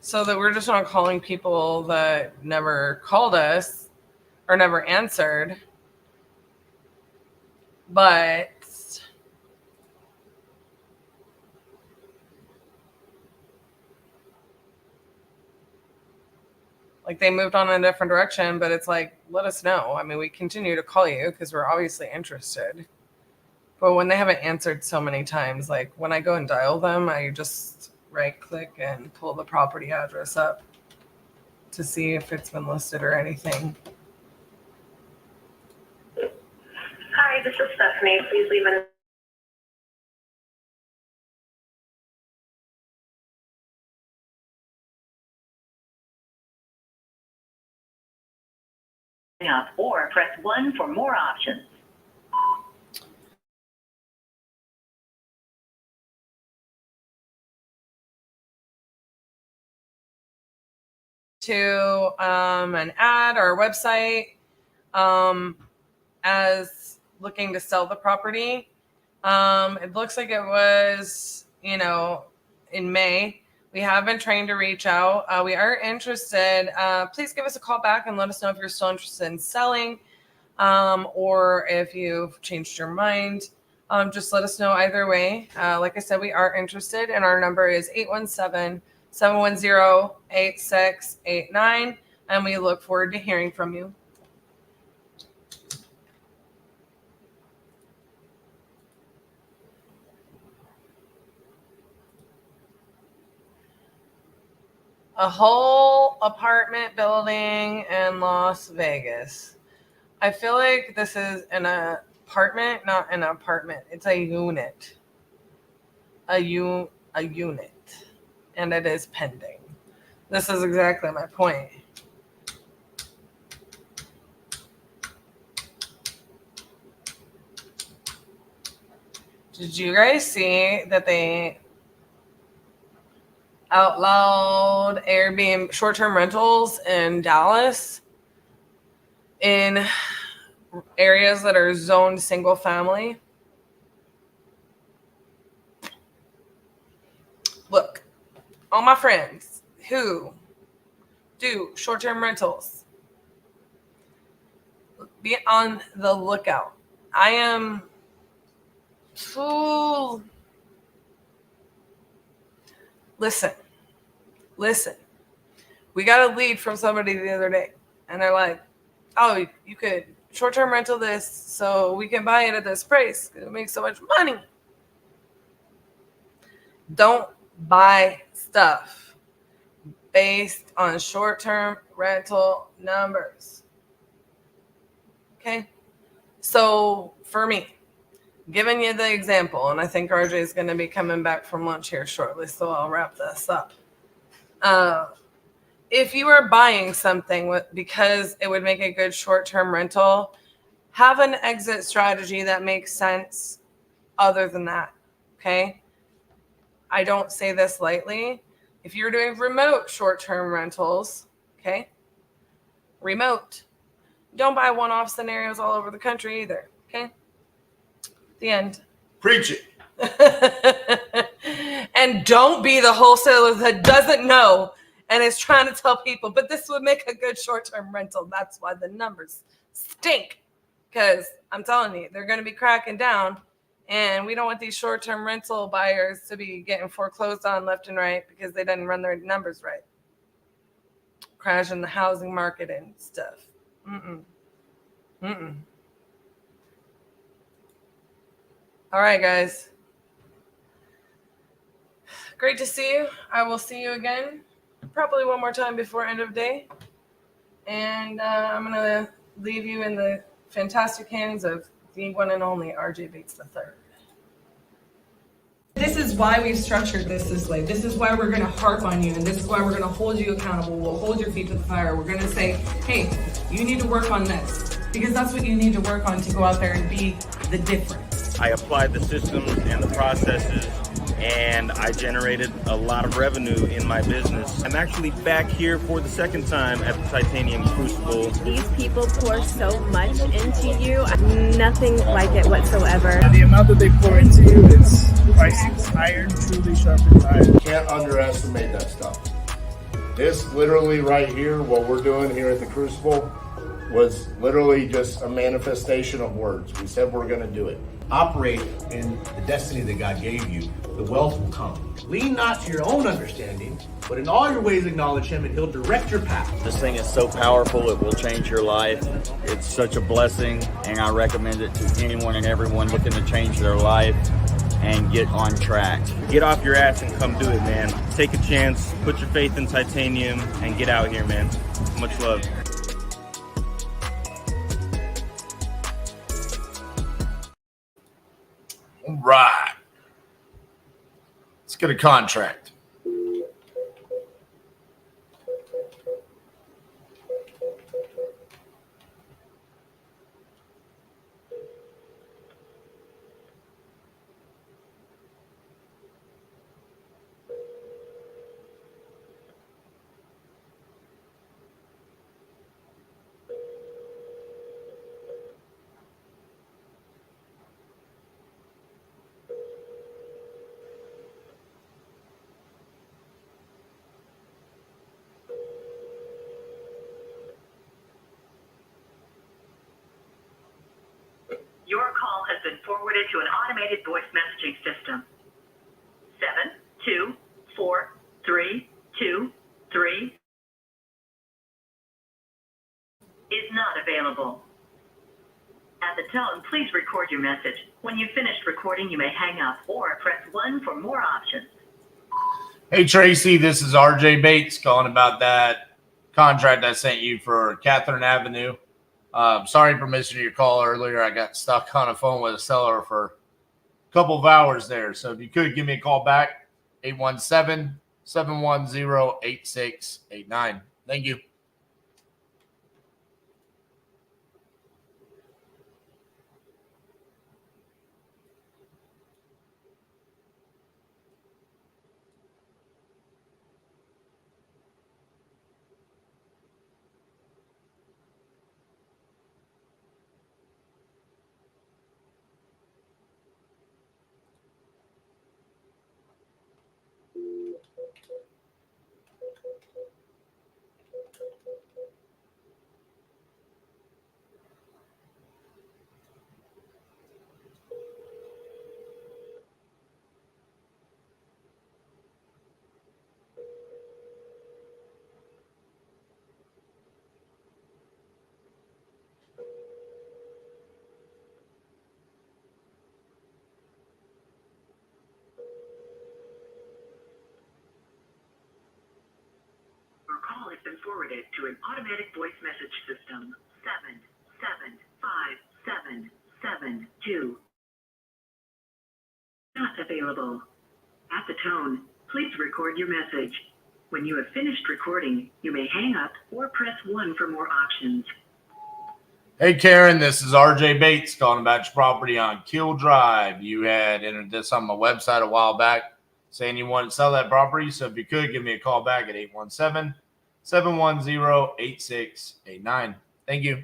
So that we're just not calling people that never called us or never answered. But like, they moved on in a different direction, but it's like, let us know. I mean, we continue to call you because we're obviously interested. But when they haven't answered so many times, like when I go and dial them, I just right click and pull the property address up to see if it's been listed or anything. Hi, this is Stephanie. Please leave an Up or press 1 for more options. To an ad or a website as looking to sell the property. It looks like it was, in May. We have been trying to reach out. We are interested. Please give us a call back and let us know if you're still interested in selling or if you've changed your mind. Just let us know either way. Like I said, we are interested, and our number is 817-710-8689, and we look forward to hearing from you. A whole apartment building in Las Vegas. I feel like this is an apartment, not an apartment. It's a unit. A unit. And it is pending. This is exactly my point. Did you guys see that they outlawed Airbnb short-term rentals in Dallas in areas that are zoned single family? Look, all my friends who do short-term rentals, be on the lookout. I am full. Listen. We got a lead from somebody the other day, and they're like, oh, you could short-term rental this so we can buy it at this price. It makes so much money. Don't buy stuff based on short-term rental numbers. Okay? So for me, giving you the example, and I think RJ is going to be coming back from lunch here shortly, so I'll wrap this up. If you are buying something because it would make a good short-term rental, Have an exit strategy that makes sense other than that, okay? I don't say this lightly. If you're doing remote short-term rentals, okay? Remote. Don't buy one-off scenarios all over the country either, okay? The end. Preach it. And don't be the wholesaler that doesn't know and is trying to tell people, but this would make a good short-term rental. That's why the numbers stink. Because I'm telling you, they're going to be cracking down. And we don't want these short-term rental buyers to be getting foreclosed on left and right because they didn't run their numbers right. Crashing the housing market and stuff. All right, guys. Great to see you. I will see you again, probably one more time before end of day. And I'm going to leave you in the fantastic hands of the one and only RJ Bates III. This is why we've structured this way. This is why we're going to harp on you, and this is why we're going to hold you accountable. We'll hold your feet to the fire. We're going to say, hey, you need to work on this, because that's what you need to work on to go out there and be the difference. I applied the systems and the processes, and I generated a lot of revenue in my business. I'm actually back here for the second time at the Titanium Crucible. These people pour so much into you. Nothing like it whatsoever. The amount that they pour into you is priceless. Iron truly sharpens iron. Can't underestimate that stuff. This literally right here, what we're doing here at the Crucible, was literally just a manifestation of words. We said we're going to do it. Operate in the destiny that God gave you. The wealth will come. Lean not to your own understanding, but in all your ways acknowledge Him, and He'll direct your path. This thing is so powerful, it will change your life. It's such a blessing, and I recommend it to anyone and everyone looking to change their life and get on track. Get off your ass and come do it, man. Take a chance, put your faith in Titanium, and get out here, man. Much love. All right. Let's get a contract. Your call has been forwarded to an automated voice messaging system. 72433 is not available. At the tone, please record your message. When you've finished recording, you may hang up or press 1 for more options. Hey, Tracy, this is RJ Bates calling about that contract I sent you for Catherine Avenue. Sorry for missing your call earlier. I got stuck on a phone with a seller for a couple of hours there. So if you could give me a call back, 817-710-8689. Thank you. Your call has been forwarded to an automatic voice message system. 77572. Not available. At the tone, please record your message. When you have finished recording, you may hang up or press 1 for more options. Hey, Karen, this is RJ Bates calling about your property on Kill Drive. You had entered this on my website a while back saying you wanted to sell that property. So if you could, give me a call back at 817-710-8689. Thank you.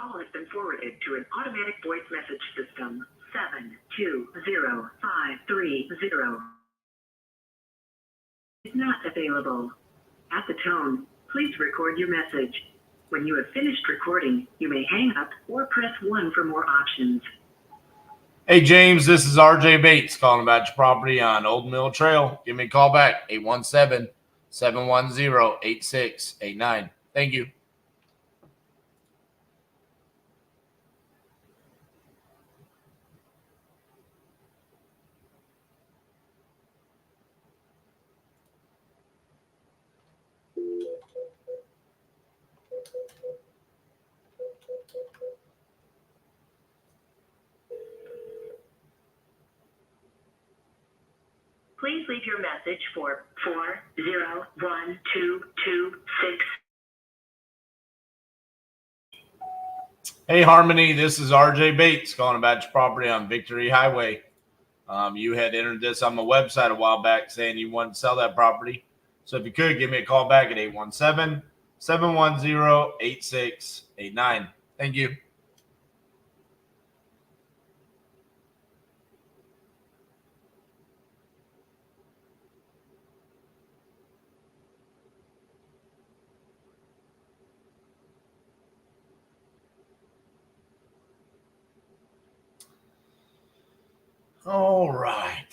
Call has been forwarded to an automatic voice message system. 720530 is not available. At the tone, please record your message. When you have finished recording, you may hang up or press 1 for more options. Hey, James, this is RJ Bates calling about your property on Old Mill Trail. Give me a call back, 817-710-8689. Thank you. Please leave your message for 401226. Hey, Harmony, this is RJ Bates calling about your property on Victory Highway. You had entered this on my website a while back saying you wanted to sell that property. So if you could, give me a call back at 817-710-8689. Thank you. All right.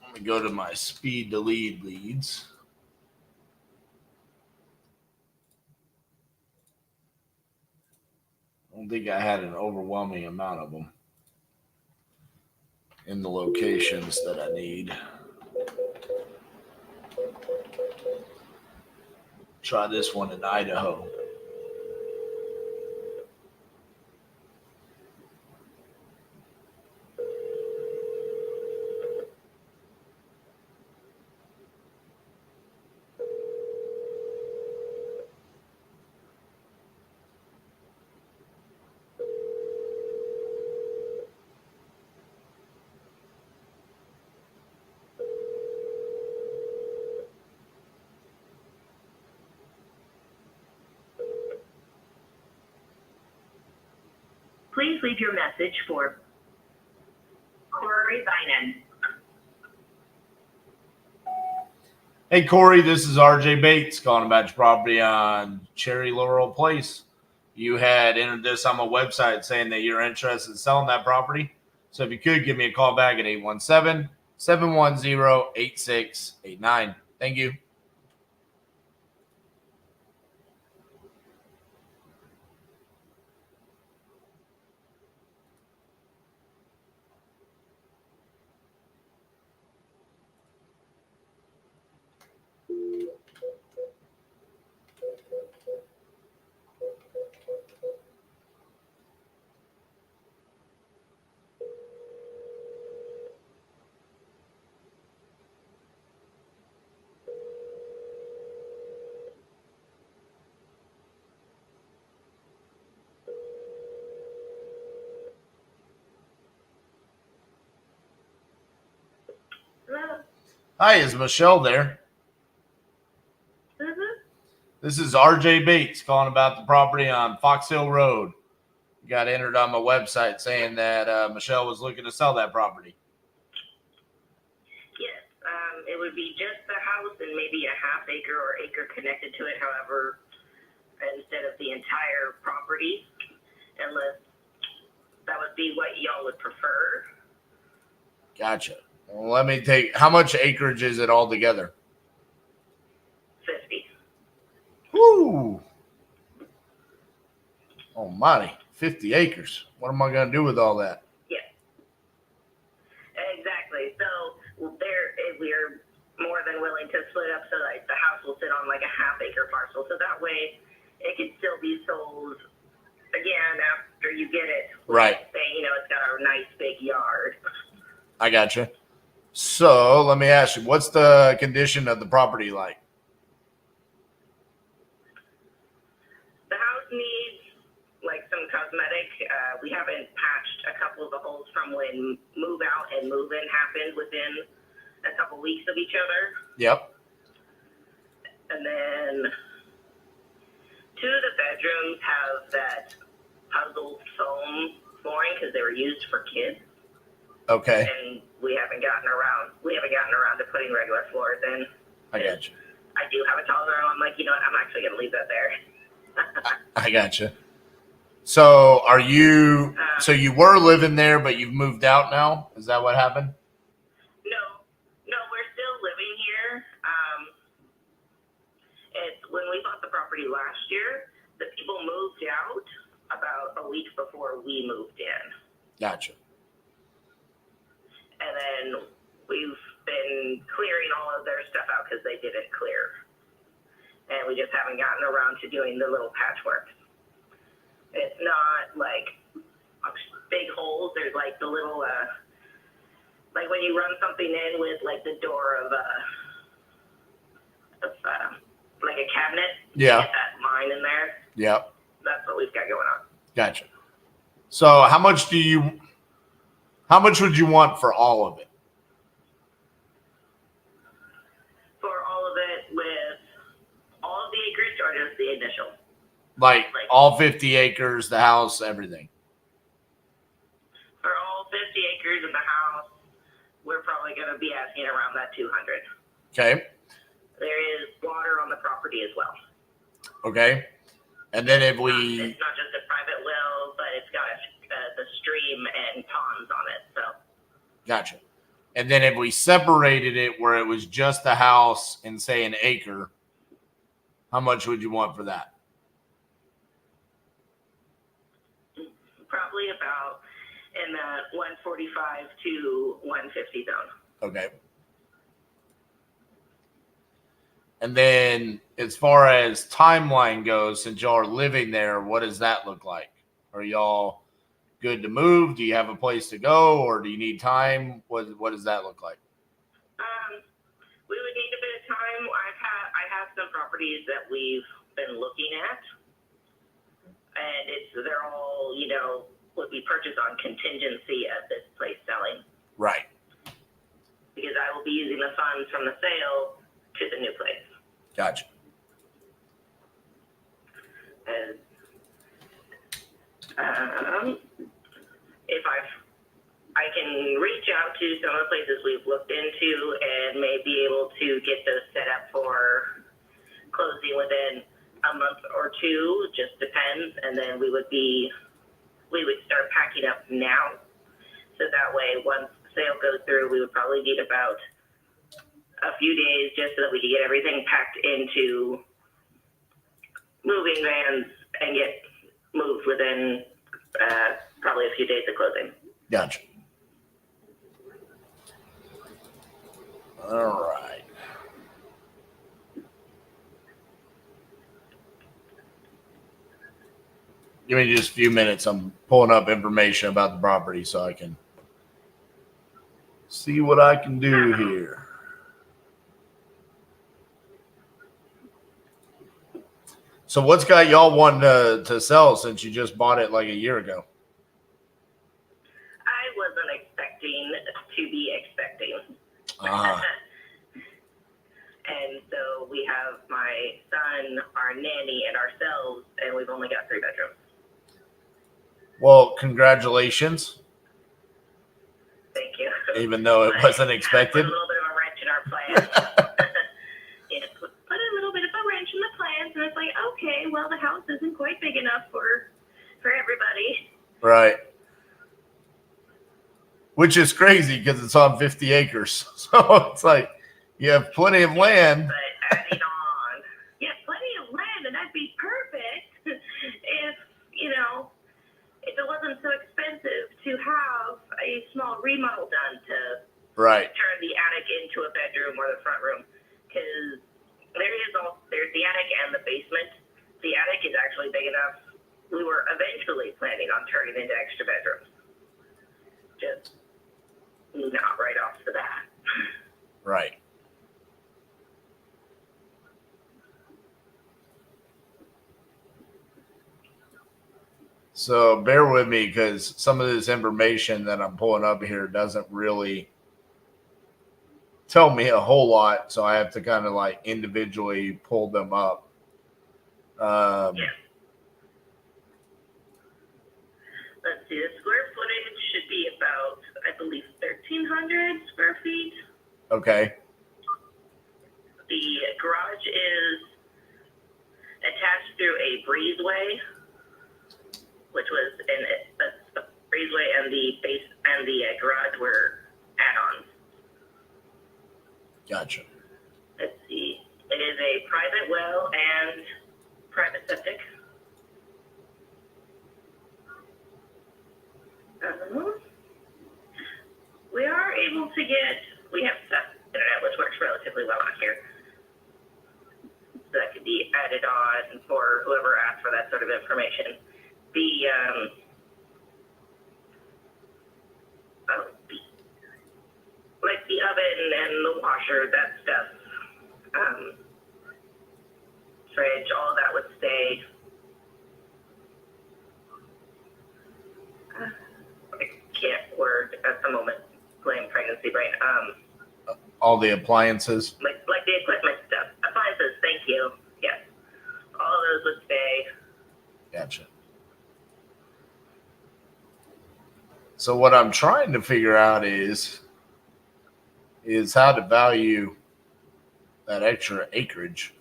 Let me go to my speed to lead leads. I don't think I had an overwhelming amount of them in the locations that I need. Try this one in Idaho. Please leave your message for Corey Binen. Hey, Corey, this is RJ Bates calling about your property on Cherry Laurel Place. You had entered this on my website saying that you're interested in selling that property. So if you could, give me a call back at 817-710-8689. Thank you. Hello? Hi, is Michelle there? Mm-hmm. This is RJ Bates calling about the property on Fox Hill Road. You got entered on my website saying that Michelle was looking to sell that property. Yes, it would be just the house and maybe a half acre or acre connected to it, however, instead of the entire property, unless that would be what y'all would prefer. Gotcha. Well, let me take, how much acreage is it all together? 50. Ooh. Almighty, 50 acres. What am I going to do with all that? Yeah. Exactly. So we're more than willing to split up so that the house will sit on like a half-acre parcel. So that way it can still be sold again after you get it. Right. Say, it's got a nice big yard. I got you. So let me ask you, what's the condition of the property like? The house needs like some cosmetic. We haven't patched a couple of the holes from when move out and move in happened within a couple weeks of each other. Yep. And then two of the bedrooms have that puzzled foam flooring because they were used for kids. Okay. And we haven't gotten around to putting regular floors in. I got you. I do have a toddler, and I'm like, I'm actually going to leave that there. I got you. So so you were living there, but you've moved out now? Is that what happened? No, we're still living here. It's when we bought the property last year, the people moved out about a week before we moved in. Gotcha. And then we've been clearing all of their stuff out because they didn't clear. And we just haven't gotten around to doing the little patchwork. It's not like big holes. There's like the little, like when you run something in with like the door of like a cabinet. Yeah. Get that line in there. Yep. That's what we've got going on. Gotcha. So how much would you want for all of it? For all of it with all of the acreage or just the initial? Like all 50 acres, the house, everything. For all 50 acres in the house, we're probably going to be asking around that 200. Okay. There is water on the property as well. Okay. And then if we... It's not just a private well, but it's got the stream and ponds on it. So. Gotcha. And then if we separated it where it was just the house and say an acre, how much would you want for that? Probably about in the 145 to 150 zone. Okay. And then as far as timeline goes, since y'all are living there, what does that look like? Are y'all good to move? Do you have a place to go, or do you need time? What does that look like? We would need a bit of time. I have some properties that we've been looking at, and they're all would be purchased on contingency of this place selling. Right. Because I will be using the funds from the sale to the new place. Gotcha. And if I can reach out to some of the places we've looked into and may be able to get those set up for closing within a month or two, just depends. And then we would start packing up now. So that way, once the sale goes through, we would probably need about a few days just so that we could get everything packed into moving vans and get moved within probably a few days of closing. Gotcha. All right. Give me just a few minutes. I'm pulling up information about the property so I can see what I can do here. So what's got y'all wanting to sell since you just bought it like a year ago? I wasn't expecting to be expecting. And so we have my son, our nanny, and ourselves, and we've only got 3 bedrooms. Well, congratulations. Thank you. Even though it wasn't expected. Put a little bit of a wrench in our plans. Put a little bit of a wrench in the plans, and it's like, okay, well, the house isn't quite big enough for everybody. Right. Which is crazy because it's on 50 acres. So it's like you have plenty of land. But adding on, yeah, plenty of land, and that's that'd be perfect if, you know, if it wasn't so expensive to have a small remodel done to turn the attic into a bedroom or the front room. Because there's the attic and the basement. The attic is actually big enough. We were eventually planning on turning into extra bedrooms. Just not right off the bat. Right. So bear with me because some of this information that I'm pulling up here doesn't really tell me a whole lot. So I have to kind of like individually pull them up. Let's see, the square footage should be about, I believe, 1,300 square feet. Okay. The garage is attached through a breezeway, which was the breezeway and the base and the garage were add-ons. Gotcha. Let's see. It is a private well and private septic. We are able to we have internet, which works relatively well on here. So that could be added on for whoever asks for that sort of information. Like the oven and the washer, that stuff, fridge, all that would stay. I can't word at the moment. Blame pregnancy brain. All the appliances. Like the equipment stuff. Appliances, thank you. Yes. All of those would stay. Gotcha. So what I'm trying to figure out is how to value that extra acreage.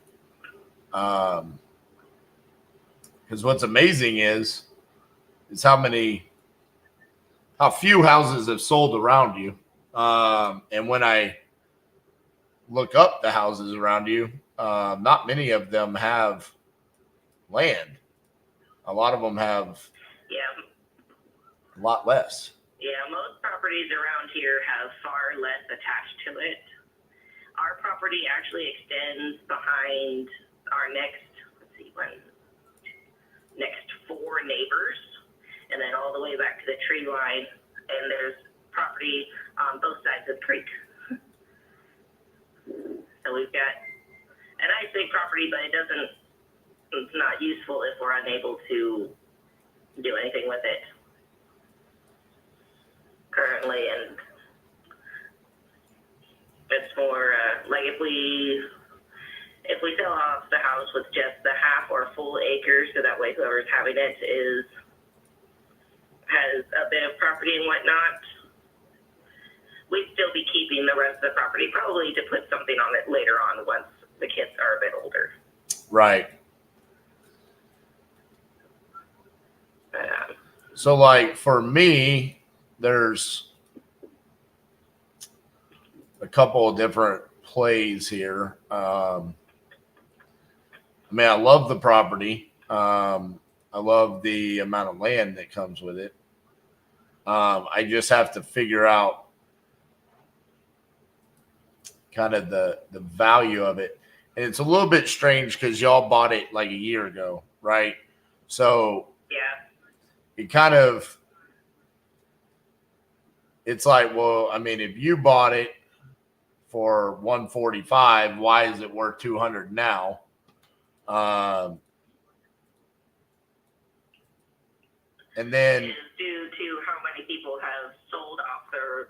Because what's amazing is how few houses have sold around you. And when I look up the houses around you, not many of them have land. A lot of them have a lot less. Yeah, most properties around here have far less attached to it. Our property actually extends behind our next 4 neighbors, and then all the way back to the tree line, and there's property on both sides of the creek. So we've got a nice big property, but it's not useful if we're unable to do anything with it currently, and it's more like if we sell off the house with just the half or full acres, so that way whoever's having it has a bit of property and whatnot, we'd still be keeping the rest of the property, probably to put something on it later on once the kids are a bit older. Right. So like for me, there's a couple of different plays here. I mean, I love the property. I love the amount of land that comes with it. I just have to figure out kind of the value of it. And it's a little bit strange because y'all bought it like a year ago, right? So it kind of, it's like, well, I mean, if you bought it for 145, why is it worth 200 now? And then is due to how many people have sold off their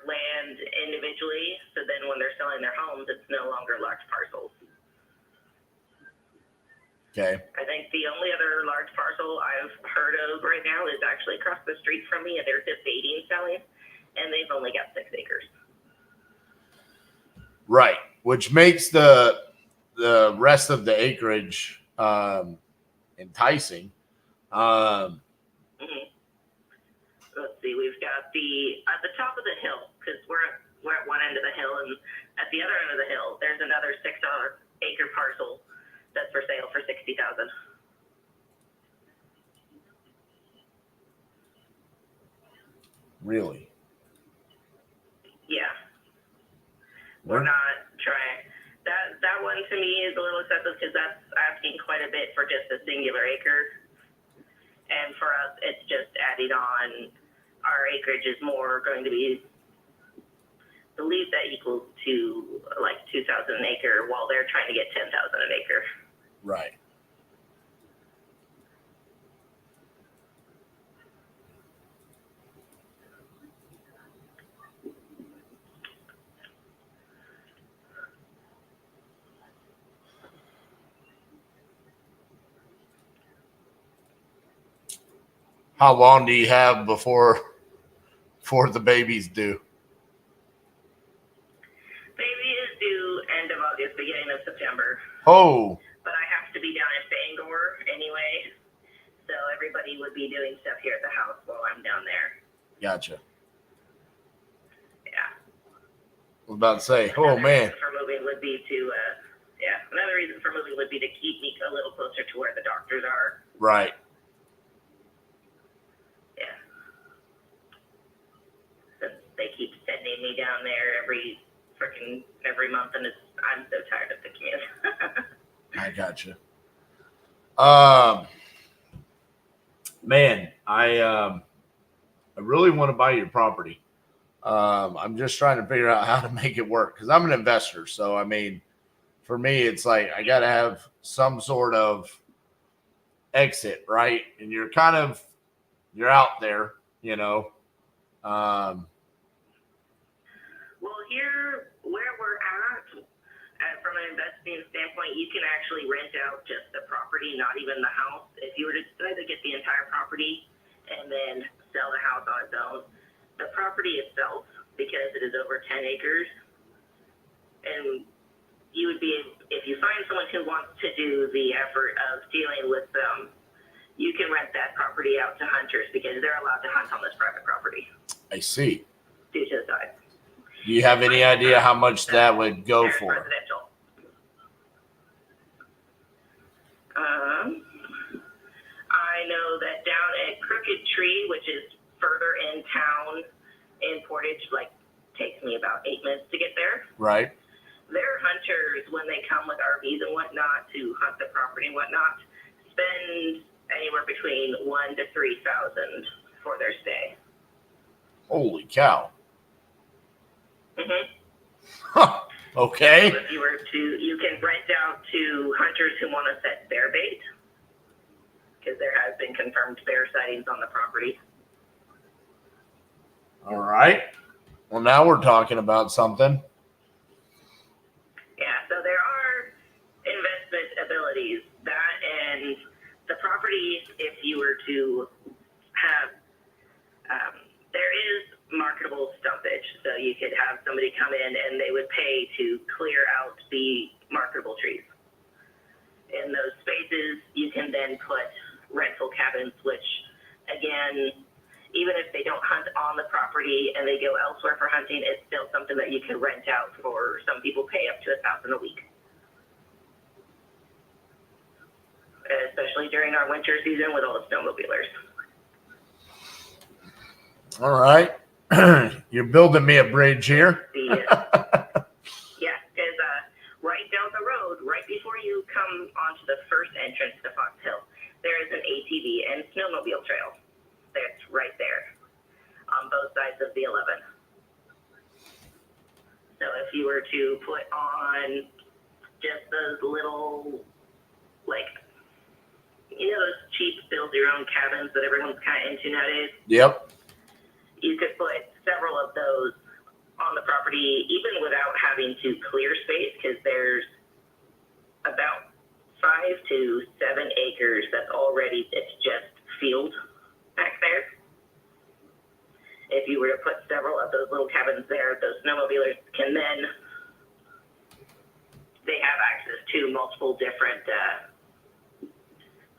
land individually. So then when they're selling their homes, it's no longer large parcels. Okay. I think the only other large parcel I've heard of right now is actually across the street from me, and they're debating selling, and they've only got 6 acres. Right, which makes the rest of the acreage enticing. Let's see, we've got at the top of the hill, because we're at one end of the hill, and at the other end of the hill, there's another 6 acre parcel that's for sale for $60,000. Really? Yeah. We're not trying. That one to me is a little excessive because that's asking quite a bit for just a singular acre. And for us, it's just adding on. Our acreage is more going to be, I believe that equals to like 2,000 an acre, while they're trying to get 10,000 an acre. Right. How long do you have before the baby's due? Baby is due end of August, beginning of September. Oh. But I have to be down in Bangor anyway, so everybody would be doing stuff here at the house while I'm down there. Gotcha. Yeah. I was about to say, oh man. For moving would be to, another reason for moving would be to keep me a little closer to where the doctors are. Right. Yeah. Since they keep sending me down there every month, and I'm so tired of the commute. I gotcha. Man, I really want to buy your property. I'm just trying to figure out how to make it work because I'm an investor. So, I mean, for me, it's like I got to have some sort of exit, right? And you're out there, you know. Well, here, where we're at, from an investing standpoint, you can actually rent out just the property, not even the house. If you were to decide to get the entire property and then sell the house on its own, the property itself, because it is over 10 acres, and you would be, if you find someone who wants to do the effort of dealing with them, you can rent that property out to hunters because they're allowed to hunt on this private property. I see. Due to the size. Do you have any idea how much that would go for? Residential. I know that down at Crooked Tree, which is further in town in Portage, like takes me about 8 minutes to get there. Right. Their hunters, when they come with RVs and whatnot to hunt the property and whatnot, spend anywhere between $1,000 to $3,000 for their stay. Holy cow. Mm-hmm. Huh. Okay. So if you were to, you can rent out to hunters who want to set bear bait, because there has been confirmed bear sightings on the property. All right. Well, now we're talking about something. Yeah, so there are investment abilities. That and the property, if you were to have, there is marketable stumpage. So you could have somebody come in and they would pay to clear out the marketable trees. In those spaces, you can then put rental cabins, which, again, even if they don't hunt on the property and they go elsewhere for hunting, it's still something that you can rent out for. Some people pay up to $1,000 a week. Especially during our winter season with all the snowmobilers. All right. You're building me a bridge here. Yeah, because right down the road, right before you come onto the first entrance to Fox Hill, there is an ATV and snowmobile trail. That's right there on both sides of the 11. So if you were to put on just those little, like, you know, those cheap build your own cabins that everyone's kind of into nowadays? Yep. You could put several of those on the property, even without having to clear space, because there's about 5 to 7 acres that's already, it's just field back there. If you were to put several of those little cabins there, those snowmobilers can then, they have access to multiple different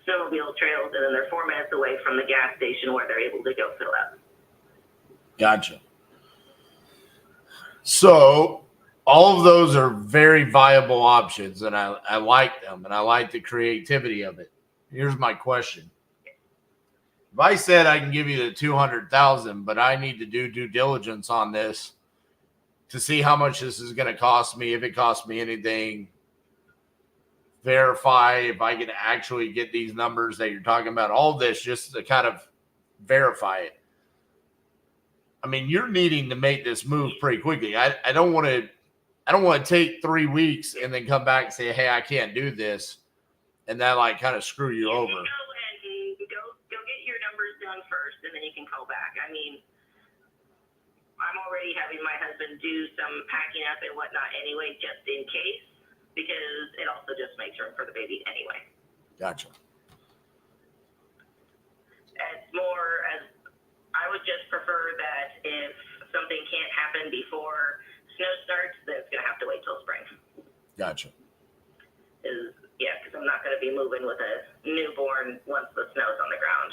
snowmobile trails, and then they're 4 minutes away from the gas station where they're able to go fill up. Gotcha. So all of those are very viable options, and I like them, and I like the creativity of it. Here's my question. If I said I can give you the 200,000, but I need to do due diligence on this to see how much this is going to cost me, if it costs me anything, verify if I can actually get these numbers that you're talking about, all this just to kind of verify it. I mean, you're needing to make this move pretty quickly. I don't want to take 3 weeks and then come back and say, hey, I can't do this, and that like kind of screw you over. Go get your numbers done first, and then you can call back. I mean, I'm already having my husband do some packing up and whatnot anyway, just in case, because it also just makes room for the baby anyway. Gotcha. It's more as I would just prefer that if something can't happen before snow starts, then it's going to have to wait till spring. Gotcha. Yeah, because I'm not going to be moving with a newborn once the snow's on the ground.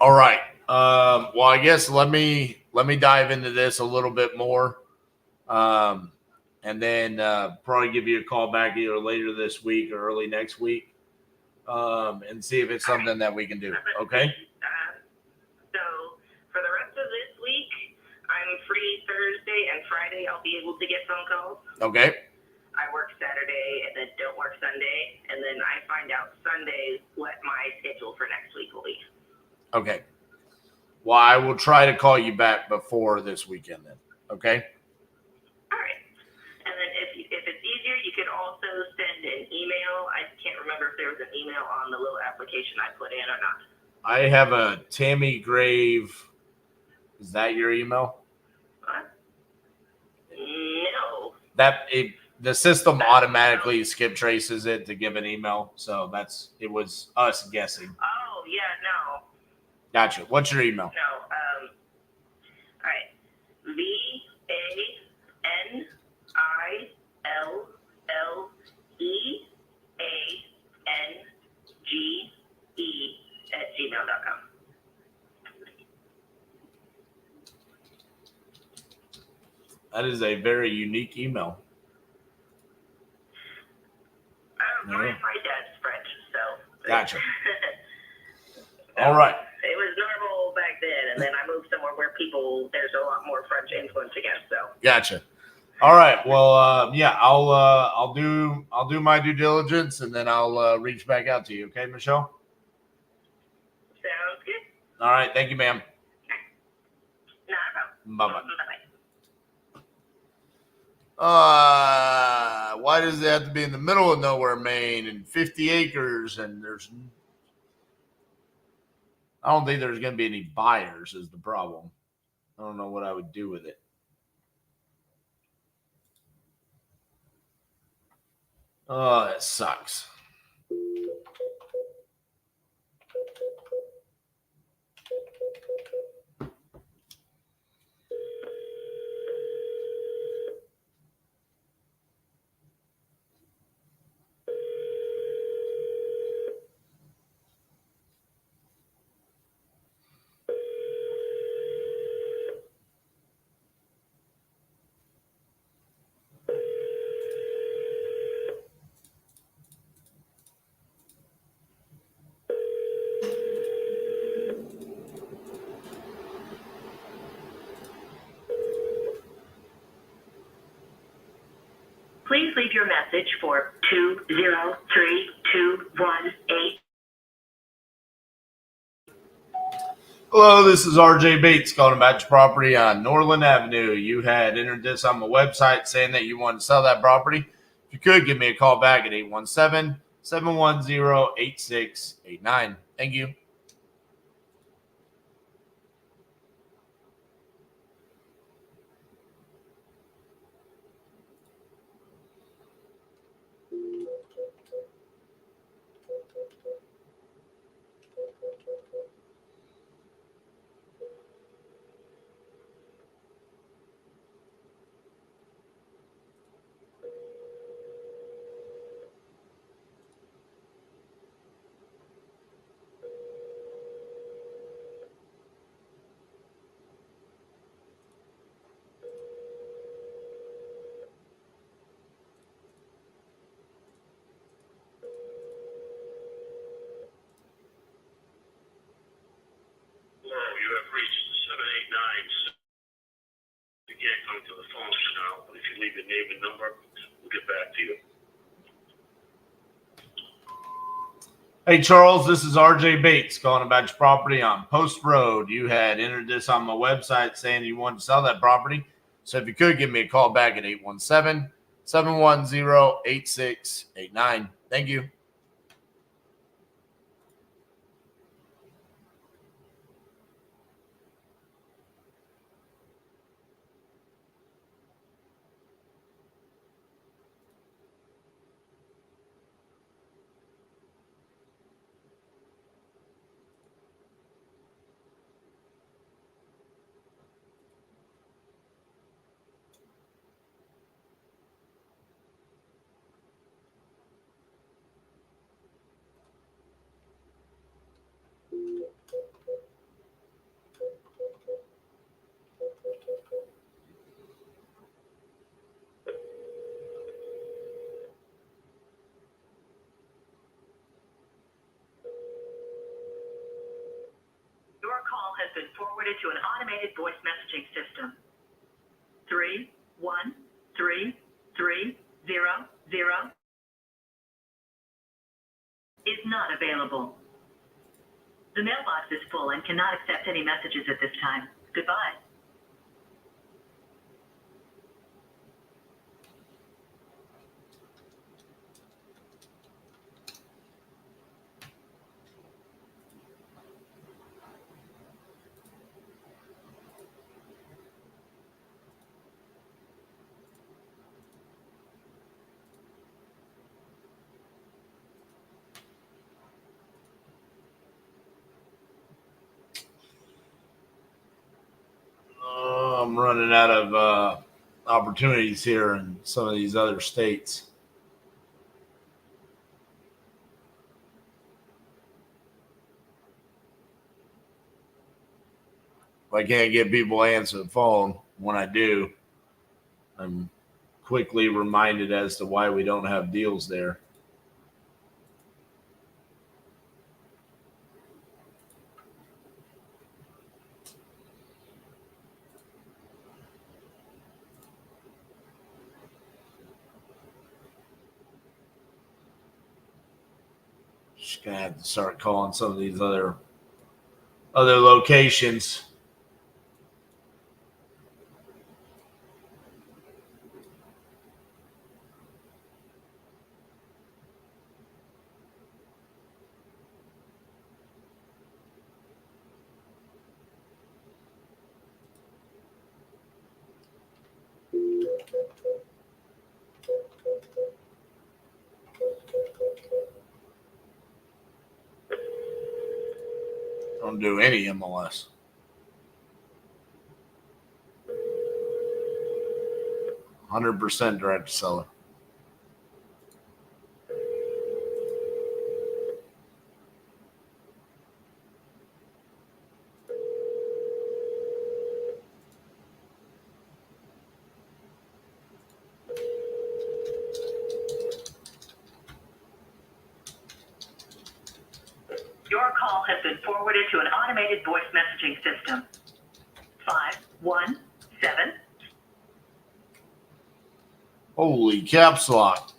All right. Well, I guess let me dive into this a little bit more, and then probably give you a call back either later this week or early next week, and see if it's something that we can do. Okay. So for the rest of this week, I'm free Thursday and Friday. I'll be able to get phone calls. Okay. I work Saturday and then don't work Sunday, and then I find out Sunday what my schedule for next week will be. Okay. Well, I will try to call you back before this weekend then. Okay. All right. And then if it's easier, you could also send an email. I can't remember if there was an email on the little application I put in or not. I have a Tammy Grave. Is that your email? What? No. The system automatically skip traces it to give an email. So it was us guessing. Oh, yeah, no. Gotcha. What's your email? No. All right. VANILLEANGE@gmail.com. That is a very unique email. My dad's French, so. Gotcha. All right. It was normal back then, and then I moved somewhere where there's a lot more French influence again, so. Gotcha. All right. Well, yeah, I'll do my due diligence, and then I'll reach back out to you. Okay, Michelle? Sounds good. All right. Thank you, ma'am. No problem. Bye-bye. Why does it have to be in the middle of nowhere, Maine, and 50 acres, and I don't think there's going to be any buyers is the problem. I don't know what I would do with it. Oh, that sucks. Please leave your message for 203218. Hello, this is RJ Bates calling about your property on Norland Avenue. You had entered this on my website saying that you wanted to sell that property. If you could, give me a call back at 817-710-8689. Thank you. you leave your name and number, we'll get back to you. Hey, Charles, this is RJ Bates calling about your property on Post Road. You had entered this on my website saying you wanted to sell that property. So if you could give me a call back at 817-710-8689. Thank you. Your call has been forwarded to an automated voice messaging system. 31330 is not available. The mailbox is full and cannot accept any messages at this time. Goodbye. I'm running out of opportunities here in some of these other states. If I can't get people to answer the phone, when I do, I'm quickly reminded as to why we don't have deals there. Just gonna have to start calling some of these other locations. Don't do any MLS. %, direct to seller. Your call has been forwarded to an automated voice messaging system. 517. Holy caps lock.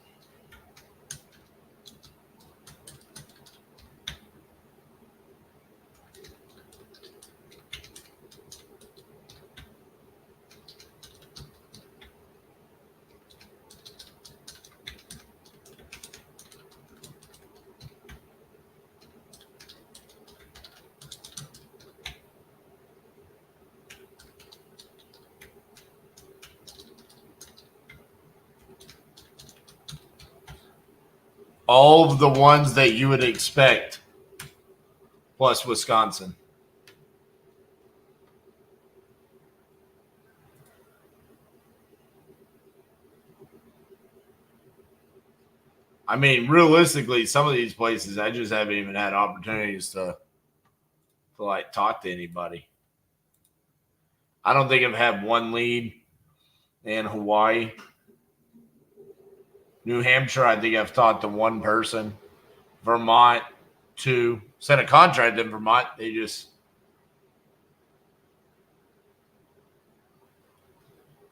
All of the ones that you would expect, plus Wisconsin. I mean, realistically, some of these places, I just haven't even had opportunities to like talk to anybody. I don't think I've had one lead in Hawaii. New Hampshire, I think I've talked to one person. Vermont, 2. Sent a contract in Vermont. They just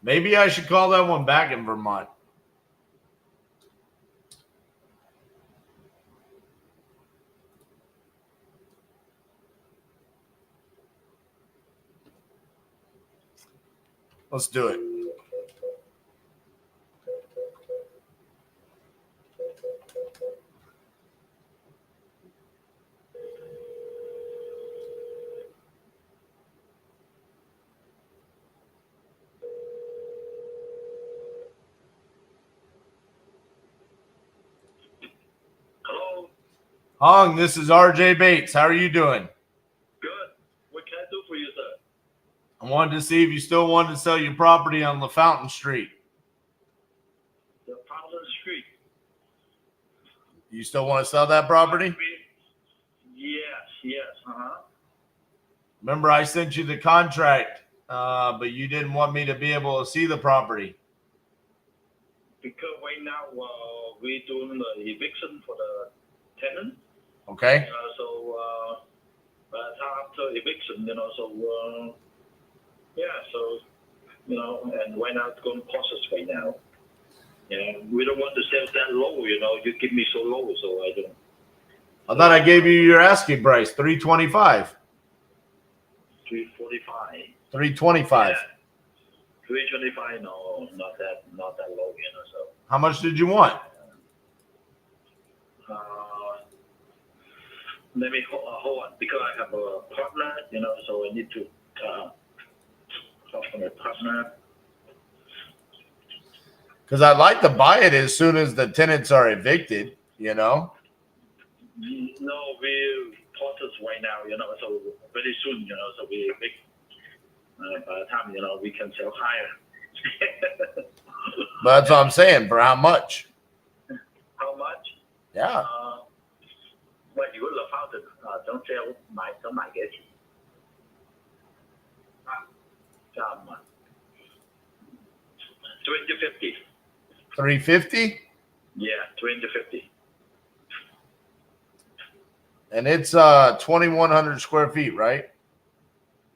Maybe I should call that one back in Vermont. Let's do it. Hello. Hong, this is RJ Bates. How are you doing? Good. What can I do for you, sir? I wanted to see if you still wanted to sell your property on LaFountain Street. The Fountain Street. You still want to sell that property? Yes. Remember, I sent you the contract, but you didn't want me to be able to see the property. Because right now we're doing the eviction for the tenant. Okay. So after eviction, so and right now it's going process right now. Yeah, we don't want to sell that low. You give me so low, so I don't. I thought I gave you your asking price, $325. 345. 325. Yeah. 325. No, not that low. So. How much did you want? Let me hold on, because I have a partner. So I need to talk to my partner. Because I'd like to buy it as soon as the tenants are evicted. No, we process right now. So very soon. So we evict. By the time we can sell higher. But that's what I'm saying. For how much? How much? Yeah. Well, you will have found it. Don't sell my get you. 2050. 350. Yeah, 2050. And it's 2,100 square feet, right?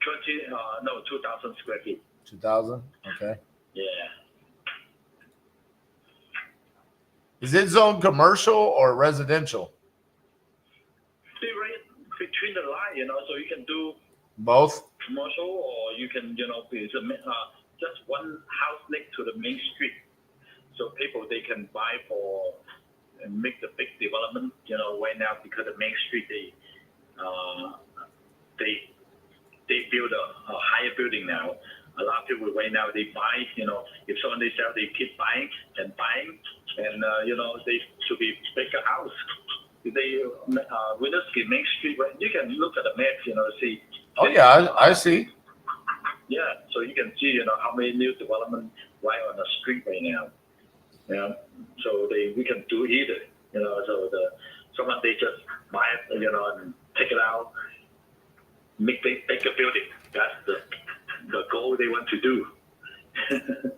2,000 square feet. 2,000. Okay. Yeah. Is it zoned commercial or residential? See, right between the line, so you can do Both. commercial, or you can, it's just one house next to the main street. So people, they can buy for and make the big development, right now, because the main street, they build a higher building now. A lot of people right now, they buy, if someone they sell, they keep buying, and they should be bigger house. They Winooski Main Street, right? You can look at the map, see. Oh yeah, I see. Yeah, so you can see, how many new development right on the street right now. Yeah, so we can do either, so someone they just buy it, and take it out, make a building. That's the goal they want to do.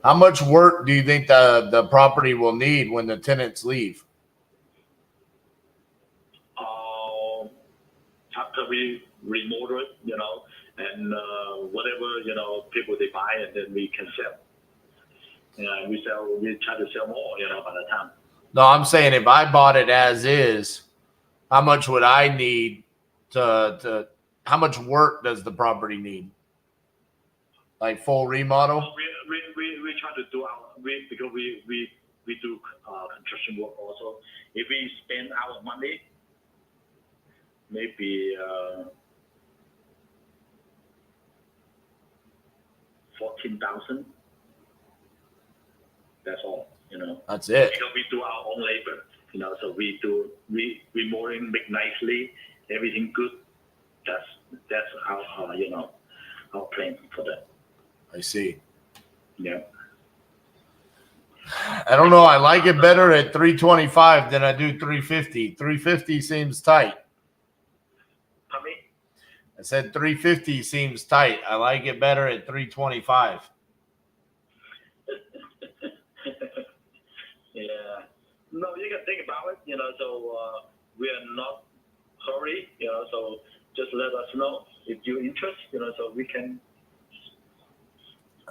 How much work do you think the property will need when the tenants leave? After we remodel it, and whatever, people they buy, and then we can sell. Yeah, we try to sell more, by the time. No, I'm saying if I bought it as is, how much would I need to how much work does the property need? Like full remodel? We try to do because we do construction work also. If we spend our money, maybe 14,000. That's all, That's it. Because we do our own labor, so we remodeling, make nicely, everything good. That's our our plan for that. I see. Yeah. I don't know. I like it better at 325 than I do 350. 350 seems tight. Pardon me? I said 350 seems tight. I like it better at 325. Yeah. No, you can think about it, so we are not hurry, so just let us know if you're interested, so we can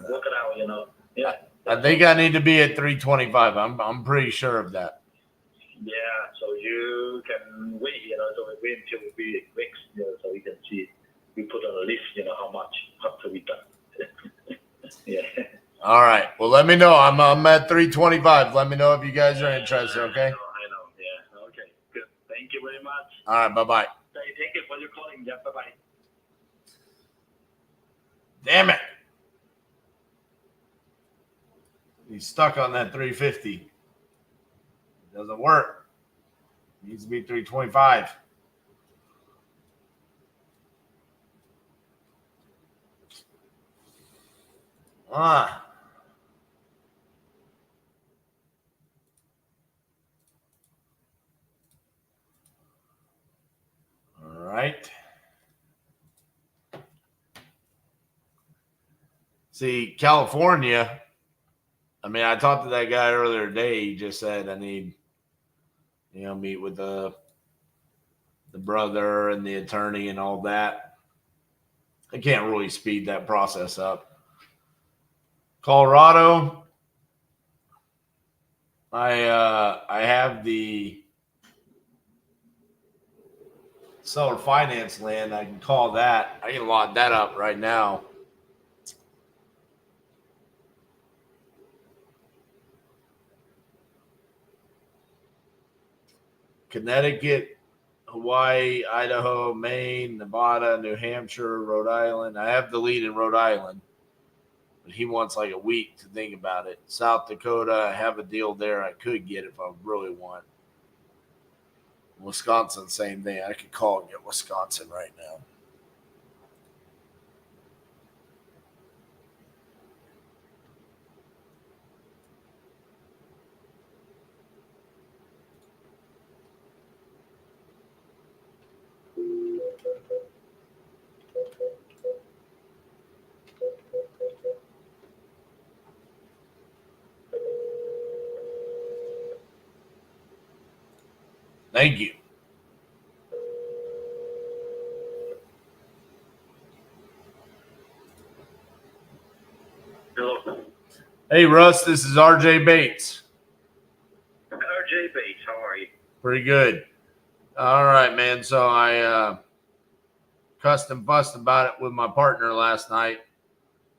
work it out, Yeah. I think I need to be at 325. I'm pretty sure of that. Yeah, so you can wait, so wait until we mix, so you can see, we put on a list, how much to be done. Yeah. All right. Well, let me know. I'm at 325. Let me know if you guys are interested, okay? I know. Yeah. Okay. Good. Thank you very much. All right. Bye-bye. Thank you for your calling. Yeah. Bye-bye. Damn it. He's stuck on that 350. It doesn't work. It needs to be 325. All right. See, California, I talked to that guy earlier today. He just said I need, meet with the brother and the attorney and all that. I can't really speed that process up. Colorado, I have the seller finance land. I can call that. I can lock that up right now. Connecticut, Hawaii, Idaho, Maine, Nevada, New Hampshire, Rhode Island. I have the lead in Rhode Island, but he wants like a week to think about it. South Dakota, I have a deal there I could get if I really want. Wisconsin, same thing. I could call and get Wisconsin right now. Thank you. Hello. Hey, Russ, this is RJ Bates. RJ Bates, how are you? Pretty good. All right, man. So I cussed and fussed about it with my partner last night.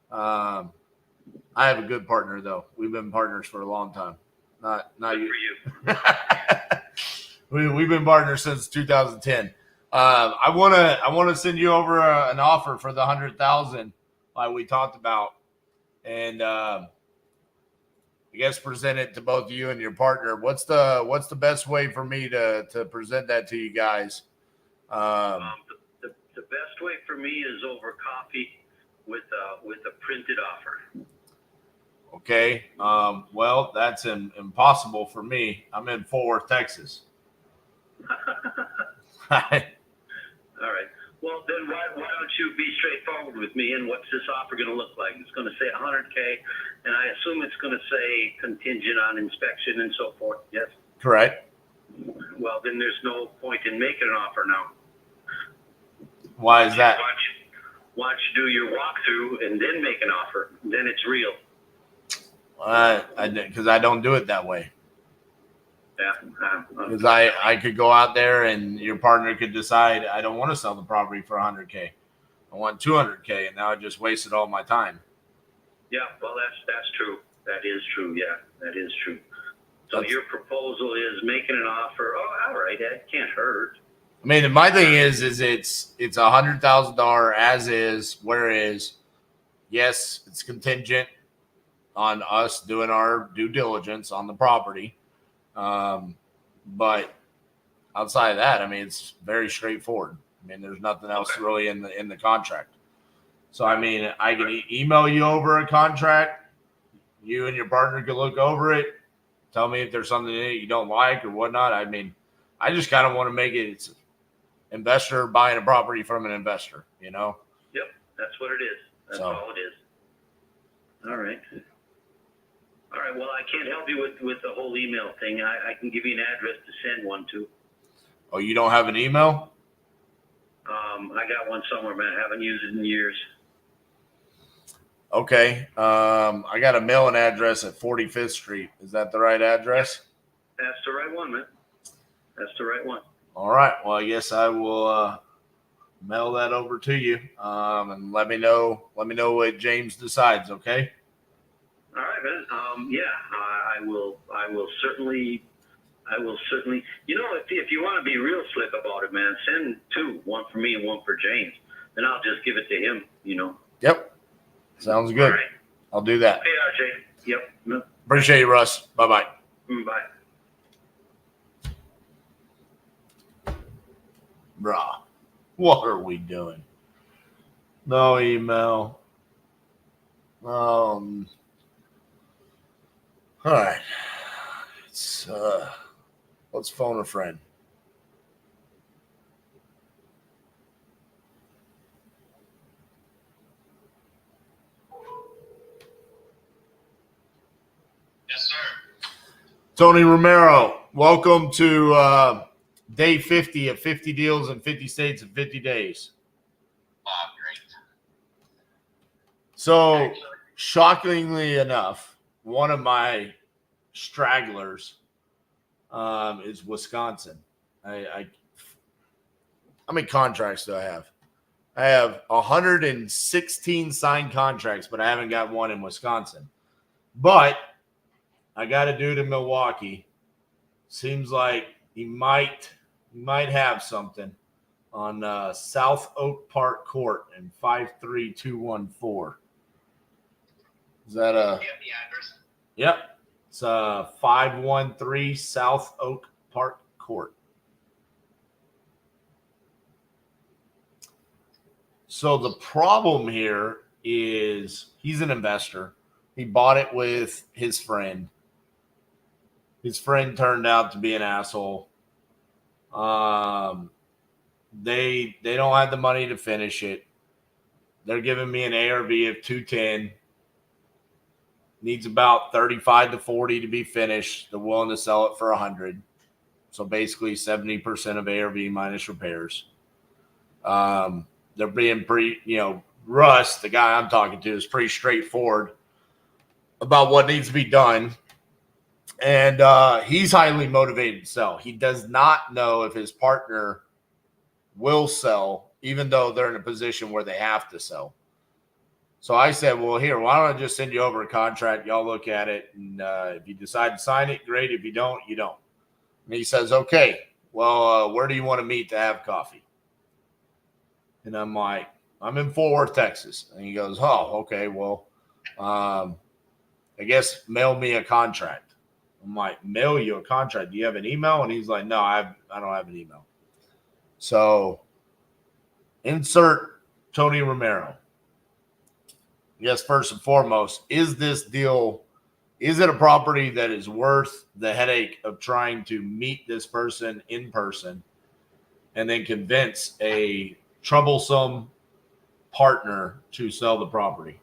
I have a good partner, though. We've been partners for a long time. Not good you. For you. We've been partners since 2010. I want to send you over an offer for the 100,000 like we talked about, and I guess present it to both you and your partner. What's the best way for me to present that to you guys? The best way for me is over coffee with a printed offer. Okay. Well, that's impossible for me. I'm in Fort Worth, Texas. All right. Well, then why don't you be straightforward with me? And what's this offer going to look like? It's going to say 100K, and I assume it's going to say contingent on inspection and so forth. Yes. Correct. Well, then there's no point in making an offer now. Why is that? Why don't you do your walkthrough and then make an offer? Then it's real. Because I don't do it that way. Yeah. Because I could go out there and your partner could decide I don't want to sell the property for 100K. I want 200K, and now I just wasted all my time. Yeah, well, that's true. That is true. Yeah, that is true. So your proposal is making an offer. Oh, all right, that can't hurt. I mean, my thing is it's $100,000 as is, whereas, yes, it's contingent on us doing our due diligence on the property. But outside of that, I mean, it's very straightforward. I mean, there's nothing else really in the contract. So, I mean, I can email you over a contract. You and your partner can look over it. Tell me if there's something in it you don't like or whatnot. I mean, I just kind of want to make it it's investor buying a property from an investor, Yep, that's what it is. That's all it is. All right. All right. Well, I can't help you with the whole email thing. I can give you an address to send one to. Oh, you don't have an email? I got one somewhere, man. I haven't used it in years. Okay. I got a mailing address at 45th Street. Is that the right address? That's the right one, man. That's the right one. All right. Well, I guess I will mail that over to you, and let me know what James decides. Okay. All right, man. I will certainly. You know, if you want to be real slick about it, man, send two, one for me and one for James, and I'll just give it to him. You know. Yep. Sounds good. All right. I'll do that. Hey, RJ. Yep. Appreciate you, Russ. Bye-bye. Bye. Bruh, what are we doing? No email. All right. Let's phone a friend. Yes, sir. Tony Romero, welcome to day 50 of 50 deals in 50 states in 50 days. Oh, great. So, shockingly enough, one of my stragglers is Wisconsin. How many contracts do I have? I have 116 signed contracts, but I haven't got one in Wisconsin. But I got a dude in Milwaukee. Seems like he might have something on South Oak Park Court in 53214. Is that Do you have the address? Yep. It's 513 South Oak Park Court. So the problem here is he's an investor. He bought it with his friend. His friend turned out to be an asshole. They don't have the money to finish it. They're giving me an ARV of 210. Needs about 35 to 40 to be finished. They're willing to sell it for 100. So basically 70% of ARV minus repairs. They're being pretty, Russ, the guy I'm talking to, is pretty straightforward about what needs to be done. And he's highly motivated to sell. He does not know if his partner will sell, even though they're in a position where they have to sell. So I said, well, here, why don't I just send you over a contract? Y'all look at it. And if you decide to sign it, great. If you don't, you don't. And he says, okay, well, where do you want to meet to have coffee? And I'm like, I'm in Fort Worth, Texas. And he goes, oh, okay, well, I guess mail me a contract. I'm like, mail you a contract? Do you have an email? And he's like, no, I don't have an email. So insert Tony Romero. Yes, first and foremost, is this deal, is it a property that is worth the headache of trying to meet this person in person and then convince a troublesome partner to sell the property?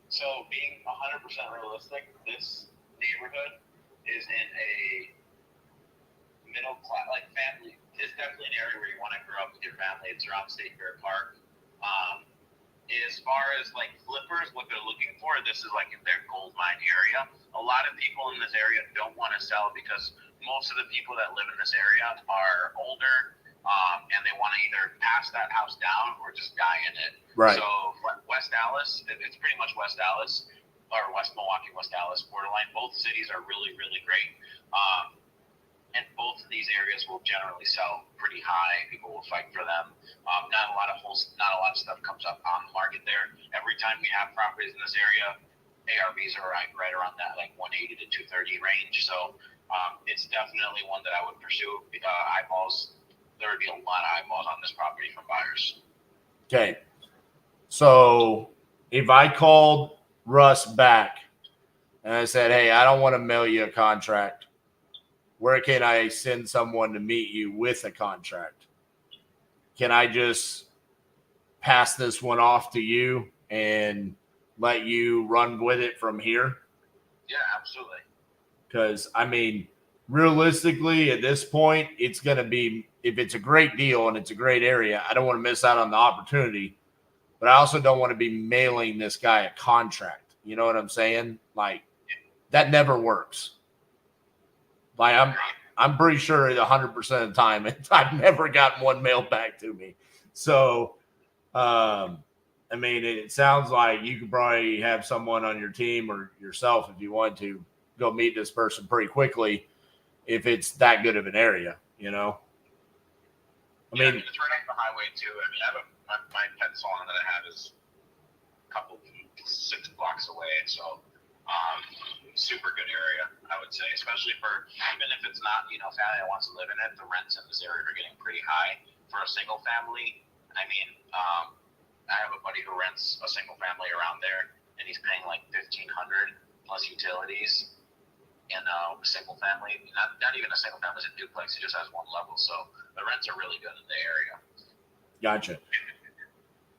So being 100% realistic, this neighborhood is in a middle class, like family. It's definitely an area where you want to grow up with your family. It's around State Fair Park. As far as like flippers, what they're looking for, this is like in their gold mine area. A lot of people in this area don't want to sell because most of the people that live in this area are older, and they want to either pass that house down or just die in it. Right. So West Dallas, it's pretty much West Dallas, or West Milwaukee, West Dallas borderline. Both cities are really, really great. And both of these areas will generally sell pretty high. People will fight for them. Not a lot of stuff comes up on the market there. Every time we have properties in this area, ARVs are right around that like 180 to 230 range. So it's definitely one that I would pursue. Eyeballs, there would be a lot of eyeballs on this property from buyers. Okay. So if I called Russ back and I said, hey, I don't want to mail you a contract, where can I send someone to meet you with a contract? Can I just pass this one off to you and let you run with it from here? Yeah, absolutely. Because, I mean, realistically, at this point, it's going to be, if it's a great deal and it's a great area, I don't want to miss out on the opportunity but I also don't want to be mailing this guy a contract. You know what I'm saying? Like, that never works. Like, I'm pretty sure 100% of the time I've never gotten one mailed back to me. So, I mean, it sounds like you could probably have someone on your team or yourself, if you want to, go meet this person pretty quickly if it's that good of an area, you know? I mean, it's right off the highway too. I mean, I have my pet salon that I have is a couple 6 blocks away, so super good area, I would say, especially for, even if it's not, you know, family that wants to live in it, the rents in this area are getting pretty high for a single family. I mean, I have a buddy who rents a single family around there, and he's paying like $1,500 plus utilities in a single family. Not even a single family, it's a duplex. It just has one level, so the rents are really good in the area. Gotcha.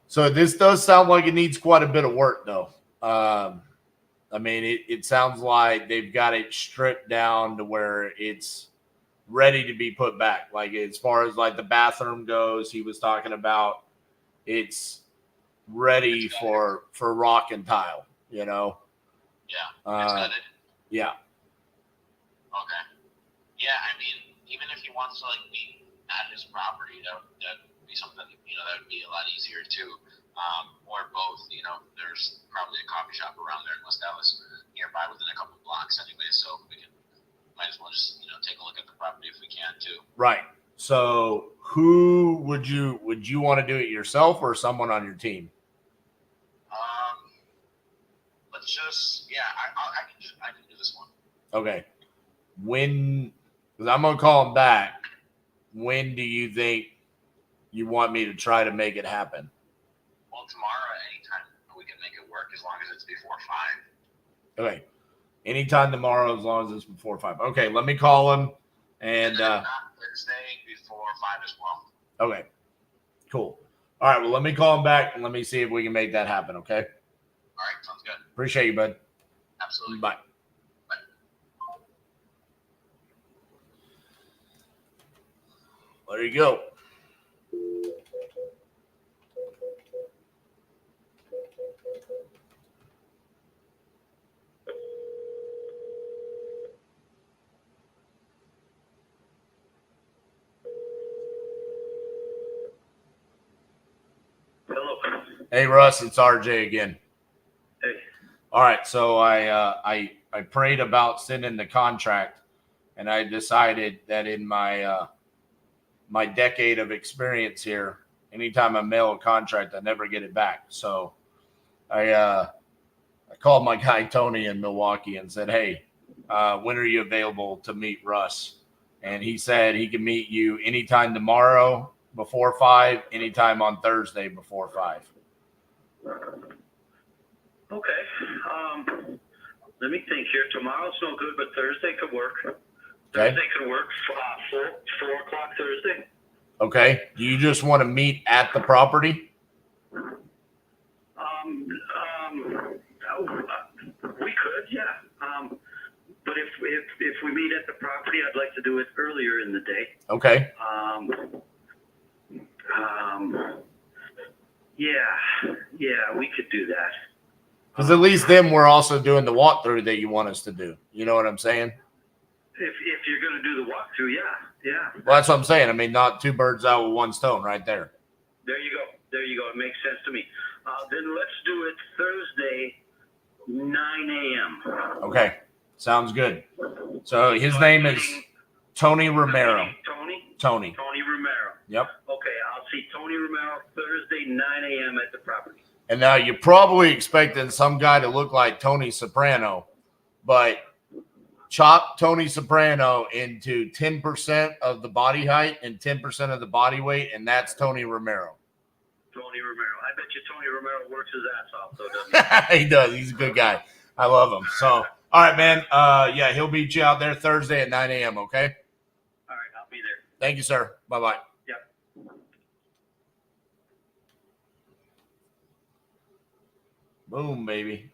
So this does sound like it needs quite a bit of work, though. I mean, it sounds like they've got it stripped down to where it's ready to be put back. Like, as far as like the bathroom goes, he was talking about it's ready for rock and tile, you know? Yeah. Yeah. Okay. Yeah, I mean, even if he wants to like be at his property, that would be something, you know, that would be a lot easier too. Or both, you know, there's probably a coffee shop around there in West Dallas nearby within a couple blocks anyway, so we can, might as well just, you know, take a look at the property if we can too. Right. So who would you want to do it yourself or someone on your team? Let's just, yeah, I can do this one. Okay. When, because I'm going to call him back, when do you think you want me to try to make it happen? Well, tomorrow, anytime we can make it work as long as it's before 5. Okay. Anytime tomorrow, as long as it's before 5. Okay, let me call him. And not Thursday before 5 as well. Okay. Cool. All right, well, let me call him back and let me see if we can make that happen, okay? All right, sounds good. Appreciate you, bud. Absolutely. Bye. There you go. Hello. Hey, Russ, it's RJ again. Hey. All right, so I prayed about sending the contract, and I decided that in my my decade of experience here, anytime I mail a contract, I never get it back. So I called my guy Tony in Milwaukee and said, "Hey, when are you available to meet Russ?" And he said he can meet you anytime tomorrow before 5, anytime on Thursday before 5. Okay. Let me think here. Tomorrow's no good, but Thursday could work. Okay. Thursday could work. 4 o'clock Thursday. Okay. Do you just want to meet at the property? We could, yeah. But if we meet at the property, I'd like to do it earlier in the day. Okay. Yeah, we could do that. Because at least then we're also doing the walkthrough that you want us to do. You know what I'm saying? If you're going to do the walkthrough, yeah. Well, that's what I'm saying. I mean, not two birds out with one stone right there. There you go. It makes sense to me. Then let's do it Thursday, 9 a.m. Okay. Sounds good. So his name is Tony Romero. Tony. Tony Romero. Yep. Okay, I'll see Tony Romero Thursday, 9 a.m. at the property. And now you're probably expecting some guy to look like Tony Soprano, but chop Tony Soprano into 10% of the body height and 10% of the body weight, and that's Tony Romero. Tony Romero. I bet you Tony Romero works his ass off, though, doesn't he? He does. He's a good guy. I love him. So, all right, man. Yeah, he'll meet you out there Thursday at 9 a.m., okay? All right, I'll be there. Thank you, sir. Bye-bye. Yep. Boom, baby.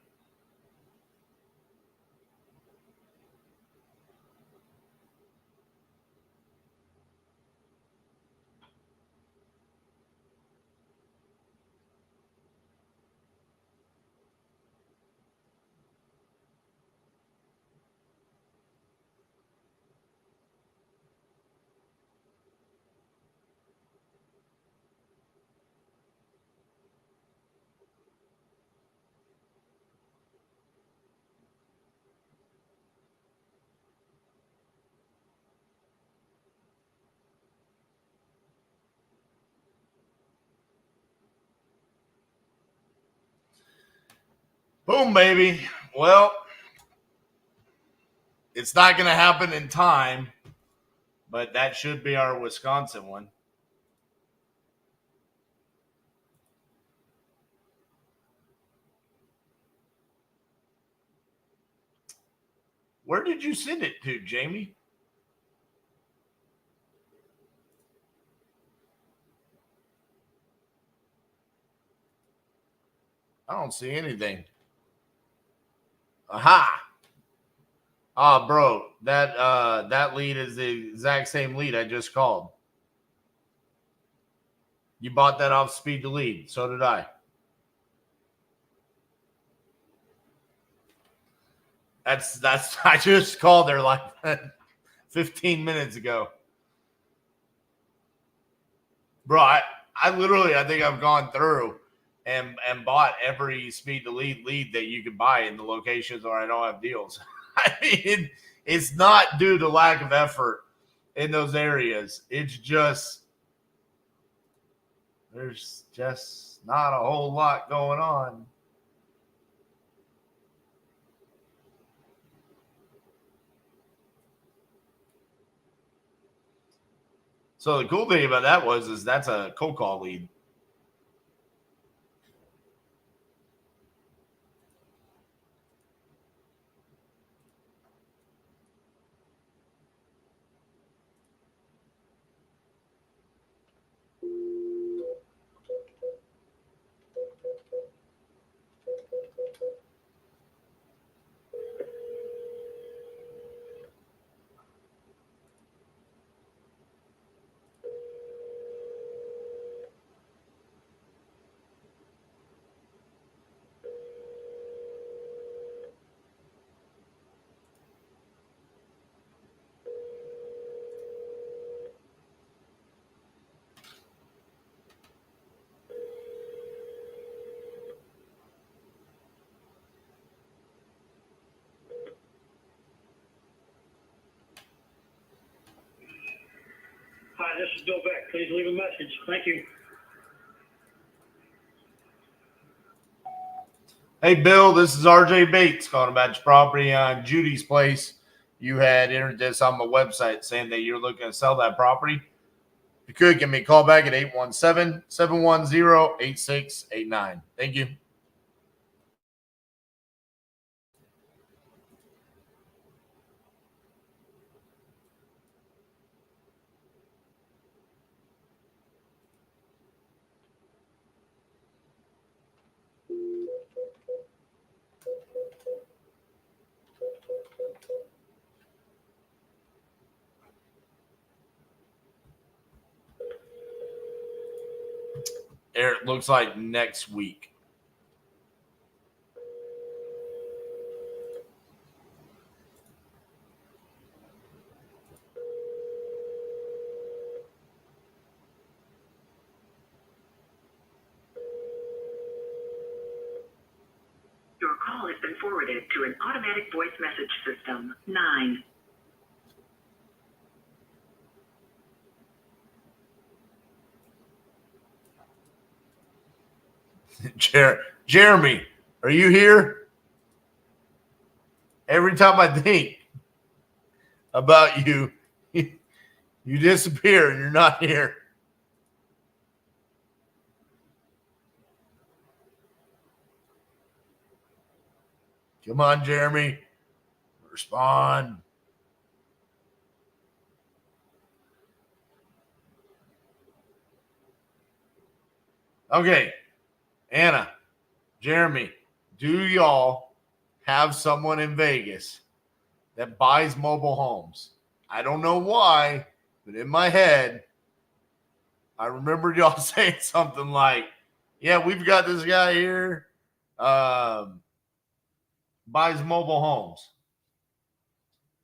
Boom, baby. Well, it's not going to happen in time, but that should be our Wisconsin one. Where did you send it to, Jamie? I don't see anything. Aha. Bro, that lead is the exact same lead I just called. You bought that off Speed to Lead. So did I. That's I just called there like 15 minutes ago. Bro, I literally, I think I've gone through and bought every Speed to lead that you can buy in the locations where I don't have deals. I mean, it's not due to lack of effort in those areas. It's just, there's just not a whole lot going on. So the cool thing about that is that's a cold call lead. Hi, this is Bill Beck. Please leave a message. Thank you. Hey, Bill, this is RJ Bates calling about your property on Judy's Place. You had entered this on my website saying that you're looking to sell that property. If you could, give me a call back at 817-710-8689. Thank you. It looks like next week. Your call has been forwarded to an automatic voice message system. 9. Jeremy, are you here? Every time I think about you, you disappear and you're not here. Come on, Jeremy. Respond. Okay. Anna, Jeremy, do y'all have someone in Vegas that buys mobile homes? I don't know why, but in my head, I remember y'all saying something like, yeah, we've got this guy here, buys mobile homes.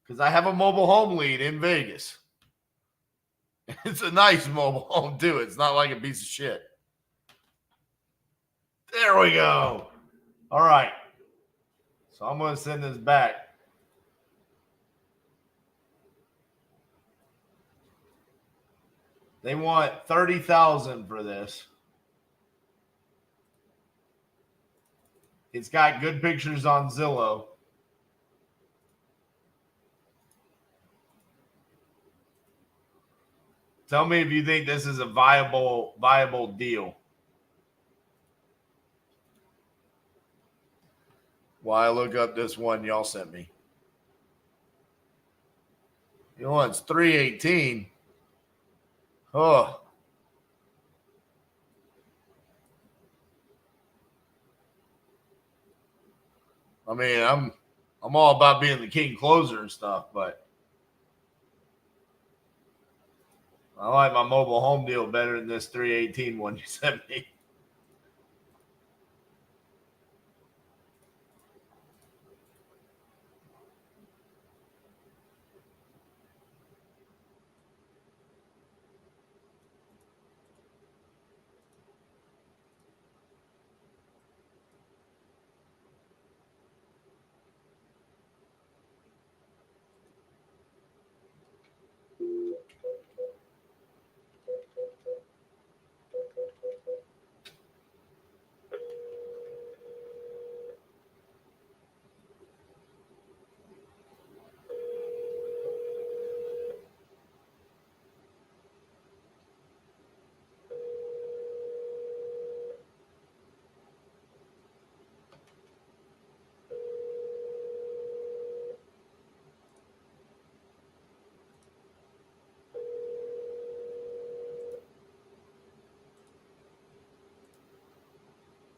Because I have a mobile home lead in Vegas. It's a nice mobile home, too. It's not like a piece of shit. There we go. All right. So I'm going to send this back. They want $30,000 for this. It's got good pictures on Zillow. Tell me if you think this is a viable deal. While I look up this one y'all sent me. You know, it's 318. Oh. I mean, I'm all about being the king closer and stuff, but I like my mobile home deal better than this 318 one you sent me.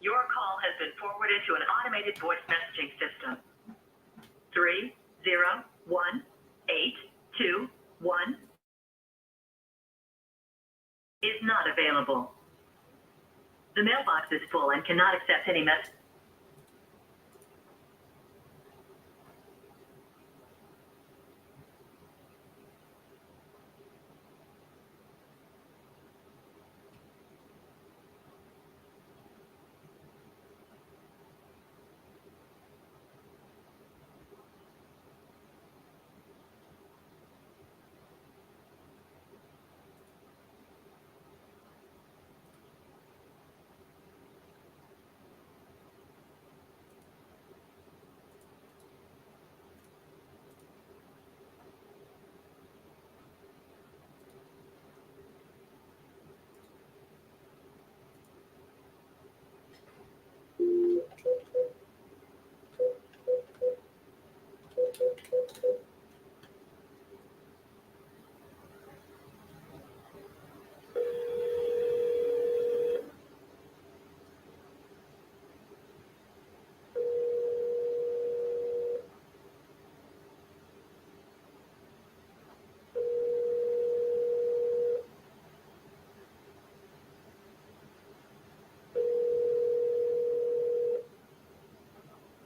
Your call has been forwarded to an automated voice messaging system. 301821 is not available. The mailbox is full and cannot accept any message.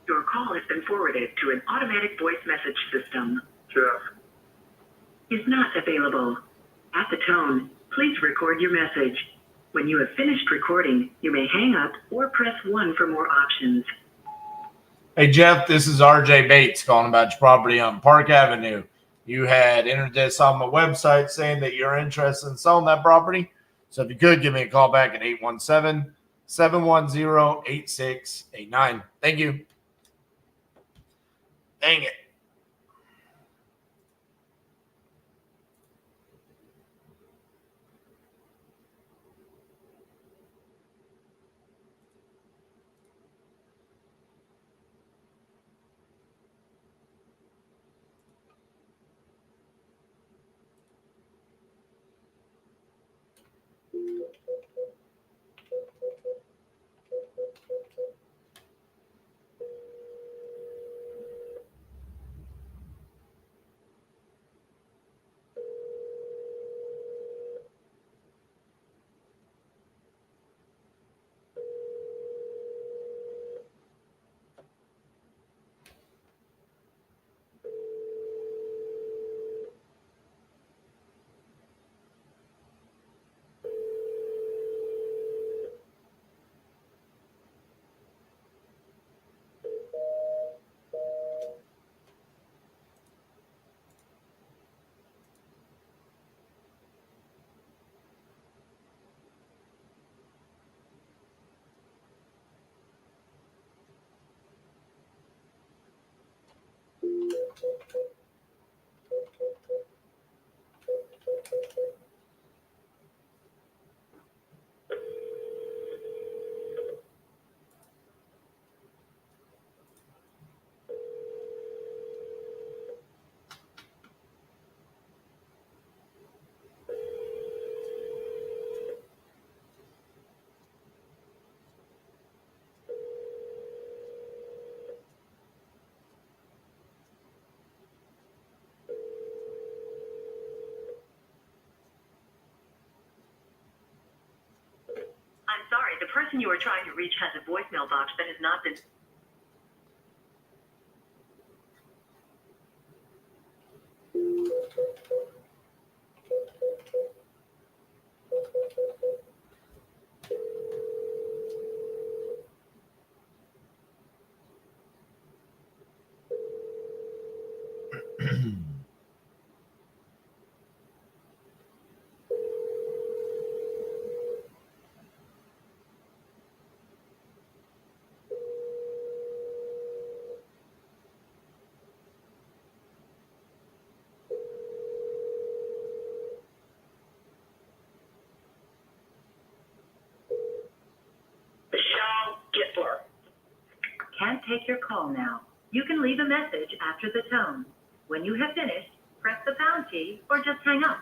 Your call has been forwarded to an automatic voice message system. Jeff. Is not available. At the tone, please record your message. When you have finished recording, you may hang up or press 1 for more options. Hey, Jeff, this is RJ Bates calling about your property on Park Avenue. You had entered this on my website saying that you're interested in selling that property. So if you could, give me a call back at 817-710-8689. Thank you. Dang it. the person you are trying to reach has a voicemail box that has not been. Can't take your call now. You can leave a message after the tone. When you have finished, press the pound key or just hang up.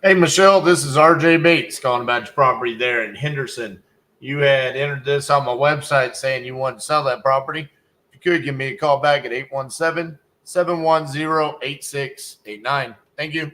Hey, Michelle, this is RJ Bates calling about your property there in Henderson. You had entered this on my website saying you wanted to sell that property. If you could, give me a call back at 817-710-8689. Thank you.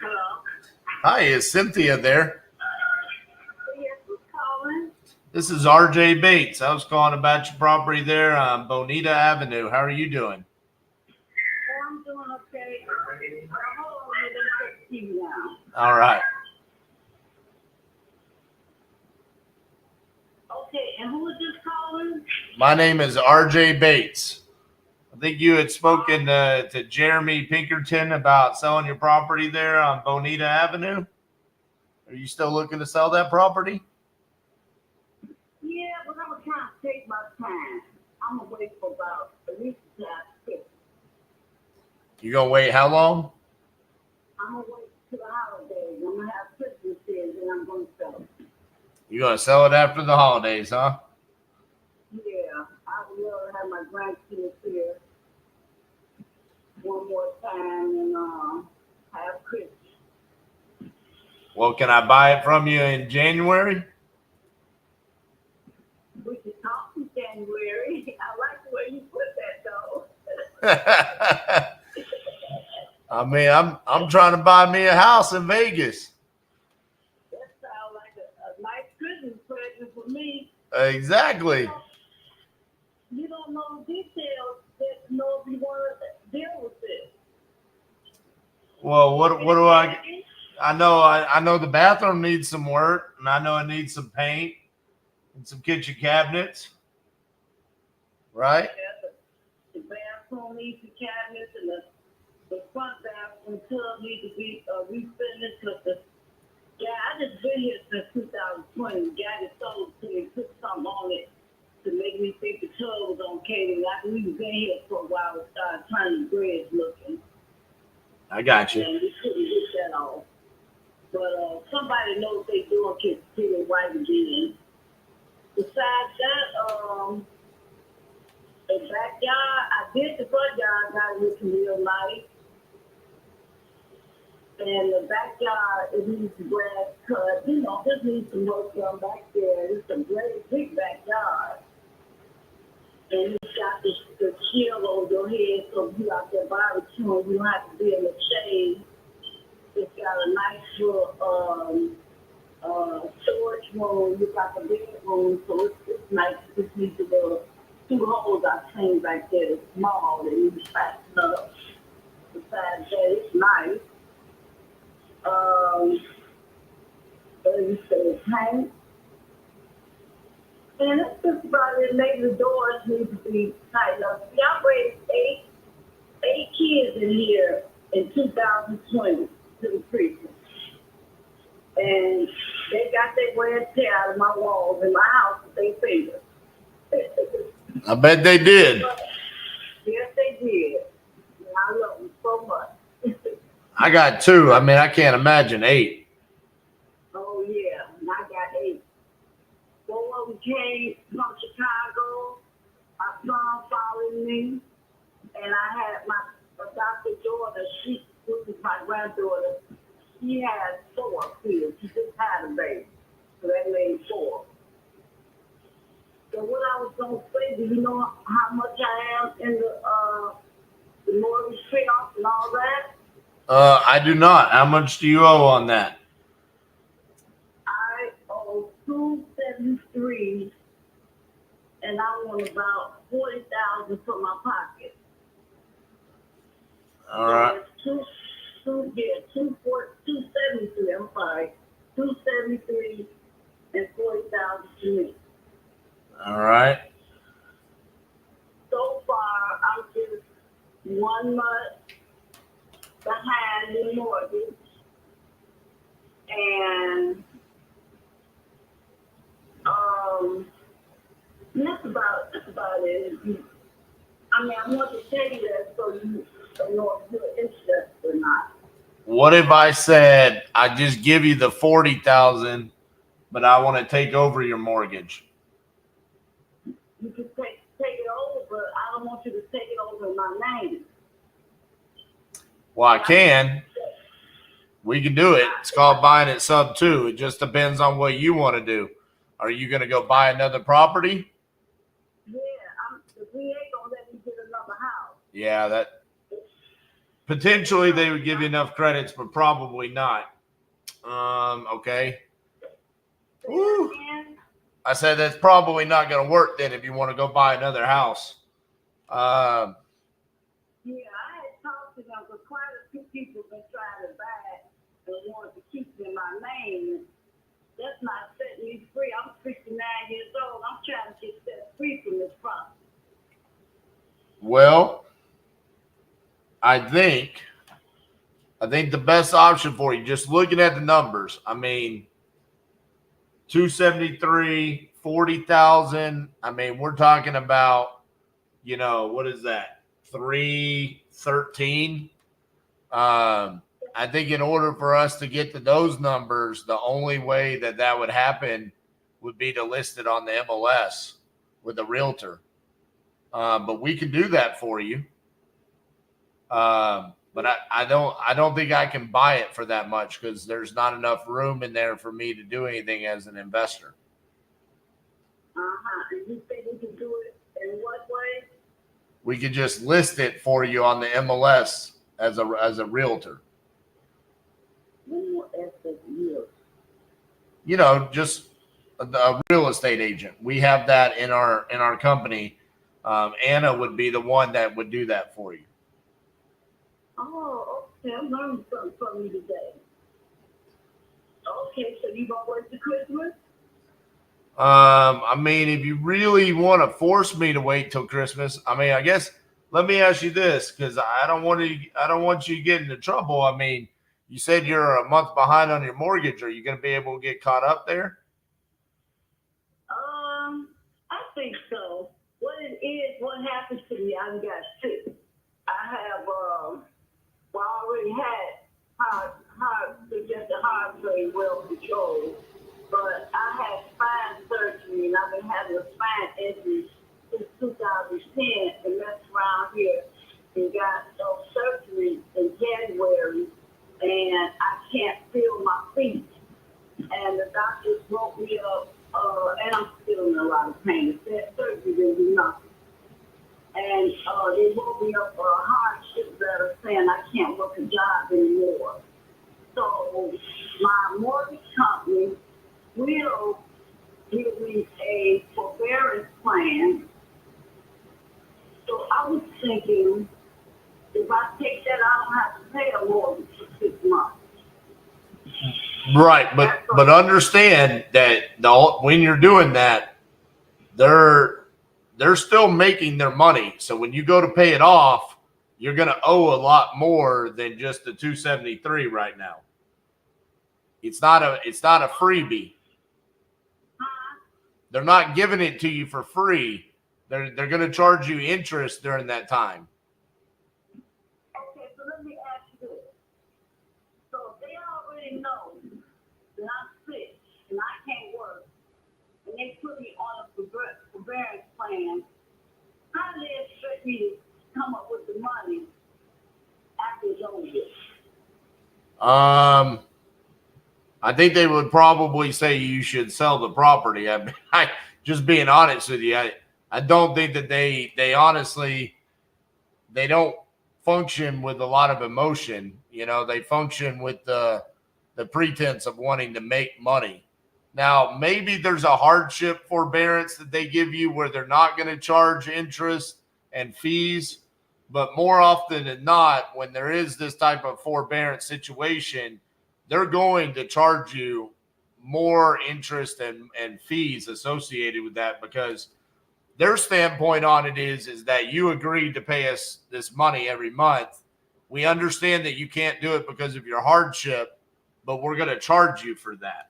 Hello? Hi, is Cynthia there? Yes, who's calling? This is RJ Bates. I was calling about your property there on Bonita Avenue. How are you doing? Oh, I'm doing okay. Hold on, let me check you now. All right. Okay, and who is this calling? My name is RJ Bates. I think you had spoken to Jeremy Pinkerton about selling your property there on Bonita Avenue. Are you still looking to sell that property? Yeah, but I'm trying to take my time. I'm going to wait for about at least Christmas. You gonna wait how long? I'm going to wait till the holidays. I'm going to have Christmas here, and then I'm going to sell it. You gonna sell it after the holidays, huh? Yeah, I would love to have my grandkids here one more time and have Christmas. Well, can I buy it from you in January? We can talk in January. I like the way you put that, though. I mean, I'm trying to buy me a house in Vegas. That sounds like a nice Christmas present for me. Exactly. You don't know the details that you know if you want to deal with it. Well, what do I know the bathroom needs some work, and I know it needs some paint and some kitchen cabinets. Right? Yeah, the bathroom needs the cabinets, and the front bathroom tub needs to be refinished because I just been here since 2020. The guy that sold it to me put something on it to make me think the tub was okay. And after we've been here for a while, we started turning red looking. I got you. And we couldn't get that off. But somebody knows what they doing, can see it white again. Besides that, the backyard, I did the front yard, got it looking real nice. And the backyard, it needs grass cut. Just needs some work done back there. It's a great big backyard. And it's got the shield over your head, so if you out there barbecuing, you don't have to be in the shade. It's got a nice little storage room. It's like a bedroom, so it's nice. It just needs a little 2 holes I cleaned back there. It's small. They need to fasten up. Besides that, it's nice. You say paint. And that's just about it. Maybe the doors need to be tightened up. See, I raised eight kids in here in 2020 to the precinct. And they got their wear and tear out of my walls in my house with their fingers. I bet they did. Yes, they did. And I love them so much. I got 2. I mean, I can't imagine 8. Oh, yeah, and I got 8. 4 of them came from Chicago. My son followed me, and I had my adopted daughter. She was my granddaughter. She had 4 kids. She just had a baby, so that made 4. So what I was gonna say, do you know how much I am in the mortgage payoff and all that? I do not. How much do you owe on that? I owe $273, and I want about $40,000 for my pocket. All right. So it's 273. I'm sorry, 273 and 40,000 to me. All right. So far, I'm just 1 month behind the mortgage, and that's about it. I mean, I want to tell you that so you know if you're interested or not. What if I said I just give you the 40,000, but I want to take over your mortgage? You can take it over, but I don't want you to take it over in my name. Well, I can. We can do it. It's called buying it sub 2. It just depends on what you want to do. Are you going to go buy another property? Yeah, the VA gonna let me get another house. Yeah, that potentially they would give you enough credits, but probably not. Okay. Woo. I said that's probably not going to work then if you want to go buy another house. Yeah, I had talked to them, but quite a few people been trying to buy it and wanted to keep it in my name. That's not setting me free. I'm 69 years old. I'm trying to get set free from this problem. Well, I think the best option for you, just looking at the numbers, I mean, 273, 40,000. I mean, we're talking about, what is that? 313. I think in order for us to get to those numbers, the only way that would happen would be to list it on the MLS with a realtor. But we can do that for you. But I don't think I can buy it for that much because there's not enough room in there for me to do anything as an investor. And you think we can do it in what way? We could just list it for you on the MLS as a realtor. Just a real estate agent. We have that in our company. Anna would be the one that would do that for you. Oh, okay. I'm learning something from you today. Okay, so you gonna work to Christmas? I mean, if you really want to force me to wait till Christmas, I mean, I guess let me ask you this, because I don't want you to get into trouble. I mean, you said you're a month behind on your mortgage. Are you going to be able to get caught up there? I think so. What happens to me, I got sick. I have, I already had heart rate well controlled, but I had spine surgery, and I've been having a spine injury since 2010, and that's around here, and got surgery in January, and I can't feel my feet, and the doctors woke me up, and I'm still in a lot of pain. That surgery didn't do nothing. And they woke me up for a hardship letter saying I can't work a job anymore. So my mortgage company will give me a forbearance plan. So I was thinking, if I take that, I don't have to pay a mortgage for 6 months. Right, but understand that when you're doing that, they're still making their money. So when you go to pay it off, you're going to owe a lot more than just the 273 right now. It's not a freebie. They're not giving it to you for free. They're going to charge you interest during that time. Okay, so let me ask you this. they know that I'm sick and I can't work, and they put me on a forbearance plan, how do they expect me to come up with the money after it's over with? I think they would probably say you should sell the property. I just being honest with you, I don't think that they honestly, they don't function with a lot of emotion. You know, they function with the pretense of wanting to make money. Now, maybe there's a hardship forbearance that they give you where they're not going to charge interest and fees. But more often than not, when there is this type of forbearance situation, they're going to charge you more interest and fees associated with that, because their standpoint on it is that you agreed to pay us this money every month. We understand that you can't do it because of your hardship, but we're going to charge you for that.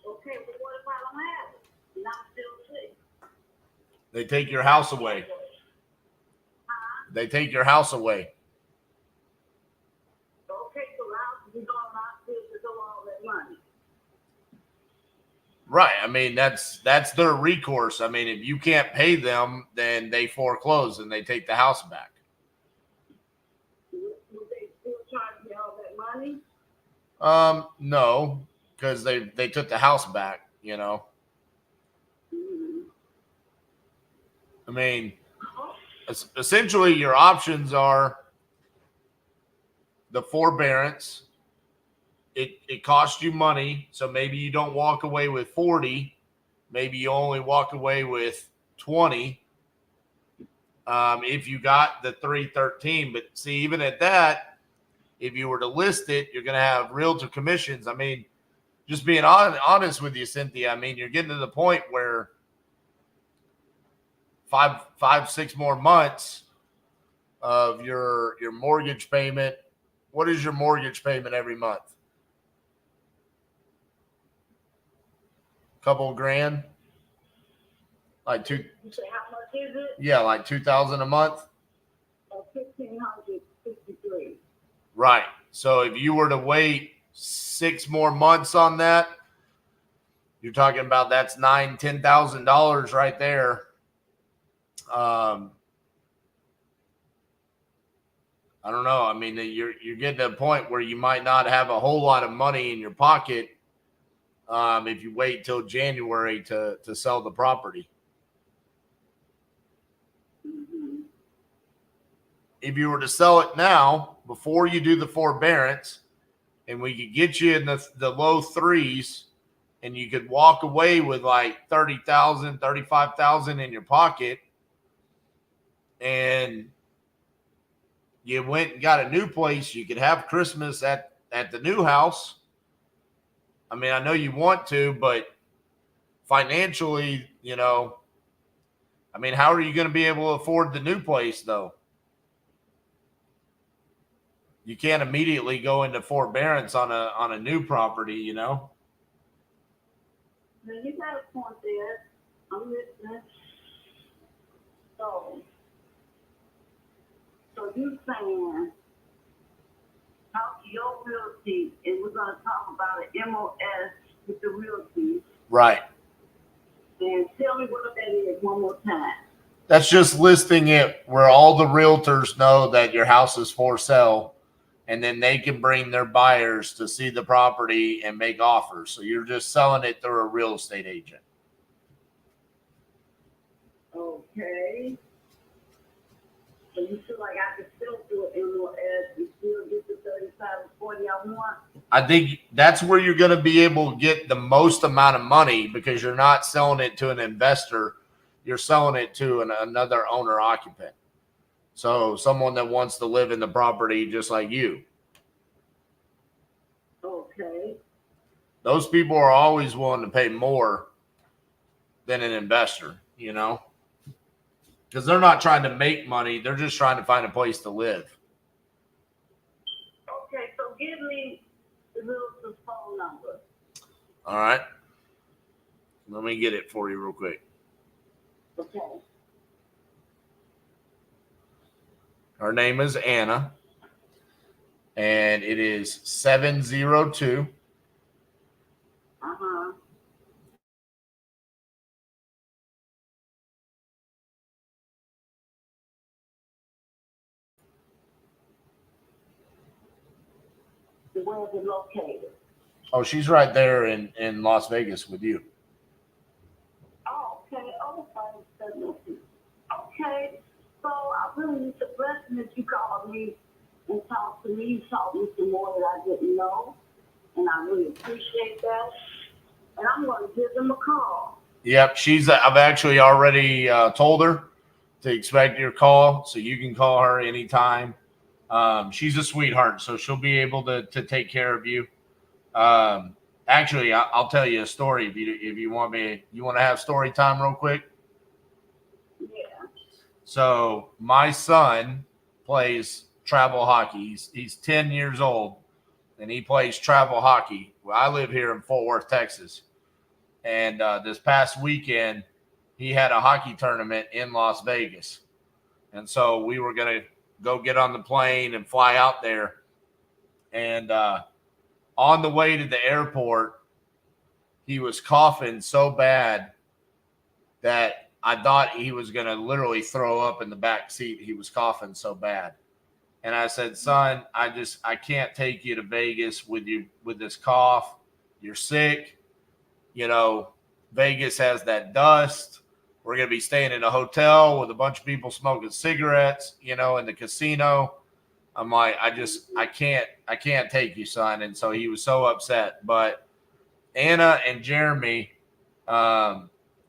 Okay, but what if I don't have it? And I'm still sick? They take your house away. They take your house away. Okay, so the house is gone, I still to go all that money. Right. I mean, that's their recourse. I mean, if you can't pay them, then they foreclose and they take the house back. Will they still charge me all that money? No, because they took the house back, you know. I mean, essentially your options are the forbearance. It costs you money, so maybe you don't walk away with 40, maybe you only walk away with 20. If you got the 313, but see, even at that, if you were to list it, you're going to have realtor commissions. I mean, just being honest with you, Cynthia, I mean, you're getting to the point where 6 more months of your mortgage payment. What is your mortgage payment every month? Couple of grand, like two. You say how much is it? Yeah, like $2,000 a month. $1,563. Right. So if you were to wait 6 more months on that, you're talking about that's $9,000-$10,000 right there. I don't know. I mean, you're getting to a point where you might not have a whole lot of money in your pocket if you wait till January to sell the property. If you were to sell it now, before you do the forbearance, and we could get you in the low threes, and you could walk away with like $30,000, $35,000 in your pocket, and you went and got a new place, you could have Christmas at the new house. I mean, I know you want to, but financially, you know, I mean, how are you going to be able to afford the new place, though? You can't immediately go into forbearance on a new property, you know? Now, you got a point there. I'm listening. So you saying, talk to your realty, and we're going to talk about an MOS with the realty. Right. And tell me what that is one more time. That's just listing it where all the realtors know that your house is for sale, and then they can bring their buyers to see the property and make offers. So you're just selling it through a real estate agent. Okay. So you feel like I could still do an MOS and still get the 35 or 40 I want? I think that's where you're going to be able to get the most amount of money, because you're not selling it to an investor. You're selling it to another owner occupant. So someone that wants to live in the property just like you. Okay. Those people are always willing to pay more than an investor, you know, because they're not trying to make money. They're just trying to find a place to live. Okay, so give me the realtor's phone number. All right. Let me get it for you real quick. Okay. Her name is Anna. and it is 702. Uh-huh. Where is it located? Oh, she's right there in Las Vegas with you. Oh, okay. Oh, okay. So I really it's a blessing that you called me and talked to me. You taught me some more that I didn't know, and I really appreciate that. And I'm going to give them a call. Yep, I've actually already told her to expect your call, so you can call her anytime. She's a sweetheart, so she'll be able to take care of you. Actually, I'll tell you a story if you want me. You want to have story time real quick? Yeah. So my son plays travel hockey. He's 10 years old, and he plays travel hockey. Well, I live here in Fort Worth, Texas, and this past weekend he had a hockey tournament in Las Vegas, and so we were gonna go get on the plane and fly out there, and on the way to the airport, he was coughing so bad that I thought he was going to literally throw up in the back seat. He was coughing so bad. And I said, son, I can't take you to Vegas with this cough. You're sick. You know, Vegas has that dust. We're going to be staying in a hotel with a bunch of people smoking cigarettes, you know, in the casino. I'm like, I can't take you, son. And so he was so upset. But Anna and Jeremy,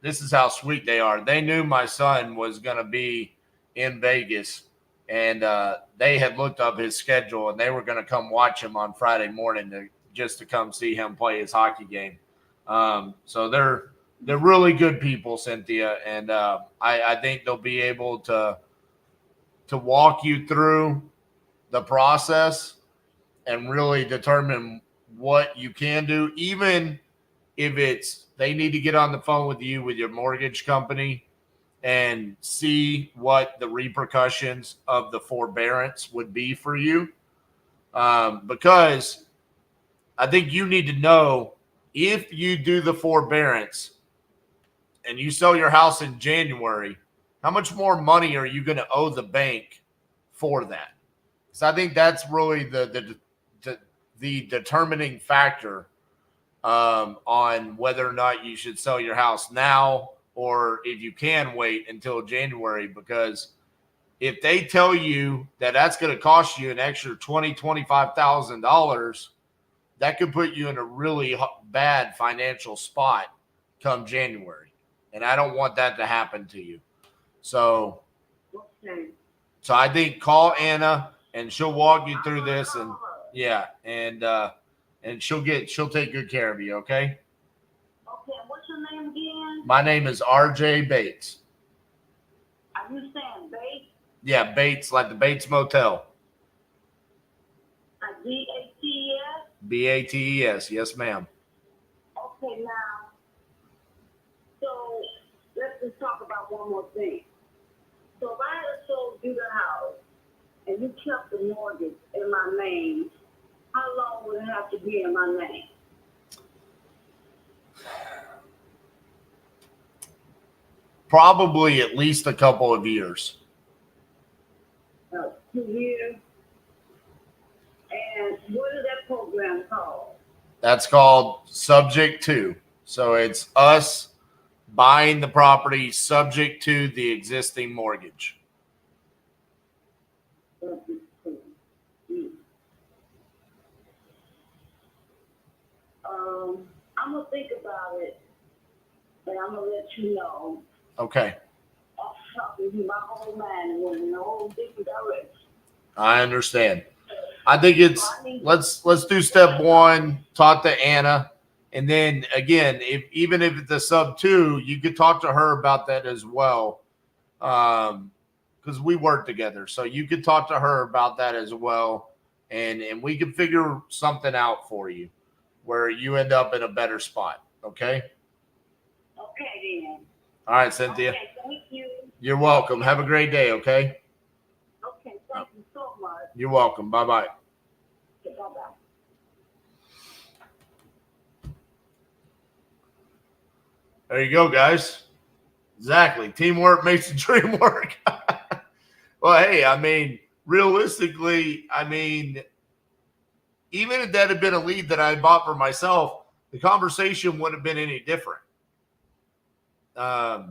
this is how sweet they are. They knew my son was going to be in Vegas, and they had looked up his schedule, and they were going to come watch him on Friday morning just to come see him play his hockey game. So they're really good people, Cynthia, and I think they'll be able to walk you through the process and really determine what you can do, even if they need to get on the phone with you with your mortgage company and see what the repercussions of the forbearance would be for you. Because I think you need to know, if you do the forbearance and you sell your house in January, how much more money are you going to owe the bank for that? So I think that's really the determining factor on whether or not you should sell your house now, or if you can wait until January. Because if they tell you that that's going to cost you an extra $25,000, that could put you in a really bad financial spot come January. And I don't want that to happen to you. So, so I think call Anna and she'll walk you through this, and she'll take good care of you. Okay. Okay, what's your name again? My name is RJ Bates. Are you saying Bates? Yeah, Bates, like the Bates Motel. B-A-T-E-S? B-A-T-E-S. Yes, ma'am. Okay, now, so let's just talk about one more thing. So if I had sold you the house and you kept the mortgage in my name, how long would it have to be in my name? Probably at least a couple of years. 2 years. And what is that program called? That's called Subject To. So it's us buying the property subject to the existing mortgage. I'm going to think about it, and I'm going to let you know. Okay. I'm talking to my whole mind went in a whole different direction. I understand. I think let's do step one, talk to Anna. And then again, even if it's a sub 2, you could talk to her about that as well. Because we work together. So you could talk to her about that as well. And we can figure something out for you where you end up in a better spot. Okay? Okay, then. All right, Cynthia. Okay, thank you. You're welcome. Have a great day, okay? Okay, thank you so much. You're welcome. Bye-bye. There you go, guys. Exactly. Teamwork makes the dream work. Well, hey, I mean, realistically, I mean, even if that had been a lead that I bought for myself, the conversation wouldn't have been any different. I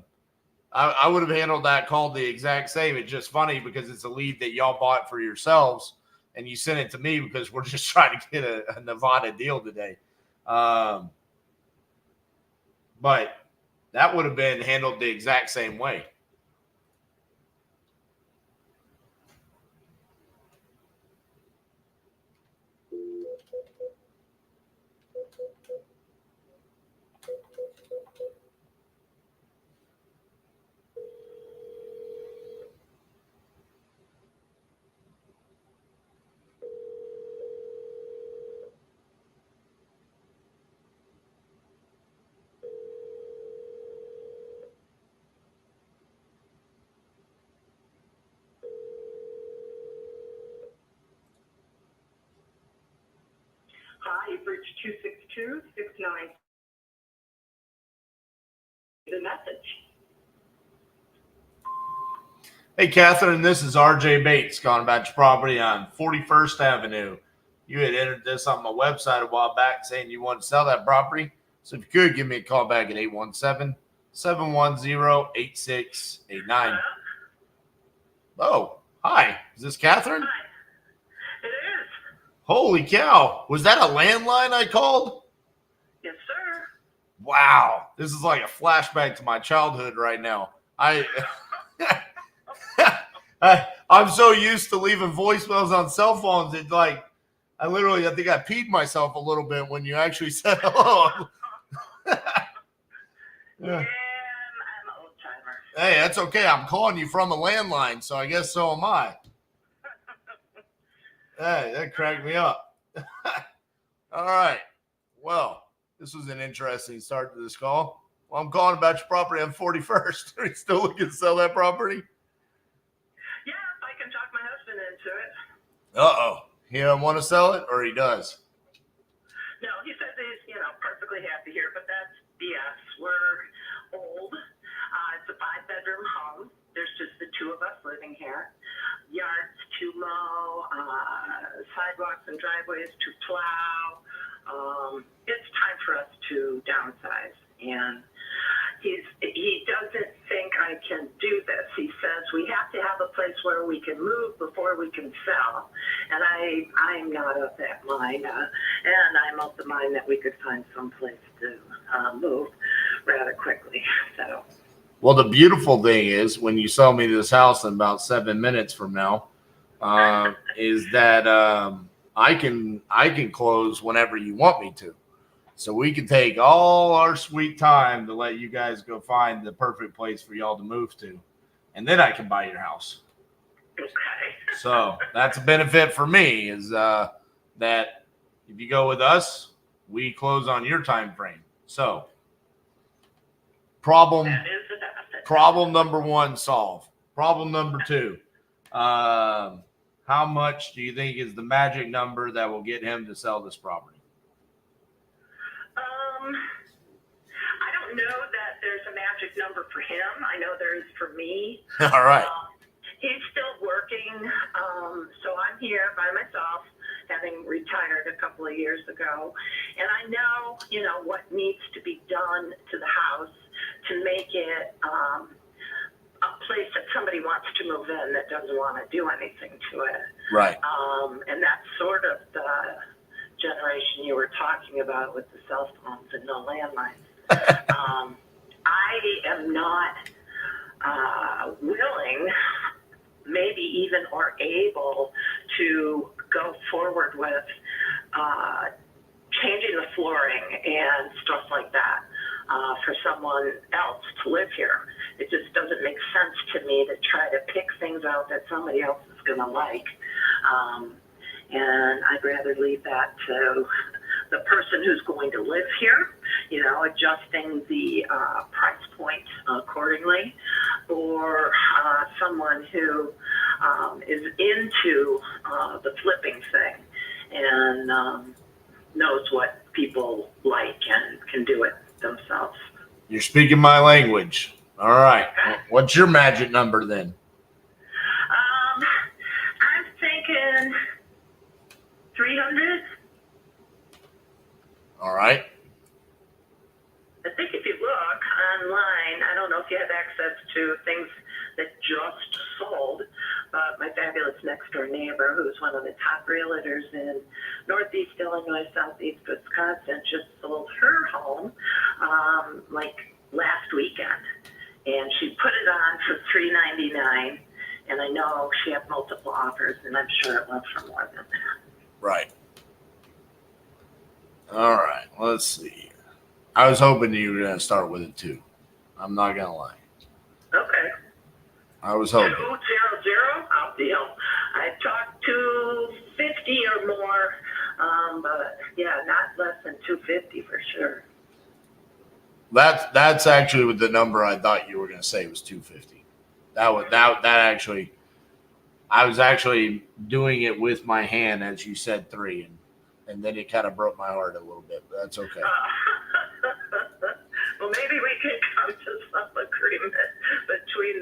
would have handled that call the exact same. It's just funny because it's a lead that y'all bought for yourselves and you sent it to me because we're just trying to get a Nevada deal today. But that would have been handled the exact same way. Hi, you've reached 262-69. The message. Hey, Catherine, this is RJ Bates calling about your property on 41st Avenue. You had entered this on my website a while back saying you wanted to sell that property. So if you could, give me a call back at 817-710-8689. Oh, hi. Is this Catherine? Hi. It is. Holy cow. Was that a landline I called? Yes, sir. Wow. This is like a flashback to my childhood right now. I'm so used to leaving voicemails on cell phones. It's like, I think I peed myself a little bit when you actually said hello. Yeah, I'm an old timer. Hey, that's okay. I'm calling you from a landline, so I guess so am I. Hey, that cracked me up. All right. Well, this was an interesting start to this call. Well, I'm calling about your property on 41st. Are you still looking to sell that property? Yeah, if I can talk my husband into it. Uh-oh. He doesn't want to sell it, or he does? No, he says he's, perfectly happy here, but that's BS. We're old. It's a 5-bedroom home. There's just the two of us living here. Yards to mow, sidewalks and driveways to plow. It's time for us to downsize. And he doesn't think I can do this. He says we have to have a place where we can move before we can sell. And I'm not of that mind. And I'm of the mind that we could find some place to move rather quickly. So. Well, the beautiful thing is when you sell me this house in about 7 minutes from now, is that I can close whenever you want me to. So we can take all our sweet time to let you guys go find the perfect place for y'all to move to. And then I can buy your house. Okay. So that's a benefit for me is that if you go with us, we close on your time frame. So problem number one solved. Problem number two. How much do you think is the magic number that will get him to sell this property? I don't know that there's a magic number for him. I know there is for me. All right. He's still working, so I'm here by myself, having retired a couple of years ago. And I know, what needs to be done to the house to make it a place that somebody wants to move in that doesn't want to do anything to it. Right. And that's sort of the generation you were talking about with the cell phones and no landlines. I am not willing, maybe even or able to go forward with changing the flooring and stuff like that for someone else to live here. It just doesn't make sense to me to try to pick things out that somebody else is going to like. And I'd rather leave that to the person who's going to live here, adjusting the price point accordingly, or someone who is into the flipping thing and knows what people like and can do it themselves. You're speaking my language. All right. What's your magic number then? I'm thinking 300. All right. I think if you look online, I don't know if you have access to things that just sold, but my fabulous next door neighbor, who's one of the top realtors in Northeast Illinois, Southeast Wisconsin, just sold her home like last weekend, and she put it on for $399, and I know she had multiple offers, and I'm sure it went for more than that. Right. All right. Let's see. I was hoping you were going to start with it too. I'm not going to lie. Okay. I was hoping. 200, I'll deal. I talked 250 or more, but yeah, not less than 250 for sure. That's actually the number I thought you were going to say was 250. That actually, I was actually doing it with my hand as you said 3, and then it kind of broke my heart a little bit, but that's okay. Well, maybe we can come to some agreement between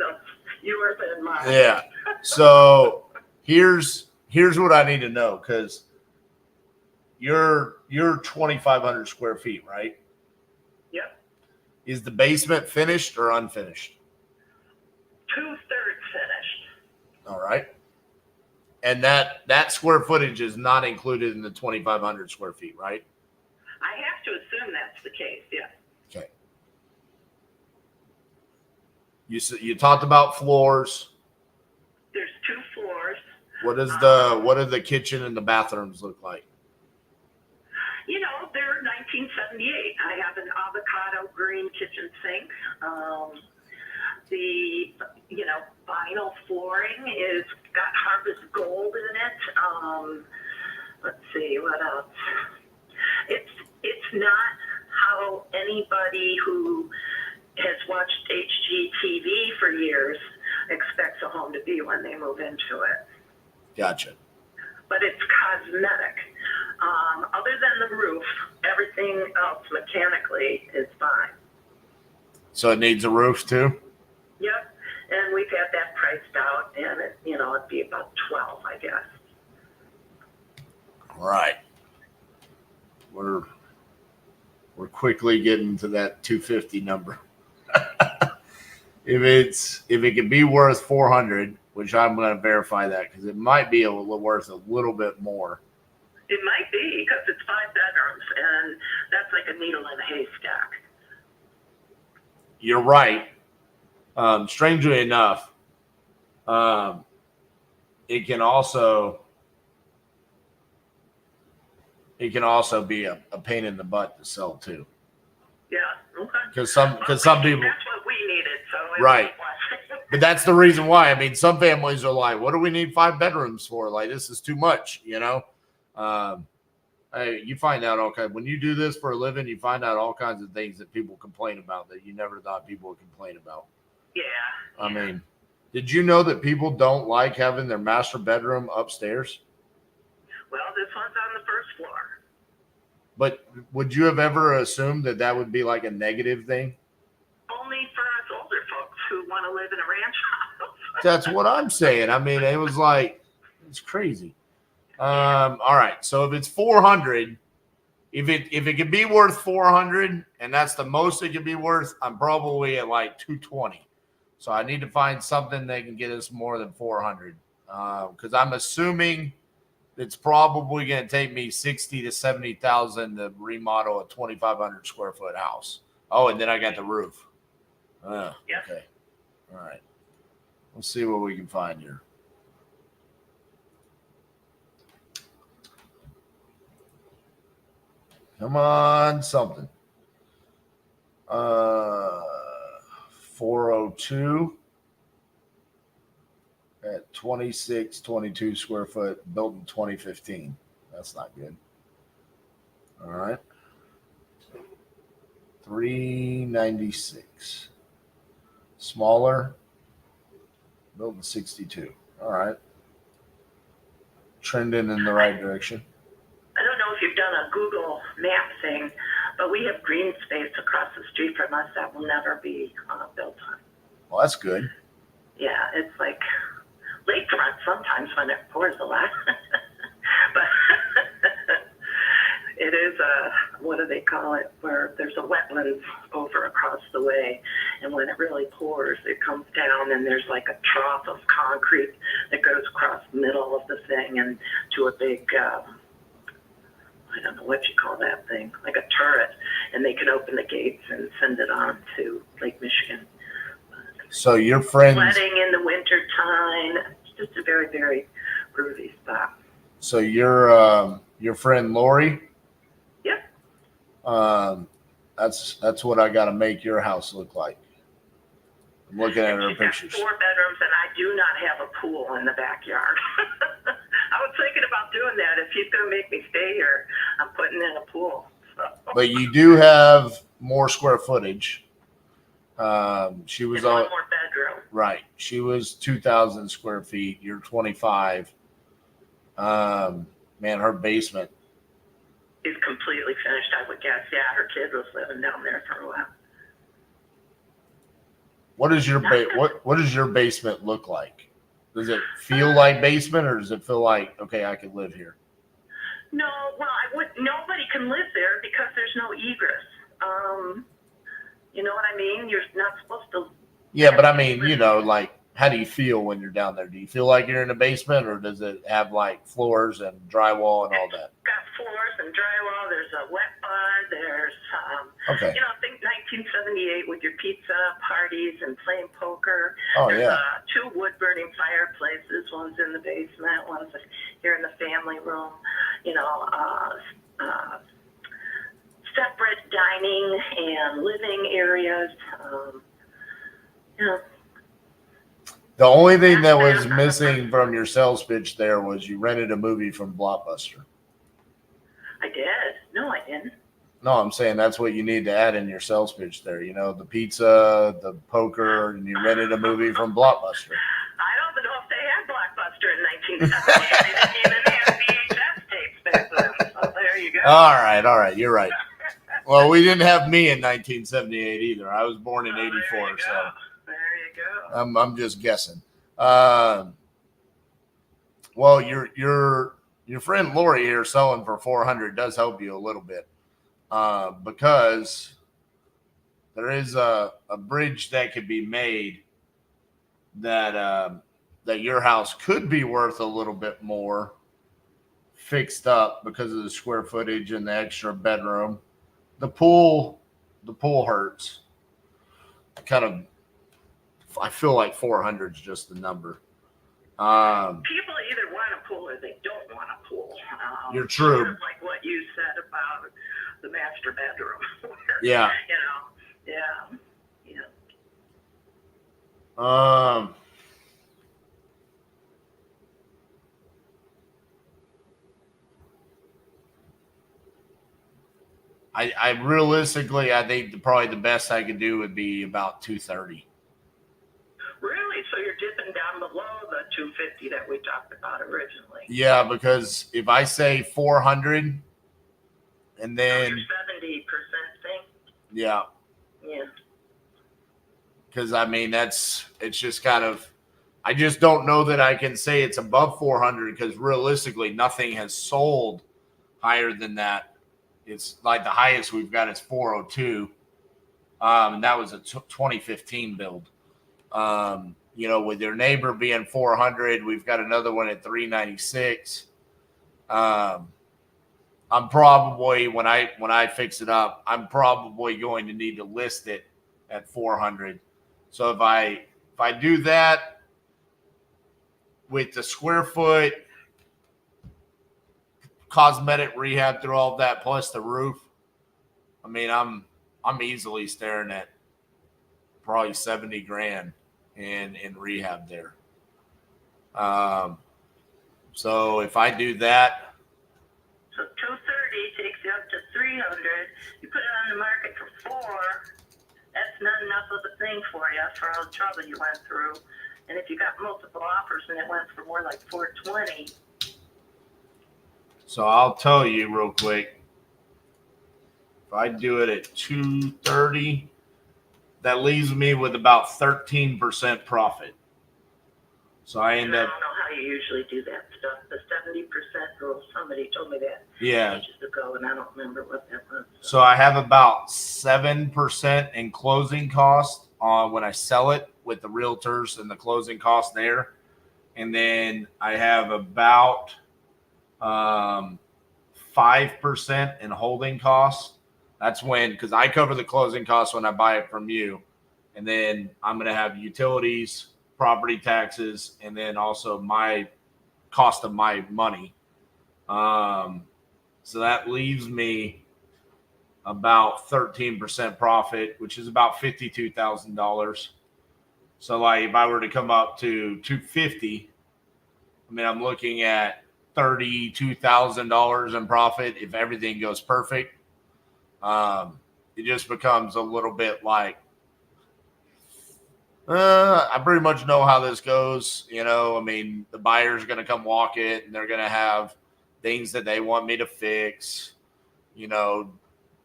yours and mine. Yeah. So here's what I need to know, because you're 2,500 square feet, right? Yep. Is the basement finished or unfinished? 2/3 finished. All right. And that square footage is not included in the 2,500 square feet, right? I have to assume that's the case, yes. Okay. You talked about floors. There's 2 floors. What do the kitchen and the bathrooms look like? You know, they're 1978. I have an avocado green kitchen sink. The vinyl flooring is got harvest gold in it. Let's see what else. It's not how anybody who has watched HGTV for years expects a home to be when they move into it. Gotcha. But it's cosmetic. Other than the roof, everything else mechanically is fine. So it needs a roof too? Yep. And we've had that priced out, and it'd be about 12, I guess. All right. We're quickly getting to that 250 number. If it could be worth 400, which I'm going to verify that, because it might be worth a little bit more. It might be, because it's 5 bedrooms, and that's like a needle in a haystack. You're right. Strangely enough, it can also be a pain in the butt to sell too. Yeah. Okay. Because some people. That's what we needed. So Right. But that's the reason why. I mean, some families are like, "What do we need 5 bedrooms for? Like, this is too much," Hey, you find out when you do this for a living, you find out all kinds of things that people complain about that you never thought people would complain about. Yeah. I mean, did you know that people don't like having their master bedroom upstairs? Well, this one's on the first floor. But would you have ever assumed that would be like a negative thing? Only for us older folks who want to live in a ranch house. That's what I'm saying. I mean, it was like, it's crazy. All right. So if it's 400, if it could be worth 400, and that's the most it could be worth, I'm probably at like 220. So I need to find something that can get us more than 400. Because I'm assuming it's probably going to take me 60 to 70,000 to remodel a 2,500 square foot house. Oh, and then I got the roof. Yeah. Okay. All right. Let's see what we can find here. Come on, something. 402 at 2622 square foot, built in 2015. That's not good. All right. 396. Smaller, built in 62. All right. Trending in the right direction. I don't know if you've done a Google map thing, But we have green space across the street from us that will never be built on. Well, that's good. Yeah, it's like lakefront sometimes when it pours a lot. But it is what do they call it, where there's a wetlands over across the way, and when it really pours, it comes down and there's like a trough of concrete that goes across the middle of the thing and to a big, I don't know what you call that thing, like a turret, and they can open the gates and send it on to Lake Michigan. So your friends, Flooding in the winter time, it's just a very, very groovy spot. so your friend Lori, Yep. that's what I got to make your house look like. I'm looking at her She's got pictures. 4 bedrooms, and I do not have a pool in the backyard. I was thinking about doing that. If she's going to make me stay here, I'm putting in a pool. So. But you do have more square footage. She was one more bedroom. Right. She was 2,000 square feet. You're 25. Man, her basement. Is completely finished, I would guess. Yeah, her kid was living down there for a while. What does your what does your basement look like? Does it feel like basement, or does it feel like, okay, I could live here? No, well, nobody can live there because there's no egress. You know what I mean? You're not supposed to. Yeah, but I mean, like, how do you feel when you're down there? Do you feel like you're in a basement, or does it have like floors and drywall and all that? Got floors and drywall. There's a wet bar. There's, Okay. I think 1978 with your pizza parties and playing poker. Oh, There's yeah. 2 wood-burning fireplaces. One's in the basement. One's here in the family room. Separate dining and living areas. The only thing that was missing from your sales pitch there was you rented a movie from Blockbuster. I did. No, I didn't. No, I'm saying that's what you need to add in your sales pitch there. The pizza, the poker, and you rented a movie from Blockbuster. I don't know if they had Blockbuster in 1978. They didn't even have VHS tapes back then. So there you go. All right. You're right. Well, we didn't have me in 1978 either. I was born in 84, so there you go. I'm just guessing. Well, your friend Lori here selling for 400 does help you a little bit, because there is a bridge that could be made that your house could be worth a little bit more fixed up because of the square footage and the extra bedroom. The pool hurts. I feel like 400 is just the number. People either want a pool or they don't want a pool. You're true. Sort of like what you said about the master bedroom. Yeah. Yeah. I realistically, I think probably the best I could do would be about 230. Really? So you're dipping down below the 250 that we talked about originally? Yeah, because if I say 400, and then 70% thing. Yeah. Yeah. Because I mean, it's just kind of. I just don't know that I can say it's above 400 because realistically, nothing has sold higher than that. It's like the highest we've got is 402. And that was a 2015 build. With your neighbor being 400, we've got another one at 396. I'm probably, when I fix it up, I'm probably going to need to list it at 400. So if I do that with the square foot, cosmetic rehab through all of that, plus the roof, I mean, I'm easily staring at probably 70 grand in rehab there. So if I do that, so 230 takes you up to 300. You put it on the market for 4. That's not enough of a thing for you for all the trouble you went through. And if you got multiple offers and it went for more like 420. so I'll tell you real quick. If I do it at 230, that leaves me with about 13% profit. So I end up. I don't know how you usually do that stuff. The 70% rule. Somebody told me that ages ago, and I don't remember what that was. So I have about 7% in closing cost on when I sell it with the realtors and the closing cost there, and then I have about 5% in holding costs. That's when, because I cover the closing costs when I buy it from you, and then I'm going to have utilities, property taxes, and then also my cost of my money. So that leaves me about 13% profit, which is about $52,000. So like if I were to come up to 250, I mean, I'm looking at $32,000 in profit if everything goes perfect. It just becomes a little bit like, I pretty much know how this goes. You know, I mean, the buyer's going to come walk it and they're going to have things that they want me to fix. You know,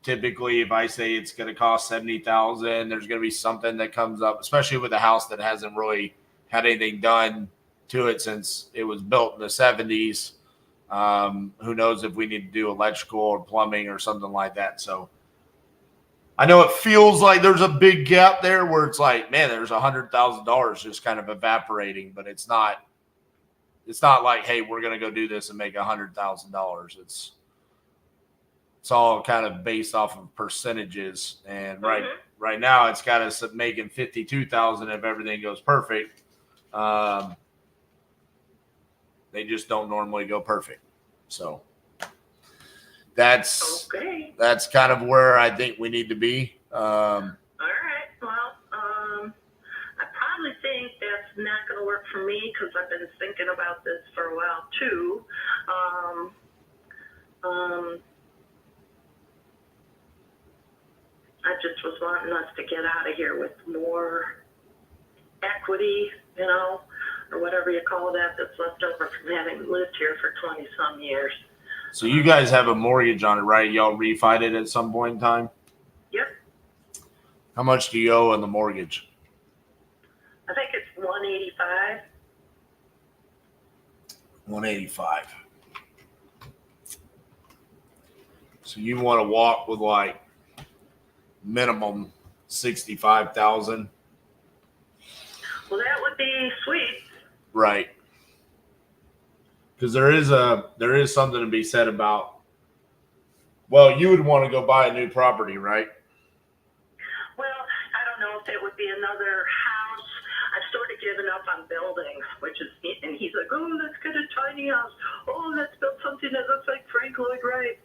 typically if I say it's going to cost $70,000, there's going to be something that comes up, especially with a house that hasn't really had anything done to it since it was built in the 70s. Who knows if we need to do electrical or plumbing or something like that. So I know it feels like there's a big gap there where it's like, man, there's $100,000 just kind of evaporating, but it's not like, hey, we're going to go do this and make $100,000. It's all kind of based off of percentages. And right now it's got us making $52,000 if everything goes perfect. They just don't normally go perfect. So that's kind of where I think we need to be. All right. Well, I probably think that's not going to work for me because I've been thinking about this for a while too. I just was wanting us to get out of here with more equity, you know, or whatever you call that, that's left over from having lived here for 20 some years. So you guys have a mortgage on it, right? Y'all refied it at some point in time? Yep. How much do you owe on the mortgage? I think it's 185. 185. So you want to walk with like minimum 65,000. Well, that would be sweet. Right. Because there is something to be said about, well, you would want to go buy a new property, right? Well, I don't know if it would be another house. I've sort of given up on building, which is, and he's like, oh, let's get a tiny house. Oh, let's build something that looks like Frank Lloyd Wright.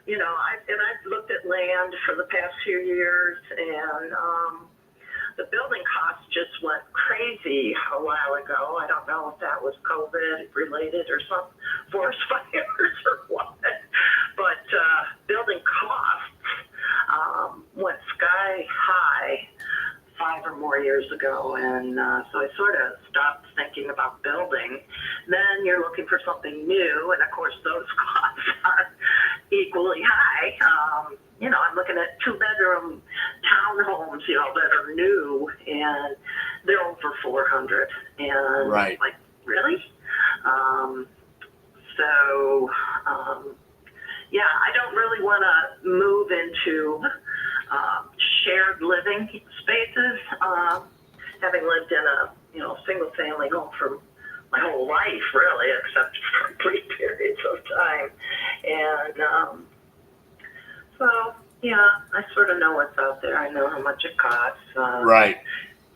You know, I've looked at land for the past few years, and the building costs just went crazy a while ago. I don't know if that was COVID related or some forest fires or what, but building costs went sky high 5 or more years ago, and so I sort of stopped thinking about building. Then you're looking for something new, and of course those costs are equally high. You know, I'm looking at 2-bedroom townhomes, you know, that are new, and they're over 400. And right. Like, really? Yeah, I don't really want to move into shared living spaces. Having lived in a single family home for my whole life, really, except for brief periods of time, and so yeah, I sort of know what's out there. I know how much it costs. Right.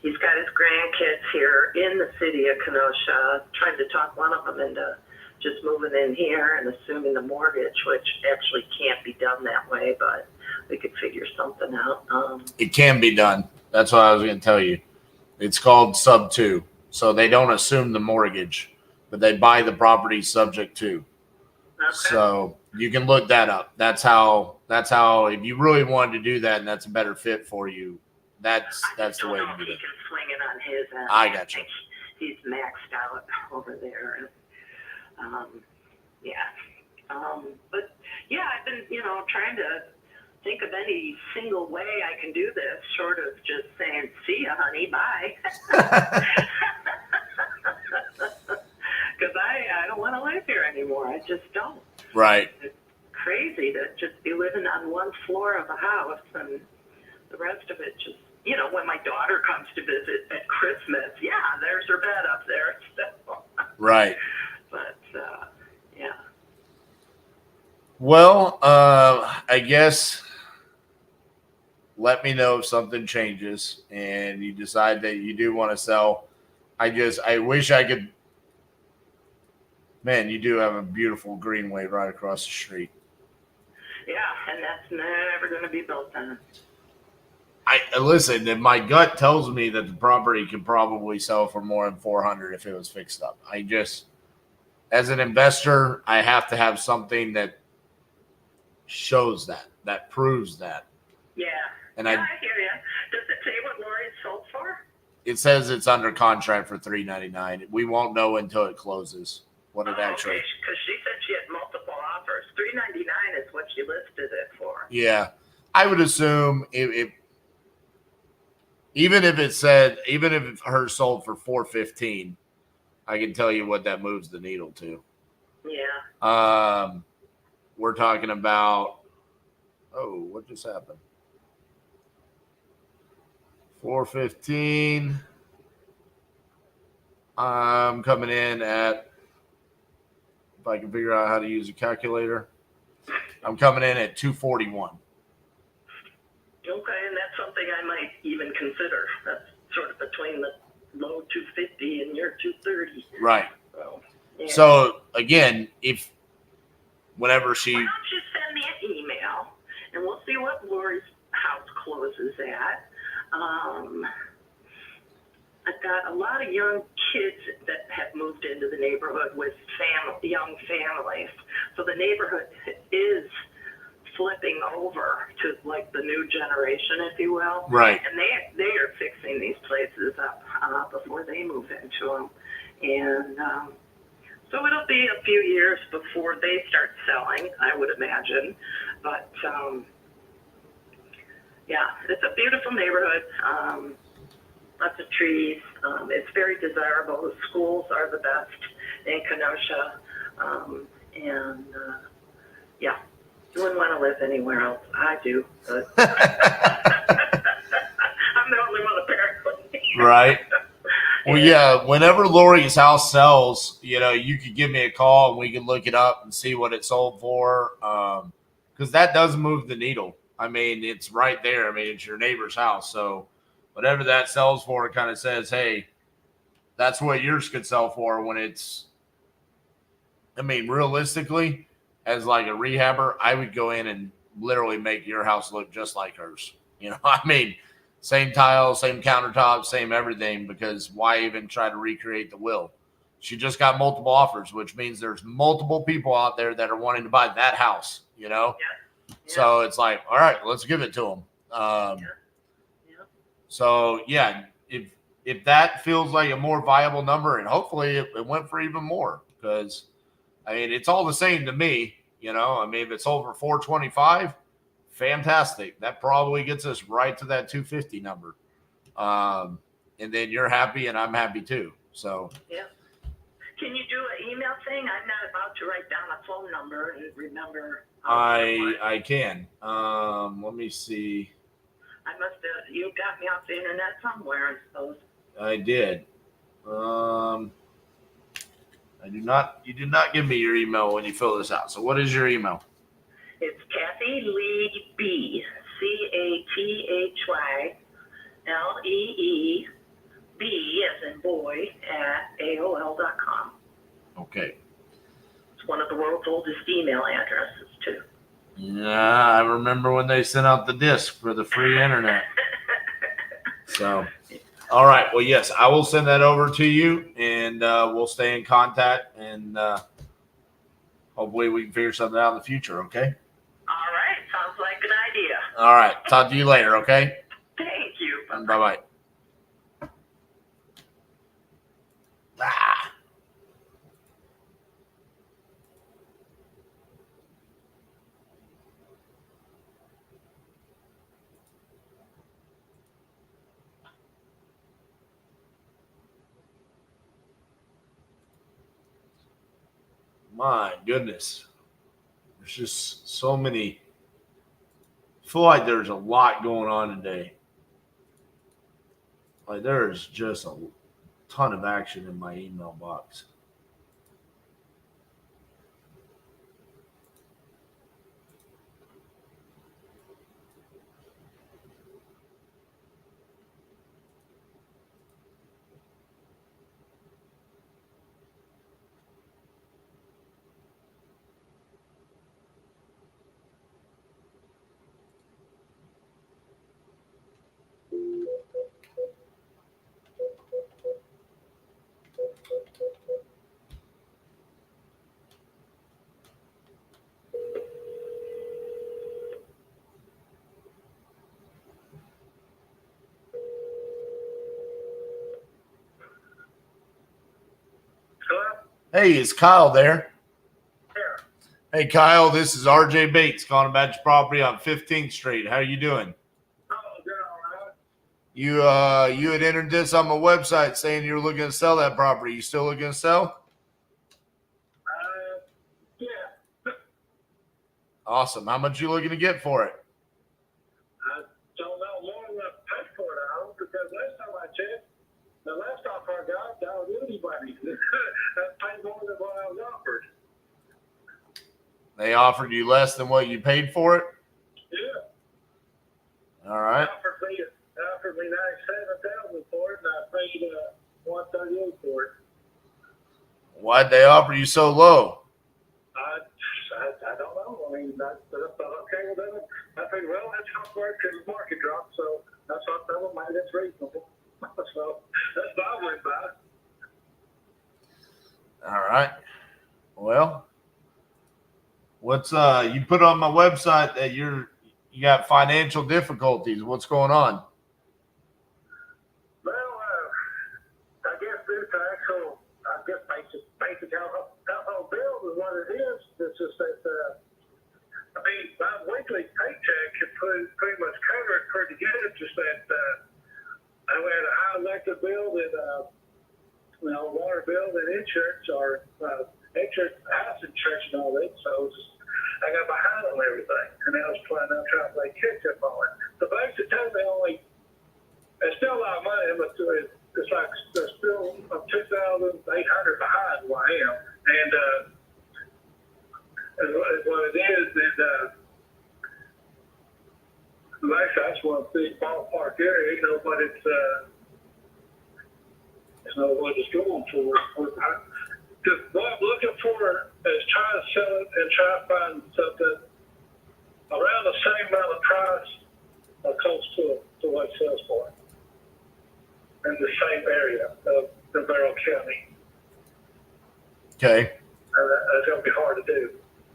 He's got his grandkids here in the city of Kenosha, trying to talk one of them into just moving in here and assuming the mortgage, which actually can't be done that way, but we could figure something out. It can be done. That's what I was going to tell you. It's called sub 2. So they don't assume the mortgage, but they buy the property subject to. Okay. So you can look that up. That's how if you really wanted to do that and that's a better fit for you, that's the way to do it. He can swing it on his end. I got you. He's maxed out over there. Yeah. But yeah, I've been, trying to think of any single way I can do this, short of just saying, "See ya, honey, bye." Because I don't want to live here anymore. I just don't. Right. It's crazy to just be living on one floor of a house and the rest of it just, you know, when my daughter comes to visit at Christmas, yeah, there's her bed up there. So. Right. But, yeah. Well, I guess let me know if something changes and you decide that you do want to sell. I wish I could. Man, you do have a beautiful greenway right across the street. Yeah, and that's never going to be built on. Listen, my gut tells me that the property could probably sell for more than $400 if it was fixed up. I just, as an investor, I have to have something that shows that proves that. Yeah. And I hear you. Does it say what Lori's sold for? It says it's under contract for $399. We won't know until it closes what it actually. Okay, because she said she had multiple offers. $399 is what she listed it for. Yeah, I would assume even if hers sold for $415, I can tell you what that moves the needle to. Yeah. We're talking about. Oh, what just happened? 415. I'm coming in at, if I can figure out how to use a calculator, I'm coming in at 241. Okay, and that's something I might even consider. That's sort of between the low 250 and your 230. Right. So, yeah. So again, whenever Why don't you send me an email and we'll see what Lori's house closes at. I've got a lot of young kids that have moved into the neighborhood with young families. So the neighborhood is flipping over to like the new generation, if you will. Right. And they are fixing these places up before they move into them. And so it'll be a few years before they start selling, I would imagine. But yeah, it's a beautiful neighborhood. Lots of trees. It's very desirable. The schools are the best in Kenosha. And yeah, you wouldn't want to live anywhere else. I do, but I'm the only one apparently. Right. Well, yeah, whenever Lori's house sells, you could give me a call and we can look it up and see what it sold for. Because that does move the needle. I mean, it's right there. I mean, it's your neighbor's house. So whatever that sells for, it kind of says, hey, that's what yours could sell for when it's, I mean, realistically, as like a rehabber, I would go in and literally make your house look just like hers. I mean, same tile, same countertop, same everything, because why even try to recreate the will? She just got multiple offers, which means there's multiple people out there that are wanting to buy that house, Yeah. So it's like, all right, let's give it to them. So yeah, if that feels like a more viable number, and hopefully it went for even more, because I mean, it's all the same to me, I mean, if it's over 425, fantastic. That probably gets us right to that 250 number. And then you're happy and I'm happy too. So yeah. Can you do an email thing? I'm not about to write down a phone number and remember. I can. Let me see. I must have, you got me off the internet somewhere, I suppose. I did. You did not give me your email when you fill this out. So what is your email? It's Kathy Lee B, CathyLeeb as in boy at AOL.com. Okay. It's one of the world's oldest email addresses too. Yeah, I remember when they sent out the disc for the free internet. So, all right. Well, yes, I will send that over to you, and we'll stay in contact, and hopefully we can figure something out in the future, okay? All right. Sounds like an idea. All right. Talk to you later, okay? Thank you. Bye-bye. My goodness. There's just so many. I feel like there's a lot going on today. Like there's just a ton of action in my email box. Hey, is Kyle there? Hey, Kyle, this is RJ Bates calling about your property on 15th Street. How are you doing? You had entered this on my website saying you were looking to sell that property. You still looking to sell? Yeah. Awesome. How much you looking to get for it? I don't know more than I paid for it, I hope, because last time I checked, the last offer I got was anybody. I paid more than what I was offered. They offered you less than what you paid for it? Yeah. All right. They offered me $97,000 for it, and I paid $138 for it. Why'd they offer you so low? I don't know. I mean, that's okay with them. I figured, well, that's how far the market dropped, so that's what I thought, maybe that's reasonable. So that's what I went by. All right. Well, what's you put on my website that you got financial difficulties. What's going on? Well, I guess due to actual, basic household bills is what it is. It's just that, I mean, my weekly paycheck can pretty much cover it pretty good. It's just that I had a high electric bill and, water bill and insurance or house insurance and all that. So I got behind on everything, and I was trying to play catch up on it. The banks that tell me it's still a lot of money, but it's like they're still $2,800 behind where I am. And what it is, actually, I just want to see ballpark area, but it's what it's going for. Because what I'm looking for is trying to sell it and try to find something around the same amount of price or close to what it sells for in the same area of Navarro County. Okay. That's going to be hard to do.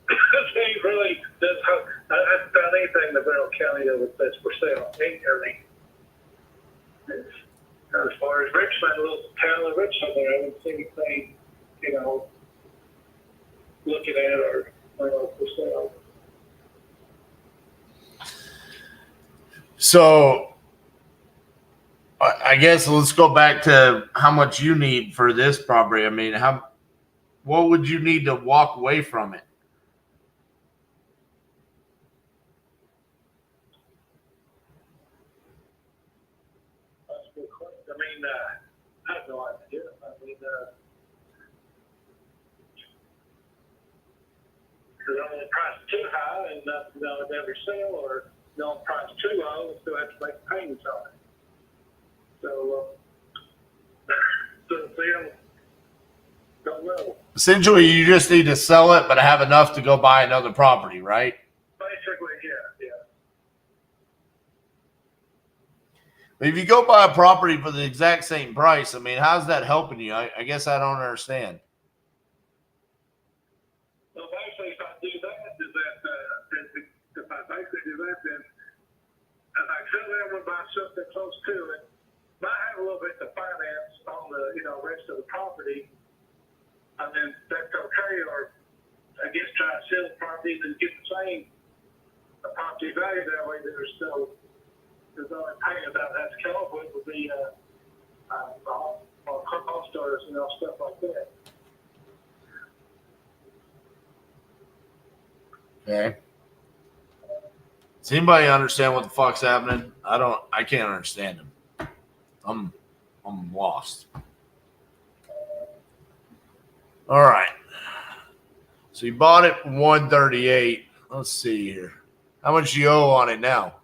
It really does. I haven't found anything in Navarro County that's for sale. Anything. As far as Richmond, a little town of Richmond, there, I haven't seen anything, looking at or for sale. So I guess let's go back to how much you need for this property. I mean, what would you need to walk away from it? That's a good question. I mean, I have no idea. I mean, because I don't want the price too high and it never sell, or no price too low and still have to make payments on it. So, don't know. Essentially, you just need to sell it, but have enough to go buy another property, right? Basically, yeah. But if you go buy a property for the exact same price, I mean, how's that helping you? I guess I don't understand. Well, basically, if I do that, then if I sell that and buy something close to it, might have a little bit of finance on the rest of the property, and then that's okay. Or I guess try to sell the property and get the same property value. That way, there's only paying about that to come up with would be cost or stuff like that. Okay. Does anybody understand what the fuck's happening? I can't understand him. I'm lost. All right. So you bought it for $138. Let's see here. How much you owe on it now?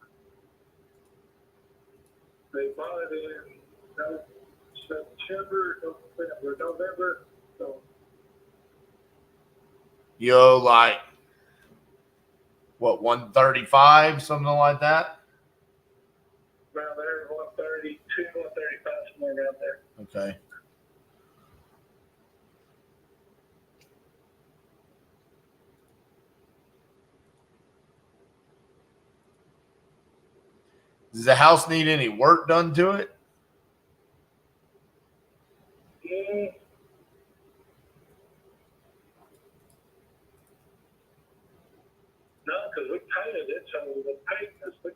They bought it in November. So You owe like what, 135, something like that? around there, 132, 135, somewhere around there. Okay. Does the house need any work done to it? Yeah. No, because we painted it, so we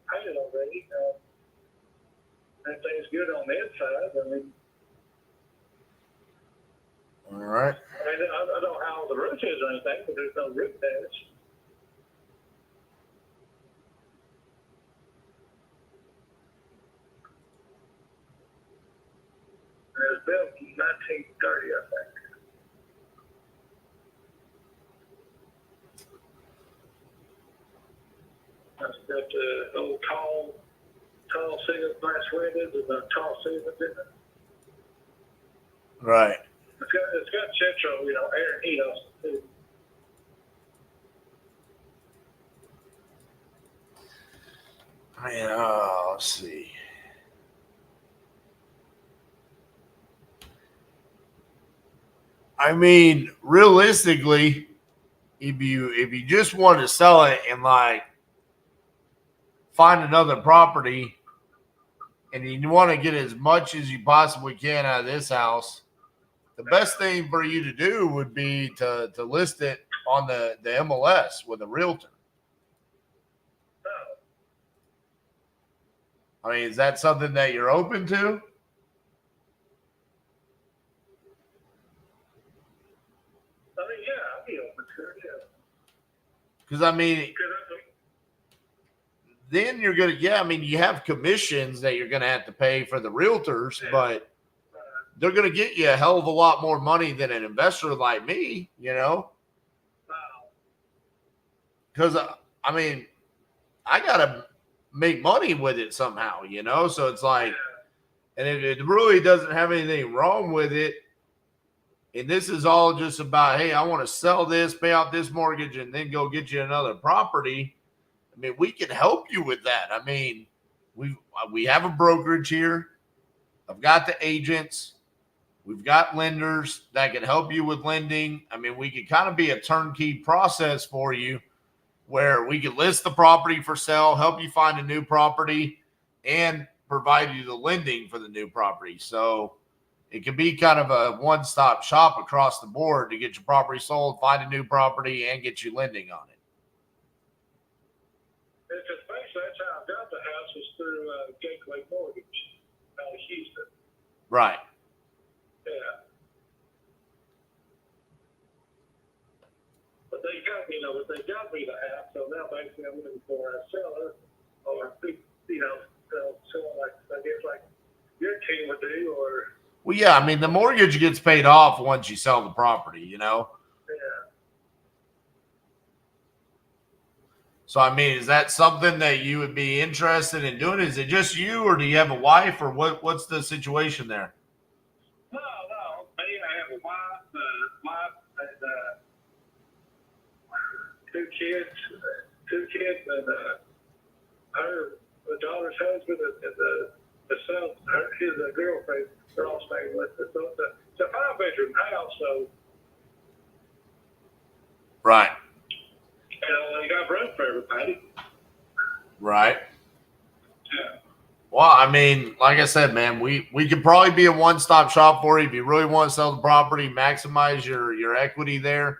painted already. Everything's good on the inside. I mean, All right. I don't know how the roof is or anything, but there's no roof damage. It was built in 1930, I think. It's got the old tall ceiling glass windows and the tall ceilings in it. Right. It's got central, air and heat also too. Let's see. I mean, realistically, if you just want to sell it and like find another property and you want to get as much as you possibly can out of this house, the best thing for you to do would be to list it on the MLS with a realtor. I mean, is that something that you're open to? Yeah, I'd be open to it, yeah. Because, I mean, then you're going to, you have commissions that you're going to have to pay for the realtors, but they're going to get you a hell of a lot more money than an investor like me, Because, I got to make money with it somehow, So it's like, and it really doesn't have anything wrong with it. And this is all just about, hey, I want to sell this, pay out this mortgage, and then go get you another property. I mean, we can help you with that. I mean, we have a brokerage here. I've got the agents. We've got lenders that can help you with lending. I mean, we could kind of be a turnkey process for you where we could list the property for sale, help you find a new property, and provide you the lending for the new property. So it can be kind of a one-stop shop across the board to get your property sold, find a new property, and get you lending on it. Because basically that's how I got the house was through Gateway Mortgage out of Houston. Right. Yeah. But they got me, the house, so now basically I'm looking for a seller or, someone like your team would do, or. Well, yeah, I mean, the mortgage gets paid off once you sell the property, Yeah. So, I mean, is that something that you would be interested in doing? Is it just you, or do you have a wife, or what's the situation there? No. Me, I have a wife and two kids, and her daughter's husband and the son, his girlfriend. They're all staying with us. So it's a 5-bedroom house, so. Right. You got room for everybody. Right. Yeah. Well, I mean, like I said, man, we could probably be a one-stop shop for you if you really want to sell the property, maximize your equity there.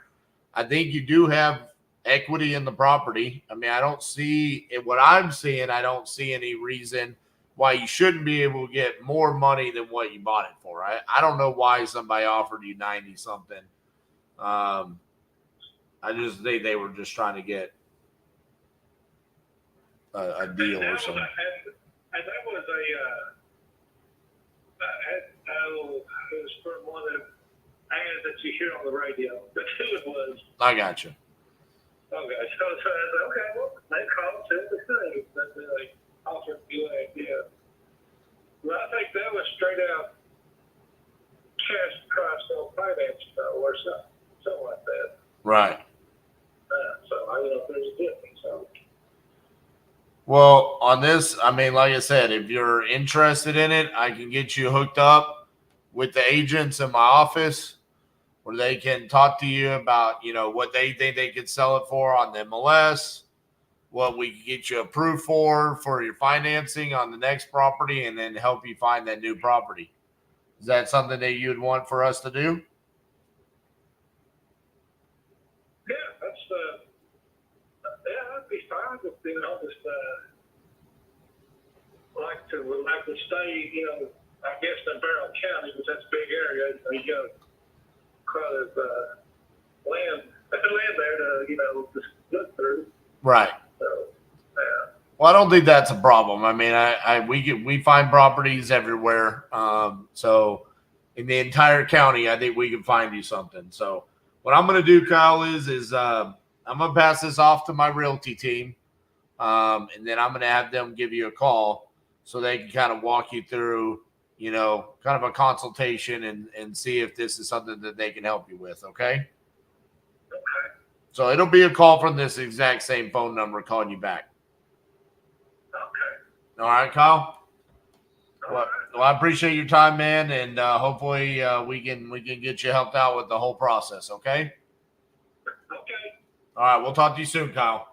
I think you do have equity in the property. I mean, I don't see what I'm seeing. I don't see any reason why you shouldn't be able to get more money than what you bought it for. I don't know why somebody offered you 90 something. I just think they were just trying to get a deal or something. And that was it was from one of the ads that you hear on the radio. That's who it was. I got you. Okay, so I said, okay, well, they called, said the thing, that they offered you an idea. Well, I think that was straight out cash price on finance or something like that. Right. So I don't know if there's a difference. So. Well, on this, I mean, like I said, if you're interested in it, I can get you hooked up with the agents in my office where they can talk to you about, what they think they could sell it for on the MLS, what we can get you approved for your financing on the next property, and then help you find that new property. Is that something that you'd want for us to do? Yeah, that's that'd be fine. Just like to stay, I guess in Barrow County, because that's a big area. You got quite a land there to just look through. Right. So, yeah. Well, I don't think that's a problem. I mean, we find properties everywhere. So in the entire county, I think we can find you something. So what I'm going to do, Kyle, is I'm going to pass this off to my realty team. And then I'm going to have them give you a call so they can kind of walk you through, kind of a consultation and see if this is something that they can help you with. Okay. So it'll be a call from this exact same phone number calling you back. Okay. All right, Kyle. Well, I appreciate your time, man, and hopefully we can get you helped out with the whole process. Okay. Okay. All right. We'll talk to you soon, Kyle. All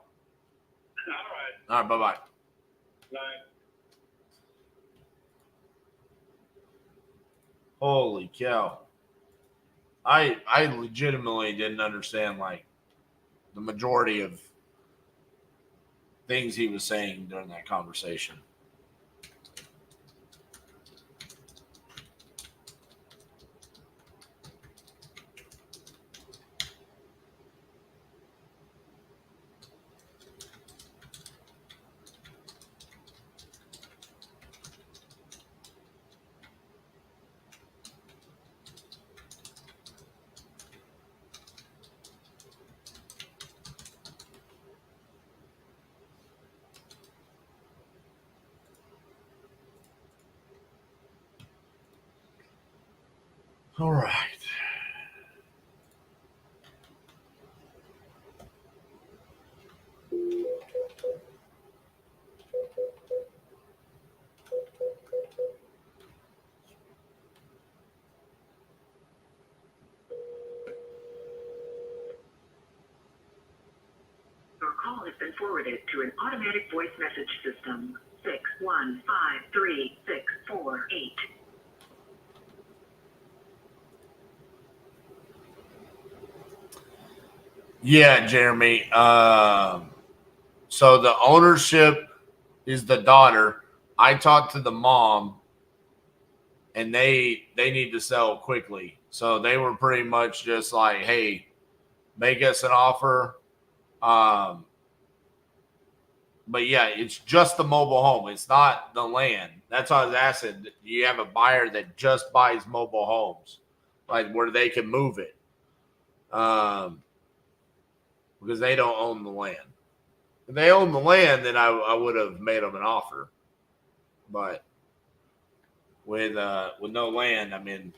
right. All right. Bye-bye. Bye. Holy cow. I legitimately didn't understand the majority of things he was saying during that conversation. All right. Your call has been forwarded to an automatic voice message system. 6153648. Yeah, Jeremy. So the ownership is the daughter. I talked to the mom, and they need to sell quickly. So they were pretty much just like, hey, make us an offer. But yeah, it's just the mobile home. It's not the land. That's why I was asking, do you have a buyer that just buys mobile homes, like where they can move it? Because they don't own the land. If they own the land, then I would have made them an offer. But with no land, I mean,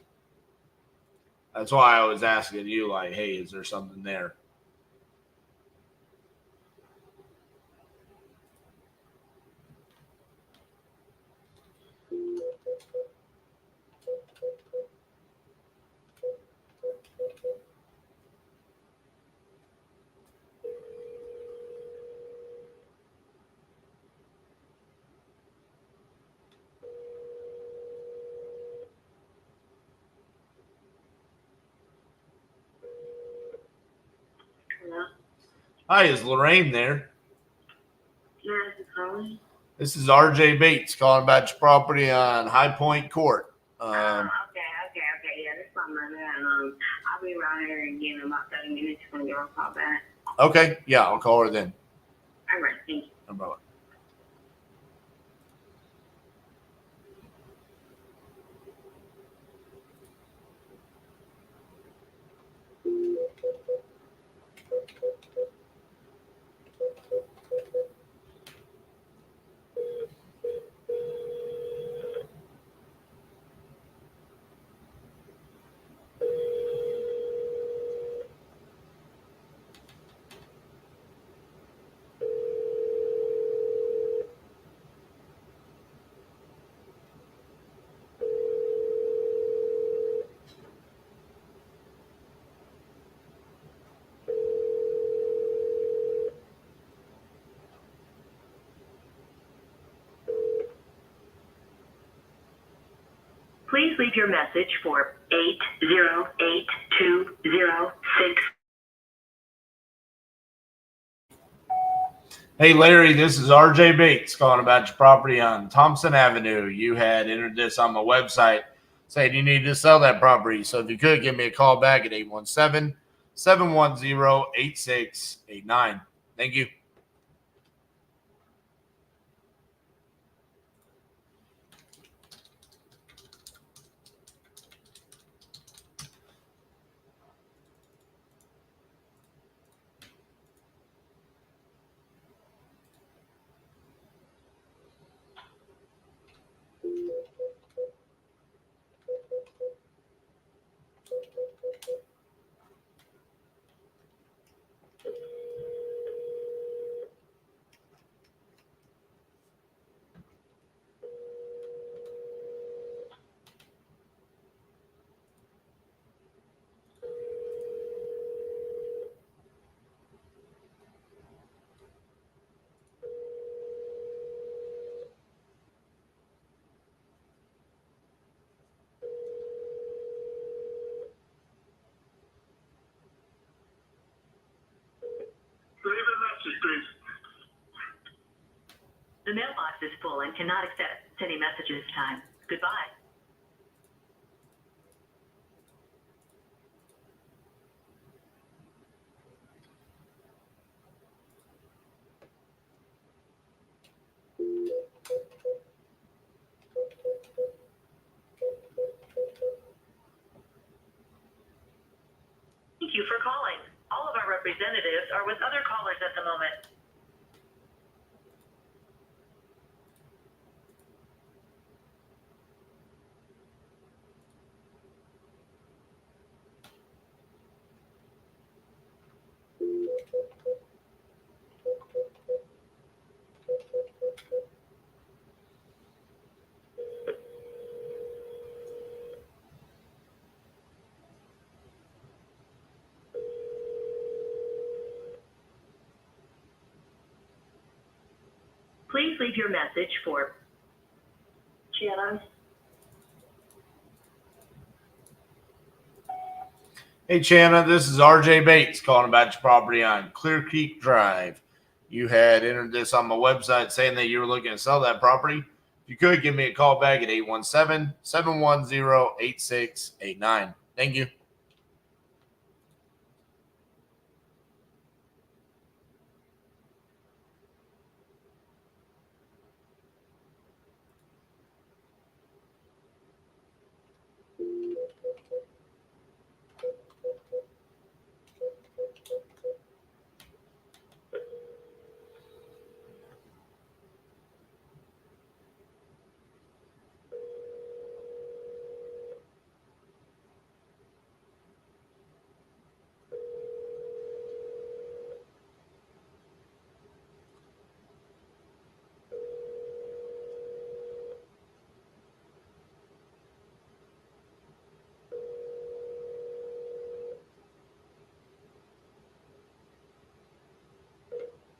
that's why I was asking you, like, hey, is there something there? Hello? Hi, is Lorraine there? Yeah, this is calling. This is RJ Bates calling about your property on High Point Court. Okay. Yeah, this is my mother, and I'll be around here again in about 30 minutes. I'm gonna give her a call back. Okay, yeah, I'll call her then. All right, thank you. Bye. Please leave your message for 808-206. Hey, Larry, this is RJ Bates calling about your property on Thompson Avenue. You had entered this on my website saying you need to sell that property. So if you could, give me a call back at 817-710-8689. Thank you. Leave a message, please. The mailbox is full and cannot accept any messages this time. Goodbye. Thank you for calling. All of our representatives are with other callers at the moment. Please leave your message for Shannon. Hey, Channa, this is RJ Bates calling about your property on Clear Creek Drive. You had entered this on my website saying that you were looking to sell that property. If you could, give me a call back at 817-710-8689. Thank you.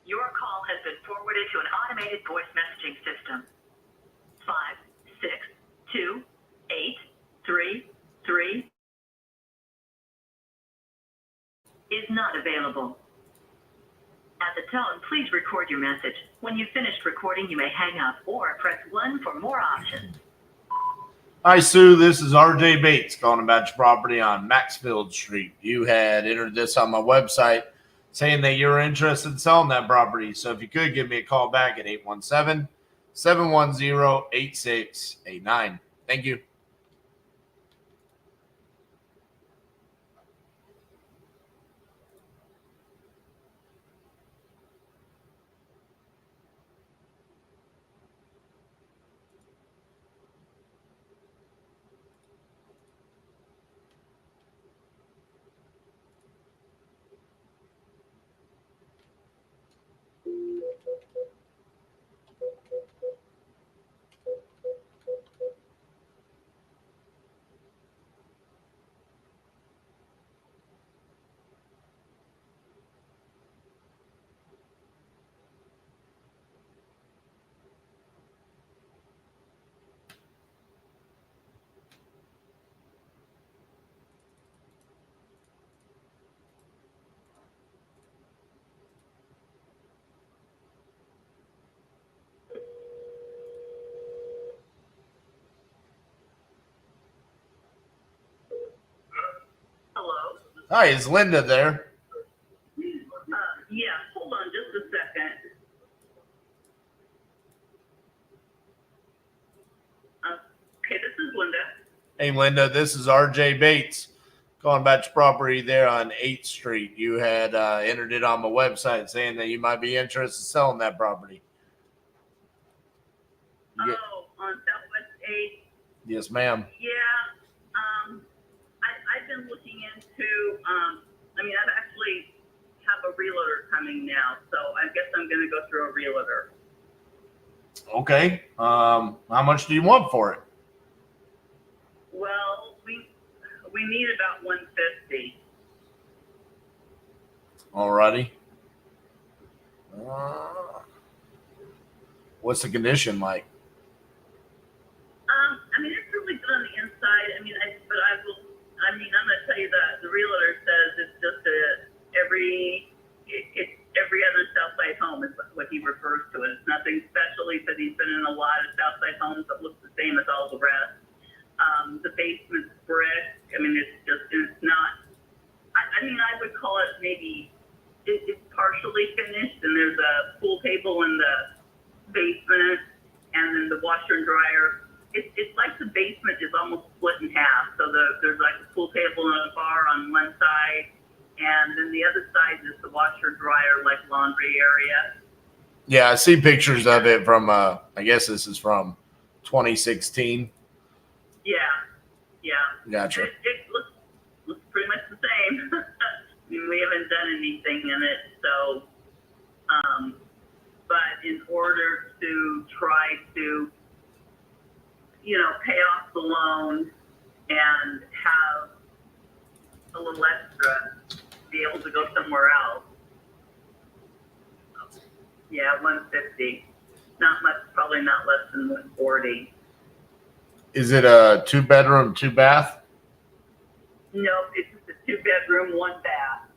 Your call has been forwarded to an automated voice messaging system. 562-833 is not available. At the tone, please record your message. When you've finished recording, you may hang up or press 1 for more options. Hi, Sue. This is RJ Bates calling about your property on Maxfield Street. You had entered this on my website saying that you're interested in selling that property. So if you could, give me a call back at 817-710-8689. Thank you. Hi, is Linda there? Yeah, hold on just a second. Okay, this is Linda. Hey, Linda, this is RJ Bates. Calling about your property there on 8th Street. You had entered it on my website saying that you might be interested in selling that property. Oh, on Southwest 8th? Yes, ma'am. Yeah. I've been looking into, I mean, I've actually have a realtor coming now, so I guess I'm going to go through a realtor. Okay. How much do you want for it? Well, we need about 150. Alrighty. What's the condition like? I mean, it's really good on the inside. I mean, I'm going to tell you that the realtor says it's just every other Southside home is what he refers to it. It's nothing special. He said he's been in a lot of Southside homes that look the same as all the rest. The basement's brick. I mean, it's not, I mean, I would call it maybe, it's partially finished, and there's a pool table in the basement, and then the washer and dryer. It's like the basement is almost split in half. So there's like a pool table and a bar on one side, and then the other side is the washer and dryer, like laundry area. Yeah, I see pictures of it from, I guess this is from 2016. Yeah. Gotcha. It looks pretty much the same. I mean, we haven't done anything in it, so, but in order to try to, pay off the loan and have a little extra, be able to go somewhere else. Yeah, 150. Not much, probably not less than 140. Is it a 2-bedroom, 2-bath? No, it's just a 2-bedroom, 1 bath.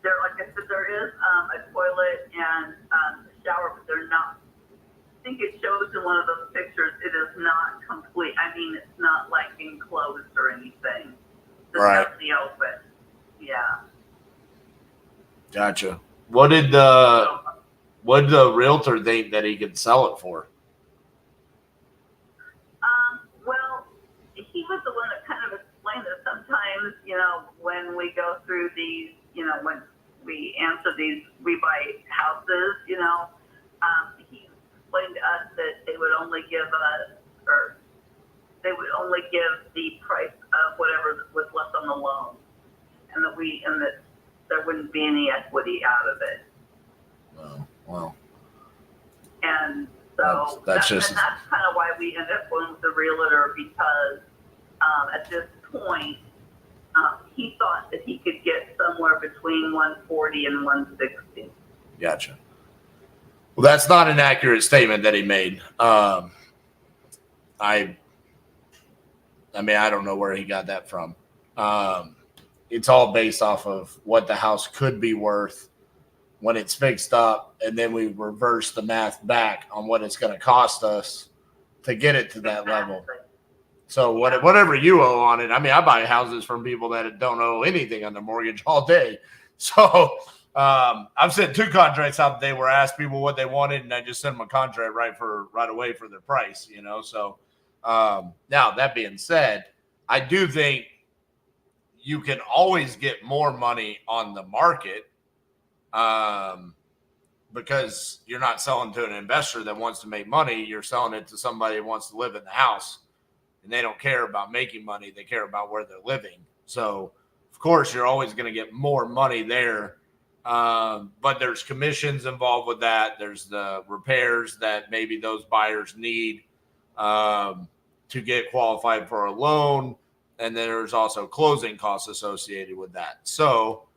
There, like I said, there is a toilet and a shower, but they're not. I think it shows in one of those pictures. It is not complete. I mean, it's not like enclosed or anything. It's Right. out in the open. Yeah. Gotcha. What did the realtor think that he could sell it for? Well, he was the one that kind of explained that sometimes, when we go through these, when we answer these, we buy houses, he explained to us that they would only give us, or they would only give the price of whatever was left on the loan, and that there wouldn't be any equity out of it. Well. And so that's kind of why we ended up going with the realtor, because at this point, he thought that he could get somewhere between 140 and 160. Gotcha. Well, that's not an accurate statement that he made. I mean, I don't know where he got that from. It's all based off of what the house could be worth when it's fixed up, and then we reverse the math back on what it's going to cost us to get it to that level. So whatever you owe on it, I mean, I buy houses from people that don't owe anything on their mortgage all day. So I've sent 2 contracts out today where I asked people what they wanted, and I just sent them a contract right away for their price, So now that being said, I do think you can always get more money on the market because you're not selling to an investor that wants to make money. You're selling it to somebody who wants to live in the house, and they don't care about making money. They care about where they're living. So, of course, you're always going to get more money there. But there's commissions involved with that. There's the repairs that maybe those buyers need to get qualified for a loan. And then there's also closing costs associated with that. So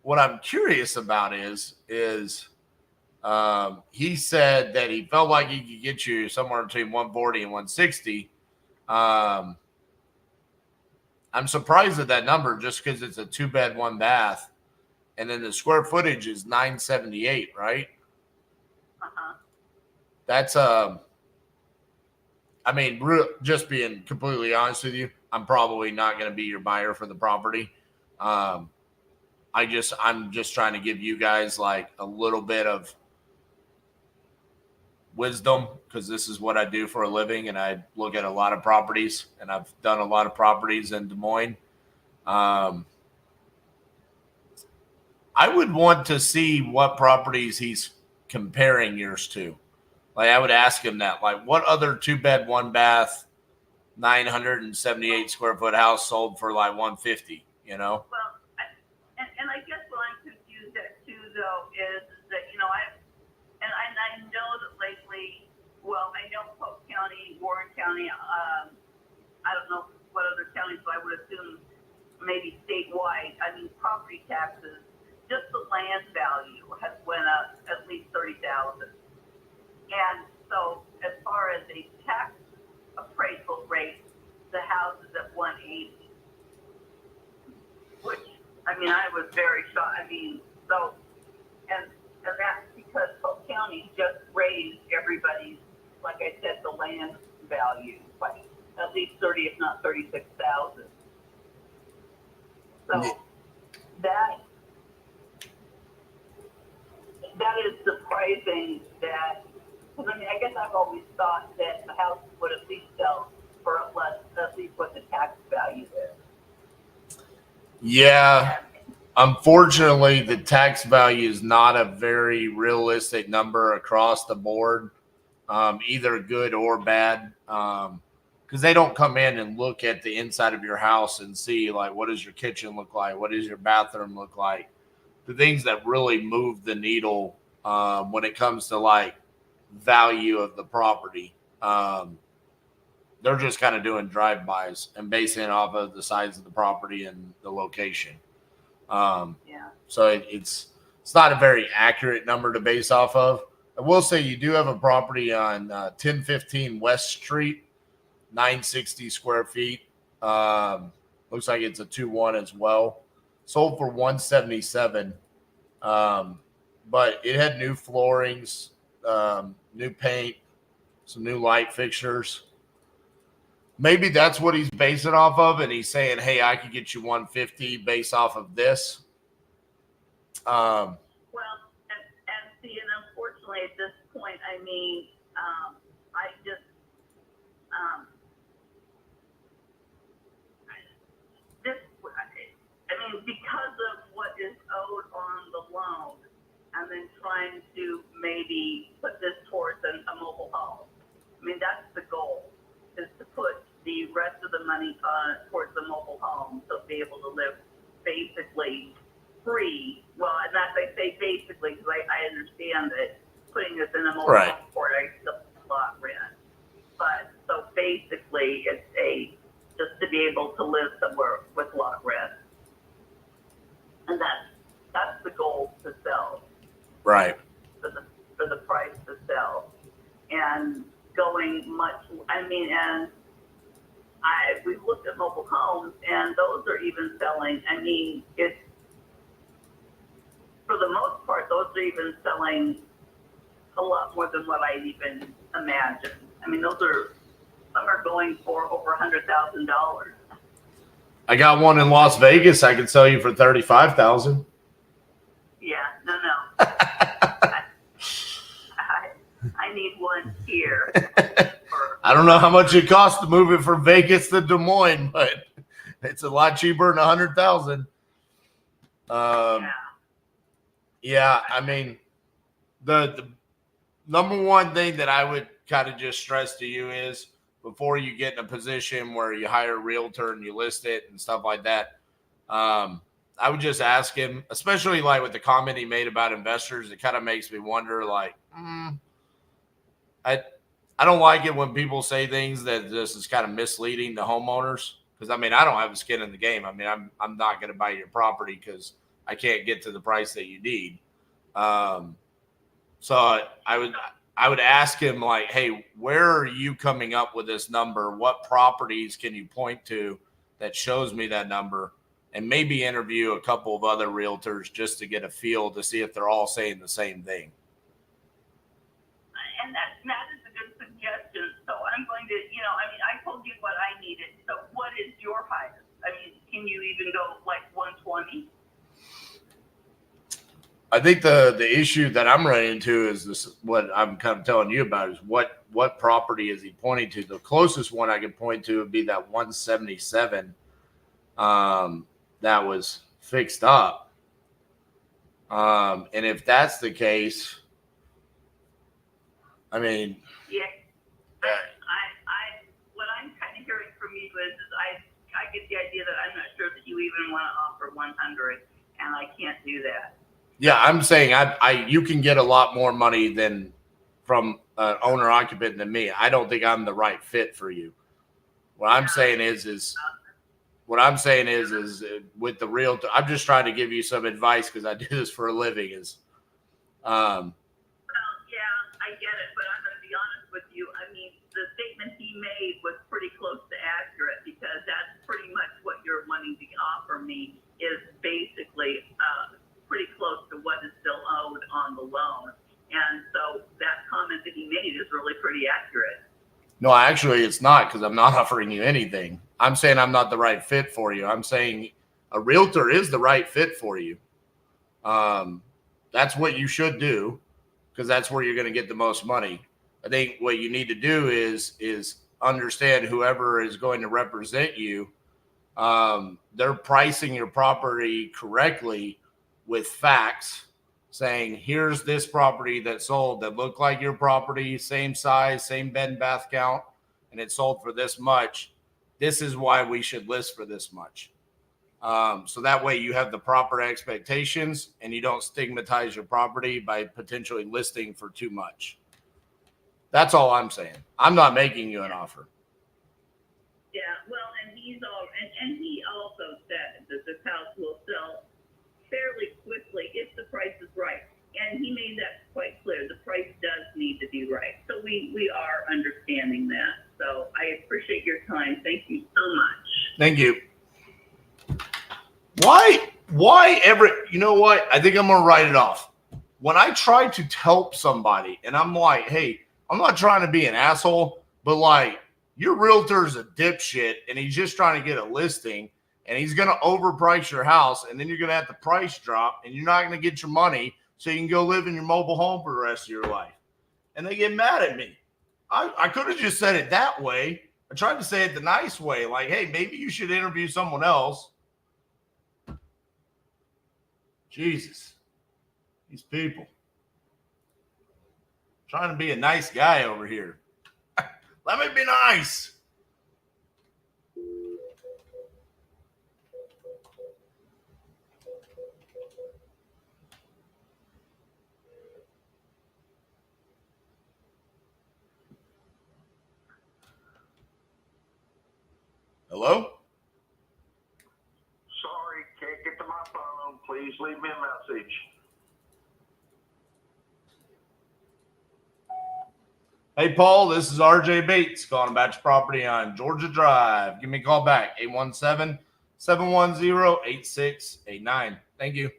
what I'm curious about is he said that he felt like he could get you somewhere between 140 and 160. I'm surprised at that number just because it's a 2-bed, 1-bath. And then the square footage is 978, right? Uh-huh. That's, I mean, just being completely honest with you, I'm probably not going to be your buyer for the property. I'm just trying to give you guys like a little bit of wisdom, because this is what I do for a living, and I look at a lot of properties, and I've done a lot of properties in Des Moines. I would want to see what properties he's comparing yours to. Like, I would ask him that, like, what other 2-bed, 1-bath, 978 square foot house sold for like 150, you know? Well, and I guess what I'm confused at too, though, is that, you know, I know that lately, well, I know Polk County, Warren County, I don't know what other counties, but I would assume maybe statewide, I mean, property taxes, just the land value has went up at least $30,000. And so as far as a tax appraisal rate, the house is at 180, which, I mean, I was very shocked. I mean, so, and that's because Polk County just raised everybody's, like I said, the land value by at least 30, if not 36,000. So that is surprising that, because I mean, I guess I've always thought that the house would at least sell for less, at least what the tax value is. Yeah. Unfortunately, the tax value is not a very realistic number across the board, either good or bad, because they don't come in and look at the inside of your house and see, like, what does your kitchen look like? What does your bathroom look like? The things that really move the needle when it comes to, like, value of the property. They're just kind of doing drive-bys and basing it off of the size of the property and the location. So it's not a very accurate number to base off of. I will say you do have a property on 1015 West Street, 960 square feet. Looks like it's a 2-1 as well. Sold for 177. But it had new floorings, new paint, some new light fixtures. Maybe that's what he's basing off of, and he's saying, hey, I could get you 150 based off of this. Well, and see, and unfortunately at this point, I mean, I just, I mean, because of what is owed on the loan, and then trying to maybe put this towards a mobile home. I mean, that's the goal, is to put the rest of the money towards the mobile home, so be able to live basically free. Well, and that's, I say basically, because I understand that putting this in a mobile home court, I still have a lot rent. But so basically, it's just to be able to live somewhere with lot rent, and that's the goal to sell. Right. For the price to sell, and going much. I mean, and we've looked at mobile homes, and those are even selling. I mean, it's for the most part, those are even selling a lot more than what I even imagined. I mean, some are going for over $100,000. I got one in Las Vegas I could sell you for $35,000. Yeah, no. I need one here. I don't know how much it costs to move it from Vegas to Des Moines, but it's a lot cheaper than $100,000. Yeah, I mean, the number one thing that I would kind of just stress to you is, before you get in a position where you hire a realtor and you list it and stuff like that, I would just ask him, especially like with the comment he made about investors, it kind of makes me wonder, like, I don't like it when people say things that just is kind of misleading to homeowners. Because, I mean, I don't have a skin in the game. I mean, I'm not going to buy your property because I can't get to the price that you need. So I would ask him, like, hey, where are you coming up with this number? What properties can you point to that shows me that number? And maybe interview a couple of other realtors just to get a feel to see if they're all saying the same thing. And that is a good suggestion. So I'm going to, I mean, I told you what I needed. So what is your highest? I mean, can you even go like 120? I think the issue that I'm running into is this. What I'm kind of telling you about is what property is he pointing to? The closest one I could point to would be that 177 that was fixed up. And if that's the case, I mean, yeah. What I'm kind of hearing from you is I get the idea that I'm not sure that you even want to offer 100, and I can't do that. yeah, I'm saying you can get a lot more money than from an owner occupant than me. I don't think I'm the right fit for you. What I'm saying is with the realtor, I'm just trying to give you some advice because I do this for a living. Well, yeah, I get it, but I'm going to be honest with you. I mean, the statement he made was pretty close to accurate because that's pretty much what you're wanting to offer me is basically pretty close to what is still owed on the loan. And so that comment that he made is really pretty accurate. No, actually it's not, because I'm not offering you anything. I'm saying I'm not the right fit for you. I'm saying a realtor is the right fit for you. That's what you should do, because that's where you're going to get the most money. I think what you need to do is understand whoever is going to represent you. They're pricing your property correctly with facts, saying, here's this property that sold that looked like your property, same size, same bed and bath count, and it sold for this much. This is why we should list for this much. So that way you have the proper expectations and you don't stigmatize your property by potentially listing for too much. That's all I'm saying. I'm not making you an offer. Yeah, well, and he also said that this house will sell fairly quickly if the price is right. And he made that quite clear. The price does need to be right. So we are understanding that. So I appreciate your time. Thank you so much. Thank you. You know what? I think I'm going to write it off. When I try to help somebody and I'm like, hey, I'm not trying to be an asshole, but like your realtor's a dipshit and he's just trying to get a listing and he's going to overprice your house, and then you're going to have the price drop and you're not going to get your money so you can go live in your mobile home for the rest of your life. And they get mad at me. I could have just said it that way. I tried to say it the nice way, like, hey, maybe you should interview someone else. Jesus. These people. Trying to be a nice guy over here. Let me be nice. Hello? Sorry, can't get to my phone. Please leave me a message. Hey, Paul, this is RJ Bates calling about your property on Georgia Drive. Give me a call back, 817-710-8689. Thank you.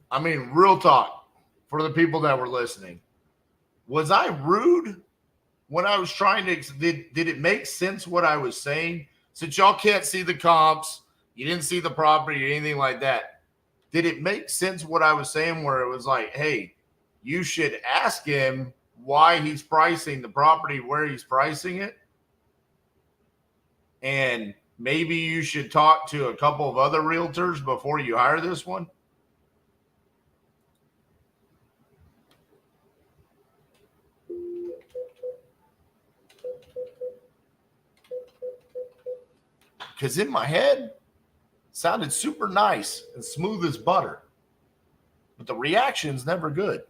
I mean, real talk for the people that were listening. Was I rude when I was trying to, did it make sense what I was saying? Since y'all can't see the comps, you didn't see the property or anything like that. Did it make sense what I was saying where it was like, hey, you should ask him why he's pricing the property where he's pricing it? And maybe you should talk to a couple of other realtors before you hire this one? Because in my head, it sounded super nice and smooth as butter. But the reaction's never good.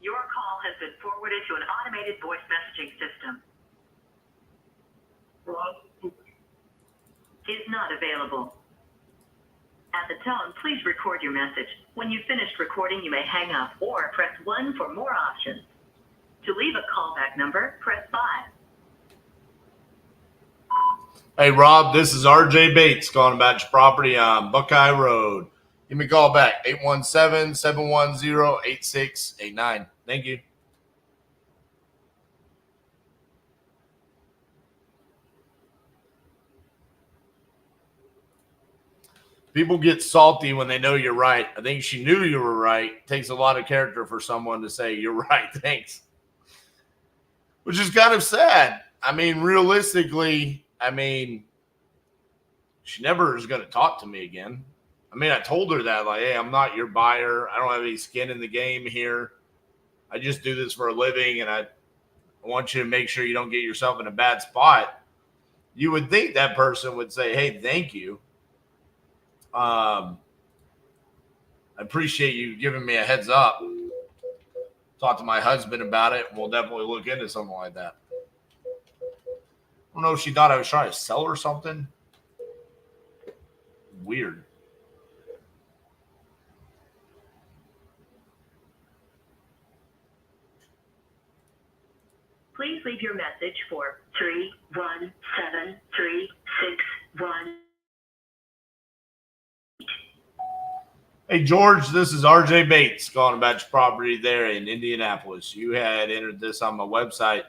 Your call has been forwarded to an automated voice messaging system. is not available. At the tone, please record your message. When you've finished recording, you may hang up or press 1 for more options. To leave a callback number, press 5. Hey, Rob, this is RJ Bates calling about your property on Buckeye Road. Give me a call back, 817-710-8689. Thank you. People get salty when they know you're right. I think she knew you were right. It takes a lot of character for someone to say, you're right, thanks. Which is kind of sad. I mean, realistically, she never is going to talk to me again. I mean, I told her that, like, hey, I'm not your buyer. I don't have any skin in the game here. I just do this for a living, and I want you to make sure you don't get yourself in a bad spot. You would think that person would say, hey, thank you. I appreciate you giving me a heads up. Talk to my husband about it. We'll definitely look into something like that. I don't know if she thought I was trying to sell her something. Weird. Please leave your message for 317361. Hey, George, this is RJ Bates calling about your property there in Indianapolis. You had entered this on my website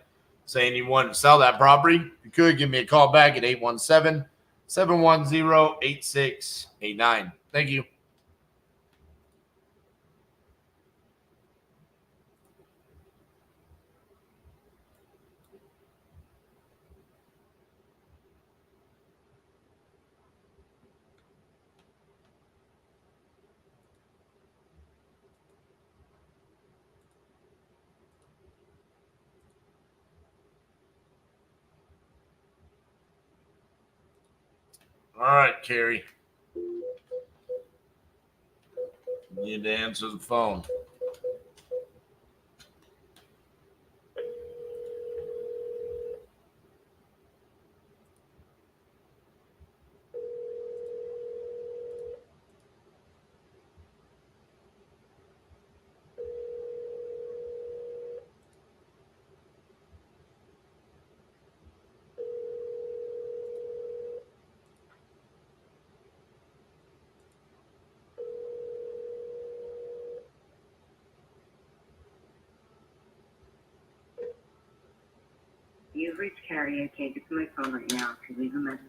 saying you wanted to sell that property. You could give me a call back at 817-710-8689. Thank you. All right, Carrie. You need to answer the phone. You've reached Carrie. I can't get to my phone right now. To leave a message.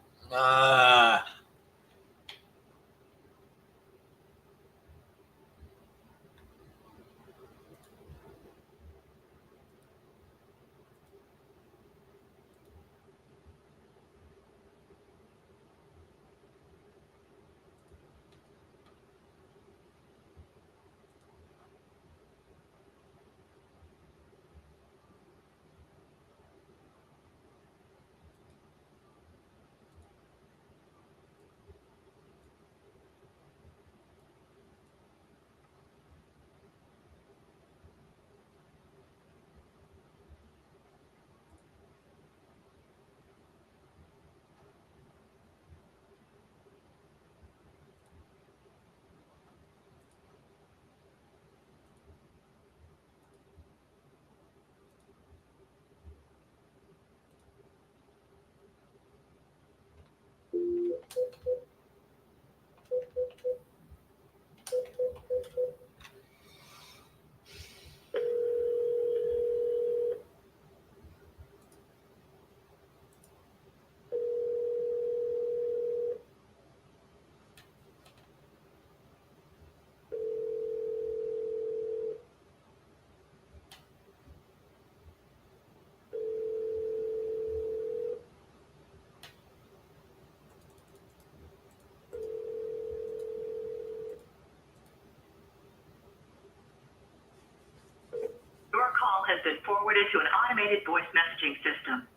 Your call has been forwarded to an automated voice messaging system.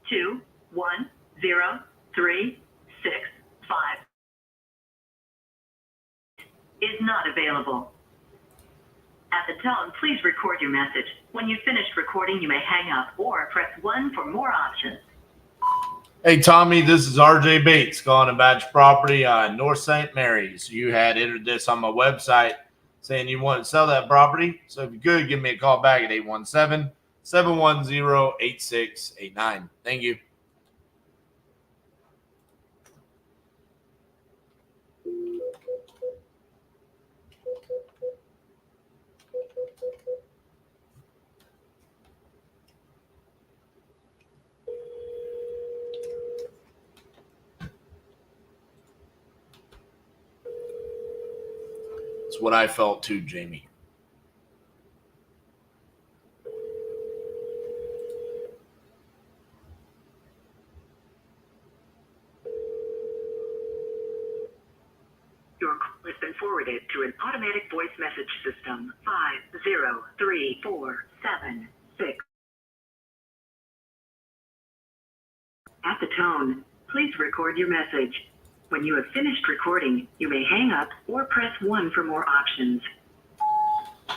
210365 is not available. At the tone, please record your message. When you've finished recording, you may hang up or press 1 for more options. Hey, Tommy, this is RJ Bates calling about your property on North St. Mary's. You had entered this on my website saying you want to sell that property. So if you could, give me a call back at 817-710-8689. Thank you. It's what I felt too, Jamie. Your call has been forwarded to an automatic voice message system. 50347. At the tone, please record your message. When you have finished recording, you may hang up or press 1 for more options.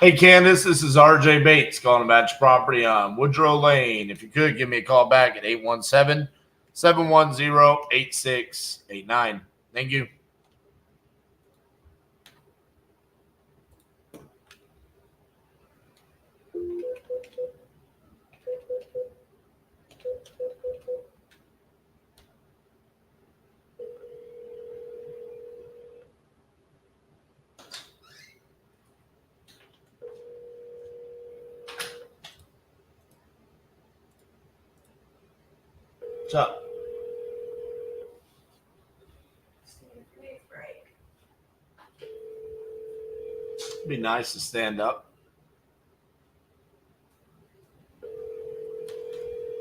Hey, Candace, this is RJ Bates calling about your property on Woodrow Lane. If you could, give me a call back at 817-710-8689. Thank you. What's up? It'd be nice to stand up.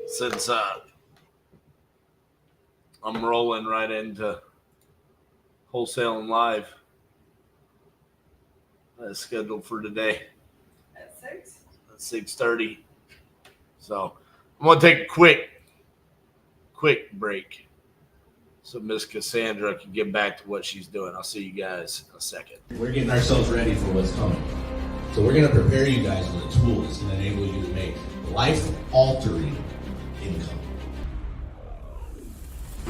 Since I'm rolling right into wholesaling live. That's scheduled for today. At 6? At 6:30. So I'm gonna take a quick break so Miss Cassandra can get back to what she's doing. I'll see you guys in a second. We're getting ourselves ready for what's coming. So we're going to prepare you guys with a tool that's going to enable you to make life-altering income.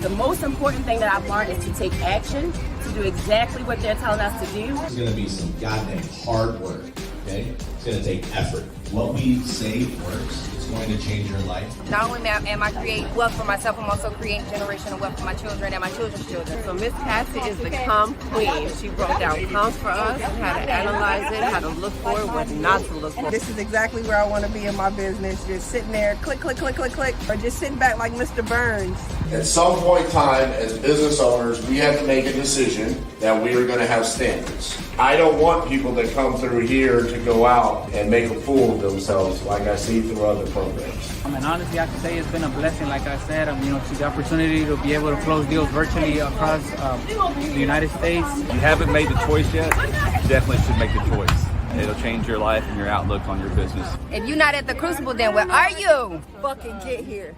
The most important thing that I've learned is to take action, to do exactly what they're telling us to do. It's going to be some goddamn hard work, okay? It's going to take effort. What we say works. It's going to change your life. Not only am I creating wealth for myself, I'm also creating generational wealth for my children and my children's children. So Miss Cassi is the comp queen. She broke down comps for us, how to analyze it, how to look for it, what not to look for. This is exactly where I want to be in my business. Just sitting there, click, click, click, click, click, or just sitting back like Mr. Burns. At some point in time, as business owners, we have to make a decision that we are going to have standards. I don't want people that come through here to go out and make a fool of themselves like I see through other programs. And honestly, I can say it's been a blessing, like I said, to the opportunity to be able to close deals virtually across the United States. If you haven't made the choice yet, you definitely should make the choice. It'll change your life and your outlook on your business. If you're not at the Crucible, then where are you? Fucking get here.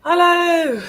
Hello.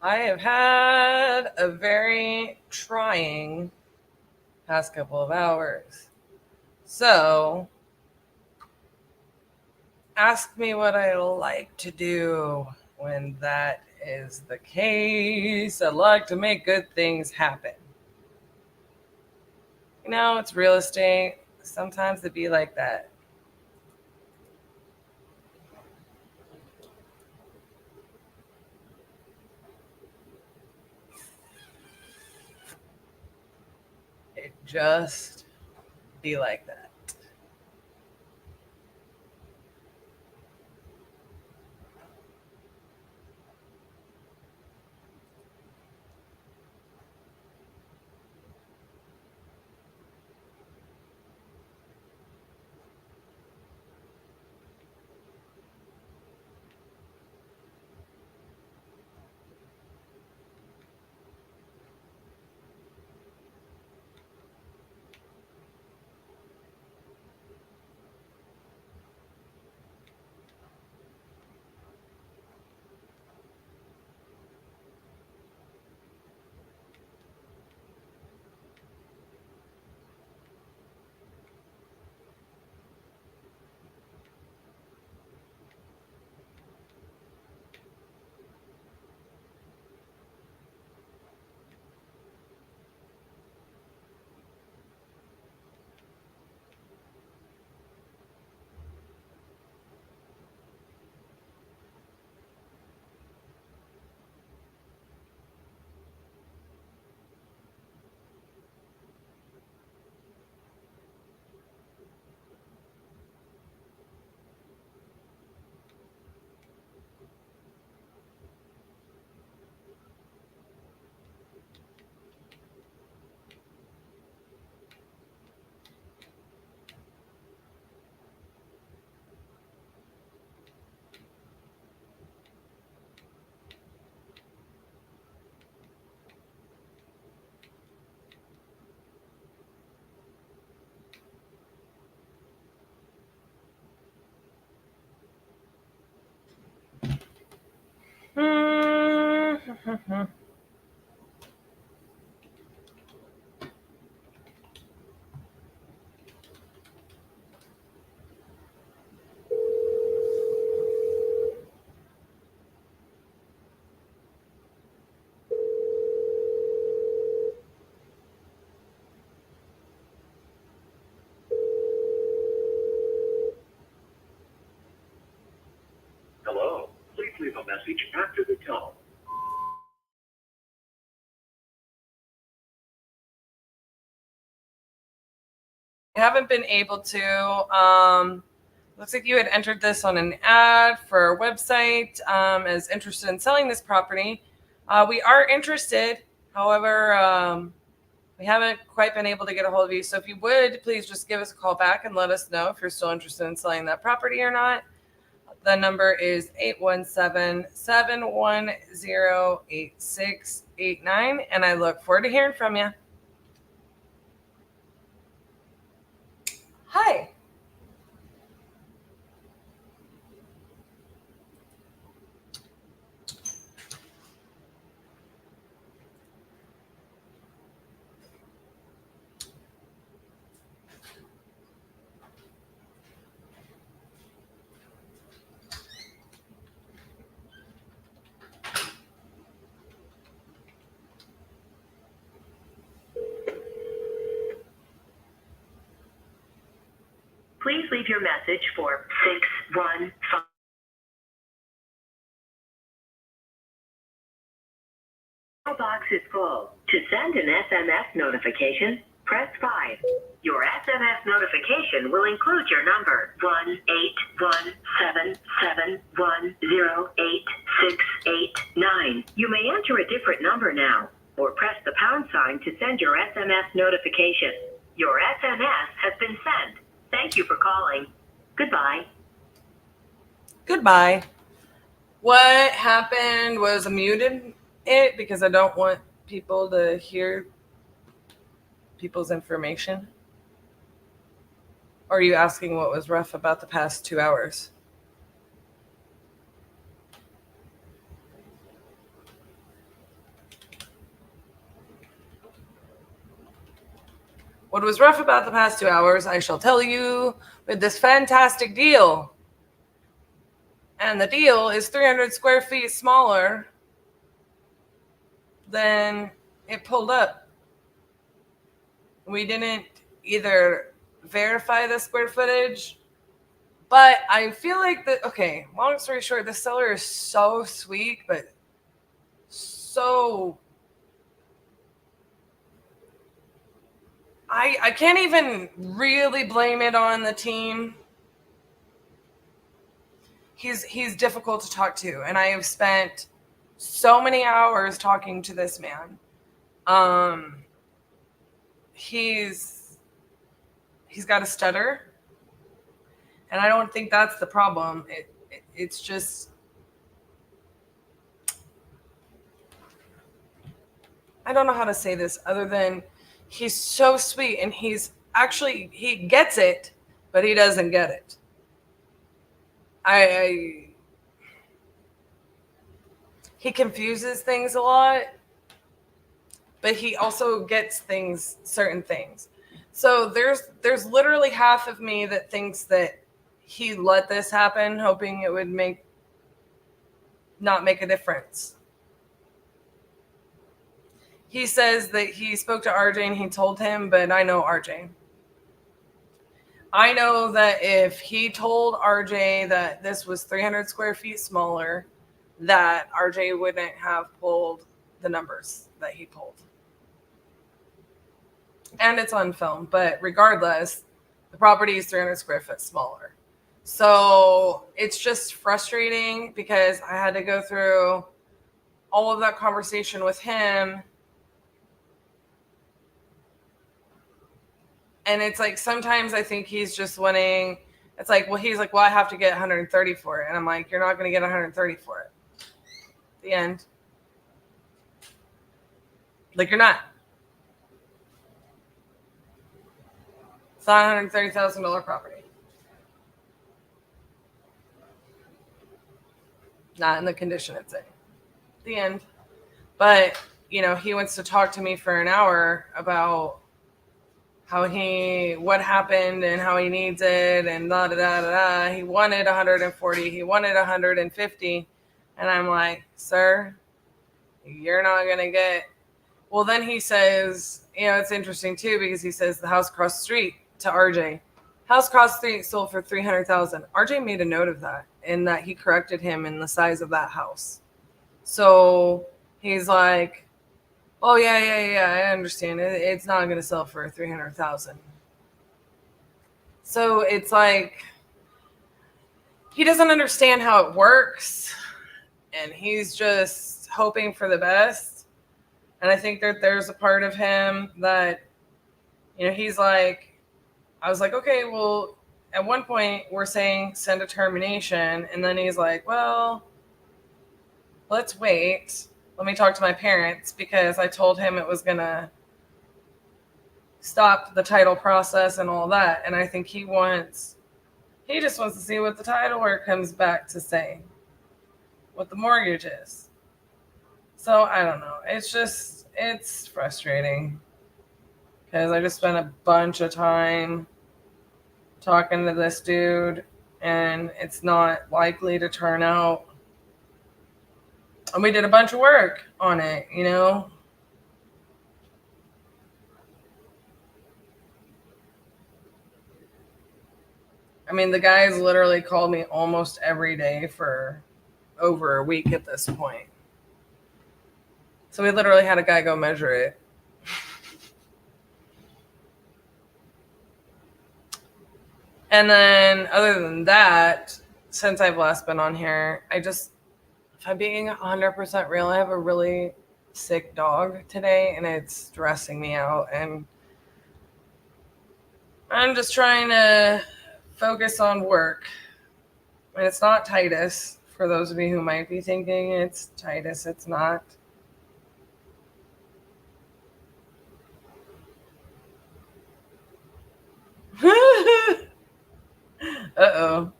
I have had a very trying past couple of hours. So, ask me what I like to do when that is the case. I like to make good things happen. You know, it's real estate. Sometimes it be like that. It just be like that. Hello. Please leave a message after the tone. I haven't been able to. Looks like you had entered this on an ad for our website as interested in selling this property. We are interested. However, we haven't quite been able to get a hold of you. So if you would, please just give us a call back and let us know if you're still interested in selling that property or not. The number is 817-710-8689. And I look forward to hearing from you. Hi. Please leave your message for 615. Your box is full. To send an SMS notification, press 5. Your SMS notification will include your number, 1-817-710-8689. You may enter a different number now, or press the pound sign to send your SMS notification. Your SMS has been sent. Thank you for calling. Goodbye. Goodbye. What happened was I muted it because I don't want people to hear people's information. Or are you asking what was rough about the past 2 hours? What was rough about the past 2 hours, I shall tell you with this fantastic deal. And the deal is 300 square feet smaller than it pulled up. We didn't either verify the square footage, but I feel like that, okay, long story short, the seller is so sweet, but so, I can't even really blame it on the team. He's difficult to talk to, and I have spent so many hours talking to this man. He's got a stutter, and I don't think that's the problem. It's just, I don't know how to say this other than he's so sweet, and he gets it, but he doesn't get it. He confuses things a lot, but he also gets certain things. So there's literally half of me that thinks that he let this happen, hoping it would not make a difference. He says that he spoke to RJ and he told him, but I know RJ. I know that if he told RJ that this was 300 square feet smaller, that RJ wouldn't have pulled the numbers that he pulled. And it's on film, but regardless, the property is 300 square foot smaller. So it's just frustrating because I had to go through all of that conversation with him. And it's like, sometimes I think he's just wanting, it's like, well, he's like, well, I have to get 130 for it. And I'm like, you're not going to get 130 for it. The end. Like, you're not. It's not a $130,000 property. Not in the condition it's in. The end. But, you know, he wants to talk to me for an hour about what happened and how he needs it and da da da da. He wanted 140, he wanted 150. And I'm like, sir, you're not going to get. Well, then he says, you know, it's interesting too, because he says the house across the street to RJ. House across the street sold for $300,000. RJ made a note of that, and that he corrected him in the size of that house. So he's like, oh yeah, I understand it. It's not going to sell for $300,000. So it's like he doesn't understand how it works, and he's just hoping for the best. And I think that there's a part of him that, you know, he's like, I was like, okay, well, at one point we're saying send a termination, and then he's like, well, let's wait. Let me talk to my parents, because I told him it was going to stop the title process and all that. And I think he just wants to see what the title work comes back to say, what the mortgage is. So I don't know. It's frustrating, because I just spent a bunch of time talking to this dude, and it's not likely to turn out. And we did a bunch of work on it, you know. I mean, the guy's literally called me almost every day for over a week at this point. So we literally had a guy go measure it. And then other than that, since I've last been on here, if I'm being 100% real, I have a really sick dog today, and it's stressing me out. And I'm just trying to focus on work. And it's not Titus, for those of you who might be thinking it's Titus. It's not. Uh-oh.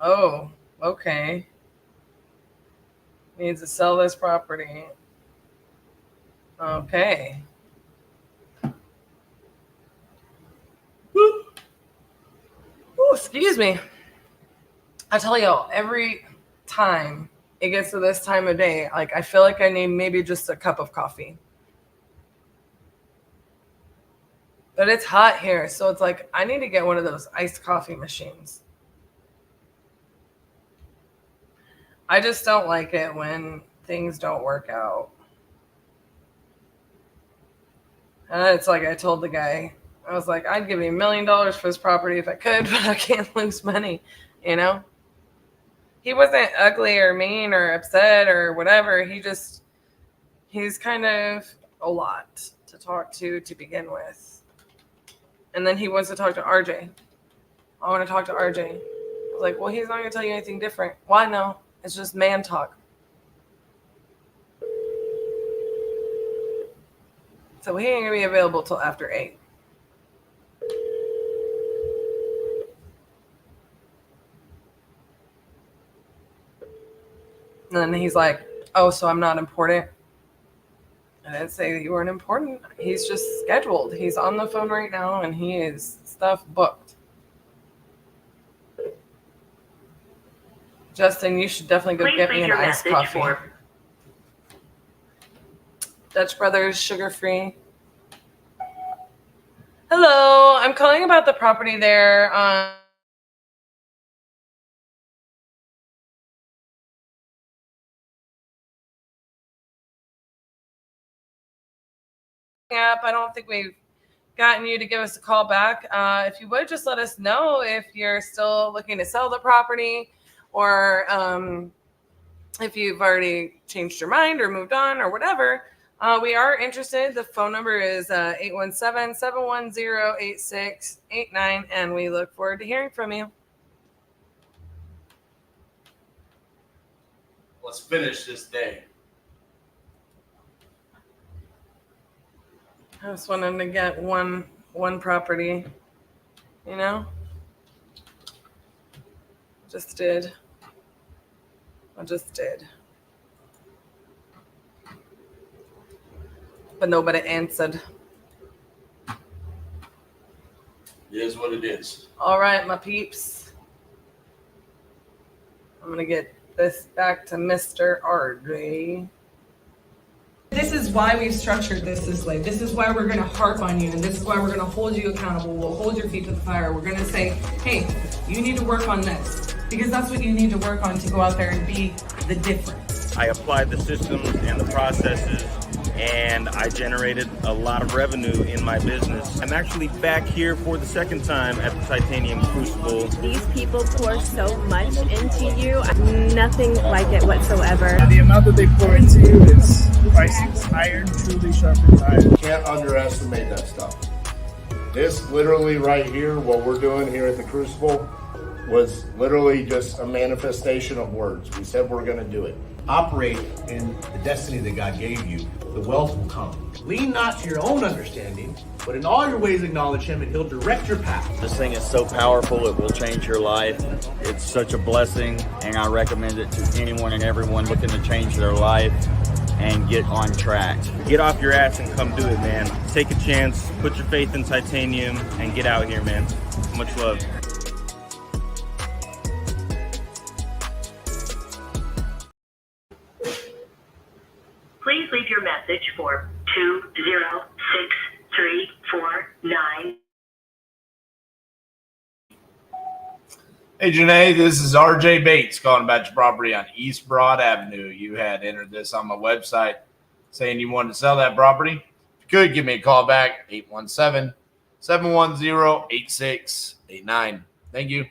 Oh, okay. Needs to sell this property. Okay. Ooh, excuse me. I tell y'all, every time it gets to this time of day, like, I feel like I need maybe just a cup of coffee. But it's hot here, so it's like I need to get one of those iced coffee machines. I just don't like it when things don't work out. And it's like I told the guy, I was like, I'd give you $1 million for this property if I could, but I can't lose money, you know? He wasn't ugly or mean or upset or whatever. He's kind of a lot to talk to begin with. And then he wants to talk to RJ. I want to talk to RJ. I was like, well, he's not going to tell you anything different. Why? No, it's just man talk. So he ain't going to be available till after 8. And then he's like, oh, so I'm not important? I didn't say that you weren't important. He's just scheduled. He's on the phone right now, and he is stuff booked. Justin, you should definitely go get me an iced coffee. Dutch Brothers, sugar-free. Hello, I'm calling about the property there on app. I don't think we've gotten you to give us a call back. If you would, just let us know if you're still looking to sell the property, or if you've already changed your mind or moved on or whatever. We are interested. The phone number is 817-710-8689, and we look forward to hearing from you. Let's finish this day. I just wanted to get one property, you know? Just did. I just did. But nobody answered. It is what it is. All right, my peeps. I'm going to get this back to Mr. RJ. This is why we've structured this way. This is why we're going to harp on you, and this is why we're going to hold you accountable. We'll hold your feet to the fire. We're going to say, hey, you need to work on this, because that's what you need to work on to go out there and be the difference. I applied the systems and the processes, and I generated a lot of revenue in my business. I'm actually back here for the second time at the Titanium Crucible. These people pour so much into you. Nothing like it whatsoever. The amount that they pour into you is priceless. Iron truly sharpens iron. Can't underestimate that stuff. This literally right here, what we're doing here at the Crucible, was literally just a manifestation of words. We said we're going to do it. Operate in the destiny that God gave you. The wealth will come. Lean not to your own understanding, but in all your ways acknowledge Him, and He'll direct your path. This thing is so powerful, it will change your life. It's such a blessing, and I recommend it to anyone and everyone looking to change their life and get on track. Get off your ass and come do it, man. Take a chance, put your faith in titanium, and get out here, man. Much love. Please leave your message for 206-349. Hey, Janae, this is RJ Bates calling about your property on East Broad Avenue. You had entered this on my website saying you wanted to sell that property. If you could, give me a call back, 817-710-8689. Thank you.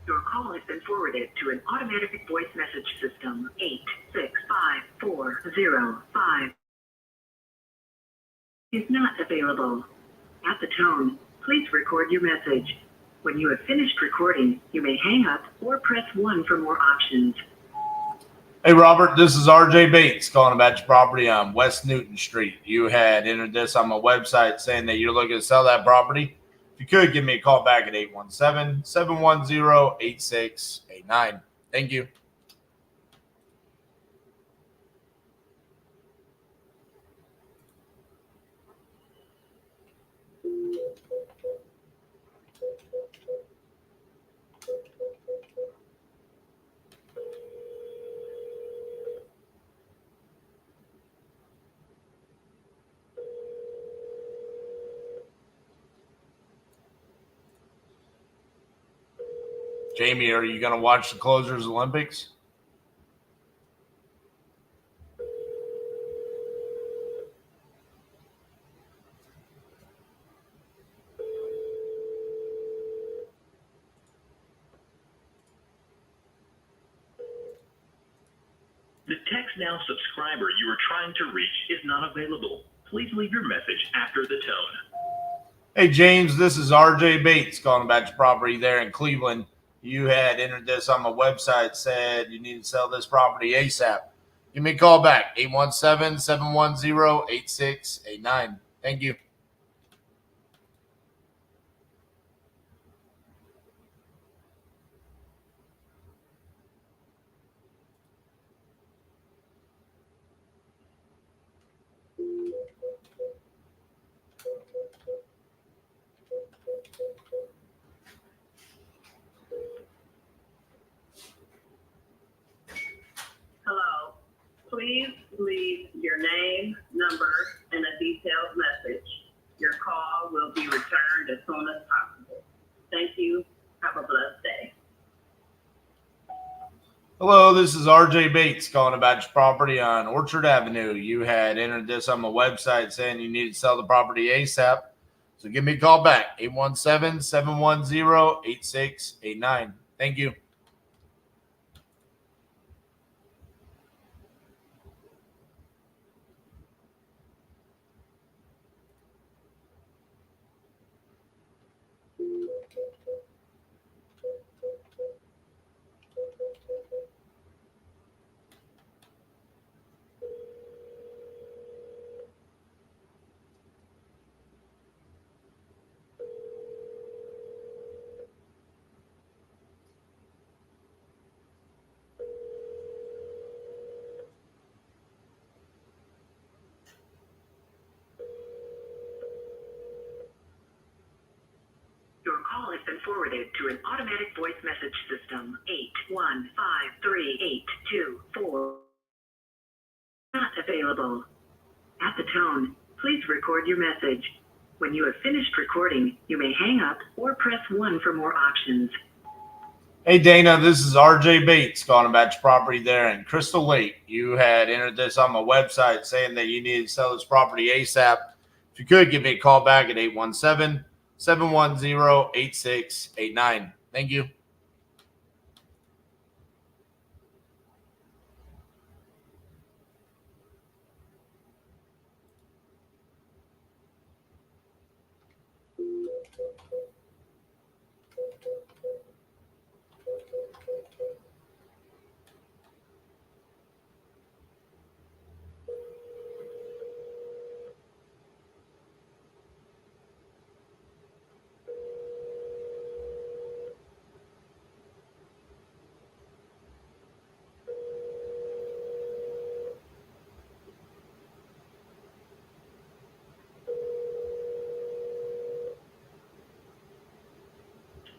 Your call has been forwarded to an automatic voice message system. 865405 is not available. At the tone, please record your message. When you have finished recording, you may hang up or press 1 for more options. Hey, Robert, this is RJ Bates calling about your property on West Newton Street. You had entered this on my website saying that you're looking to sell that property. If you could, give me a call back at 817-710-8689. Thank you. Jamie, are you going to watch the Closers Olympics? The Text Now subscriber you are trying to reach is not available. Please leave your message after the tone. Hey, James, this is RJ Bates calling about your property there in Cleveland. You had entered this on my website, said you need to sell this property ASAP. Give me a call back, 817-710-8689. Thank you. Hello. Please leave your name, number, and a detailed message. Your call will be returned as soon as possible. Thank you. Have a blessed day. Hello, this is RJ Bates calling about your property on Orchard Avenue. You had entered this on my website saying you need to sell the property ASAP. So give me a call back, 817-710-8689. Thank you. Your call has been forwarded to an automatic voice message system. 8153824. Not available. At the tone, please record your message. When you have finished recording, you may hang up or press 1 for more options. Hey, Dana, this is RJ Bates calling about your property there in Crystal Lake. You had entered this on my website saying that you needed to sell this property ASAP. If you could, give me a call back at 817-710-8689. Thank you.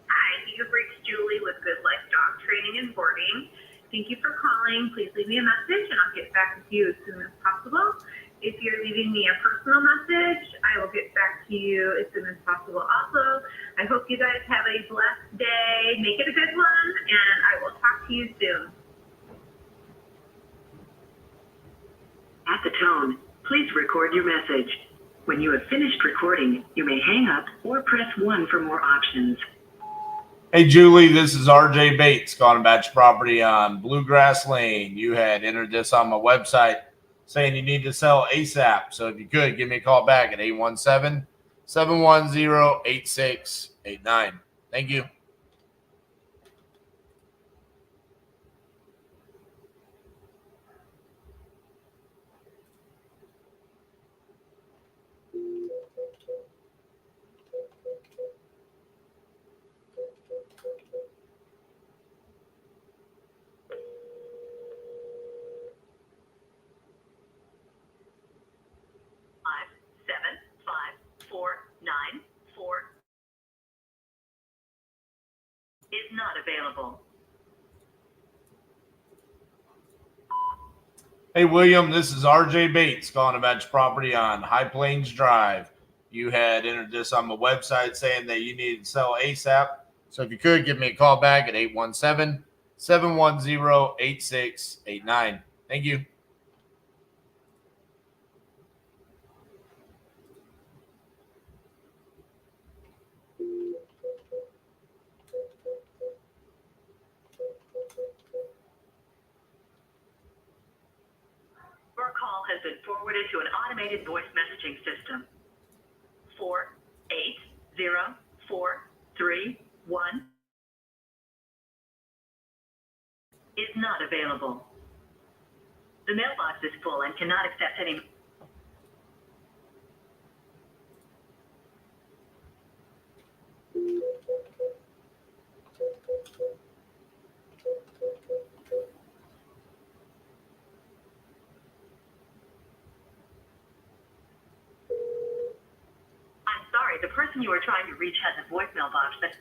Hi, you've reached Julie with Good Life Dog Training and Boarding. Thank you for calling. Please leave me a message and I'll get back with you as soon as possible. If you're leaving me a personal message, I will get back to you as soon as possible. Also, I hope you guys have a blessed day. Make it a good one, and I will talk to you soon. At the tone, please record your message. When you have finished recording, you may hang up or press 1 for more options. Hey, Julie, this is RJ Bates calling about your property on Bluegrass Lane. You had entered this on my website saying you need to sell ASAP. So if you could, give me a call back at 817-710-8689. Thank you. Five, 7, 5, 4, 9, 4 is not available. Hey, William, this is RJ Bates calling about your property on High Plains Drive. You had entered this on my website saying that you needed to sell ASAP. So if you could, give me a call back at 817-710-8689. Thank you. Your call has been forwarded to an automated voice messaging system. 480431 is not available. The mailbox is full and cannot accept any. I'm sorry, the person you are trying to reach has a voicemail box that.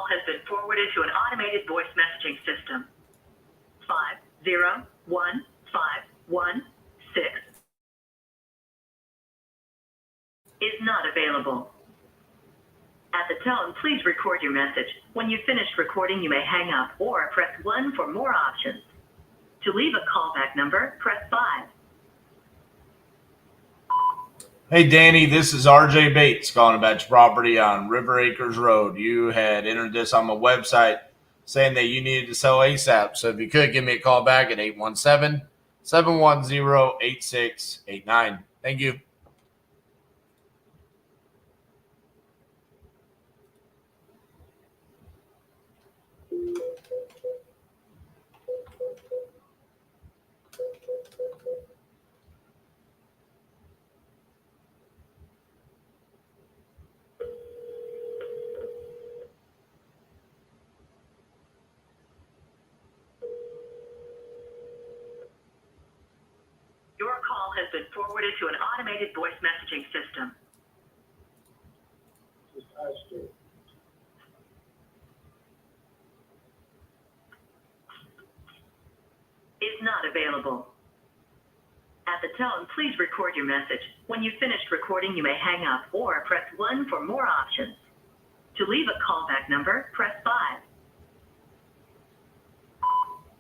has been forwarded to an automated voice messaging system. 501516 is not available. At the tone, please record your message. When you've finished recording, you may hang up or press 1 for more options. To leave a callback number, press 5. Hey, Danny, this is RJ Bates calling about your property on River Acres Road. You had entered this on my website saying that you needed to sell ASAP. So if you could, give me a call back at 817-710-8689. Thank you. Your call has been forwarded to an automated voice messaging system. Is not available. At the tone, please record your message. When you've finished recording, you may hang up or press 1 for more options. To leave a callback number, press 5.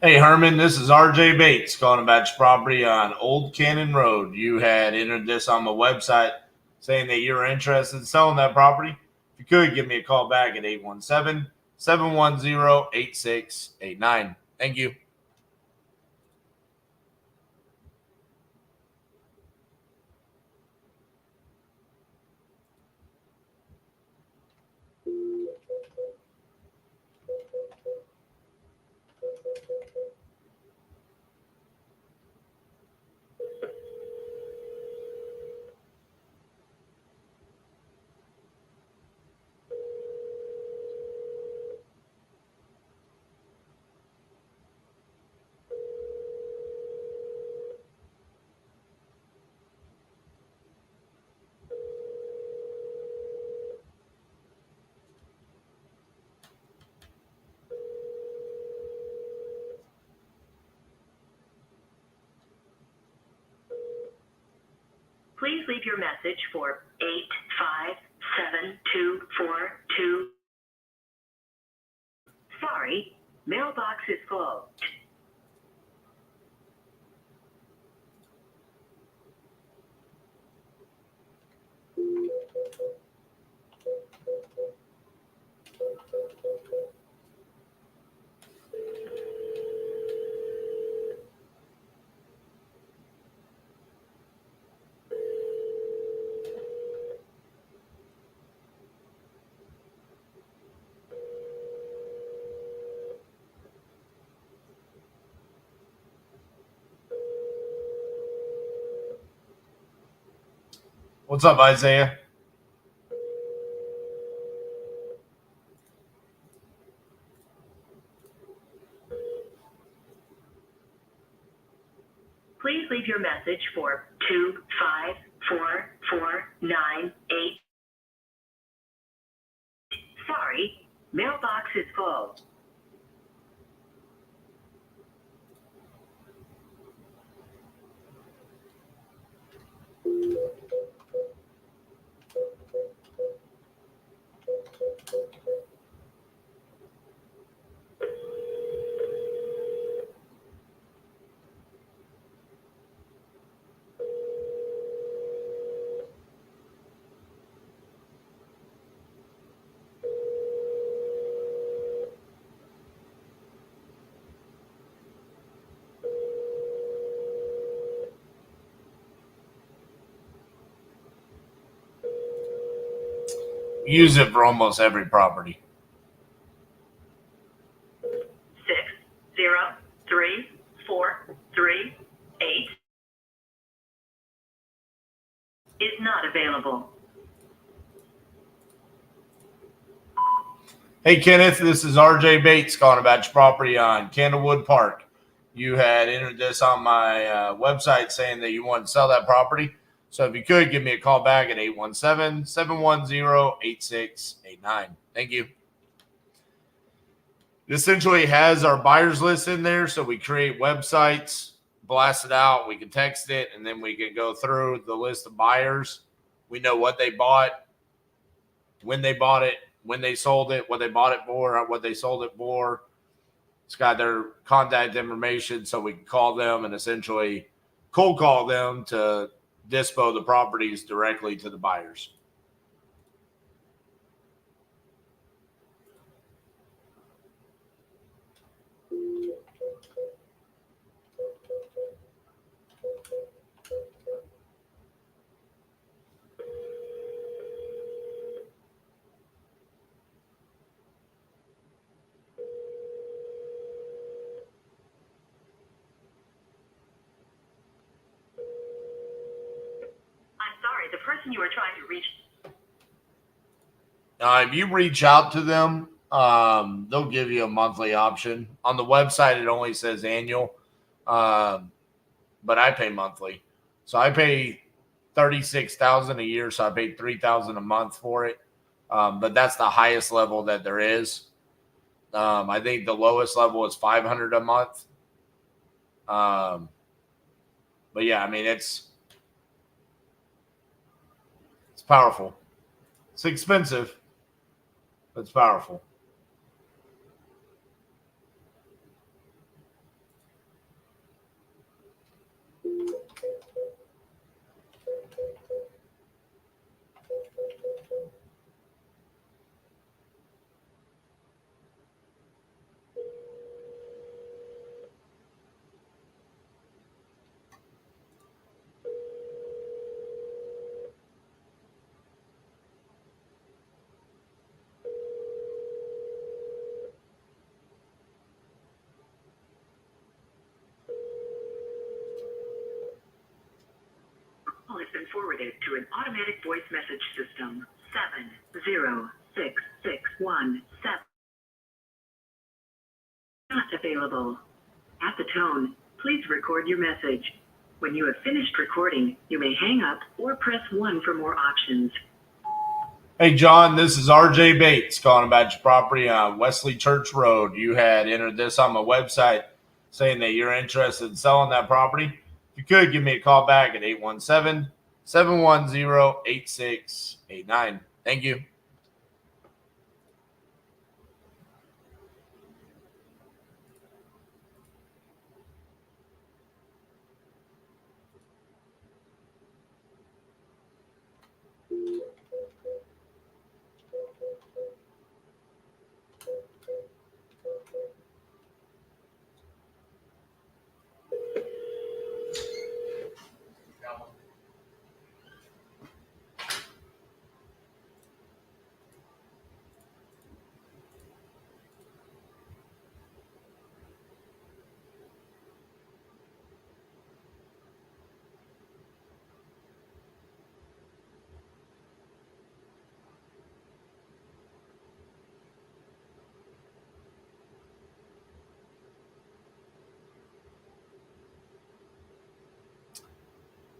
Hey, Herman, this is RJ Bates calling about your property on Old Cannon Road. You had entered this on my website saying that you're interested in selling that property. If you could, give me a call back at 817-710-8689. Thank you. Please leave your message for 857242. Sorry, mailbox is closed. What's up, Isaiah? Please leave your message for 254498. Sorry, mailbox is closed. Use it for almost every property. 603438 is not available. Hey, Kenneth, this is RJ Bates calling about your property on Candlewood Park. You had entered this on my website saying that you wanted to sell that property. So if you could, give me a call back at 817-710-8689. Thank you. It essentially has our buyers list in there. So we create websites, blast it out. We can text it, and then we can go through the list of buyers. We know what they bought, when they bought it, when they sold it, what they bought it for, what they sold it for. It's got their contact information, so we can call them and essentially cold call them to dispo the properties directly to the buyers. I'm sorry, the person you are trying to reach. If you reach out to them, they'll give you a monthly option. On the website, it only says annual, but I pay monthly. So I pay $36,000 a year, so I pay $3,000 a month for it. But that's the highest level that there is. I think the lowest level is $500 a month. But yeah, I mean it's powerful. It's expensive, but it's powerful. Call has been forwarded to an automatic voice message system. 70661 not available. At the tone, please record your message. When you have finished recording, you may hang up or press 1 for more options. Hey, John, this is RJ Bates calling about your property on Wesley Church Road. You had entered this on my website saying that you're interested in selling that property. If you could, give me a call back at 817-710-8689. Thank you.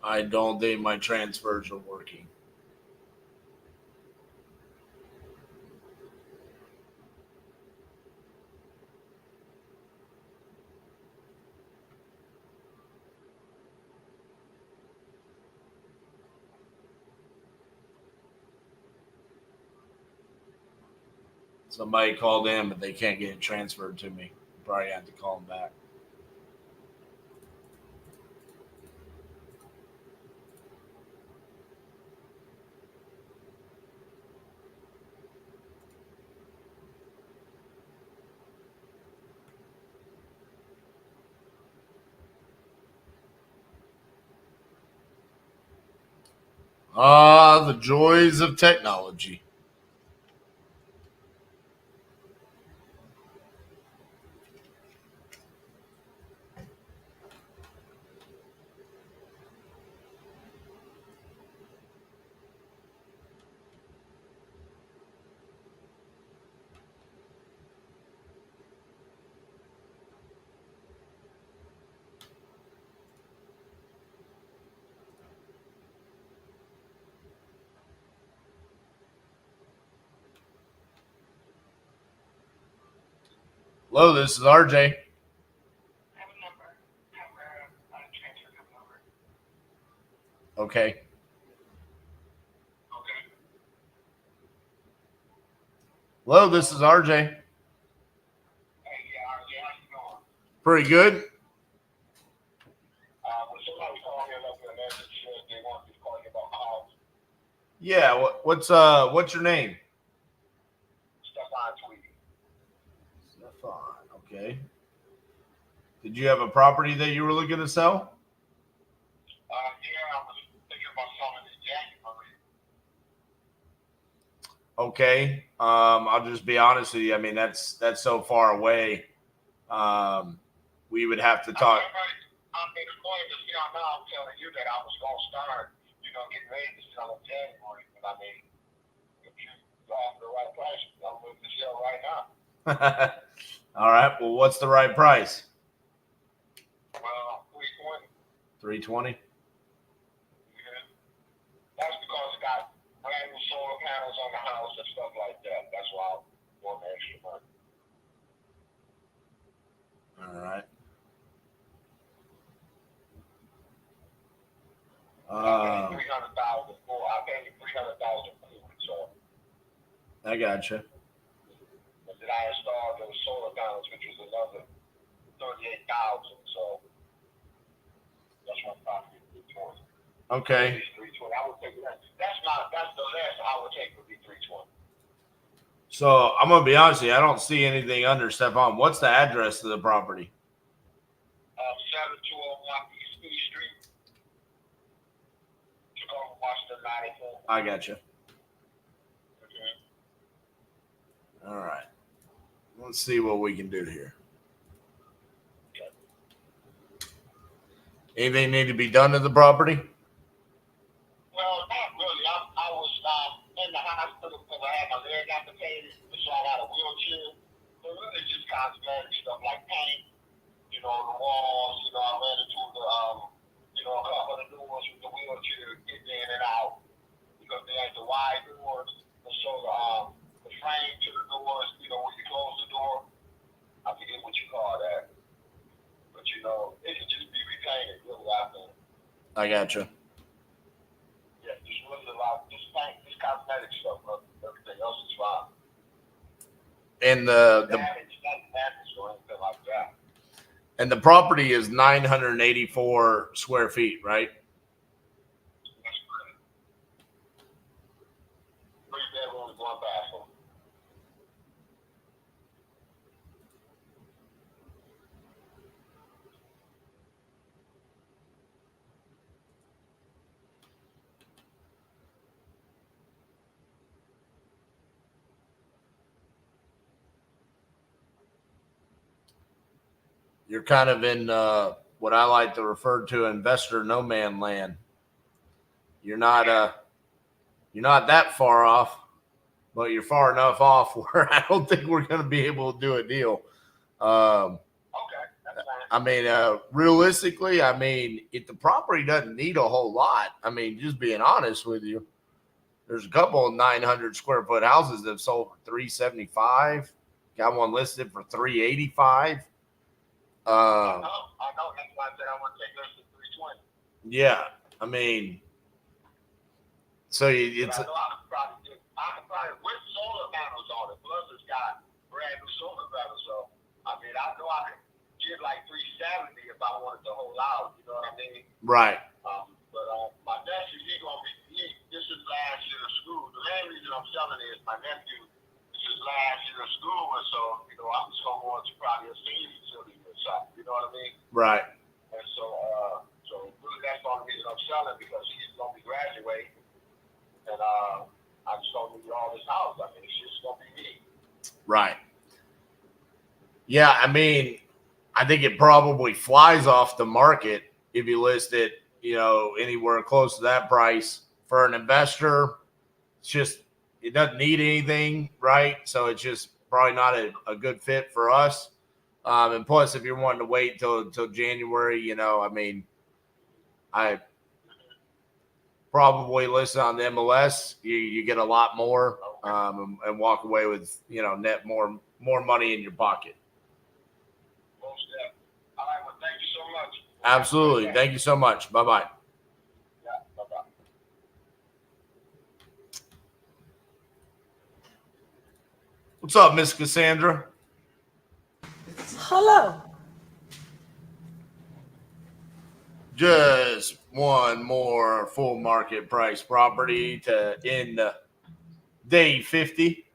I don't think my transfers are working. Somebody called in, but they can't get it transferred to me. Probably have to call them back. Ah, the joys of technology. Hello, this is RJ. Okay. Hello, this is RJ. Pretty good. Yeah. What's your name? Stefan. Okay. Did you have a property that you were looking to sell? Okay. I'll just be honest with you. I mean, that's so far away. We would have to talk. I'm explaining this, now I'm telling you that I was going to start, getting ready to sell in January. But I mean, if you offer the right price, I'm moving to sell right now. All right. Well, what's the right price? Well, 320. 320. Yeah. That's because it got brand new solar panels on the house and stuff like that. That's why I want the extra money. All right. I paid $300,000 for. I paid $300,000 for it, so. I gotcha. And then I installed those solar panels, which was another $38,000. So that's what probably 320. Okay. 320. I would take that. That's the less I would take would be 320. So I'm gonna be honest with you. I don't see anything under Stefan. What's the address of the property? 7201 East B Street. Washington 94. I gotcha. Okay. All right. Let's see what we can do here. Okay. Anything need to be done to the property? Well, not really. I was in the hospital because I had my leg amputated, so I got a wheelchair. So really just cosmetic stuff like paint, the walls, I ran into the, a couple of the doors with the wheelchair, getting in and out, because they had the wide doors, so the frame to the doors, when you close the door, I forget what you call that, but it could just be repainted really out there. I gotcha. Yeah, just really a lot, just paint, just cosmetic stuff, but everything else is fine. And the damage or anything like that. And the property is 984 square feet, right? That's correct. 3 bedrooms, 1 bathroom. You're kind of in what I like to refer to investor no man land. You're not that far off, but you're far enough off where I don't think we're going to be able to do a deal. Okay, that's fine. I mean, realistically, if the property doesn't need a whole lot, just being honest with you, there's a couple of 900 square foot houses that have sold for $375. Got one listed for $385. I know. That's why I said I want to take less than 320. Yeah, so it's. I know I could probably with solar panels on it. Plus, it's got brand new solar panels, so I know I could get like 370 if I wanted to hold out. You know what I mean? Right. But my nephew, this is last year of school. The main reason I'm selling it is my nephew. This is last year of school, and so I'm just going to probably a senior facility or something. You know what I mean? Right. And so really that's the only reason I'm selling, because he's going to be graduating, and I just don't need all this house. It's just going to be me. Right. Yeah, I think it probably flies off the market if you list it, anywhere close to that price. For an investor, it doesn't need anything, right? So it's just probably not a good fit for us. And plus, if you're wanting to wait till January, I probably list on the MLS. You get a lot more and walk away with net more money in your pocket. much. Absolutely. Thank you so much. Bye-bye. Yeah, bye-bye. What's up, Miss Cassandra? Hello. Just one more full market price property to end day 50.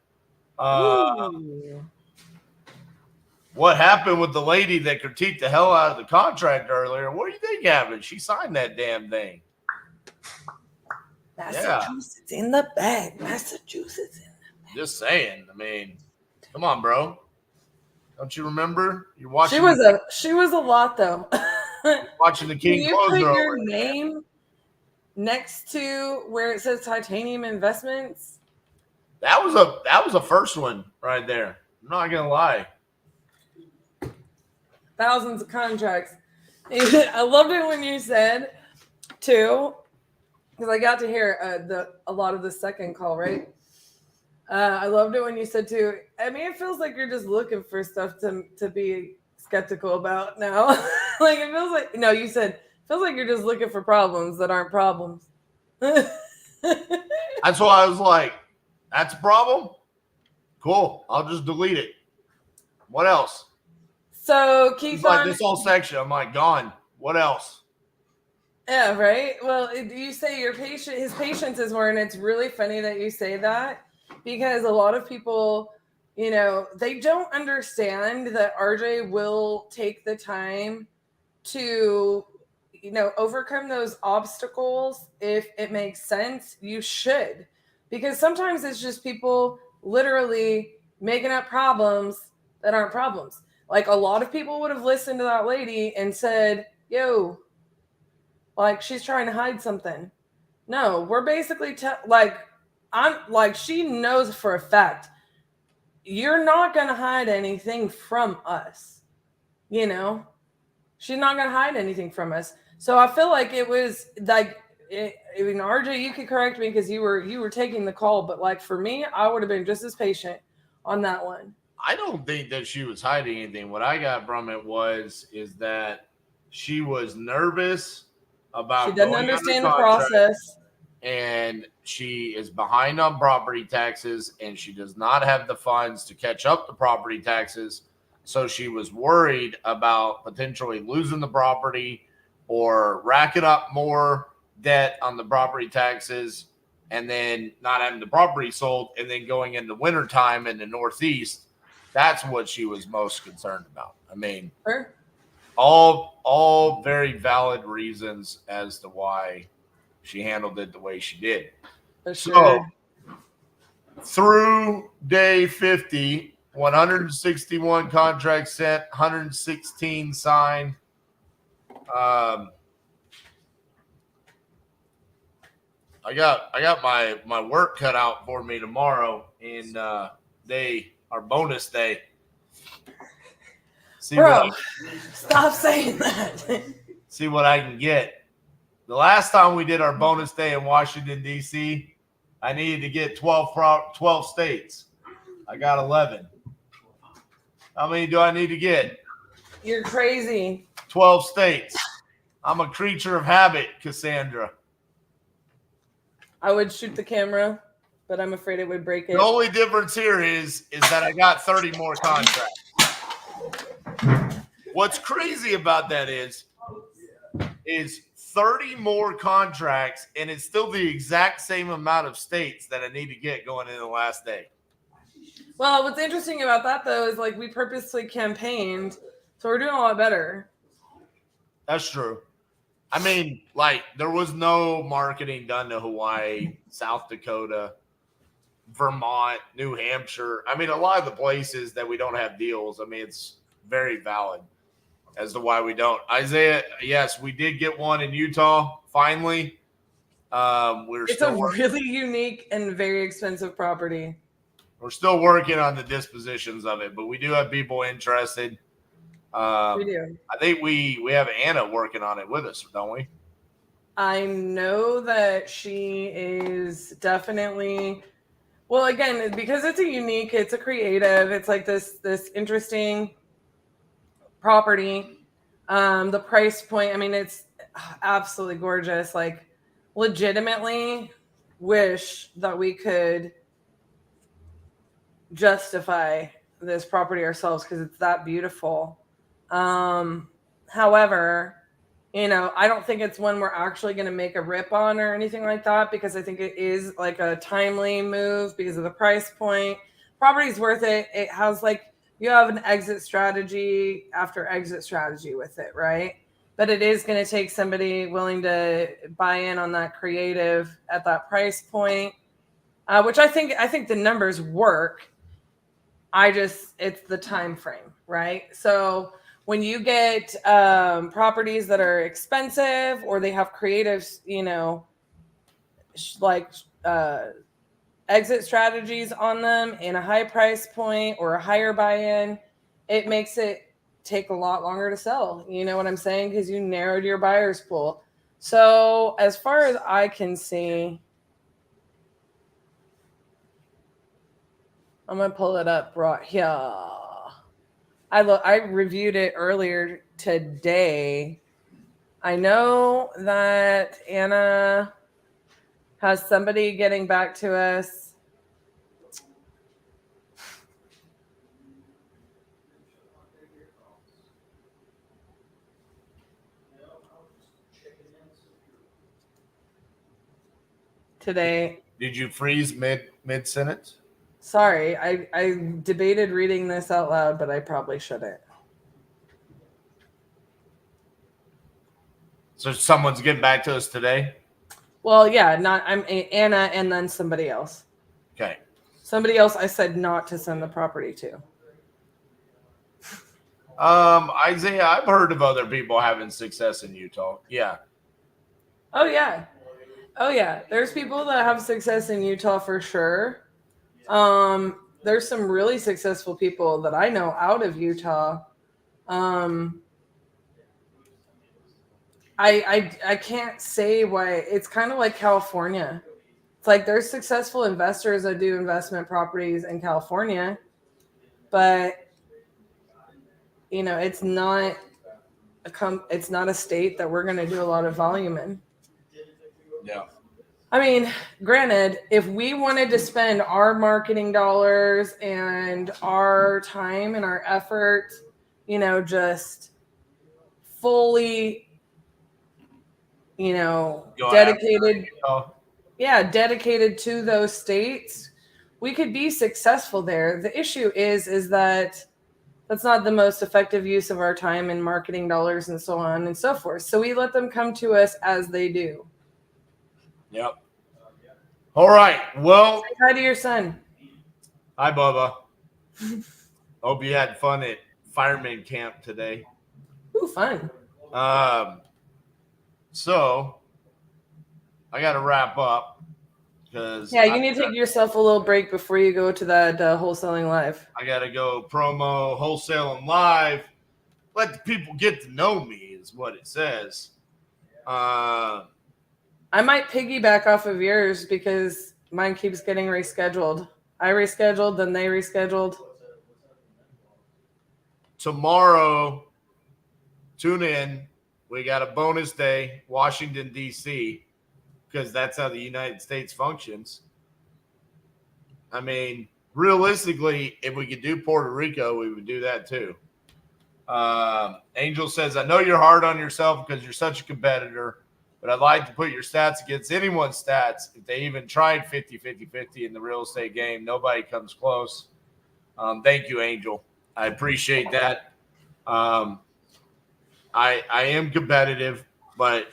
What happened with the lady that critiqued the hell out of the contract earlier? What do you think happened? She signed that damn thing. Massachusetts in the bag. Massachusetts in the bag. Just saying. I mean, come on, bro. Don't you remember? You're watching. She was a lot though. Watching the King Can you close put earlier. your name next to where it says Titanium Investments? That was a first one right there. I'm not gonna lie. Thousands of contracts. I loved it when you said too, because I got to hear a lot of the second call, right? I loved it when you said too. I mean, it feels like you're just looking for stuff to be skeptical about now. Like it feels like you said it feels like you're just looking for problems that aren't problems. That's why I was like, that's a problem? Cool. I'll just delete it. What else? So keep It's like on this whole section. I'm like, gone. What else? Yeah, right. Well, you say his patience is more, and it's really funny that you say that because a lot of people, they don't understand that RJ will take the time to, overcome those obstacles. If it makes sense, you should, because sometimes it's just people literally making up problems that aren't problems. Like a lot of people would have listened to that lady and said, yo, like she's trying to hide something. No, we're basically she knows for a fact you're not going to hide anything from us. She's not going to hide anything from us. So I feel like it was like, RJ, you could correct me because you were taking the call, but like for me, I would have been just as patient on that one. I don't think that she was hiding anything. What I got from it is that she was nervous about. She doesn't understand the process, and she is behind on property taxes, and she does not have the funds to catch up the property taxes. So she was worried about potentially losing the property or racking up more debt on the property taxes, and then not having the property sold, and then going into wintertime in the Northeast. That's what she was most concerned about. I mean, sure. all very valid reasons as to why she handled it the way she did. For sure. So through day 50, 161 contracts sent, 116 signed. I got my work cut out for me tomorrow in our bonus day. Stop saying that. See what I can get. The last time we did our bonus day in Washington, D.C., I needed to get 12 states. I got 11. How many do I need to get? You're crazy. 12 states. I'm a creature of habit, Cassandra. I would shoot the camera, but I'm afraid it would break it. The only difference here is that I got 30 more contracts. What's crazy about that is 30 more contracts, and it's still the exact same amount of states that I need to get going into the last day. Well, what's interesting about that, though, is like we purposely campaigned, so we're doing a lot better. That's true. I mean, like, there was no marketing done to Hawaii, South Dakota, Vermont, New Hampshire. I mean, a lot of the places that we don't have deals, I mean, it's very valid as to why we don't. Isaiah, yes, we did get one in Utah, finally. It's a really unique and very expensive property. We're still working on the dispositions of it, but we do have people interested. We do. I think we have Anna working on it with us, don't we? I know that she is definitely, well, again, because it's a creative, it's like this interesting property. The price point, I mean, it's absolutely gorgeous. Like, legitimately wish that we could justify this property ourselves because it's that beautiful. However, I don't think it's one we're actually going to make a rip on or anything like that, because I think it is like a timely move because of the price point. Property's worth it. It has you have an exit strategy after exit strategy with it, right? But it is going to take somebody willing to buy in on that creative at that price point, which I think the numbers work. It's the time frame, right? So when you get properties that are expensive or they have creative, exit strategies on them in a high price point or a higher buy-in, it makes it take a lot longer to sell. You know what I'm saying? Because you narrowed your buyer's pool. So as far as I can see, I'm gonna pull it up right here. I reviewed it earlier today. I know that Anna has somebody getting back to us. Today. Did you freeze mid sentence? Sorry, I debated reading this out loud, but I probably shouldn't. So someone's getting back to us today? Well, yeah, I'm Anna and then somebody else. Okay. Somebody else I said not to send the property to. Isaiah, I've heard of other people having success in Utah. Yeah. Oh yeah. There's people that have success in Utah for sure. There's some really successful people that I know out of Utah. I can't say why. It's kind of like California. It's like there's successful investors that do investment properties in California, but it's not a state that we're going to do a lot of volume in. Yeah. I mean, granted, if we wanted to spend our marketing dollars and our time and our effort, just fully, dedicated to those states, we could be successful there. The issue is that that's not the most effective use of our time and marketing dollars and so on and so forth. So we let them come to us as they do. Yep. All right. Well, say hi to your son. Hi, Bubba. Hope you had fun at fireman camp today. Ooh, fun. So I got to wrap up because you need to take yourself a little break before you go to that wholesaling live. I got to go promo wholesaling live. Let the people get to know me is what it says. I might piggyback off of yours because mine keeps getting rescheduled. I rescheduled, then they rescheduled. Tomorrow, tune in. We got a bonus day, Washington, D.C., because that's how the United States functions. I mean, realistically, if we could do Puerto Rico, we would do that too. Angel says, I know you're hard on yourself because you're such a competitor, but I'd like to put your stats against anyone's stats. If they even tried 50-50-50 in the real estate game, nobody comes close. Thank you, Angel. I appreciate that. I am competitive, but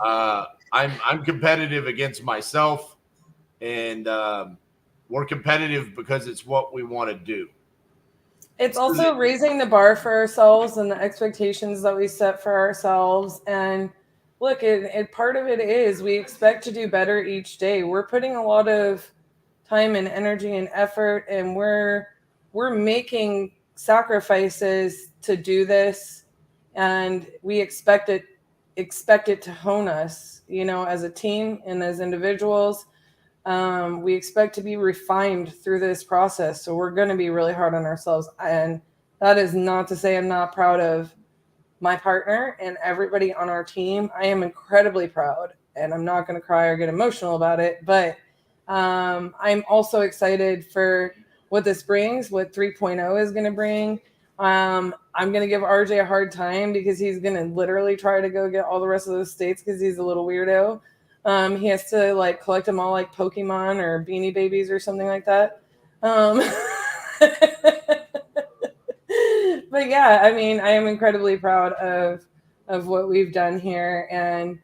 I'm competitive against myself, and we're competitive because it's what we want to do. It's also raising the bar for ourselves and the expectations that we set for ourselves. And look, part of it is we expect to do better each day. We're putting a lot of time and energy and effort, and we're making sacrifices to do this, and we expect it to hone us, as a team and as individuals. We expect to be refined through this process. So we're going to be really hard on ourselves. And that is not to say I'm not proud of my partner and everybody on our team. I am incredibly proud, and I'm not going to cry or get emotional about it, but I'm also excited for what this brings, what 3.0 is going to bring. I'm going to give RJ a hard time because he's going to literally try to go get all the rest of those states because he's a little weirdo. He has to like collect them all like Pokemon or Beanie Babies or something like that. But yeah, I mean, I am incredibly proud of what we've done here, and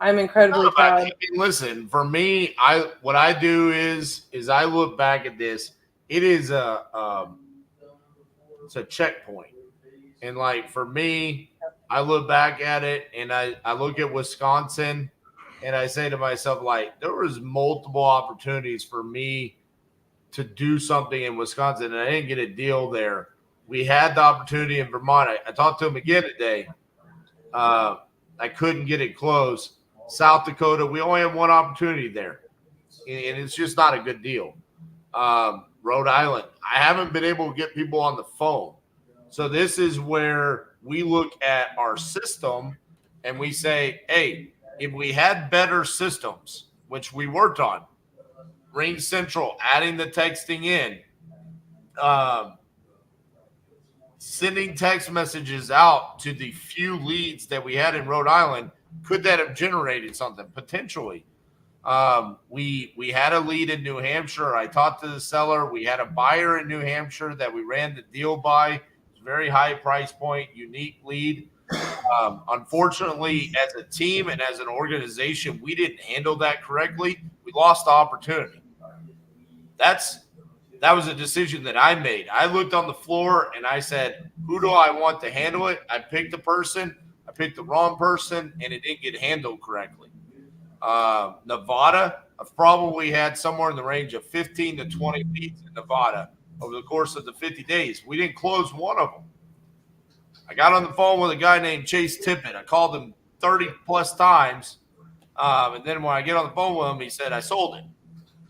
I'm incredibly proud. I mean, listen, for me, what I do is I look back at this. It is it's a checkpoint, and like for me, I look back at it and I look at Wisconsin, and I say to myself, like, there was multiple opportunities for me to do something in Wisconsin, and I didn't get a deal there. We had the opportunity in Vermont. I talked to him again today. I couldn't get it closed. South Dakota, we only have one opportunity there, and it's just not a good deal. Rhode Island, I haven't been able to get people on the phone. So this is where we look at our system and we say, hey, if we had better systems, which we worked on, Ring Central, adding the texting in, sending text messages out to the few leads that we had in Rhode Island, could that have generated something? Potentially. We had a lead in New Hampshire. I talked to the seller. We had a buyer in New Hampshire that we ran the deal by. It's a very high price point, unique lead. Unfortunately, as a team and as an organization, we didn't handle that correctly. We lost the opportunity. That was a decision that I made. I looked on the floor and I said, who do I want to handle it? I picked a person. I picked the wrong person, and it didn't get handled correctly. Nevada, I've probably had somewhere in the range of 15 to 20 leads in Nevada over the course of the 50 days. We didn't close one of them. I got on the phone with a guy named Chase Tippett. I called him 30 plus times. And then when I get on the phone with him, he said, I sold it,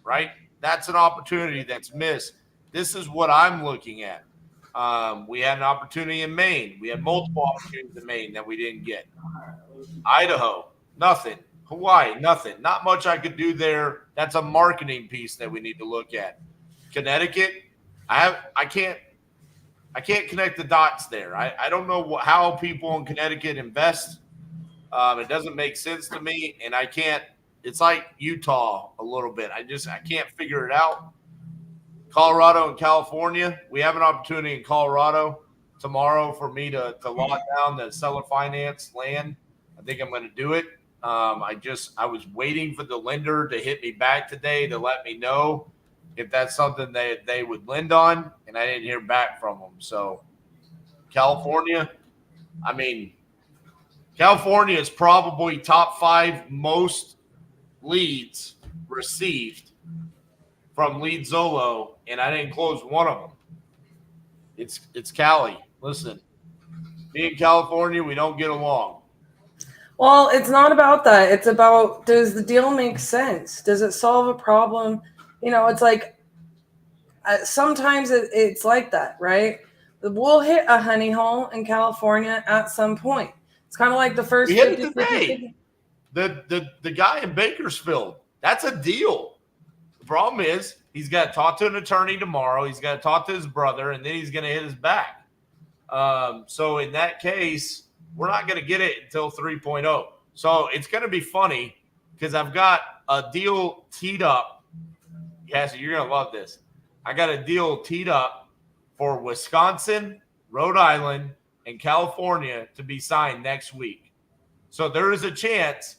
right? That's an opportunity that's missed. This is what I'm looking at. We had an opportunity in Maine. We had multiple opportunities in Maine that we didn't get. Idaho, nothing. Hawaii, nothing. Not much I could do there. That's a marketing piece that we need to look at. Connecticut, I can't connect the dots there. I don't know how people in Connecticut invest. It doesn't make sense to me, and I can't. It's like Utah a little bit. I can't figure it out. Colorado and California, we have an opportunity in Colorado tomorrow for me to lock down the seller finance land. I think I'm going to do it. I was waiting for the lender to hit me back today to let me know if that's something that they would lend on, and I didn't hear back from them. So California, I mean, California is probably top 5 most leads received from Lead Zolo, and I didn't close one of them. It's Cali. Listen, me and California, we don't get along. Well, it's not about that. It's about, does the deal make sense? Does it solve a problem? You know, it's like sometimes it's like that, right? We'll hit a honey hole in California at some point. It's kind of like the first 50. The guy in Bakersfield, that's a deal. The problem is he's got to talk to an attorney tomorrow. He's got to talk to his brother, and then he's going to hit his back. So in that case, we're not going to get it until 3.0. So it's going to be funny because I've got a deal teed up. Cassie, you're going to love this. I got a deal teed up for Wisconsin, Rhode Island, and California to be signed next week. So there is a chance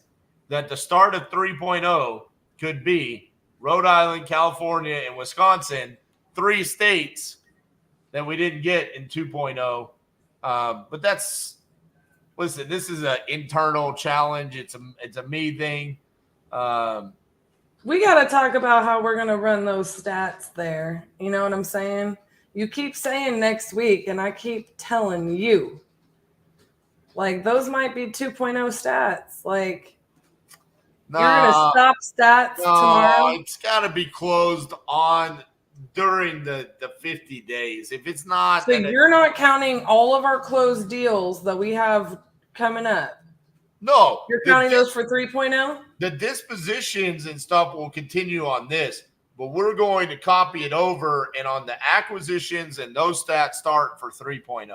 that the start of 3.0 could be Rhode Island, California, and Wisconsin, 3 states that we didn't get in 2.0. But listen, this is an internal challenge. It's a me thing. We got to talk about how we're going to run those stats there. You know what I'm saying? You keep saying next week, and I keep telling you, like, those might be 2.0 stats. Like, you're going to stop stats tomorrow? It's got to be closed on during the 50 days. If it's not, So you're not counting all of our closed deals that we have coming up. No. You're counting those for 3.0? The dispositions and stuff will continue on this, but we're going to copy it over, and on the acquisitions and those stats start for 3.0.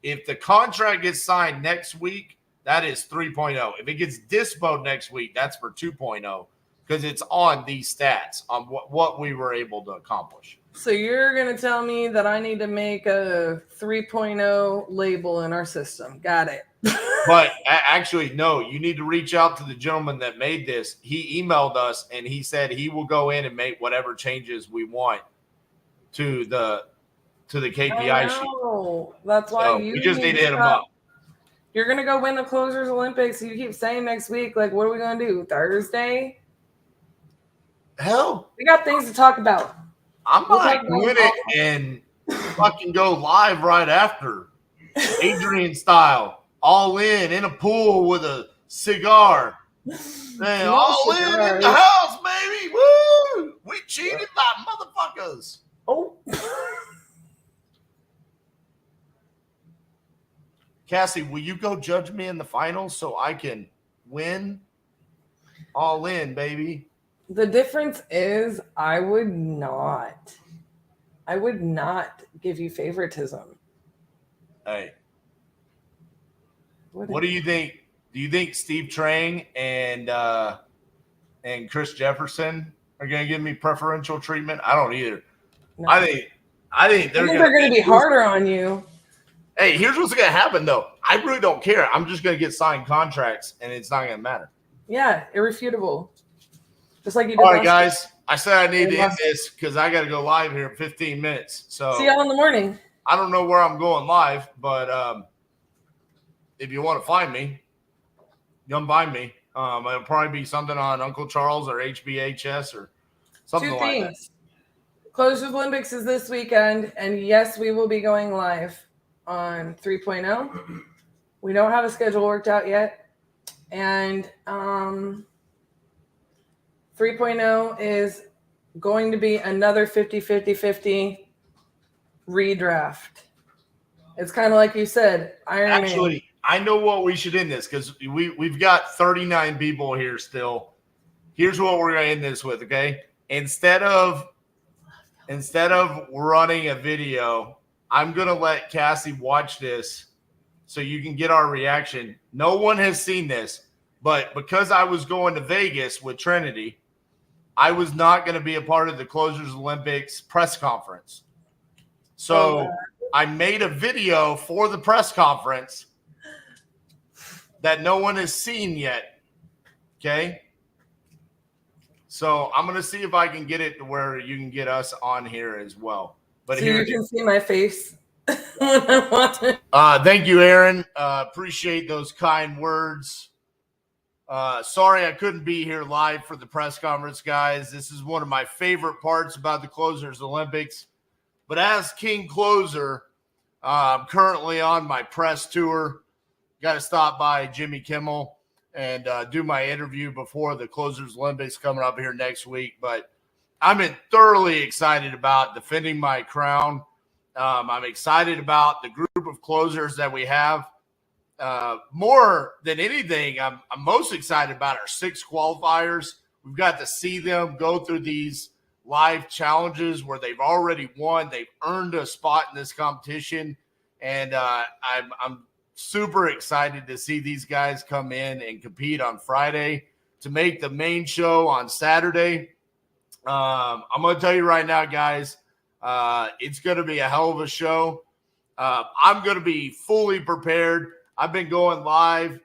If the contract gets signed next week, that is 3.0. If it gets dispoed next week, that's for 2.0, because it's on these stats on what we were able to accomplish. So you're going to tell me that I need to make a 3.0 label in our system. Got it. But actually, no, you need to reach out to the gentleman that made this. He emailed us and he said he will go in and make whatever changes we want to the KPI sheet. That's why So you we just need to hit him up. You're going to go win the Closers Olympics. You keep saying next week, like, what are we going to do? Thursday? Hell, we got things to talk about. I might win it and fucking go live right after, Adrian style, all in a pool with a cigar. Man, No all cigars. in the house, baby. Woo! We cheated by motherfuckers. Oh. Cassie, will you go judge me in the finals so I can win? All in, baby. The difference is I would not give you favoritism. Hey. What do you think? Do you think Steve Trang and Chris Jefferson are going to give me preferential treatment? I don't either. No. I think they're going to be harder on you. Hey, here's what's going to happen, though. I really don't care. I'm just going to get signed contracts, and it's not going to matter. Yeah, irrefutable. Just like you did. All right, guys. I said I need to end this because I got to go live here in 15 minutes. So see y'all in the morning. I don't know where I'm going live, but if you want to find me, come find me. It'll probably be something on Uncle Charles or HBHS or something like that. 2 things. Closers Olympics is this weekend, and yes, we will be going live on 3.0. We don't have a schedule worked out yet, and 3.0 is going to be another 50-50-50 redraft. It's kind of like you said, Iron Man. I know what we should end this because we've got 39 people here still. Here's what we're going to end this with, okay? Instead of running a video, I'm going to let Cassie watch this so you can get our reaction. No one has seen this, but because I was going to Vegas with Trinity, I was not going to be a part of the Closers Olympics press conference. So I made a video for the press conference that no one has seen yet. Okay. So I'm going to see if I can get it to where you can get us on here as well. But so here you can see my face when I watch it. Thank you, Aaron. Appreciate those kind words. Sorry I couldn't be here live for the press conference, guys. This is one of my favorite parts about the Closers Olympics. But as King Closer, I'm currently on my press tour. Got to stop by Jimmy Kimmel and do my interview before the Closers Olympics coming up here next week. But I'm thoroughly excited about defending my crown. I'm excited about the group of closers that we have. More than anything, I'm most excited about our 6 qualifiers. We've got to see them go through these live challenges where they've already won. They've earned a spot in this competition. And I'm super excited to see these guys come in and compete on Friday to make the main show on Saturday. I'm going to tell you right now, guys, it's going to be a hell of a show. I'm going to be fully prepared. I've been going live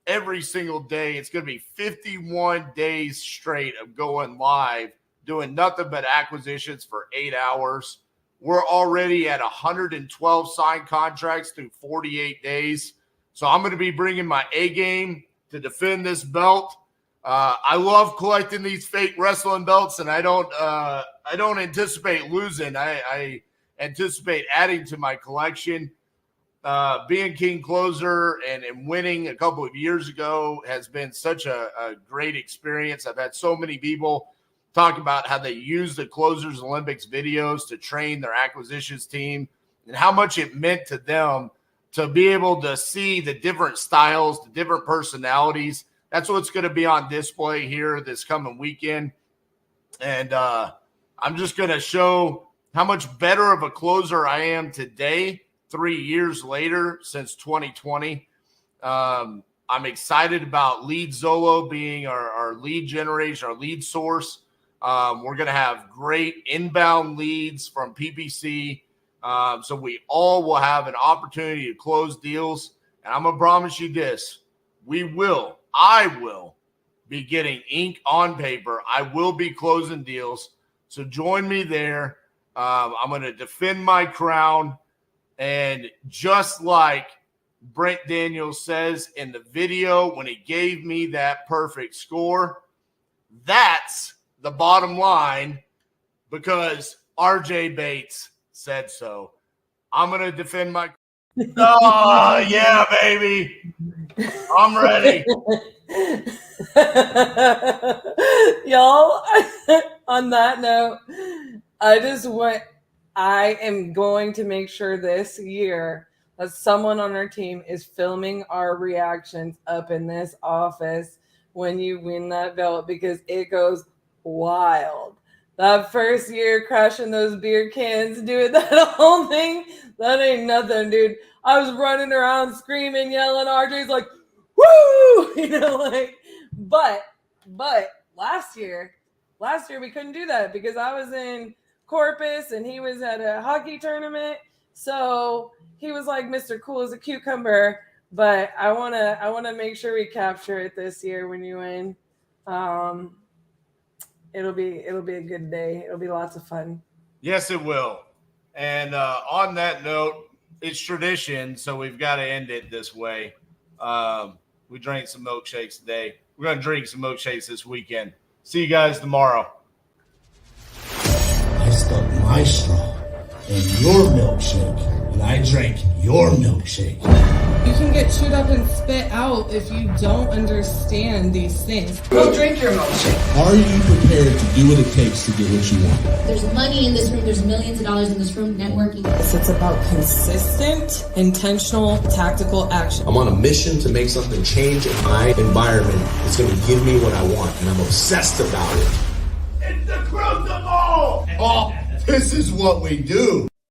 every single day. It's going to be 51 days straight of going live, doing nothing but acquisitions for 8 hours. We're already at 112 signed contracts through 48 days. So I'm going to be bringing my A game to defend this belt. I love collecting these fake wrestling belts, and I don't anticipate losing. I anticipate adding to my collection. Being King Closer and winning a couple of years ago has been such a great experience. I've had so many people talk about how they use the Closers Olympics videos to train their acquisitions team and how much it meant to them to be able to see the different styles, the different personalities. That's what's going to be on display here this coming weekend. And I'm just going to show how much better of a closer I am today, 3 years later since 2020. I'm excited about Lead Zolo being our lead generation, our lead source. We're going to have great inbound leads from PPC. So we all will have an opportunity to close deals. And I'm going to promise you this, I will be getting ink on paper. I will be closing deals. So join me there. I'm going to defend my crown. And just like Brent Daniels says in the video when he gave me that perfect score, that's the bottom line because RJ Bates said so. I'm going to defend my oh, yeah, baby. I'm ready. Y'all, on that note, I am going to make sure this year that someone on our team is filming our reactions up in this office when you win that belt because it goes wild. That first year crashing those beer cans, doing that whole thing, that ain't nothing, dude. I was running around screaming, yelling. RJ's like, woo! But last year we couldn't do that because I was in Corpus and he was at a hockey tournament. So he was like Mr. Cool as a cucumber. But I wanna make sure we capture it this year when you win. It'll be a good day. It'll be lots of fun. Yes, it will. And on that note, it's tradition, so we've got to end it this way. We drank some milkshakes today. We're going to drink some milkshakes this weekend. See you guys tomorrow. I stuck my straw in your milkshake, and I drank your milkshake. You can get chewed up and spit out if you don't understand these things. Go drink your milkshake. Are you prepared to do what it takes to get what you want? There's money in this room. There's millions of dollars in this room. Networking. It's about consistent, intentional, tactical action. I'm on a mission to make something change in my environment that's going to give me what I want, and I'm obsessed about it. It's the crucible! Oh, this is what we do.